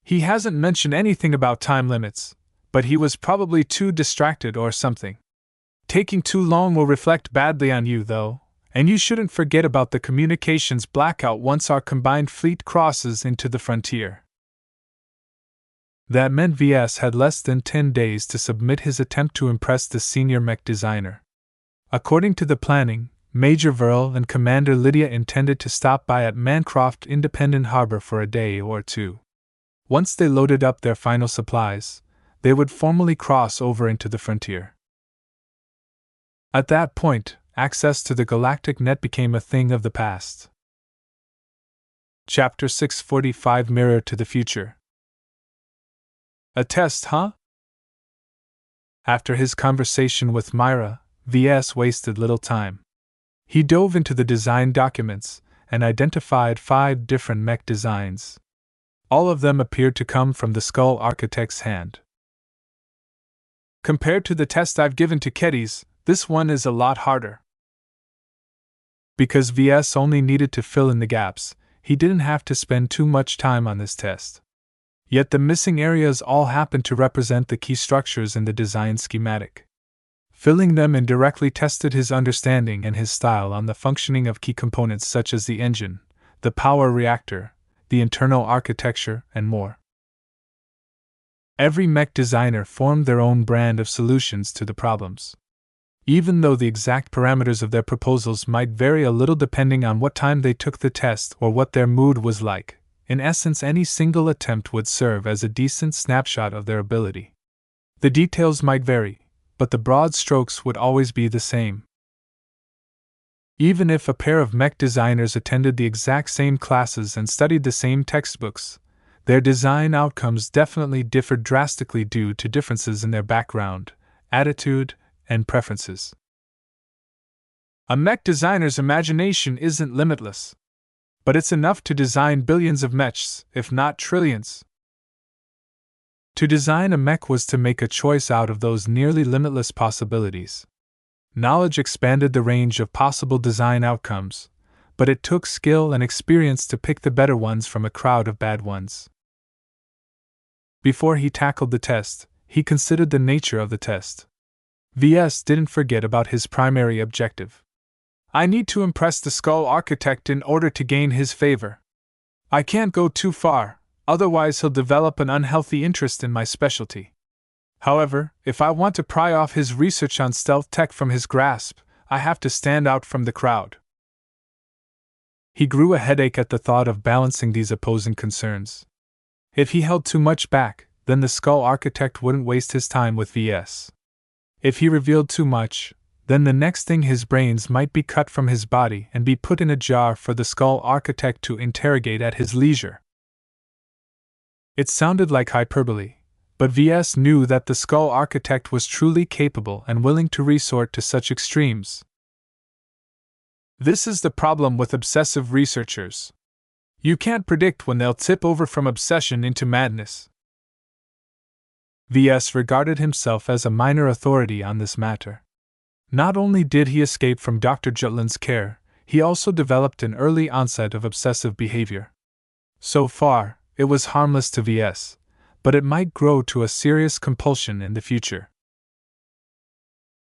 He hasn't mentioned anything about time limits, but he was probably too distracted or something. Taking too long will reflect badly on you, though, and you shouldn't forget about the communications blackout once our combined fleet crosses into the frontier. That meant VS had less than 10 days to submit his attempt to impress the senior mech designer. According to the planning, Major Verl and Commander Lydia intended to stop by at Mancroft Independent Harbor for a day or two. Once they loaded up their final supplies, they would formally cross over into the frontier. At that point, access to the galactic net became a thing of the past. Chapter 645 Mirror to the Future. A test, huh? After his conversation with Myra, VS wasted little time. He dove into the design documents and identified 5 different mech designs. All of them appeared to come from the Skull Architect's hand. Compared to the test I've given to Ketty's, this one is a lot harder. Because VS only needed to fill in the gaps, he didn't have to spend too much time on this test. Yet the missing areas all happened to represent the key structures in the design schematic. Filling them in directly tested his understanding and his style on the functioning of key components such as the engine, the power reactor, the internal architecture, and more. Every mech designer formed their own brand of solutions to the problems. Even though the exact parameters of their proposals might vary a little depending on what time they took the test or what their mood was like, in essence any single attempt would serve as a decent snapshot of their ability. The details might vary, but the broad strokes would always be the same. Even if a pair of mech designers attended the exact same classes and studied the same textbooks, their design outcomes definitely differed drastically due to differences in their background, attitude, and preferences. A mech designer's imagination isn't limitless, but it's enough to design billions of mechs, if not trillions. To design a mech was to make a choice out of those nearly limitless possibilities. Knowledge expanded the range of possible design outcomes, but it took skill and experience to pick the better ones from a crowd of bad ones. Before he tackled the test, he considered the nature of the test. VS didn't forget about his primary objective. I need to impress the Skull Architect in order to gain his favor. I can't go too far, otherwise he'll develop an unhealthy interest in my specialty. However, if I want to pry off his research on stealth tech from his grasp, I have to stand out from the crowd. He grew a headache at the thought of balancing these opposing concerns. If he held too much back, then the Skull Architect wouldn't waste his time with VS. If he revealed too much, then the next thing his brains might be cut from his body and be put in a jar for the Skull Architect to interrogate at his leisure. It sounded like hyperbole, but VS knew that the Skull Architect was truly capable and willing to resort to such extremes. This is the problem with obsessive researchers. You can't predict when they'll tip over from obsession into madness. VS regarded himself as a minor authority on this matter. Not only did he escape from Dr. Jutland's care, he also developed an early onset of obsessive behavior. So far, it was harmless to VS, but it might grow to a serious compulsion in the future.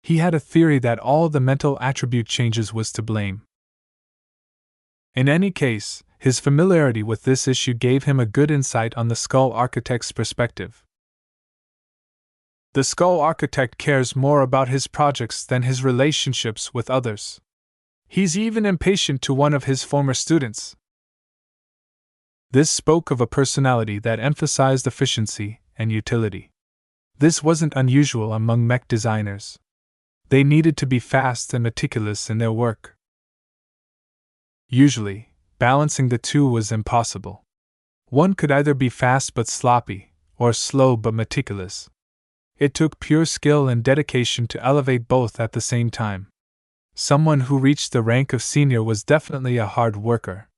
He had a theory that all the mental attribute changes was to blame. In any case, his familiarity with this issue gave him a good insight on the Skull Architect's perspective. The Skull Architect cares more about his projects than his relationships with others. He's even impatient to one of his former students. This spoke of a personality that emphasized efficiency and utility. This wasn't unusual among mech designers. They needed to be fast and meticulous in their work. Usually, balancing the two was impossible. One could either be fast but sloppy, or slow but meticulous. It took pure skill and dedication to elevate both at the same time. Someone who reached the rank of senior was definitely a hard worker.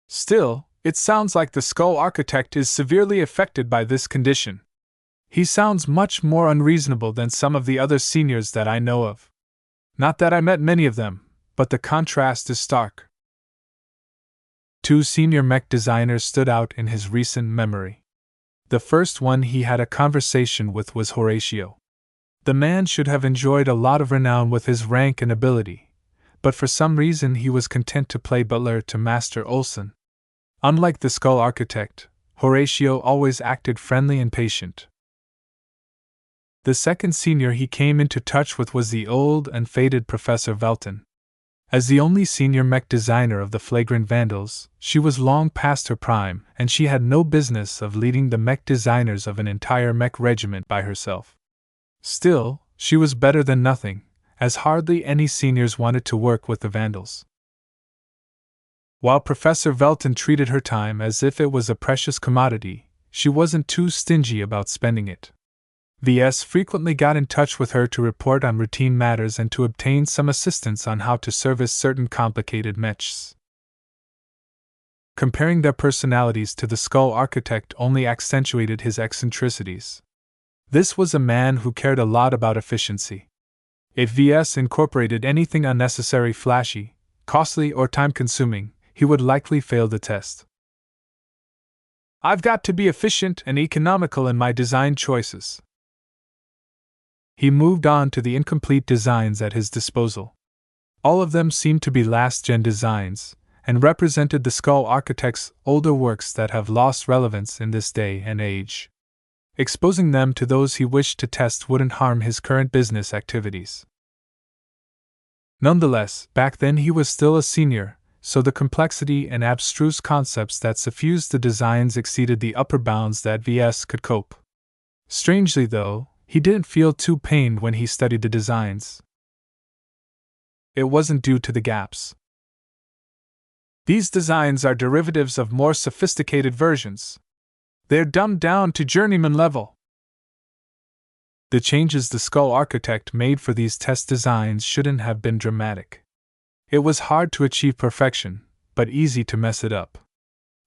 Still, it sounds like the Skull Architect is severely affected by this condition. He sounds much more unreasonable than some of the other seniors that I know of. Not that I met many of them, but the contrast is stark. Two senior mech designers stood out in his recent memory. The first one he had a conversation with was Horatio. The man should have enjoyed a lot of renown with his rank and ability, but for some reason he was content to play butler to Master Olson. Unlike the Skull Architect, Horatio always acted friendly and patient. The second senior he came into touch with was the old and faded Professor Velton. As the only senior mech designer of the flagrant Vandals, she was long past her prime, and she had no business of leading the mech designers of an entire mech regiment by herself. Still, she was better than nothing, as hardly any seniors wanted to work with the Vandals. While Professor Velton treated her time as if it was a precious commodity, she wasn't too stingy about spending it. VS frequently got in touch with her to report on routine matters and to obtain some assistance on how to service certain complicated mechs. Comparing their personalities to the Skull Architect only accentuated his eccentricities. This was a man who cared a lot about efficiency. If VS incorporated anything unnecessary, flashy, costly, or time-consuming, he would likely fail the test. I've got to be efficient and economical in my design choices. He moved on to the incomplete designs at his disposal. All of them seemed to be last-gen designs, and represented the Skull Architect's older works that have lost relevance in this day and age. Exposing them to those he wished to test wouldn't harm his current business activities. Nonetheless, back then he was still a senior, so the complexity and abstruse concepts that suffused the designs exceeded the upper bounds that VS could cope. Strangely, though, he didn't feel too pained when he studied the designs. It wasn't due to the gaps. These designs are derivatives of more sophisticated versions. They're dumbed down to journeyman level. The changes the Skull Architect made for these test designs shouldn't have been dramatic. It was hard to achieve perfection, but easy to mess it up.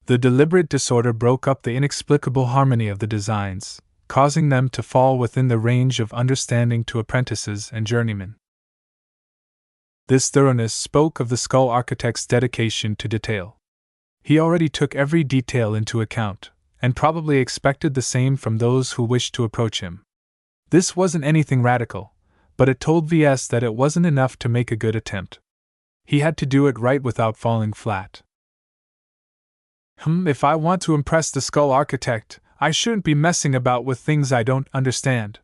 The deliberate disorder broke up the inexplicable harmony of the designs, causing them to fall within the range of understanding to apprentices and journeymen. This thoroughness spoke of the Skull Architect's dedication to detail. He already took every detail into account, and probably expected the same from those who wished to approach him. This wasn't anything radical, but it told VS that it wasn't enough to make a good attempt. He had to do it right without falling flat. If I want to impress the Skull Architect, I shouldn't be messing about with things I don't understand.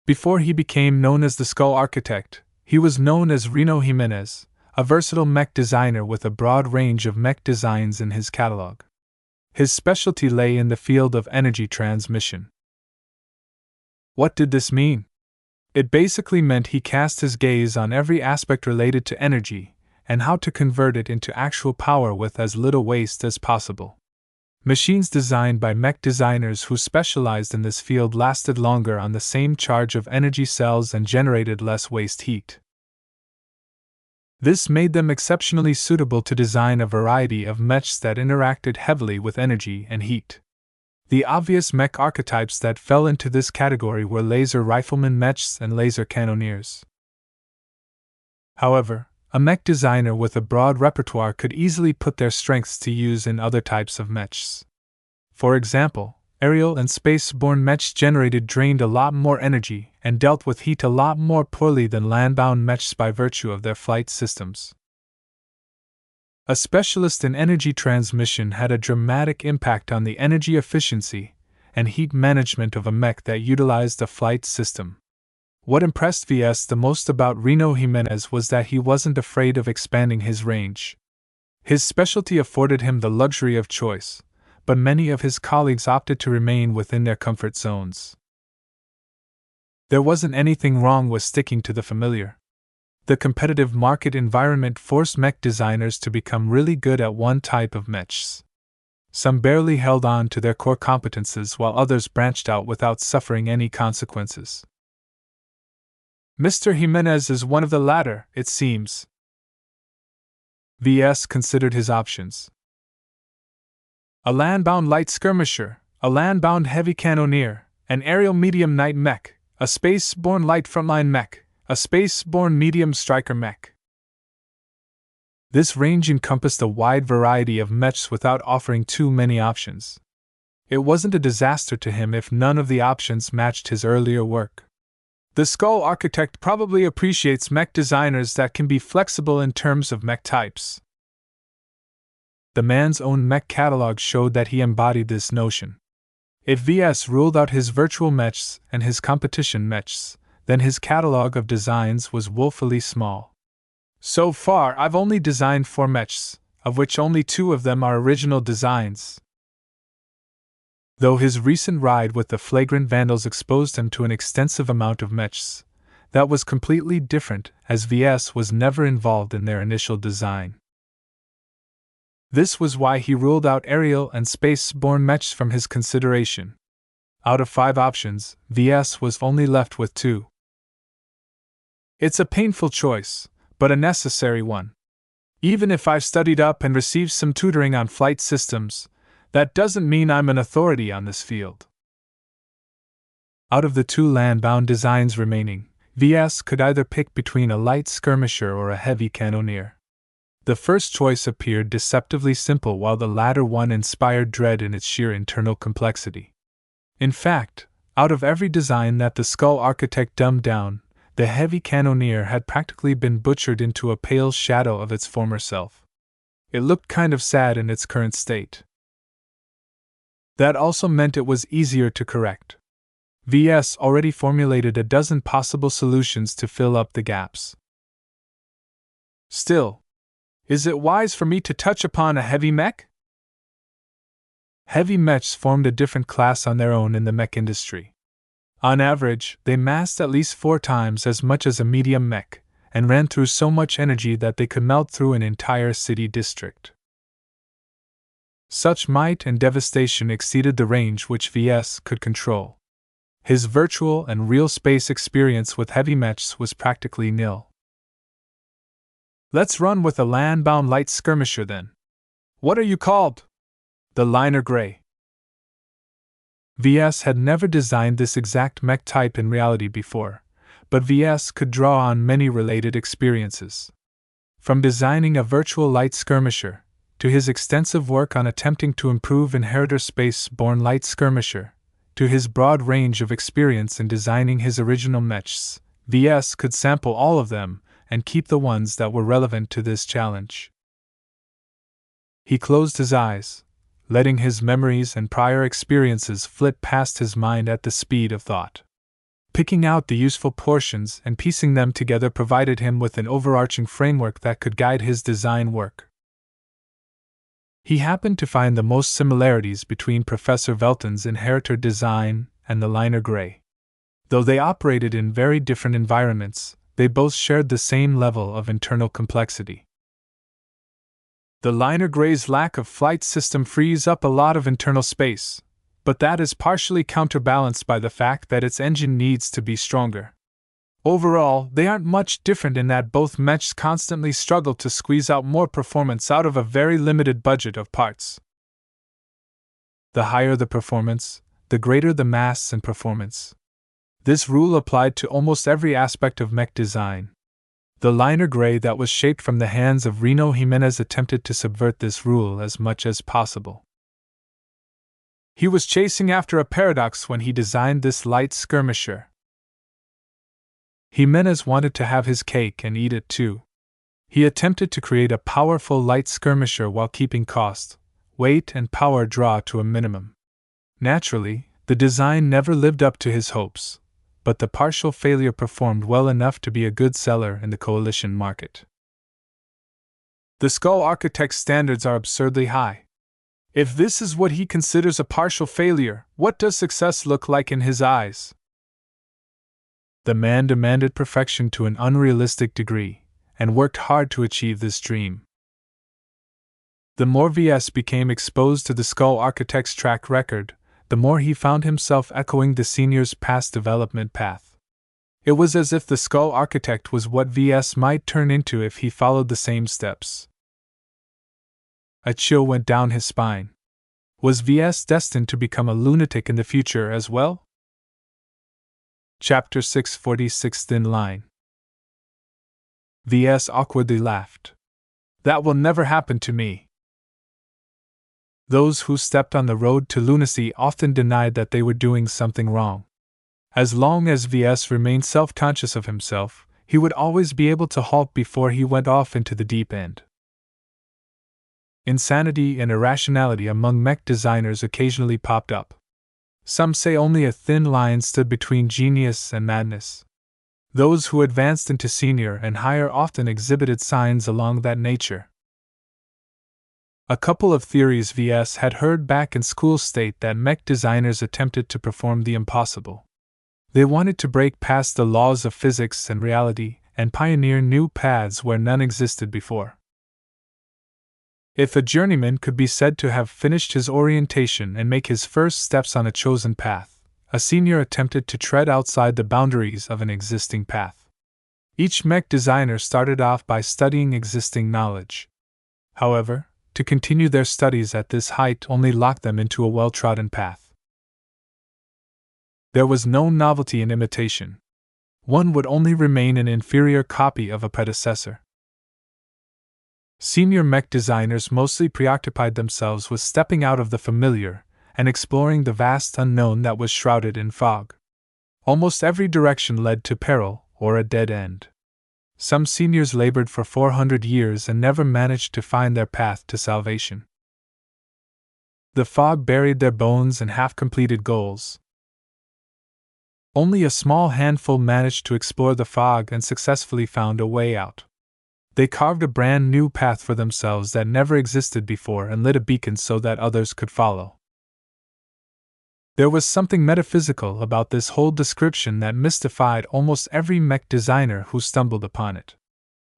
Before he became known as the Skull Architect, he was known as Reno Jimenez, a versatile mech designer with a broad range of mech designs in his catalog. His specialty lay in the field of energy transmission. What did this mean? It basically meant he cast his gaze on every aspect related to energy, and how to convert it into actual power with as little waste as possible. Machines designed by mech designers who specialized in this field lasted longer on the same charge of energy cells and generated less waste heat. This made them exceptionally suitable to design a variety of mechs that interacted heavily with energy and heat. The obvious mech archetypes that fell into this category were laser rifleman mechs and laser cannoneers. However, a mech designer with a broad repertoire could easily put their strengths to use in other types of mechs. For example, aerial and space-borne mechs drained a lot more energy and dealt with heat a lot more poorly than land-bound mechs by virtue of their flight systems. A specialist in energy transmission had a dramatic impact on the energy efficiency and heat management of a mech that utilized a flight system. What impressed VS the most about Reno Jimenez was that he wasn't afraid of expanding his range. His specialty afforded him the luxury of choice, but many of his colleagues opted to remain within their comfort zones. There wasn't anything wrong with sticking to the familiar. The competitive market environment forced mech designers to become really good at one type of mechs. Some barely held on to their core competences while others branched out without suffering any consequences. Mr. Jimenez is one of the latter, it seems. VS considered his options. A land-bound light skirmisher, a land-bound heavy cannoneer, an aerial medium night mech, a space-borne light frontline mech, a space-borne medium striker mech. This range encompassed a wide variety of mechs without offering too many options. It wasn't a disaster to him if none of the options matched his earlier work. The Skull Architect probably appreciates mech designers that can be flexible in terms of mech types. The man's own mech catalog showed that he embodied this notion. If VS ruled out his virtual mechs and his competition mechs, then his catalog of designs was woefully small. So far, I've only designed 4 mechs, of which only 2 of them are original designs. Though his recent ride with the flagrant Vandals exposed him to an extensive amount of mechs, that was completely different, as VS was never involved in their initial design. This was why he ruled out aerial and space-borne mechs from his consideration. Out of 5 options, VS was only left with 2. It's a painful choice, but a necessary one. Even if I've studied up and received some tutoring on flight systems, that doesn't mean I'm an authority on this field. Out of the 2 land-bound designs remaining, VS could either pick between a light skirmisher or a heavy cannoneer. The first choice appeared deceptively simple while the latter one inspired dread in its sheer internal complexity. In fact, out of every design that the Skull Architect dumbed down, the heavy cannoneer had practically been butchered into a pale shadow of its former self. It looked kind of sad in its current state. That also meant it was easier to correct. VS already formulated a dozen possible solutions to fill up the gaps. Still, is it wise for me to touch upon a heavy mech? Heavy mechs formed a different class on their own in the mech industry. On average, they massed at least 4 times as much as a medium mech, and ran through so much energy that they could melt through an entire city district. Such might and devastation exceeded the range which VS could control. His virtual and real space experience with heavy mechs was practically nil. Let's run with a land-bound light skirmisher then. What are you called? The Liner Gray. VS had never designed this exact mech type in reality before, but VS could draw on many related experiences. From designing a virtual light skirmisher, to his extensive work on attempting to improve Inheritor Space-borne light skirmisher, to his broad range of experience in designing his original mechs, VS could sample all of them and keep the ones that were relevant to this challenge. He closed his eyes, letting his memories and prior experiences flit past his mind at the speed of thought. Picking out the useful portions and piecing them together provided him with an overarching framework that could guide his design work. He happened to find the most similarities between Professor Velton's Inheritor design and the Liner Grey. Though they operated in very different environments, they both shared the same level of internal complexity. The Liner Grey's lack of flight system frees up a lot of internal space, but that is partially counterbalanced by the fact that its engine needs to be stronger. Overall, they aren't much different in that both mechs constantly struggle to squeeze out more performance out of a very limited budget of parts. The higher the performance, the greater the mass and performance. This rule applied to almost every aspect of mech design. The Liner Grey that was shaped from the hands of Reno Jimenez attempted to subvert this rule as much as possible. He was chasing after a paradox when he designed this light skirmisher. Jimenez wanted to have his cake and eat it too. He attempted to create a powerful light skirmisher while keeping cost, weight, and power draw to a minimum. Naturally, the design never lived up to his hopes, but the partial failure performed well enough to be a good seller in the coalition market. The Skull Architect's standards are absurdly high. If this is what he considers a partial failure, what does success look like in his eyes? The man demanded perfection to an unrealistic degree, and worked hard to achieve this dream. The more VS became exposed to the Skull Architect's track record, the more he found himself echoing the senior's past development path. It was as if the Skull Architect was what VS might turn into if he followed the same steps. A chill went down his spine. Was VS destined to become a lunatic in the future as well? Chapter 646 Thin Line. VS awkwardly laughed. That will never happen to me. Those who stepped on the road to lunacy often denied that they were doing something wrong. As long as VS remained self-conscious of himself, he would always be able to halt before he went off into the deep end. Insanity and irrationality among mech designers occasionally popped up. Some say only a thin line stood between genius and madness. Those who advanced into senior and higher often exhibited signs along that nature. A couple of theories VS had heard back in school state that mech designers attempted to perform the impossible. They wanted to break past the laws of physics and reality and pioneer new paths where none existed before. If a journeyman could be said to have finished his orientation and make his first steps on a chosen path, a senior attempted to tread outside the boundaries of an existing path. Each mech designer started off by studying existing knowledge. However, to continue their studies at this height only locked them into a well-trodden path. There was no novelty in imitation. One would only remain an inferior copy of a predecessor. Senior mech designers mostly preoccupied themselves with stepping out of the familiar and exploring the vast unknown that was shrouded in fog. Almost every direction led to peril or a dead end. Some seniors labored for 400 years and never managed to find their path to salvation. The fog buried their bones and half-completed goals. Only a small handful managed to explore the fog and successfully found a way out. They carved a brand new path for themselves that never existed before and lit a beacon so that others could follow. There was something metaphysical about this whole description that mystified almost every mech designer who stumbled upon it.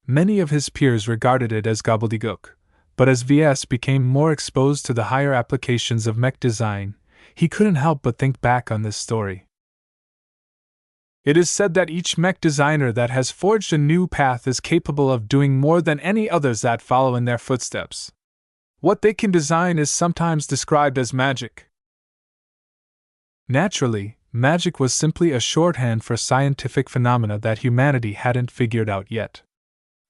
Many of his peers regarded it as gobbledygook, but as VS became more exposed to the higher applications of mech design, he couldn't help but think back on this story. It is said that each mech designer that has forged a new path is capable of doing more than any others that follow in their footsteps. What they can design is sometimes described as magic. Naturally, magic was simply a shorthand for scientific phenomena that humanity hadn't figured out yet.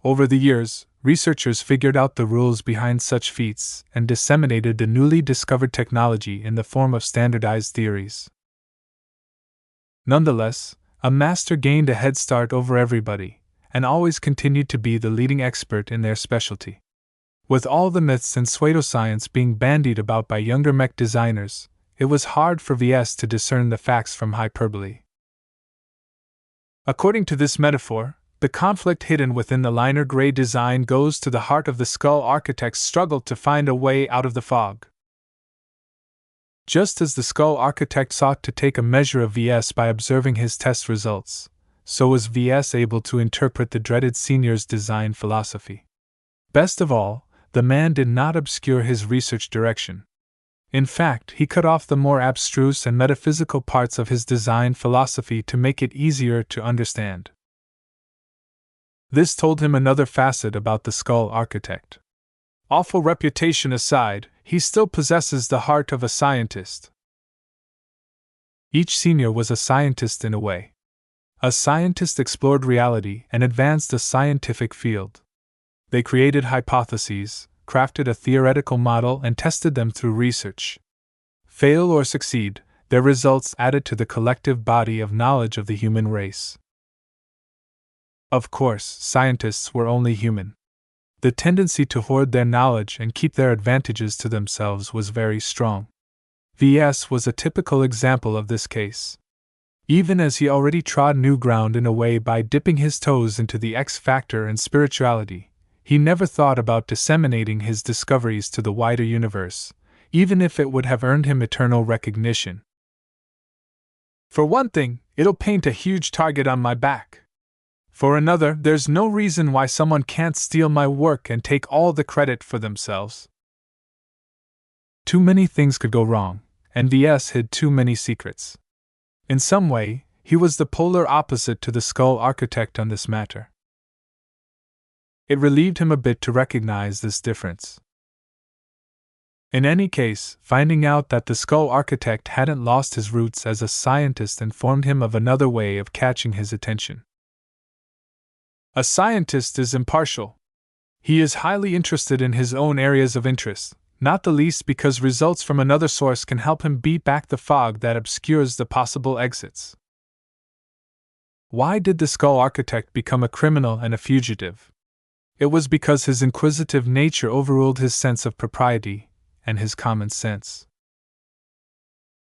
Over the years, researchers figured out the rules behind such feats and disseminated the newly discovered technology in the form of standardized theories. Nonetheless, a master gained a head start over everybody, and always continued to be the leading expert in their specialty. With all the myths and pseudoscience being bandied about by younger mech designers, it was hard for VS to discern the facts from hyperbole. According to this metaphor, the conflict hidden within the liner gray design goes to the heart of the skull architect's struggle to find a way out of the fog. Just as the skull architect sought to take a measure of VS by observing his test results, so was VS able to interpret the dreaded senior's design philosophy. Best of all, the man did not obscure his research direction. In fact, he cut off the more abstruse and metaphysical parts of his design philosophy to make it easier to understand. This told him another facet about the skull architect. Awful reputation aside, he still possesses the heart of a scientist. Each senior was a scientist in a way. A scientist explored reality and advanced a scientific field. They created hypotheses, crafted a theoretical model, and tested them through research. Fail or succeed, their results added to the collective body of knowledge of the human race. Of course, scientists were only human. The tendency to hoard their knowledge and keep their advantages to themselves was very strong. VS was a typical example of this case. Even as he already trod new ground in a way by dipping his toes into the X factor and spirituality, he never thought about disseminating his discoveries to the wider universe, even if it would have earned him eternal recognition. For one thing, it'll paint a huge target on my back. For another, there's no reason why someone can't steal my work and take all the credit for themselves. Too many things could go wrong, and VS hid too many secrets. In some way, he was the polar opposite to the skull architect on this matter. It relieved him a bit to recognize this difference. In any case, finding out that the skull architect hadn't lost his roots as a scientist informed him of another way of catching his attention. A scientist is impartial. He is highly interested in his own areas of interest, not the least because results from another source can help him beat back the fog that obscures the possible exits. Why did the skull architect become a criminal and a fugitive? It was because his inquisitive nature overruled his sense of propriety and his common sense.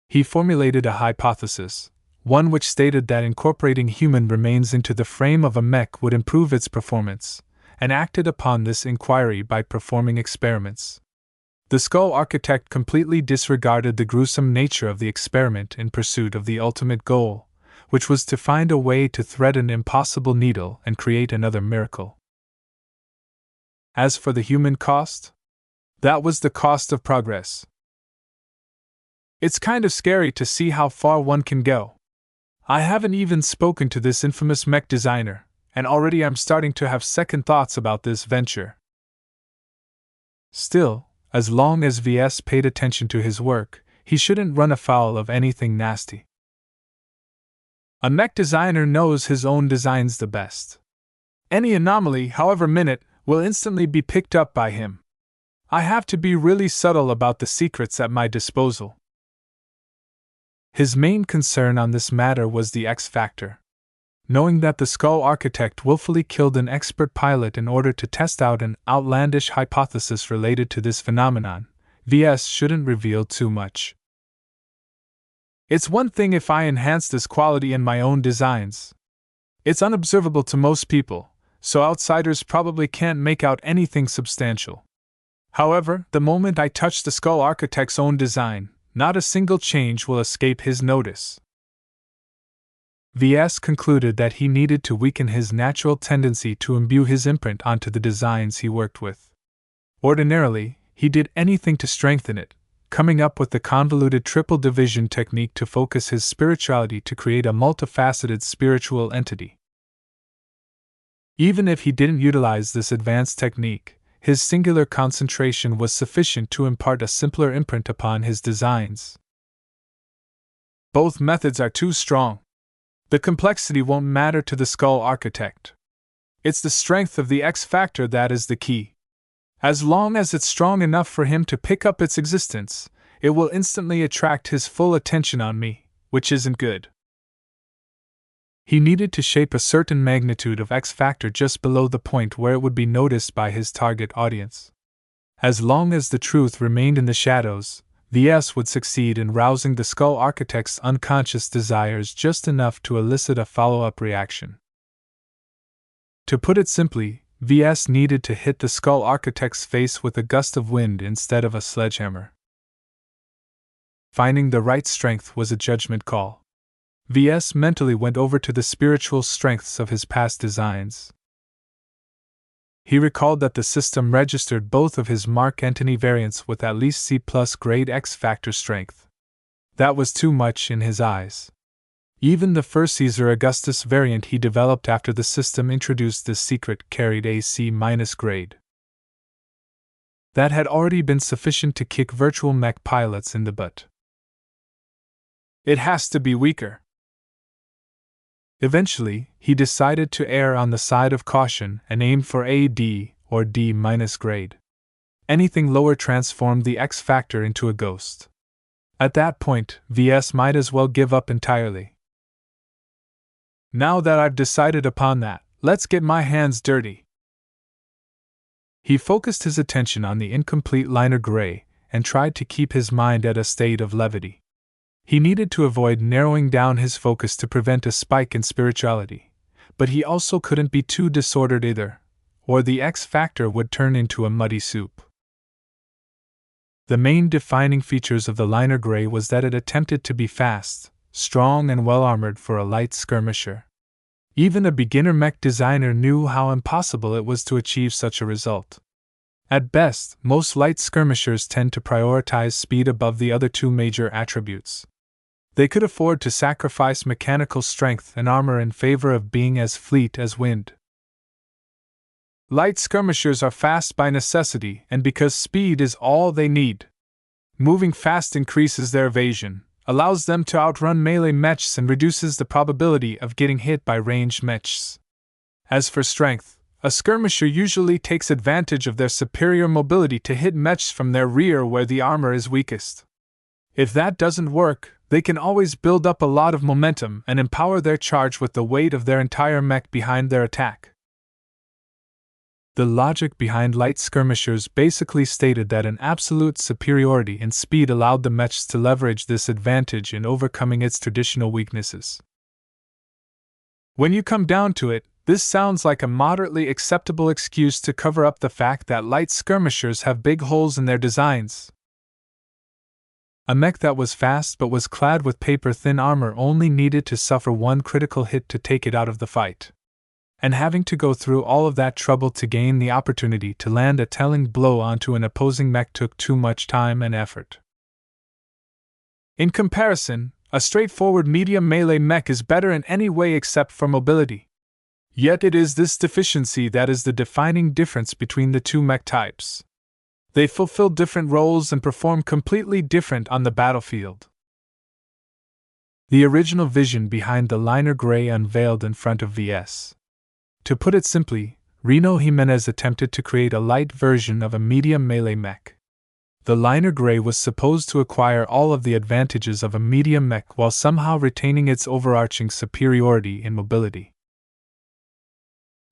He formulated a hypothesis, one which stated that incorporating human remains into the frame of a mech would improve its performance, and acted upon this inquiry by performing experiments. The skull architect completely disregarded the gruesome nature of the experiment in pursuit of the ultimate goal, which was to find a way to thread an impossible needle and create another miracle. As for the human cost, that was the cost of progress. It's kind of scary to see how far one can go. I haven't even spoken to this infamous mech designer, and already I'm starting to have second thoughts about this venture. Still, as long as VS paid attention to his work, he shouldn't run afoul of anything nasty. A mech designer knows his own designs the best. Any anomaly, however minute, will instantly be picked up by him. I have to be really subtle about the secrets at my disposal. His main concern on this matter was the X factor. Knowing that the skull architect willfully killed an expert pilot in order to test out an outlandish hypothesis related to this phenomenon, VS shouldn't reveal too much. It's one thing if I enhance this quality in my own designs. It's unobservable to most people, so outsiders probably can't make out anything substantial. However, the moment I touch the skull architect's own design, not a single change will escape his notice. VS concluded that he needed to weaken his natural tendency to imbue his imprint onto the designs he worked with. Ordinarily, he did anything to strengthen it, coming up with the convoluted triple division technique to focus his spirituality to create a multifaceted spiritual entity. Even if he didn't utilize this advanced technique, his singular concentration was sufficient to impart a simpler imprint upon his designs. Both methods are too strong. The complexity won't matter to the skull architect. It's the strength of the X factor that is the key. As long as it's strong enough for him to pick up its existence, it will instantly attract his full attention on me, which isn't good. He needed to shape a certain magnitude of X factor just below the point where it would be noticed by his target audience. As long as the truth remained in the shadows, VS would succeed in rousing the Skull Architect's unconscious desires just enough to elicit a follow-up reaction. To put it simply, VS needed to hit the Skull Architect's face with a gust of wind instead of a sledgehammer. Finding the right strength was a judgment call. VS mentally went over to the spiritual strengths of his past designs. He recalled that the system registered both of his Mark Antony variants with at least C+ grade X factor strength. That was too much in his eyes. Even the first Caesar Augustus variant he developed after the system introduced this secret carried a C- grade. That had already been sufficient to kick virtual mech pilots in the butt. It has to be weaker. Eventually, he decided to err on the side of caution and aimed for a D or D- grade. Anything lower transformed the X factor into a ghost. At that point, VS might as well give up entirely. Now that I've decided upon that, let's get my hands dirty. He focused his attention on the incomplete liner gray and tried to keep his mind at a state of levity. He needed to avoid narrowing down his focus to prevent a spike in spirituality, but he also couldn't be too disordered either, or the X factor would turn into a muddy soup. The main defining features of the liner gray was that it attempted to be fast, strong, and well-armored for a light skirmisher. Even a beginner mech designer knew how impossible it was to achieve such a result. At best, most light skirmishers tend to prioritize speed above the other two major attributes. They could afford to sacrifice mechanical strength and armor in favor of being as fleet as wind. Light skirmishers are fast by necessity and because speed is all they need. Moving fast increases their evasion, allows them to outrun melee mechs, and reduces the probability of getting hit by ranged mechs. As for strength, a skirmisher usually takes advantage of their superior mobility to hit mechs from their rear where the armor is weakest. If that doesn't work, they can always build up a lot of momentum and empower their charge with the weight of their entire mech behind their attack. The logic behind light skirmishers basically stated that an absolute superiority in speed allowed the mechs to leverage this advantage in overcoming its traditional weaknesses. When you come down to it, this sounds like a moderately acceptable excuse to cover up the fact that light skirmishers have big holes in their designs. A mech that was fast but was clad with paper-thin armor only needed to suffer one critical hit to take it out of the fight. And having to go through all of that trouble to gain the opportunity to land a telling blow onto an opposing mech took too much time and effort. In comparison, a straightforward medium melee mech is better in any way except for mobility. Yet it is this deficiency that is the defining difference between the two mech types. They fulfill different roles and perform completely different on the battlefield. The original vision behind the liner gray unveiled in front of VS. To put it simply, Reno Jimenez attempted to create a light version of a medium melee mech. The liner gray was supposed to acquire all of the advantages of a medium mech while somehow retaining its overarching superiority in mobility.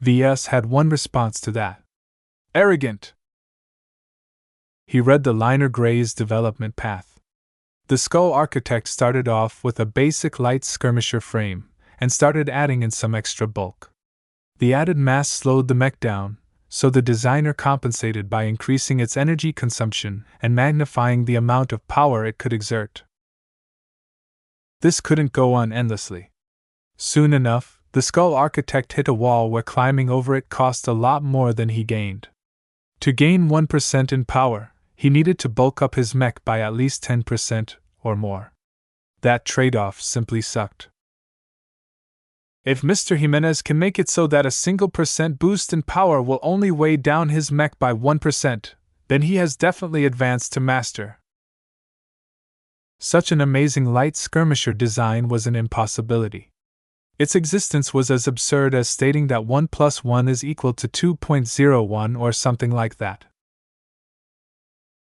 VS had one response to that. Arrogant! He read the liner gray's development path. The Skull Architect started off with a basic light skirmisher frame, and started adding in some extra bulk. The added mass slowed the mech down, so the designer compensated by increasing its energy consumption and magnifying the amount of power it could exert. This couldn't go on endlessly. Soon enough, the Skull Architect hit a wall where climbing over it cost a lot more than he gained. To gain 1% in power, he needed to bulk up his mech by at least 10% or more. That trade-off simply sucked. If Mr. Jimenez can make it so that a single % boost in power will only weigh down his mech by 1%, then he has definitely advanced to master. Such an amazing light skirmisher design was an impossibility. Its existence was as absurd as stating that 1 + 1 is equal to 2.01 or something like that.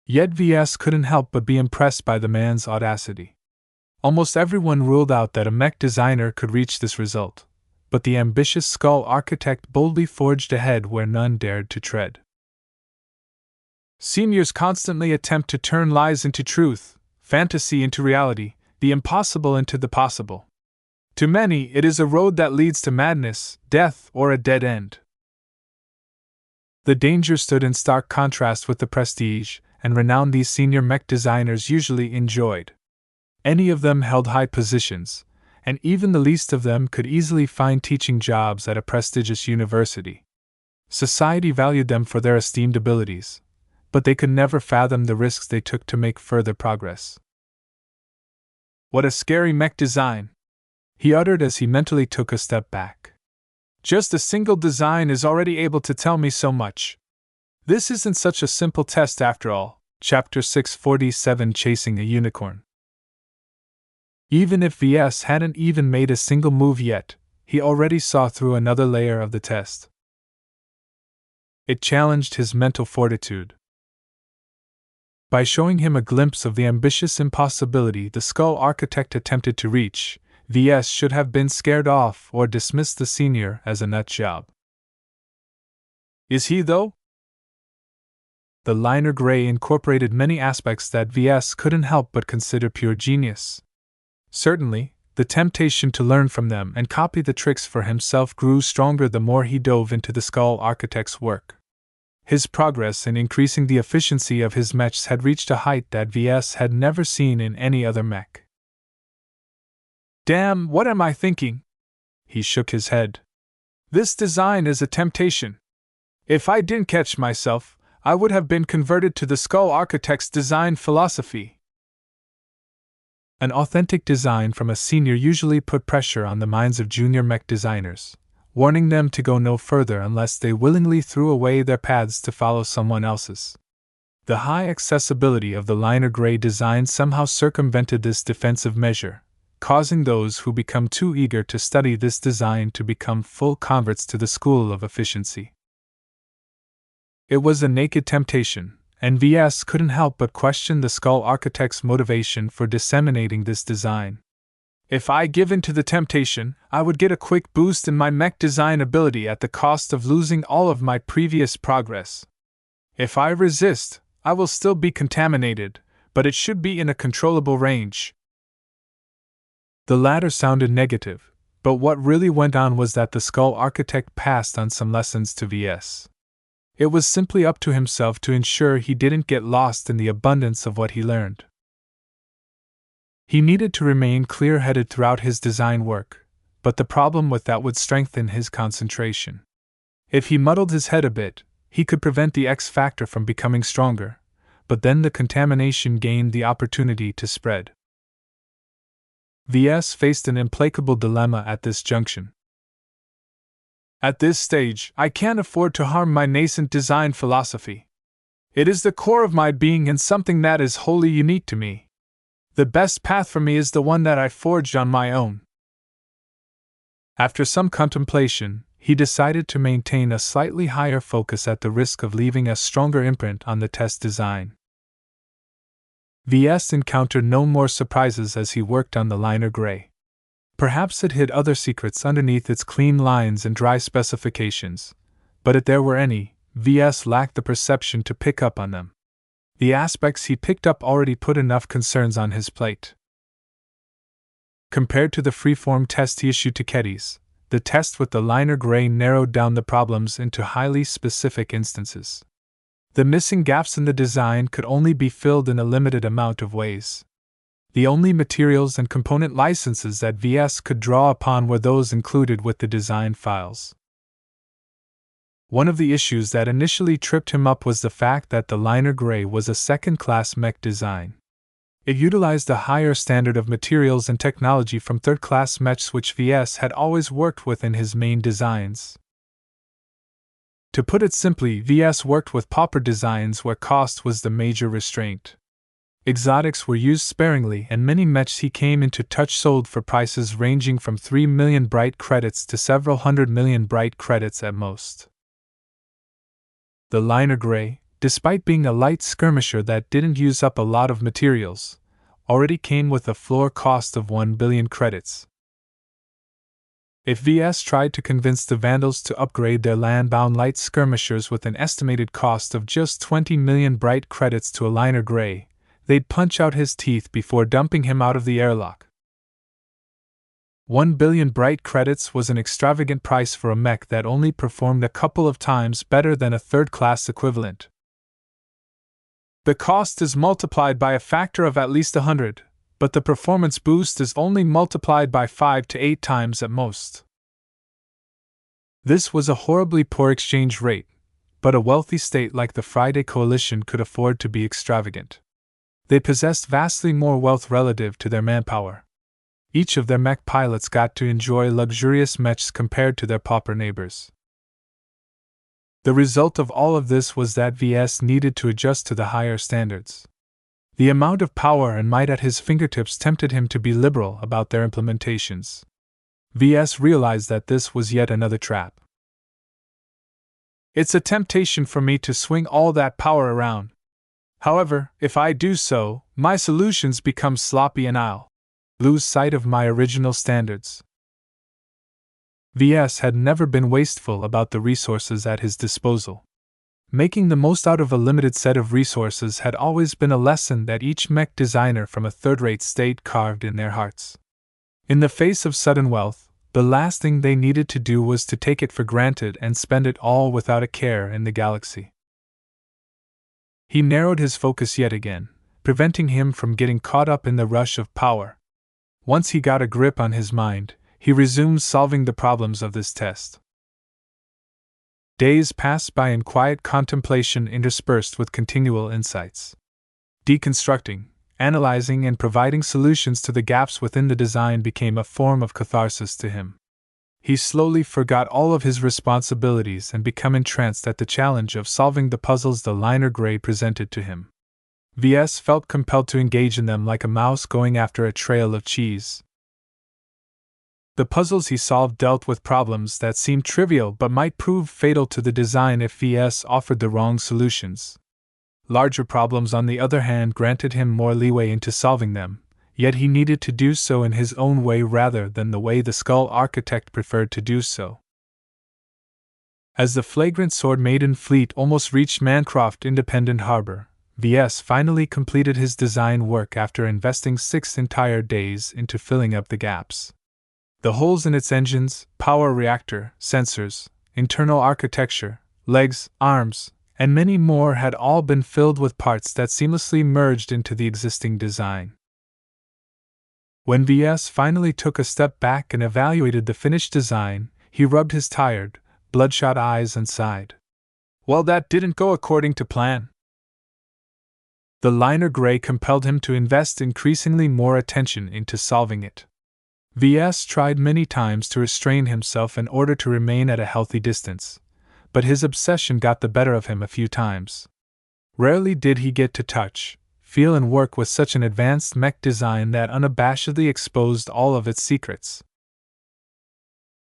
Yet VS couldn't help but be impressed by the man's audacity. Almost everyone ruled out that a mech designer could reach this result, but the ambitious Skull Architect boldly forged ahead where none dared to tread. Seniors constantly attempt to turn lies into truth, fantasy into reality, the impossible into the possible. To many, it is a road that leads to madness, death, or a dead end. The danger stood in stark contrast with the prestige and renown these senior mech designers usually enjoyed. Any of them held high positions, and even the least of them could easily find teaching jobs at a prestigious university. Society valued them for their esteemed abilities, but they could never fathom the risks they took to make further progress. "What a scary mech design," he uttered as he mentally took a step back. "Just a single design is already able to tell me so much. This isn't such a simple test after all." Chapter 647, Chasing a Unicorn. Even if VS hadn't even made a single move yet, he already saw through another layer of the test. It challenged his mental fortitude. By showing him a glimpse of the ambitious impossibility the Skull Architect attempted to reach, VS should have been scared off or dismissed the senior as a nut job. Is he, though? The liner gray incorporated many aspects that VS couldn't help but consider pure genius. Certainly, the temptation to learn from them and copy the tricks for himself grew stronger the more he dove into the Skull Architect's work. His progress in increasing the efficiency of his mechs had reached a height that VS had never seen in any other mech. "Damn, what am I thinking?" He shook his head. "This design is a temptation. If I didn't catch myself, I would have been converted to the Skull Architect's design philosophy." An authentic design from a senior usually put pressure on the minds of junior mech designers, warning them to go no further unless they willingly threw away their paths to follow someone else's. The high accessibility of the liner gray design somehow circumvented this defensive measure, causing those who become too eager to study this design to become full converts to the school of efficiency. It was a naked temptation, and VS couldn't help but question the Skull Architect's motivation for disseminating this design. "If I give in to the temptation, I would get a quick boost in my mech design ability at the cost of losing all of my previous progress. If I resist, I will still be contaminated, but it should be in a controllable range." The latter sounded negative, but what really went on was that the Skull Architect passed on some lessons to VS. It was simply up to himself to ensure he didn't get lost in the abundance of what he learned. He needed to remain clear-headed throughout his design work, but the problem with that would strengthen his concentration. If he muddled his head a bit, he could prevent the X factor from becoming stronger, but then the contamination gained the opportunity to spread. VS faced an implacable dilemma at this junction. "At this stage, I can't afford to harm my nascent design philosophy. It is the core of my being and something that is wholly unique to me. The best path for me is the one that I forged on my own." After some contemplation, he decided to maintain a slightly higher focus at the risk of leaving a stronger imprint on the test design. VS encountered no more surprises as he worked on the liner gray. Perhaps it hid other secrets underneath its clean lines and dry specifications, but if there were any, VS lacked the perception to pick up on them. The aspects he picked up already put enough concerns on his plate. Compared to the freeform test he issued to Kettys, the test with the liner gray narrowed down the problems into highly specific instances. The missing gaps in the design could only be filled in a limited amount of ways. The only materials and component licenses that VS could draw upon were those included with the design files. One of the issues that initially tripped him up was the fact that the liner gray was a second-class mech design. It utilized a higher standard of materials and technology from third-class mechs which VS had always worked with in his main designs. To put it simply, VS worked with pauper designs where cost was the major restraint. Exotics were used sparingly, and many mechs he came into touch sold for prices ranging from 3 million bright credits to several 100 million bright credits at most. The liner gray, despite being a light skirmisher that didn't use up a lot of materials, already came with a floor cost of 1 billion credits. If VS tried to convince the Vandals to upgrade their land-bound light skirmishers with an estimated cost of just 20 million bright credits to a liner gray, they'd punch out his teeth before dumping him out of the airlock. 1 billion bright credits was an extravagant price for a mech that only performed a couple of times better than a third-class equivalent. The cost is multiplied by a factor of at least 100, but the performance boost is only multiplied by 5 to 8 times at most. This was a horribly poor exchange rate, but a wealthy state like the Friday Coalition could afford to be extravagant. They possessed vastly more wealth relative to their manpower. Each of their mech pilots got to enjoy luxurious mechs compared to their pauper neighbors. The result of all of this was that VS needed to adjust to the higher standards. The amount of power and might at his fingertips tempted him to be liberal about their implementations. VS realized that this was yet another trap. It's a temptation for me to swing all that power around. However, if I do so, my solutions become sloppy and I'll lose sight of my original standards. VS had never been wasteful about the resources at his disposal. Making the most out of a limited set of resources had always been a lesson that each mech designer from a third-rate state carved in their hearts. In the face of sudden wealth, the last thing they needed to do was to take it for granted and spend it all without a care in the galaxy. He narrowed his focus yet again, preventing him from getting caught up in the rush of power. Once he got a grip on his mind, he resumed solving the problems of this test. Days passed by in quiet contemplation interspersed with continual insights. Deconstructing, analyzing, and providing solutions to the gaps within the design became a form of catharsis to him. He slowly forgot all of his responsibilities and became entranced at the challenge of solving the puzzles the liner gray presented to him. VS felt compelled to engage in them like a mouse going after a trail of cheese. The puzzles he solved dealt with problems that seemed trivial but might prove fatal to the design if VS offered the wrong solutions. Larger problems, on the other hand, granted him more leeway into solving them, yet he needed to do so in his own way rather than the way the Skull Architect preferred to do so. As the flagrant Sword Maiden fleet almost reached Mancroft Independent Harbor, VS finally completed his design work after investing 6 entire days into filling up the gaps. The holes in its engines, power reactor, sensors, internal architecture, legs, arms, and many more had all been filled with parts that seamlessly merged into the existing design. When VS finally took a step back and evaluated the finished design, he rubbed his tired, bloodshot eyes and sighed. Well, that didn't go according to plan. The liner gray compelled him to invest increasingly more attention into solving it. VS tried many times to restrain himself in order to remain at a healthy distance, but his obsession got the better of him a few times. Rarely did he get to touch, feel, and work with such an advanced mech design that unabashedly exposed all of its secrets.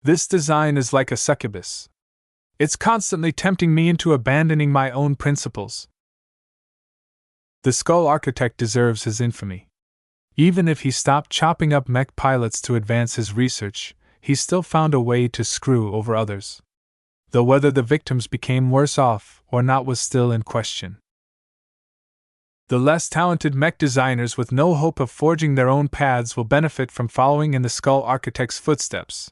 This design is like a succubus. It's constantly tempting me into abandoning my own principles. The Skull Architect deserves his infamy. Even if he stopped chopping up mech pilots to advance his research, he still found a way to screw over others. Though whether the victims became worse off or not was still in question. The less talented mech designers with no hope of forging their own paths will benefit from following in the Skull Architect's footsteps.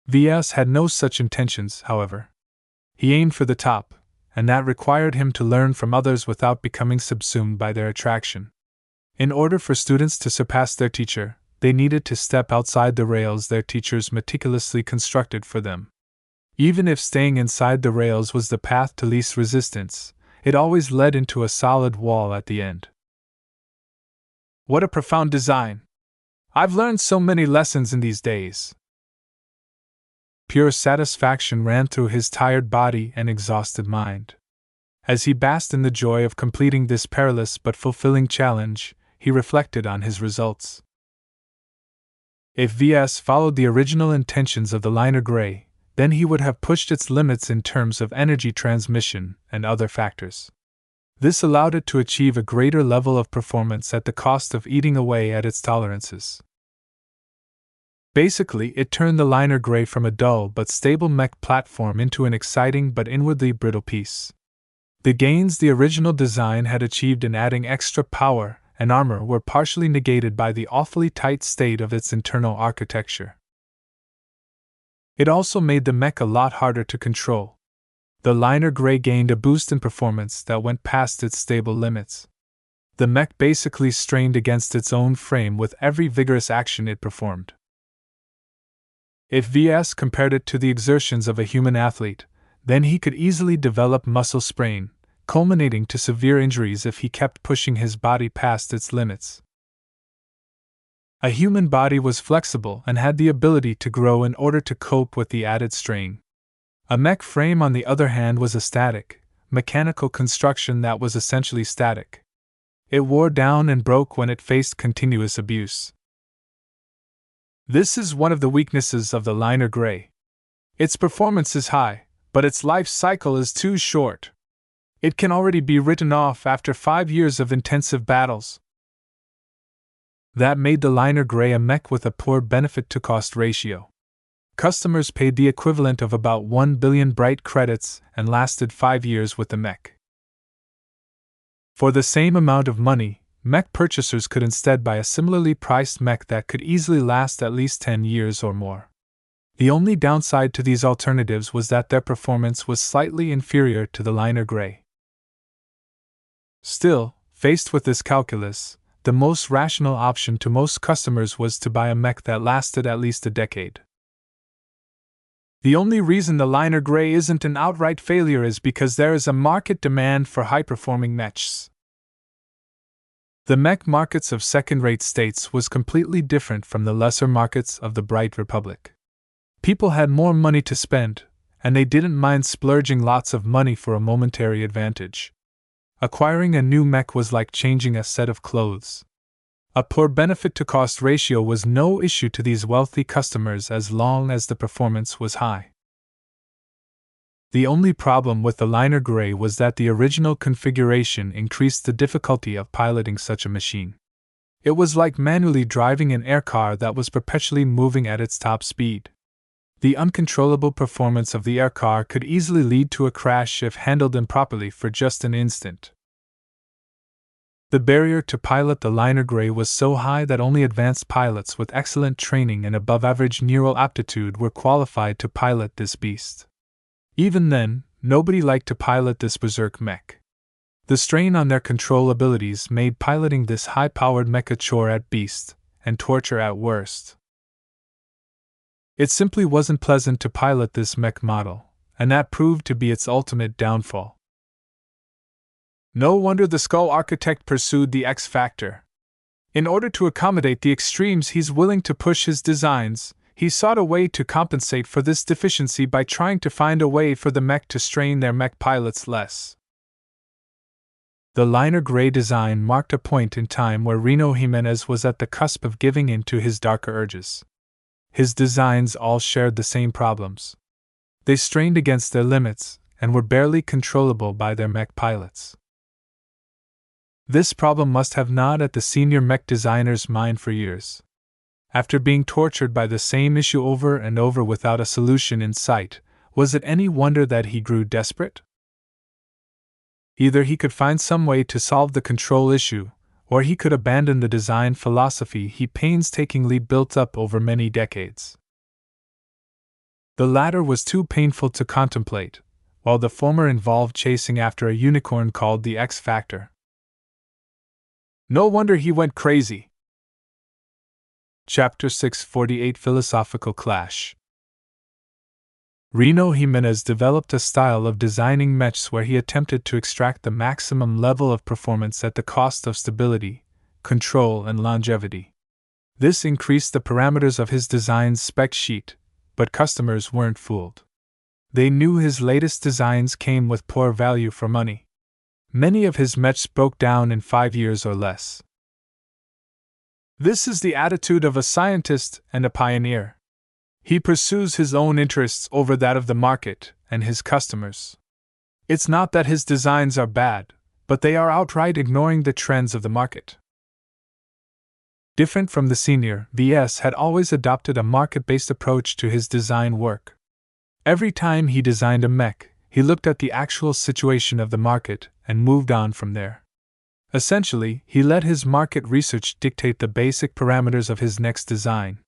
VS had no such intentions, however. He aimed for the top, and that required him to learn from others without becoming subsumed by their attraction. In order for students to surpass their teacher, they needed to step outside the rails their teachers meticulously constructed for them. Even if staying inside the rails was the path to least resistance, it always led into a solid wall at the end. What a profound design! I've learned so many lessons in these days. Pure satisfaction ran through his tired body and exhausted mind. As he basked in the joy of completing this perilous but fulfilling challenge, he reflected on his results. If VS followed the original intentions of the liner gray, then he would have pushed its limits in terms of energy transmission and other factors. This allowed it to achieve a greater level of performance at the cost of eating away at its tolerances. Basically, it turned the liner gray from a dull but stable mech platform into an exciting but inwardly brittle piece. The gains the original design had achieved in adding extra power and armor were partially negated by the awfully tight state of its internal architecture. It also made the mech a lot harder to control. The liner gray gained a boost in performance that went past its stable limits. The mech basically strained against its own frame with every vigorous action it performed. If VS compared it to the exertions of a human athlete, then he could easily develop muscle sprain, culminating to severe injuries if he kept pushing his body past its limits. A human body was flexible and had the ability to grow in order to cope with the added strain. A mech frame, on the other hand, was a static, mechanical construction that was essentially static. It wore down and broke when it faced continuous abuse. This is one of the weaknesses of the liner gray. Its performance is high, but its life cycle is too short. It can already be written off after 5 years of intensive battles. That made the liner gray a mech with a poor benefit-to-cost ratio. Customers paid the equivalent of about 1 billion bright credits and lasted 5 years with the mech. For the same amount of money, mech purchasers could instead buy a similarly priced mech that could easily last at least 10 years or more. The only downside to these alternatives was that their performance was slightly inferior to the liner gray. Still, faced with this calculus, the most rational option to most customers was to buy a mech that lasted at least a decade. The only reason the liner gray isn't an outright failure is because there is a market demand for high-performing mechs. The mech markets of second-rate states was completely different from the lesser markets of the Bright Republic. People had more money to spend, and they didn't mind splurging lots of money for a momentary advantage. Acquiring a new mech was like changing a set of clothes. A poor benefit-to-cost ratio was no issue to these wealthy customers as long as the performance was high. The only problem with the liner gray was that the original configuration increased the difficulty of piloting such a machine. It was like manually driving an air car that was perpetually moving at its top speed. The uncontrollable performance of the air car could easily lead to a crash if handled improperly for just an instant. The barrier to pilot the liner gray was so high that only advanced pilots with excellent training and above-average neural aptitude were qualified to pilot this beast. Even then, nobody liked to pilot this berserk mech. The strain on their control abilities made piloting this high-powered mech a chore at best, and torture at worst. It simply wasn't pleasant to pilot this mech model, and that proved to be its ultimate downfall. No wonder the Skull Architect pursued the X Factor. In order to accommodate the extremes he's willing to push his designs, he sought a way to compensate for this deficiency by trying to find a way for the mech to strain their mech pilots less. The liner gray design marked a point in time where Reno Jimenez was at the cusp of giving in to his darker urges. His designs all shared the same problems. They strained against their limits and were barely controllable by their mech pilots. This problem must have gnawed at the senior mech designer's mind for years. After being tortured by the same issue over and over without a solution in sight, was it any wonder that he grew desperate? Either he could find some way to solve the control issue, or he could abandon the design philosophy he painstakingly built up over many decades. The latter was too painful to contemplate, while the former involved chasing after a unicorn called the X Factor. No wonder he went crazy. Chapter 648 Philosophical Clash. Reno Jimenez developed a style of designing mechs where he attempted to extract the maximum level of performance at the cost of stability, control, and longevity. This increased the parameters of his design's spec sheet, but customers weren't fooled. They knew his latest designs came with poor value for money. Many of his mechs broke down in 5 years or less. This is the attitude of a scientist and a pioneer. He pursues his own interests over that of the market and his customers. It's not that his designs are bad, but they are outright ignoring the trends of the market. Different from the senior, VS had always adopted a market-based approach to his design work. Every time he designed a mech, he looked at the actual situation of the market and moved on from there. Essentially, he let his market research dictate the basic parameters of his next design.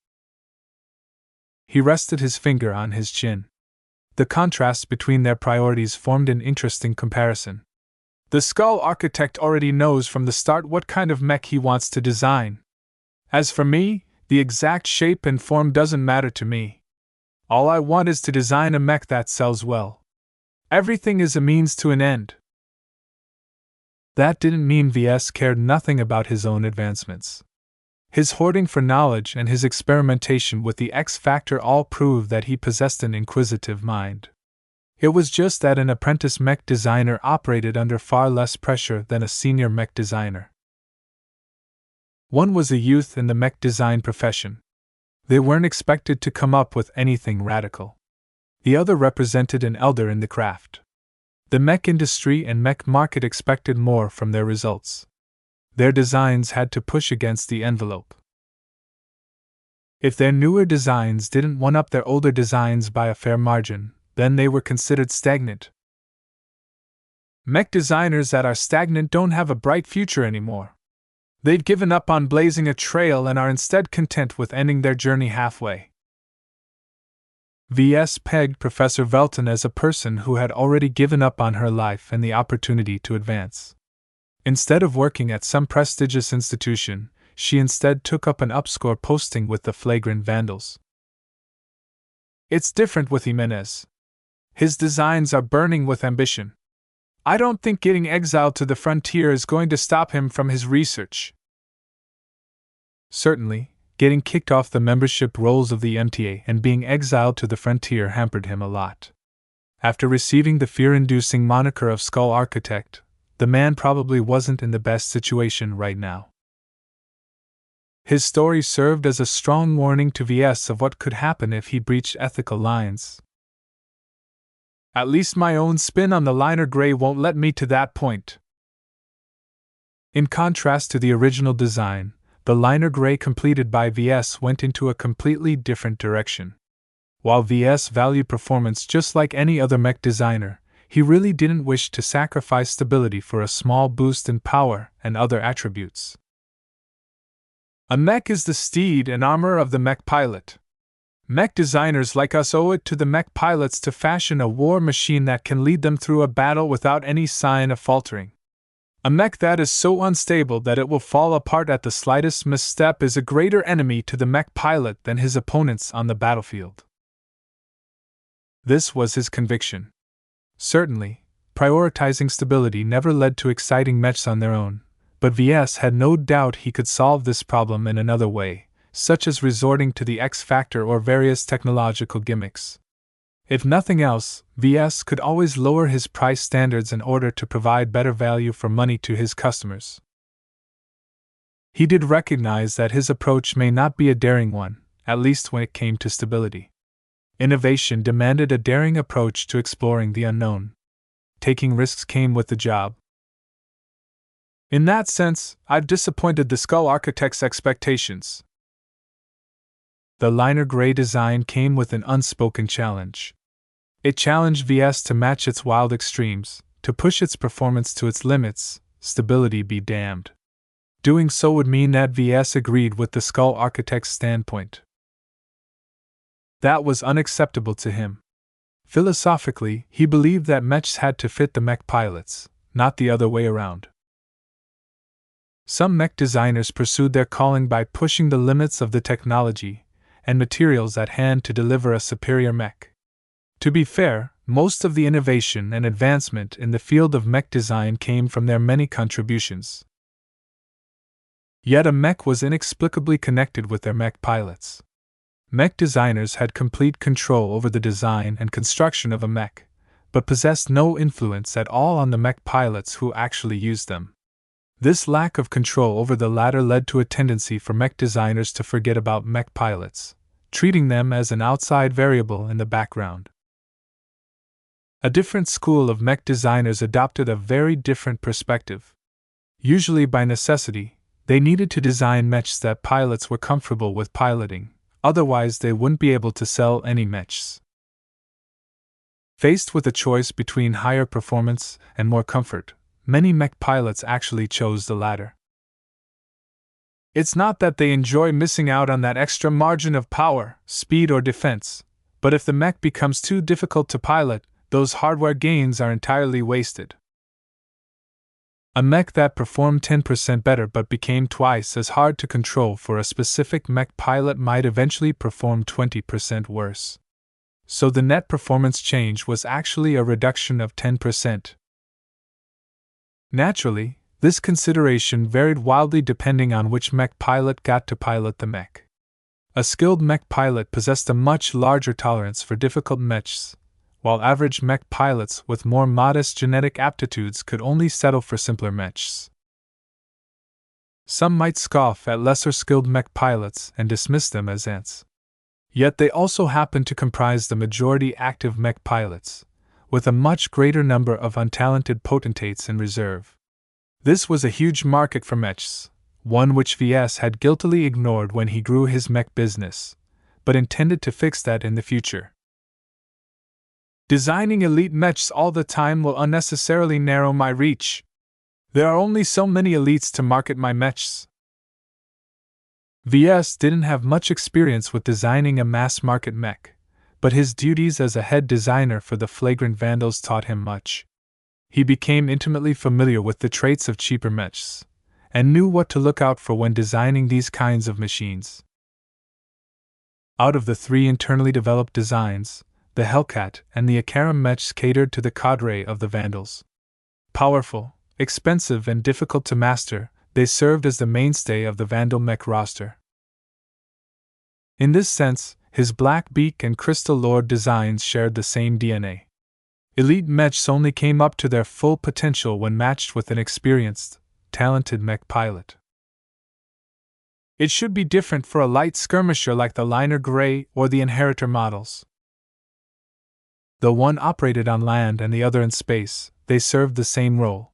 He rested his finger on his chin. The contrast between their priorities formed an interesting comparison. The Skull Architect already knows from the start what kind of mech he wants to design. As for me, the exact shape and form doesn't matter to me. All I want is to design a mech that sells well. Everything is a means to an end. That didn't mean VS cared nothing about his own advancements. His hoarding for knowledge and his experimentation with the X factor all proved that he possessed an inquisitive mind. It was just that an apprentice mech designer operated under far less pressure than a senior mech designer. One was a youth in the mech design profession. They weren't expected to come up with anything radical. The other represented an elder in the craft. The mech industry and mech market expected more from their results. Their designs had to push against the envelope. If their newer designs didn't one-up their older designs by a fair margin, then they were considered stagnant. Mech designers that are stagnant don't have a bright future anymore. They've given up on blazing a trail and are instead content with ending their journey halfway. VS pegged Professor Velton as a person who had already given up on her life and the opportunity to advance. Instead of working at some prestigious institution, she instead took up an upscore posting with the flagrant Vandals. It's different with Jimenez. His designs are burning with ambition. I don't think getting exiled to the frontier is going to stop him from his research. Certainly, getting kicked off the membership rolls of the MTA and being exiled to the frontier hampered him a lot. After receiving the fear-inducing moniker of Skull Architect, the man probably wasn't in the best situation right now. His story served as a strong warning to VS of what could happen if he breached ethical lines. At least my own spin on the liner gray won't let me to that point. In contrast to the original design, the liner gray completed by VS went into a completely different direction. While VS valued performance just like any other mech designer, he really didn't wish to sacrifice stability for a small boost in power and other attributes. A mech is the steed and armor of the mech pilot. Mech designers like us owe it to the mech pilots to fashion a war machine that can lead them through a battle without any sign of faltering. A mech that is so unstable that it will fall apart at the slightest misstep is a greater enemy to the mech pilot than his opponents on the battlefield. This was his conviction. Certainly, prioritizing stability never led to exciting mechs on their own, but VS had no doubt he could solve this problem in another way, such as resorting to the X factor or various technological gimmicks. If nothing else, VS could always lower his price standards in order to provide better value for money to his customers. He did recognize that his approach may not be a daring one, at least when it came to stability. Innovation demanded a daring approach to exploring the unknown. Taking risks came with the job. In that sense, I've disappointed the Skull Architect's expectations. The liner gray design came with an unspoken challenge. It challenged VS to match its wild extremes, to push its performance to its limits, stability be damned. Doing so would mean that VS agreed with the Skull Architect's standpoint. That was unacceptable to him. Philosophically, he believed that mechs had to fit the mech pilots, not the other way around. Some mech designers pursued their calling by pushing the limits of the technology and materials at hand to deliver a superior mech. To be fair, most of the innovation and advancement in the field of mech design came from their many contributions. Yet a mech was inexplicably connected with their mech pilots. Mech designers had complete control over the design and construction of a mech, but possessed no influence at all on the mech pilots who actually used them. This lack of control over the latter led to a tendency for mech designers to forget about mech pilots, treating them as an outside variable in the background. A different school of mech designers adopted a very different perspective. Usually by necessity, they needed to design mechs that pilots were comfortable with piloting, otherwise they wouldn't be able to sell any mechs. Faced with a choice between higher performance and more comfort, many mech pilots actually chose the latter. It's not that they enjoy missing out on that extra margin of power, speed, or defense, but if the mech becomes too difficult to pilot, those hardware gains are entirely wasted. A mech that performed 10% better but became twice as hard to control for a specific mech pilot might eventually perform 20% worse. So the net performance change was actually a reduction of 10%. Naturally, this consideration varied wildly depending on which mech pilot got to pilot the mech. A skilled mech pilot possessed a much larger tolerance for difficult mechs, while average mech pilots with more modest genetic aptitudes could only settle for simpler mechs. Some might scoff at lesser skilled mech pilots and dismiss them as ants. Yet they also happen to comprise the majority active mech pilots, with a much greater number of untalented potentates in reserve. This was a huge market for mechs, one which VS had guiltily ignored when he grew his mech business, but intended to fix that in the future. Designing elite mechs all the time will unnecessarily narrow my reach. There are only so many elites to market my mechs. VS didn't have much experience with designing a mass-market mech, but his duties as a head designer for the flagrant Vandals taught him much. He became intimately familiar with the traits of cheaper mechs, and knew what to look out for when designing these kinds of machines. Out of the 3 internally developed designs, the Hellcat and the Akaram mechs catered to the cadre of the Vandals. Powerful, expensive, and difficult to master, they served as the mainstay of the Vandal mech roster. In this sense, his Black Beak and Crystal Lord designs shared the same DNA. Elite mechs only came up to their full potential when matched with an experienced, talented mech pilot. It should be different for a light skirmisher like the Liner Grey or the Inheritor models. Though one operated on land and the other in space, they served the same role.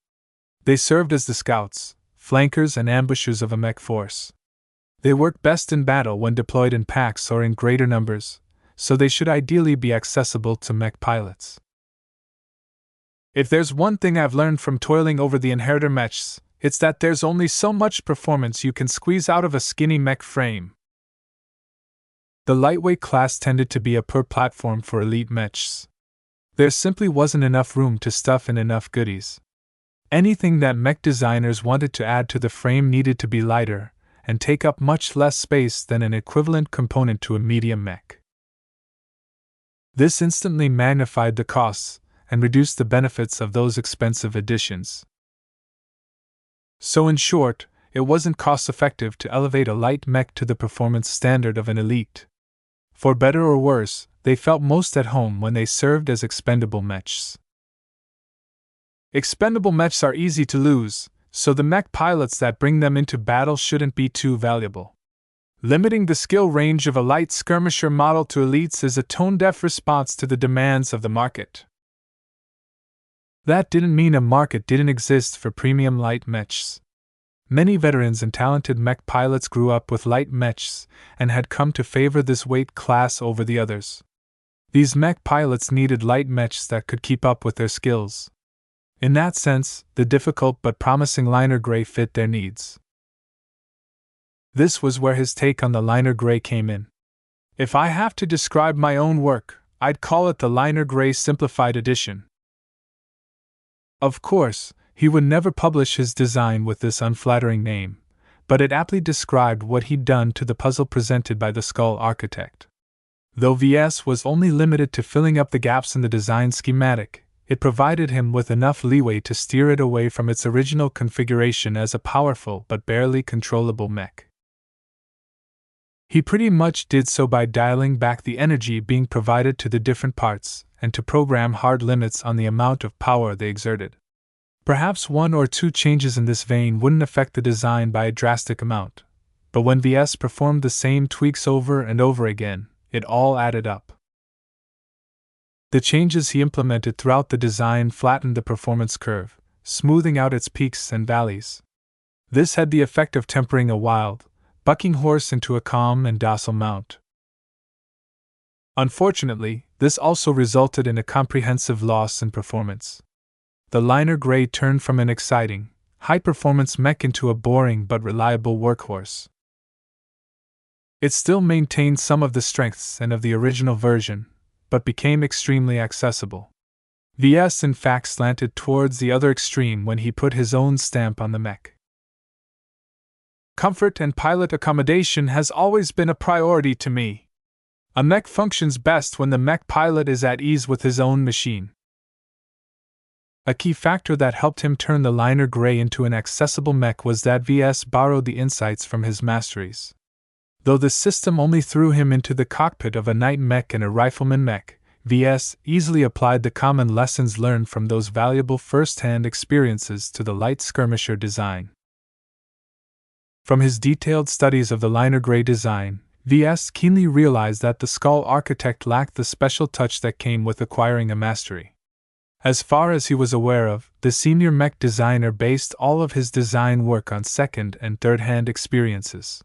They served as the scouts, flankers, and ambushers of a mech force. They work best in battle when deployed in packs or in greater numbers, so they should ideally be accessible to mech pilots. If there's one thing I've learned from toiling over the Inheritor mechs, it's that there's only so much performance you can squeeze out of a skinny mech frame. The lightweight class tended to be a poor platform for elite mechs. There simply wasn't enough room to stuff in enough goodies. Anything that mech designers wanted to add to the frame needed to be lighter, and take up much less space than an equivalent component to a medium mech. This instantly magnified the costs, and reduced the benefits of those expensive additions. So in short, it wasn't cost-effective to elevate a light mech to the performance standard of an elite. For better or worse, they felt most at home when they served as expendable mechs. Expendable mechs are easy to lose, so the mech pilots that bring them into battle shouldn't be too valuable. Limiting the skill range of a light skirmisher model to elites is a tone-deaf response to the demands of the market. That didn't mean a market didn't exist for premium light mechs. Many veterans and talented mech pilots grew up with light mechs and had come to favor this weight class over the others. These mech pilots needed light mechs that could keep up with their skills. In that sense, the difficult but promising Liner Grey fit their needs. This was where his take on the Liner Grey came in. If I have to describe my own work, I'd call it the Liner Grey Simplified Edition. Of course, he would never publish his design with this unflattering name, but it aptly described what he'd done to the puzzle presented by the Skull Architect. Though VS was only limited to filling up the gaps in the design schematic, it provided him with enough leeway to steer it away from its original configuration as a powerful but barely controllable mech. He pretty much did so by dialing back the energy being provided to the different parts, and to program hard limits on the amount of power they exerted. Perhaps 1 or 2 changes in this vein wouldn't affect the design by a drastic amount, but when VS performed the same tweaks over and over again, it all added up. The changes he implemented throughout the design flattened the performance curve, smoothing out its peaks and valleys. This had the effect of tempering a wild, bucking horse into a calm and docile mount. Unfortunately, this also resulted in a comprehensive loss in performance. The liner Grey turned from an exciting, high-performance mech into a boring but reliable workhorse. It still maintained some of the strengths and of the original version, but became extremely accessible. VS in fact slanted towards the other extreme when he put his own stamp on the mech. Comfort and pilot accommodation has always been a priority to me. A mech functions best when the mech pilot is at ease with his own machine. A key factor that helped him turn the liner Grey into an accessible mech was that VS borrowed the insights from his masteries. Though the system only threw him into the cockpit of a knight mech and a rifleman mech, VS easily applied the common lessons learned from those valuable first-hand experiences to the light skirmisher design. From his detailed studies of the liner Grey design, VS keenly realized that the Skull Architect lacked the special touch that came with acquiring a mastery. As far as he was aware of, the senior mech designer based all of his design work on second- and third-hand experiences.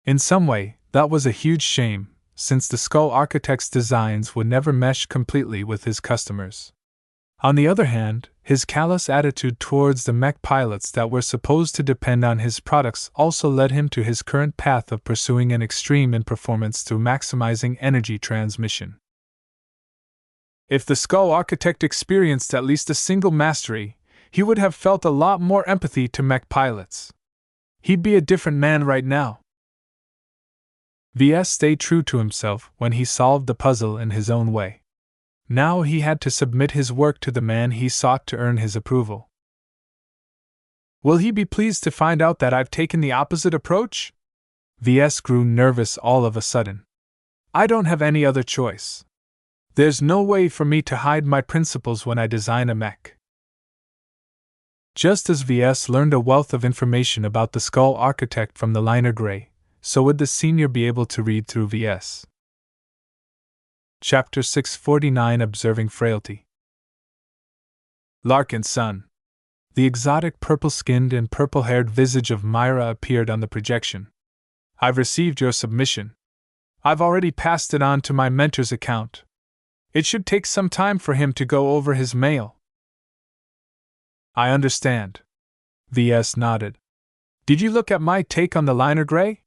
In some way, that was a huge shame, since the Skull Architect's designs would never mesh completely with his customers. On the other hand, his callous attitude towards the mech pilots that were supposed to depend on his products also led him to his current path of pursuing an extreme in performance through maximizing energy transmission. If the Skull Architect experienced at least a single mastery, he would have felt a lot more empathy to mech pilots. He'd be a different man right now. VS stayed true to himself when he solved the puzzle in his own way. Now he had to submit his work to the man he sought to earn his approval. Will he be pleased to find out that I've taken the opposite approach? VS grew nervous all of a sudden. I don't have any other choice. There's no way for me to hide my principles when I design a mech. Just as VS learned a wealth of information about the Skull Architect from the liner Grey, so would the senior be able to read through VS. Chapter 649 Observing Frailty. Larkin's son. The exotic purple-skinned and purple-haired visage of Myra appeared on the projection. I've received your submission. I've already passed it on to my mentor's account. It should take some time for him to go over his mail. I understand. VS nodded. Did you look at my take on the liner Grey?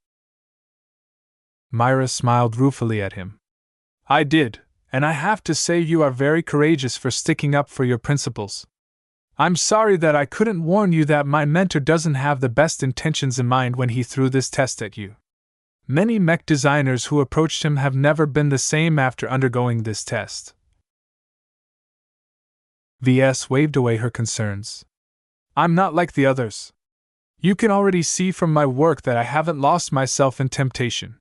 Myra smiled ruefully at him. I did, and I have to say you are very courageous for sticking up for your principles. I'm sorry that I couldn't warn you that my mentor doesn't have the best intentions in mind when he threw this test at you. Many mech designers who approached him have never been the same after undergoing this test. VS waved away her concerns. I'm not like the others. You can already see from my work that I haven't lost myself in temptation.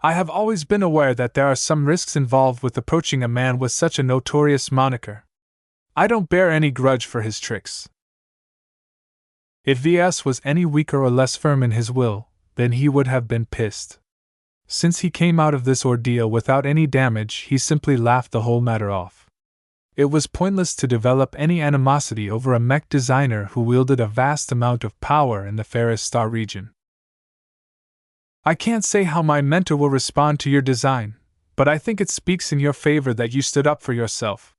I have always been aware that there are some risks involved with approaching a man with such a notorious moniker. I don't bear any grudge for his tricks. If VS was any weaker or less firm in his will, then he would have been pissed. Since he came out of this ordeal without any damage, he simply laughed the whole matter off. It was pointless to develop any animosity over a mech designer who wielded a vast amount of power in the Ferris Star region. I can't say how my mentor will respond to your design, but I think it speaks in your favor that you stood up for yourself.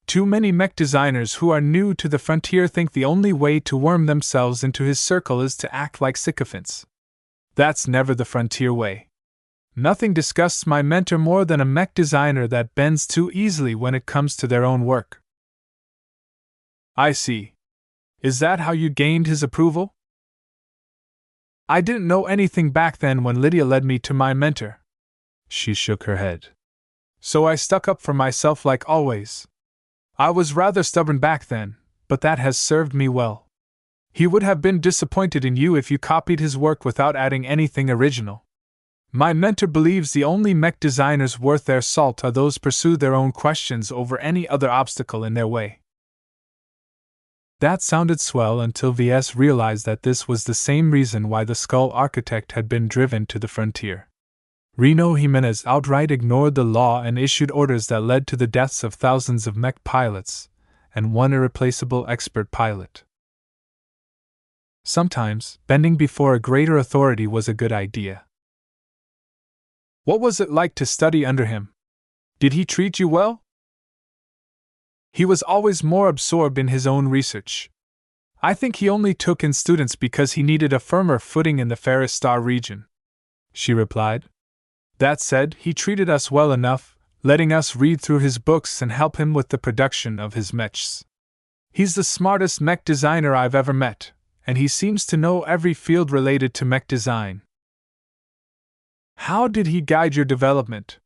Too many mech designers who are new to the frontier think the only way to worm themselves into his circle is to act like sycophants. That's never the frontier way. Nothing disgusts my mentor more than a mech designer that bends too easily when it comes to their own work. I see. Is that how you gained his approval? I didn't know anything back then when Lydia led me to my mentor. She shook her head. So I stuck up for myself like always. I was rather stubborn back then, but that has served me well. He would have been disappointed in you if you copied his work without adding anything original. My mentor believes the only mech designers worth their salt are those who pursue their own questions over any other obstacle in their way. That sounded swell until VS realized that this was the same reason why the Skull Architect had been driven to the frontier. Reno Jimenez outright ignored the law and issued orders that led to the deaths of thousands of mech pilots, and one irreplaceable expert pilot. Sometimes, bending before a greater authority was a good idea. What was it like to study under him? Did he treat you well? He was always more absorbed in his own research. I think he only took in students because he needed a firmer footing in the Ferris Star region, she replied. That said, he treated us well enough, letting us read through his books and help him with the production of his mechs. He's the smartest mech designer I've ever met, and he seems to know every field related to mech design. How did he guide your development?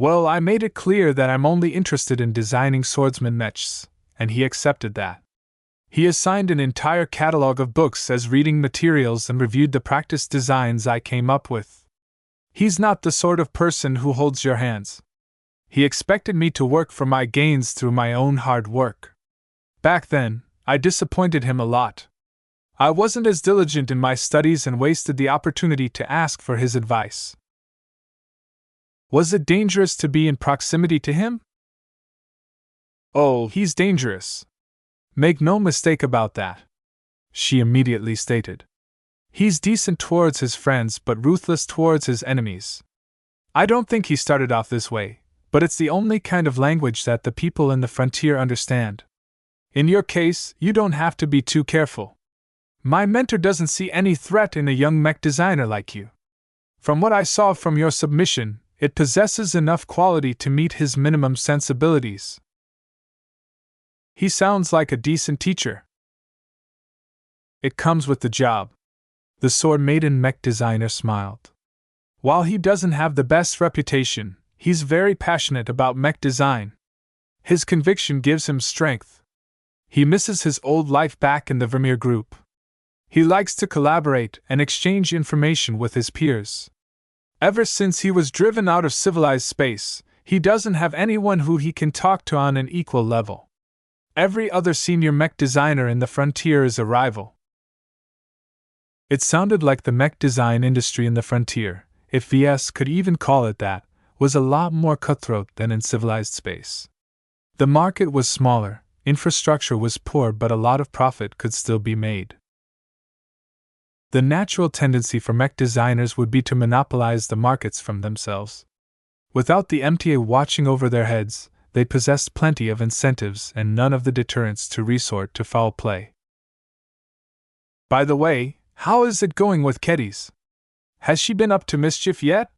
Well, I made it clear that I'm only interested in designing swordsman mechs, and he accepted that. He assigned an entire catalog of books as reading materials and reviewed the practice designs I came up with. He's not the sort of person who holds your hands. He expected me to work for my gains through my own hard work. Back then, I disappointed him a lot. I wasn't as diligent in my studies and wasted the opportunity to ask for his advice. Was it dangerous to be in proximity to him? Oh, he's dangerous. Make no mistake about that, she immediately stated. He's decent towards his friends but ruthless towards his enemies. I don't think he started off this way, but it's the only kind of language that the people in the frontier understand. In your case, you don't have to be too careful. My mentor doesn't see any threat in a young mech designer like you. From what I saw from your submission, it possesses enough quality to meet his minimum sensibilities. He sounds like a decent teacher. It comes with the job. The sword maiden mech designer smiled. While he doesn't have the best reputation, he's very passionate about mech design. His conviction gives him strength. He misses his old life back in the Vermeer group. He likes to collaborate and exchange information with his peers. Ever since he was driven out of civilized space, he doesn't have anyone who he can talk to on an equal level. Every other senior mech designer in the frontier is a rival. It sounded like the mech design industry in the frontier, if VS could even call it that, was a lot more cutthroat than in civilized space. The market was smaller, infrastructure was poor, but a lot of profit could still be made. The natural tendency for mech designers would be to monopolize the markets from themselves. Without the MTA watching over their heads, they possessed plenty of incentives and none of the deterrents to resort to foul play. By the way, how is it going with Ketty's? Has she been up to mischief yet?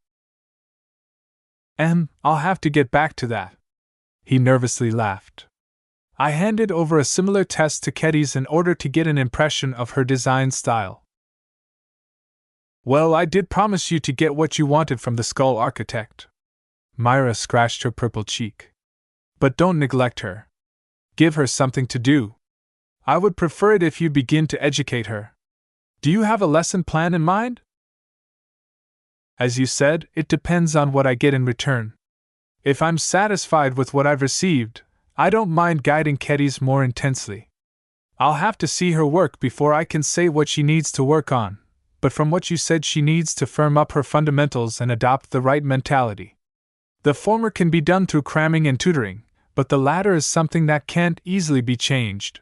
I'll have to get back to that. He nervously laughed. I handed over a similar test to Ketty's in order to get an impression of her design style. Well, I did promise you to get what you wanted from the Skull Architect. Myra scratched her purple cheek. But don't neglect her. Give her something to do. I would prefer it if you begin to educate her. Do you have a lesson plan in mind? As you said, it depends on what I get in return. If I'm satisfied with what I've received, I don't mind guiding Ketty's more intensely. I'll have to see her work before I can say what she needs to work on, but from what you said, she needs to firm up her fundamentals and adopt the right mentality. The former can be done through cramming and tutoring, but the latter is something that can't easily be changed.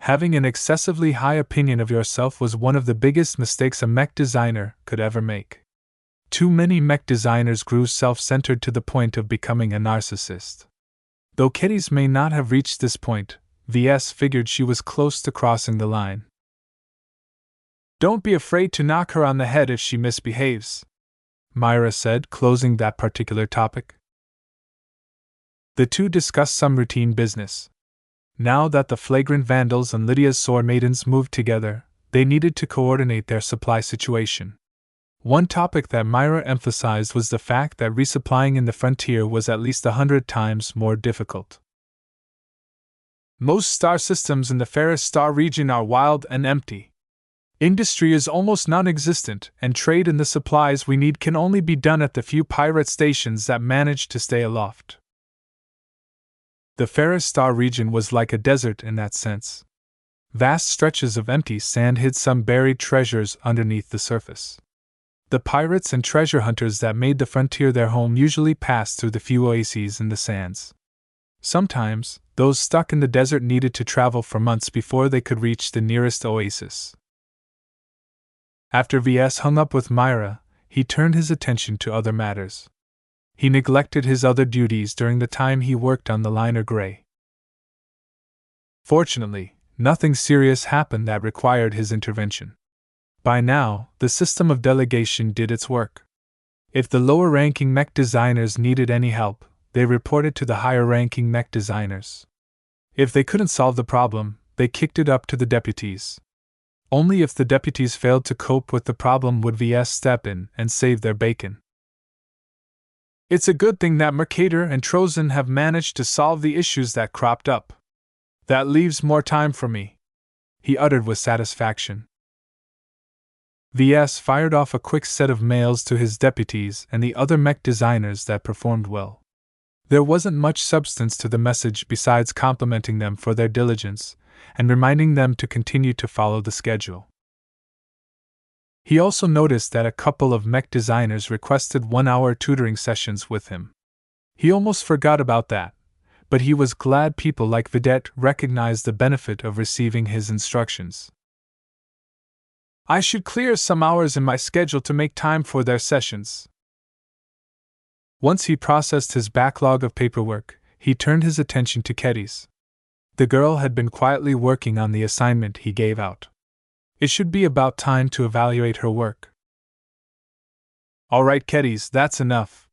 Having an excessively high opinion of yourself was one of the biggest mistakes a mech designer could ever make. Too many mech designers grew self-centered to the point of becoming a narcissist. Though Ketty's may not have reached this point, VS figured she was close to crossing the line. Don't be afraid to knock her on the head if she misbehaves, Myra said, closing that particular topic. The two discussed some routine business. Now that the flagrant Vandals and Lydia's sword maidens moved together, they needed to coordinate their supply situation. One topic that Myra emphasized was the fact that resupplying in the frontier was at least 100 times more difficult. Most star systems in the Ferris Star region are wild and empty. Industry is almost non-existent, and trade in the supplies we need can only be done at the few pirate stations that manage to stay aloft. The Ferris Star region was like a desert in that sense. Vast stretches of empty sand hid some buried treasures underneath the surface. The pirates and treasure hunters that made the frontier their home usually passed through the few oases in the sands. Sometimes, those stuck in the desert needed to travel for months before they could reach the nearest oasis. After VS hung up with Myra, he turned his attention to other matters. He neglected his other duties during the time he worked on the liner gray. Fortunately, nothing serious happened that required his intervention. By now, the system of delegation did its work. If the lower-ranking mech designers needed any help, they reported to the higher-ranking mech designers. If they couldn't solve the problem, they kicked it up to the deputies. Only if the deputies failed to cope with the problem would VS step in and save their bacon. It's a good thing that Mercator and Trozen have managed to solve the issues that cropped up. That leaves more time for me, he uttered with satisfaction. VS fired off a quick set of mails to his deputies and the other mech designers that performed well. There wasn't much substance to the message besides complimenting them for their diligence and reminding them to continue to follow the schedule. He also noticed that a couple of mech designers requested 1-hour tutoring sessions with him. He almost forgot about that, but he was glad people like Vidette recognized the benefit of receiving his instructions. I should clear some hours in my schedule to make time for their sessions. Once he processed his backlog of paperwork, he turned his attention to Ketty's. The girl had been quietly working on the assignment he gave out. It should be about time to evaluate her work. All right, Ketty, that's enough.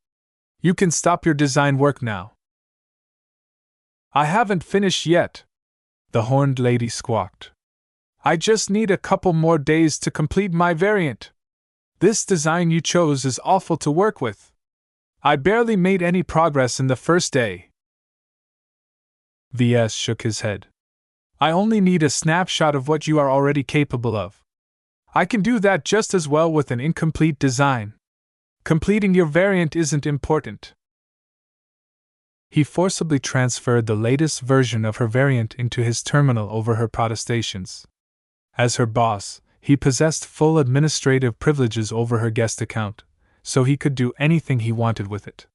You can stop your design work now. I haven't finished yet, the horned lady squawked. I just need a couple more days to complete my variant. This design you chose is awful to work with. I barely made any progress in the first day. VS shook his head. I only need a snapshot of what you are already capable of. I can do that just as well with an incomplete design. Completing your variant isn't important. He forcibly transferred the latest version of her variant into his terminal over her protestations. As her boss, he possessed full administrative privileges over her guest account, so he could do anything he wanted with it.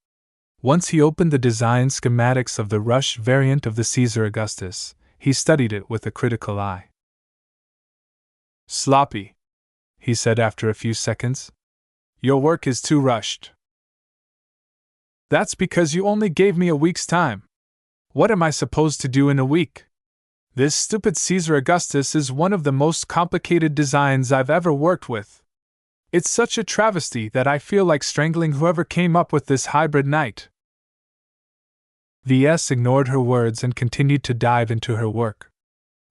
Once he opened the design schematics of the Rush variant of the Caesar Augustus, he studied it with a critical eye. Sloppy, he said after a few seconds. Your work is too rushed. That's because you only gave me a week's time. What am I supposed to do in a week? This stupid Caesar Augustus is one of the most complicated designs I've ever worked with. It's such a travesty that I feel like strangling whoever came up with this hybrid knight. VS ignored her words and continued to dive into her work.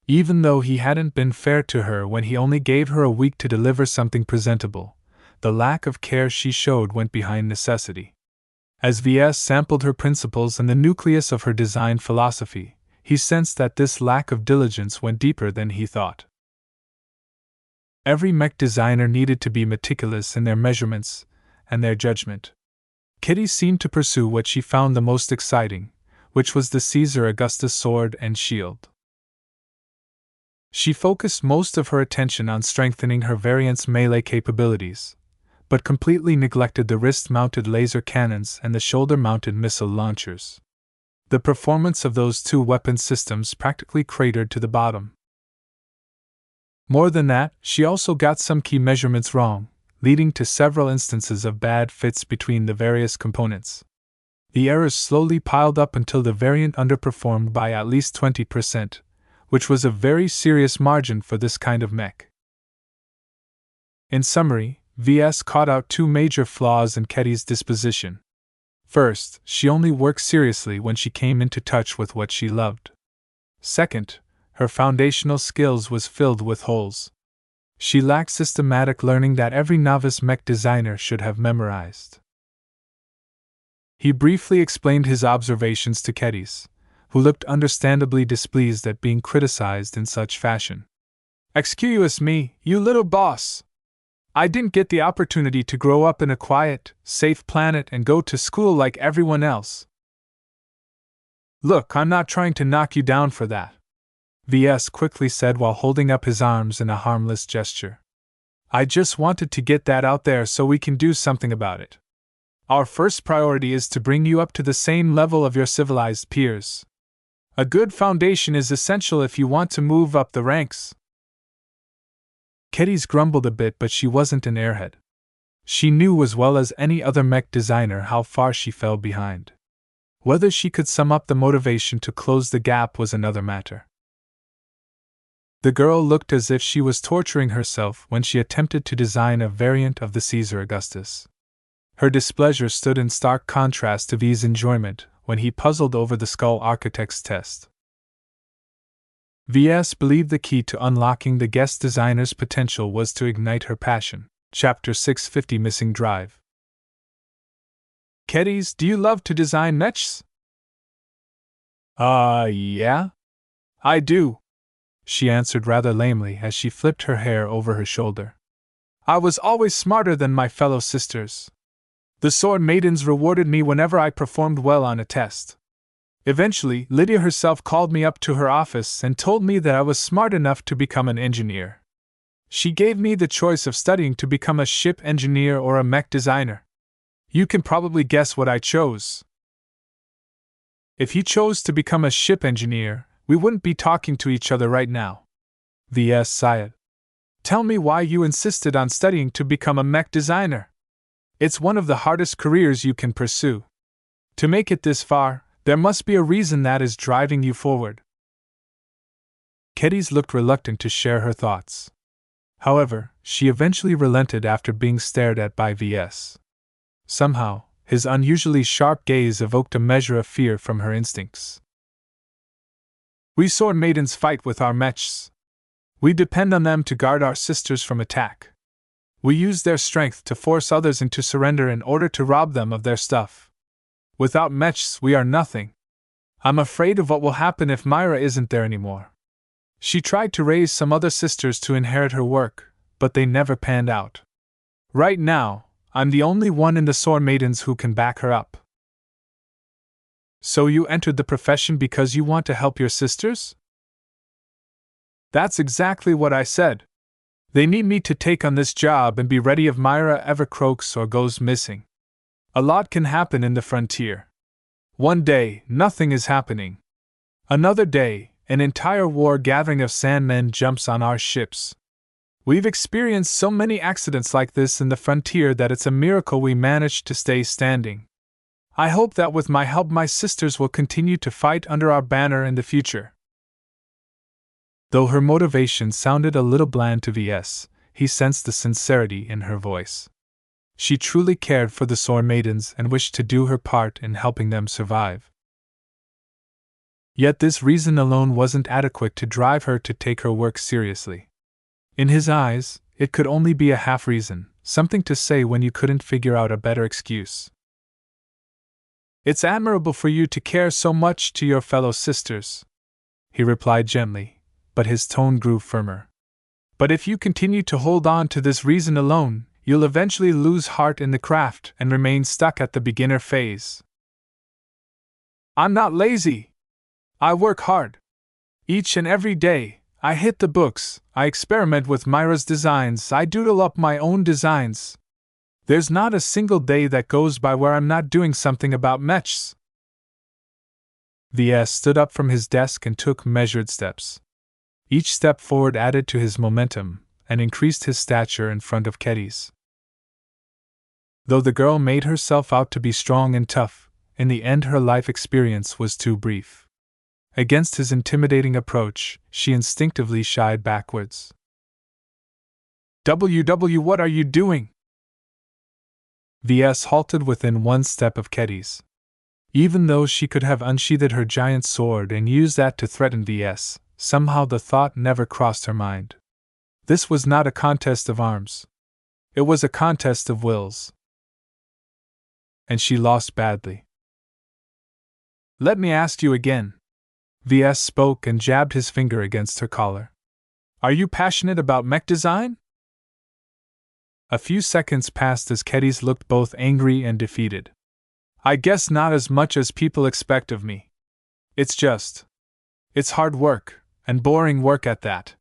Even though he hadn't been fair to her when he only gave her a week to deliver something presentable, the lack of care she showed went behind necessity. As VS sampled her principles and the nucleus of her design philosophy, he sensed that this lack of diligence went deeper than he thought. Every mech designer needed to be meticulous in their measurements and their judgment. Ketty seemed to pursue what she found the most exciting, which was the Caesar Augustus sword and shield. She focused most of her attention on strengthening her variant's melee capabilities, but completely neglected the wrist-mounted laser cannons and the shoulder-mounted missile launchers. The performance of those two weapon systems practically cratered to the bottom. More than that, she also got some key measurements wrong, leading to several instances of bad fits between the various components. The errors slowly piled up until the variant underperformed by at least 20%, which was a very serious margin for this kind of mech. In summary, VS caught out two major flaws in Ketty's disposition. First, she only worked seriously when she came into touch with what she loved. Second, her foundational skills was filled with holes. She lacked systematic learning that every novice mech designer should have memorized. He briefly explained his observations to Ketty, who looked understandably displeased at being criticized in such fashion. Excuse me, you little boss! I didn't get the opportunity to grow up in a quiet, safe planet and go to school like everyone else. Look, I'm not trying to knock you down for that, VS quickly said while holding up his arms in a harmless gesture. I just wanted to get that out there so we can do something about it. Our first priority is to bring you up to the same level of your civilized peers. A good foundation is essential if you want to move up the ranks. Ketty grumbled a bit, but she wasn't an airhead. She knew as well as any other mech designer how far she fell behind. Whether she could sum up the motivation to close the gap was another matter. The girl looked as if she was torturing herself when she attempted to design a variant of the Caesar Augustus. Her displeasure stood in stark contrast to V's enjoyment when he puzzled over the skull architect's test. VS believed the key to unlocking the guest designer's potential was to ignite her passion. Chapter 650 Missing Drive. Kettys, do you love to design mechs? Yeah. I do, she answered rather lamely as she flipped her hair over her shoulder. I was always smarter than my fellow sisters. The sword maidens rewarded me whenever I performed well on a test. Eventually, Lydia herself called me up to her office and told me that I was smart enough to become an engineer. She gave me the choice of studying to become a ship engineer or a mech designer. You can probably guess what I chose. If you chose to become a ship engineer, we wouldn't be talking to each other right now. VS sighed. Tell me why you insisted on studying to become a mech designer. It's one of the hardest careers you can pursue. To make it this far, there must be a reason that is driving you forward. Ketty looked reluctant to share her thoughts. However, she eventually relented after being stared at by VS. Somehow, his unusually sharp gaze evoked a measure of fear from her instincts. We sword maidens fight with our mechs. We depend on them to guard our sisters from attack. We use their strength to force others into surrender in order to rob them of their stuff. Without mechs, we are nothing. I'm afraid of what will happen if Myra isn't there anymore. She tried to raise some other sisters to inherit her work, but they never panned out. Right now, I'm the only one in the sword maidens who can back her up. So you entered the profession because you want to help your sisters? That's exactly what I said. They need me to take on this job and be ready if Myra ever croaks or goes missing. A lot can happen in the frontier. One day, nothing is happening. Another day, an entire war gathering of sandmen jumps on our ships. We've experienced so many accidents like this in the frontier that it's a miracle we managed to stay standing. I hope that with my help my sisters will continue to fight under our banner in the future. Though her motivation sounded a little bland to VS, he sensed the sincerity in her voice. She truly cared for the sword maidens and wished to do her part in helping them survive. Yet this reason alone wasn't adequate to drive her to take her work seriously. In his eyes, it could only be a half reason, something to say when you couldn't figure out a better excuse. It's admirable for you to care so much to your fellow sisters, he replied gently, but his tone grew firmer. But if you continue to hold on to this reason alone, you'll eventually lose heart in the craft and remain stuck at the beginner phase. I'm not lazy. I work hard. Each and every day, I hit the books, I experiment with Myra's designs, I doodle up my own designs. There's not a single day that goes by where I'm not doing something about mechs. VS stood up from his desk and took measured steps. Each step forward added to his momentum and increased his stature in front of Ketty's. Though the girl made herself out to be strong and tough, in the end her life experience was too brief. Against his intimidating approach, she instinctively shied backwards. WW, what are you doing? VS halted within one step of Ketty's. Even though she could have unsheathed her giant sword and used that to threaten VS, somehow the thought never crossed her mind. This was not a contest of arms. It was a contest of wills. And she lost badly. Let me ask you again. VS spoke and jabbed his finger against her collar. Are you passionate about mech design? A few seconds passed as Ketty looked both angry and defeated. I guess not as much as people expect of me. It's hard work, and boring work at that.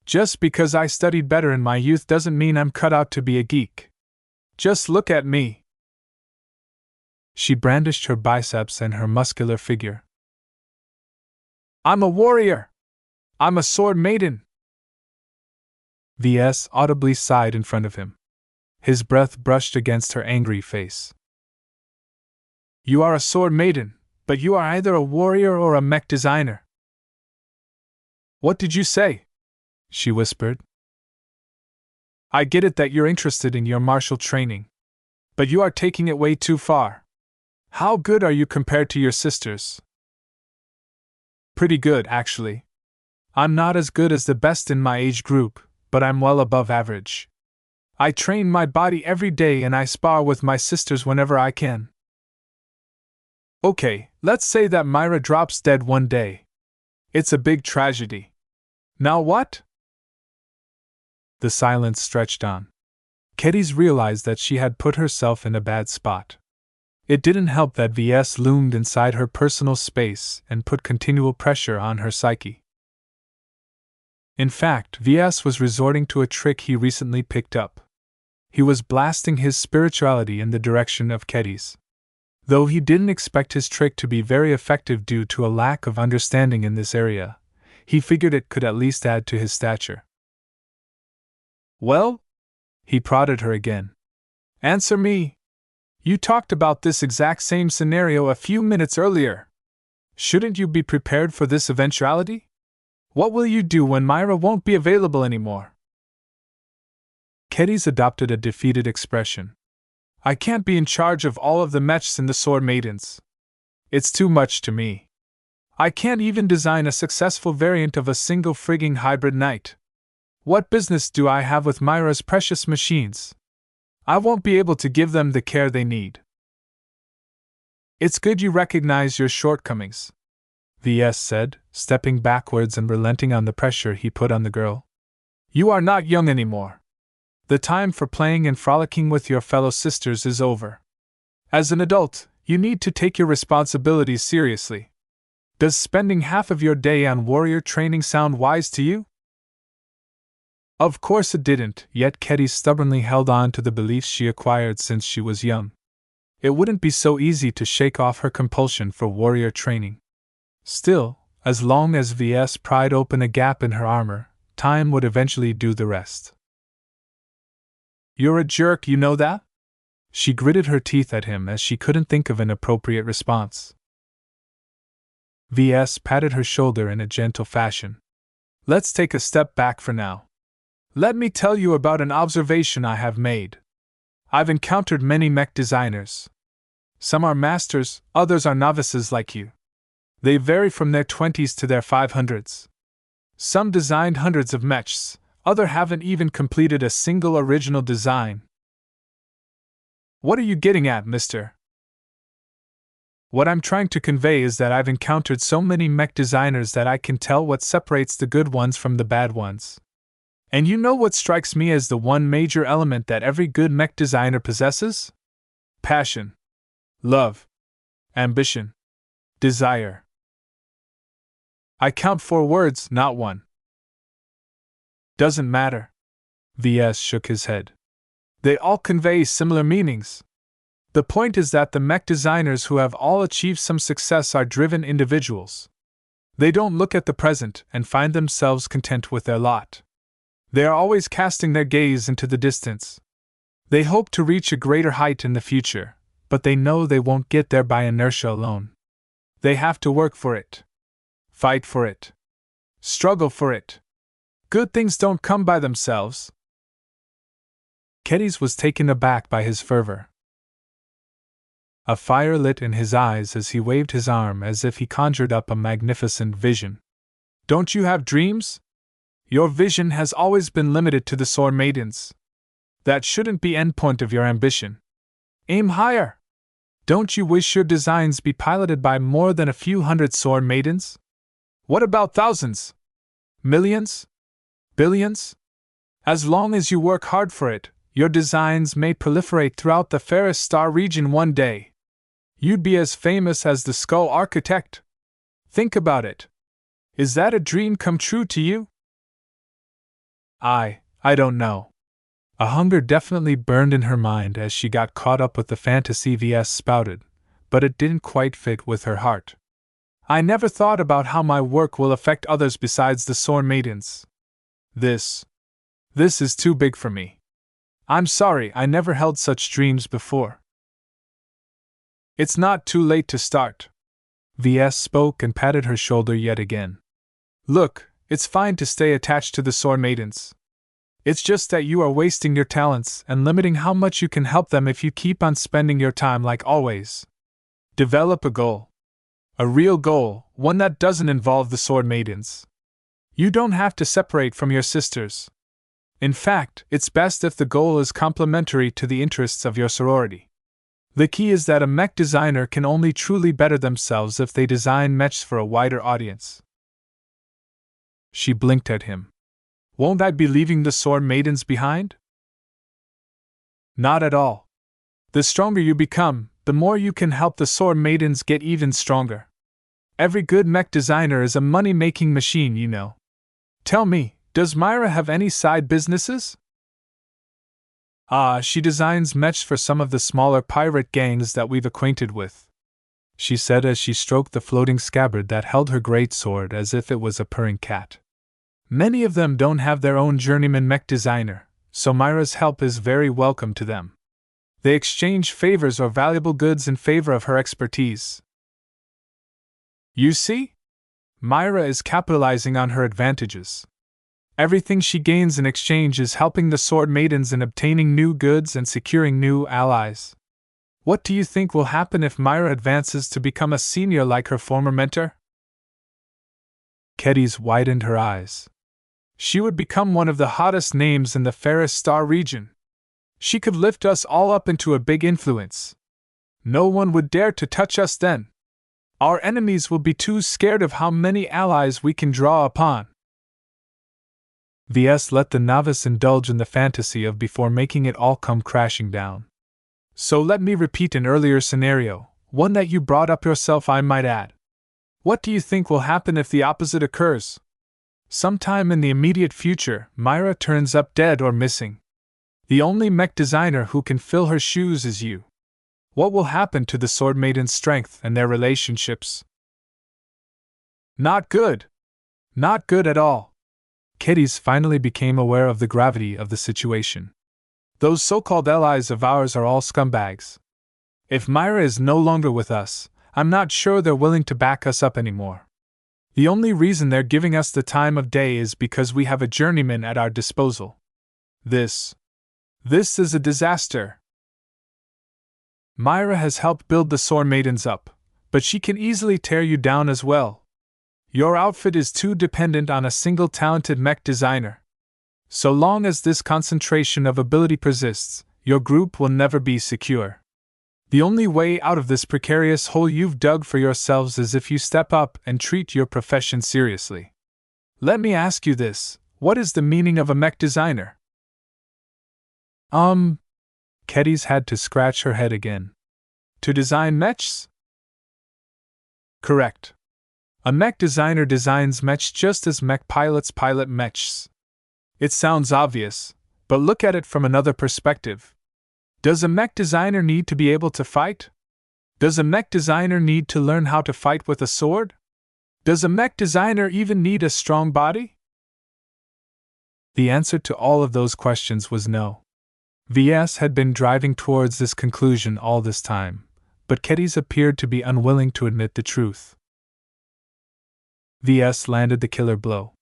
Just because I studied better in my youth doesn't mean I'm cut out to be a geek. Just look at me. She brandished her biceps and her muscular figure. I'm a warrior. I'm a sword maiden. VS audibly sighed in front of him. His breath brushed against her angry face. You are a sword maiden, but you are either a warrior or a mech designer. What did you say? She whispered. I get it that you're interested in your martial training, but you are taking it way too far. How good are you compared to your sisters? Pretty good, actually. I'm not as good as the best in my age group, but I'm well above average. I train my body every day and I spar with my sisters whenever I can. Okay, let's say that Myra drops dead one day. It's a big tragedy. Now what? The silence stretched on. Ketty realized that she had put herself in a bad spot. It didn't help that VS loomed inside her personal space and put continual pressure on her psyche. In fact, VS was resorting to a trick he recently picked up. He was blasting his spirituality in the direction of Ketty's. Though he didn't expect his trick to be very effective due to a lack of understanding in this area, he figured it could at least add to his stature. Well? He prodded her again. Answer me. You talked about this exact same scenario a few minutes earlier. Shouldn't you be prepared for this eventuality? What will you do when Myra won't be available anymore? Ketty adopted a defeated expression. I can't be in charge of all of the mechs and the sword maidens. It's too much to me. I can't even design a successful variant of a single frigging hybrid knight. What business do I have with Myra's precious machines? I won't be able to give them the care they need. It's good you recognize your shortcomings, VS said, stepping backwards and relenting on the pressure he put on the girl. You are not young anymore. The time for playing and frolicking with your fellow sisters is over. As an adult, you need to take your responsibilities seriously. Does spending half of your day on warrior training sound wise to you? Of course it didn't, yet Ketty stubbornly held on to the beliefs she acquired since she was young. It wouldn't be so easy to shake off her compulsion for warrior training. Still, as long as VS pried open a gap in her armor, time would eventually do the rest. You're a jerk, you know that? She gritted her teeth at him as she couldn't think of an appropriate response. VS patted her shoulder in a gentle fashion. Let's take a step back for now. Let me tell you about an observation I have made. I've encountered many mech designers. Some are masters, others are novices like you. They vary from their 20s to their 500s. Some designed hundreds of mechs, others haven't even completed a single original design. What are you getting at, mister? What I'm trying to convey is that I've encountered so many mech designers that I can tell what separates the good ones from the bad ones. And you know what strikes me as the one major element that every good mech designer possesses? Passion. Love. Ambition. Desire. I count 4 words, not 1. Doesn't matter. VS shook his head. They all convey similar meanings. The point is that the mech designers who have all achieved some success are driven individuals. They don't look at the present and find themselves content with their lot. They are always casting their gaze into the distance. They hope to reach a greater height in the future, but they know they won't get there by inertia alone. They have to work for it. Fight for it. Struggle for it. Good things don't come by themselves. Ketty was taken aback by his fervor. A fire lit in his eyes as he waved his arm as if he conjured up a magnificent vision. Don't you have dreams? Your vision has always been limited to the sword maidens. That shouldn't be endpoint of your ambition. Aim higher. Don't you wish your designs be piloted by more than a few hundred sword maidens? What about thousands? Millions? Billions? As long as you work hard for it, your designs may proliferate throughout the fairest star region one day. You'd be as famous as the Skull Architect. Think about it. Is that a dream come true to you? I don't know. A hunger definitely burned in her mind as she got caught up with the fantasy VS spouted, but it didn't quite fit with her heart. I never thought about how my work will affect others besides the sword maidens. This is too big for me. I'm sorry, I never held such dreams before. It's not too late to start. VS spoke and patted her shoulder yet again. Look, it's fine to stay attached to the sword maidens. It's just that you are wasting your talents and limiting how much you can help them if you keep on spending your time like always. Develop a goal. A real goal, one that doesn't involve the sword maidens. You don't have to separate from your sisters. In fact, it's best if the goal is complementary to the interests of your sorority. The key is that a mech designer can only truly better themselves if they design mechs for a wider audience. She blinked at him. Won't I be leaving the sword maidens behind? Not at all. The stronger you become, the more you can help the sword maidens get even stronger. Every good mech designer is a money-making machine, you know. Tell me, does Myra have any side businesses? She designs mechs for some of the smaller pirate gangs that we've acquainted with, she said as she stroked the floating scabbard that held her great sword as if it was a purring cat. Many of them don't have their own journeyman mech designer, so Myra's help is very welcome to them. They exchange favors or valuable goods in favor of her expertise. You see? Myra is capitalizing on her advantages. Everything she gains in exchange is helping the sword maidens in obtaining new goods and securing new allies. What do you think will happen if Myra advances to become a senior like her former mentor? Ketty's widened her eyes. She would become one of the hottest names in the Fairest Star region. She could lift us all up into a big influence. No one would dare to touch us then. Our enemies will be too scared of how many allies we can draw upon. VS let the novice indulge in the fantasy of before making it all come crashing down. So let me repeat an earlier scenario, one that you brought up yourself, I might add. What do you think will happen if the opposite occurs? Sometime in the immediate future, Myra turns up dead or missing. The only mech designer who can fill her shoes is you. What will happen to the sword maiden's strength and their relationships? Not good. Not good at all. Ketty's finally became aware of the gravity of the situation. Those so-called allies of ours are all scumbags. If Myra is no longer with us, I'm not sure they're willing to back us up anymore. The only reason they're giving us the time of day is because we have a journeyman at our disposal. This is a disaster. Myra has helped build the sword maidens up, but she can easily tear you down as well. Your outfit is too dependent on a single talented mech designer. So long as this concentration of ability persists, your group will never be secure. The only way out of this precarious hole you've dug for yourselves is if you step up and treat your profession seriously. Let me ask you this, what is the meaning of a mech designer? Ketty's had to scratch her head again. To design mechs? Correct. A mech designer designs mechs just as mech pilots pilot mechs. It sounds obvious, but look at it from another perspective. Does a mech designer need to be able to fight? Does a mech designer need to learn how to fight with a sword? Does a mech designer even need a strong body? The answer to all of those questions was no. VS had been driving towards this conclusion all this time, but Ketty's appeared to be unwilling to admit the truth. VS landed the killer blow.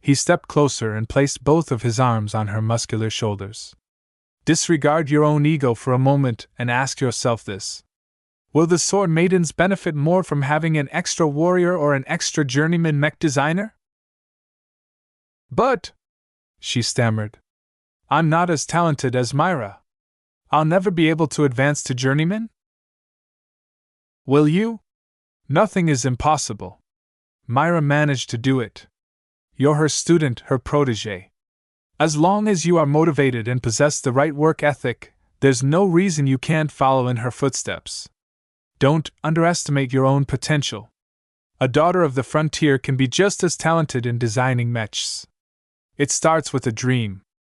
He stepped closer and placed both of his arms on her muscular shoulders. Disregard your own ego for a moment and ask yourself this. Will the sword maidens benefit more from having an extra warrior or an extra journeyman mech designer? But, she stammered, I'm not as talented as Myra. I'll never be able to advance to journeyman? Will you? Nothing is impossible. Myra managed to do it. You're her student, her protege. As long as you are motivated and possess the right work ethic, there's no reason you can't follow in her footsteps. Don't underestimate your own potential. A daughter of the frontier can be just as talented in designing mechs. It starts with a dream.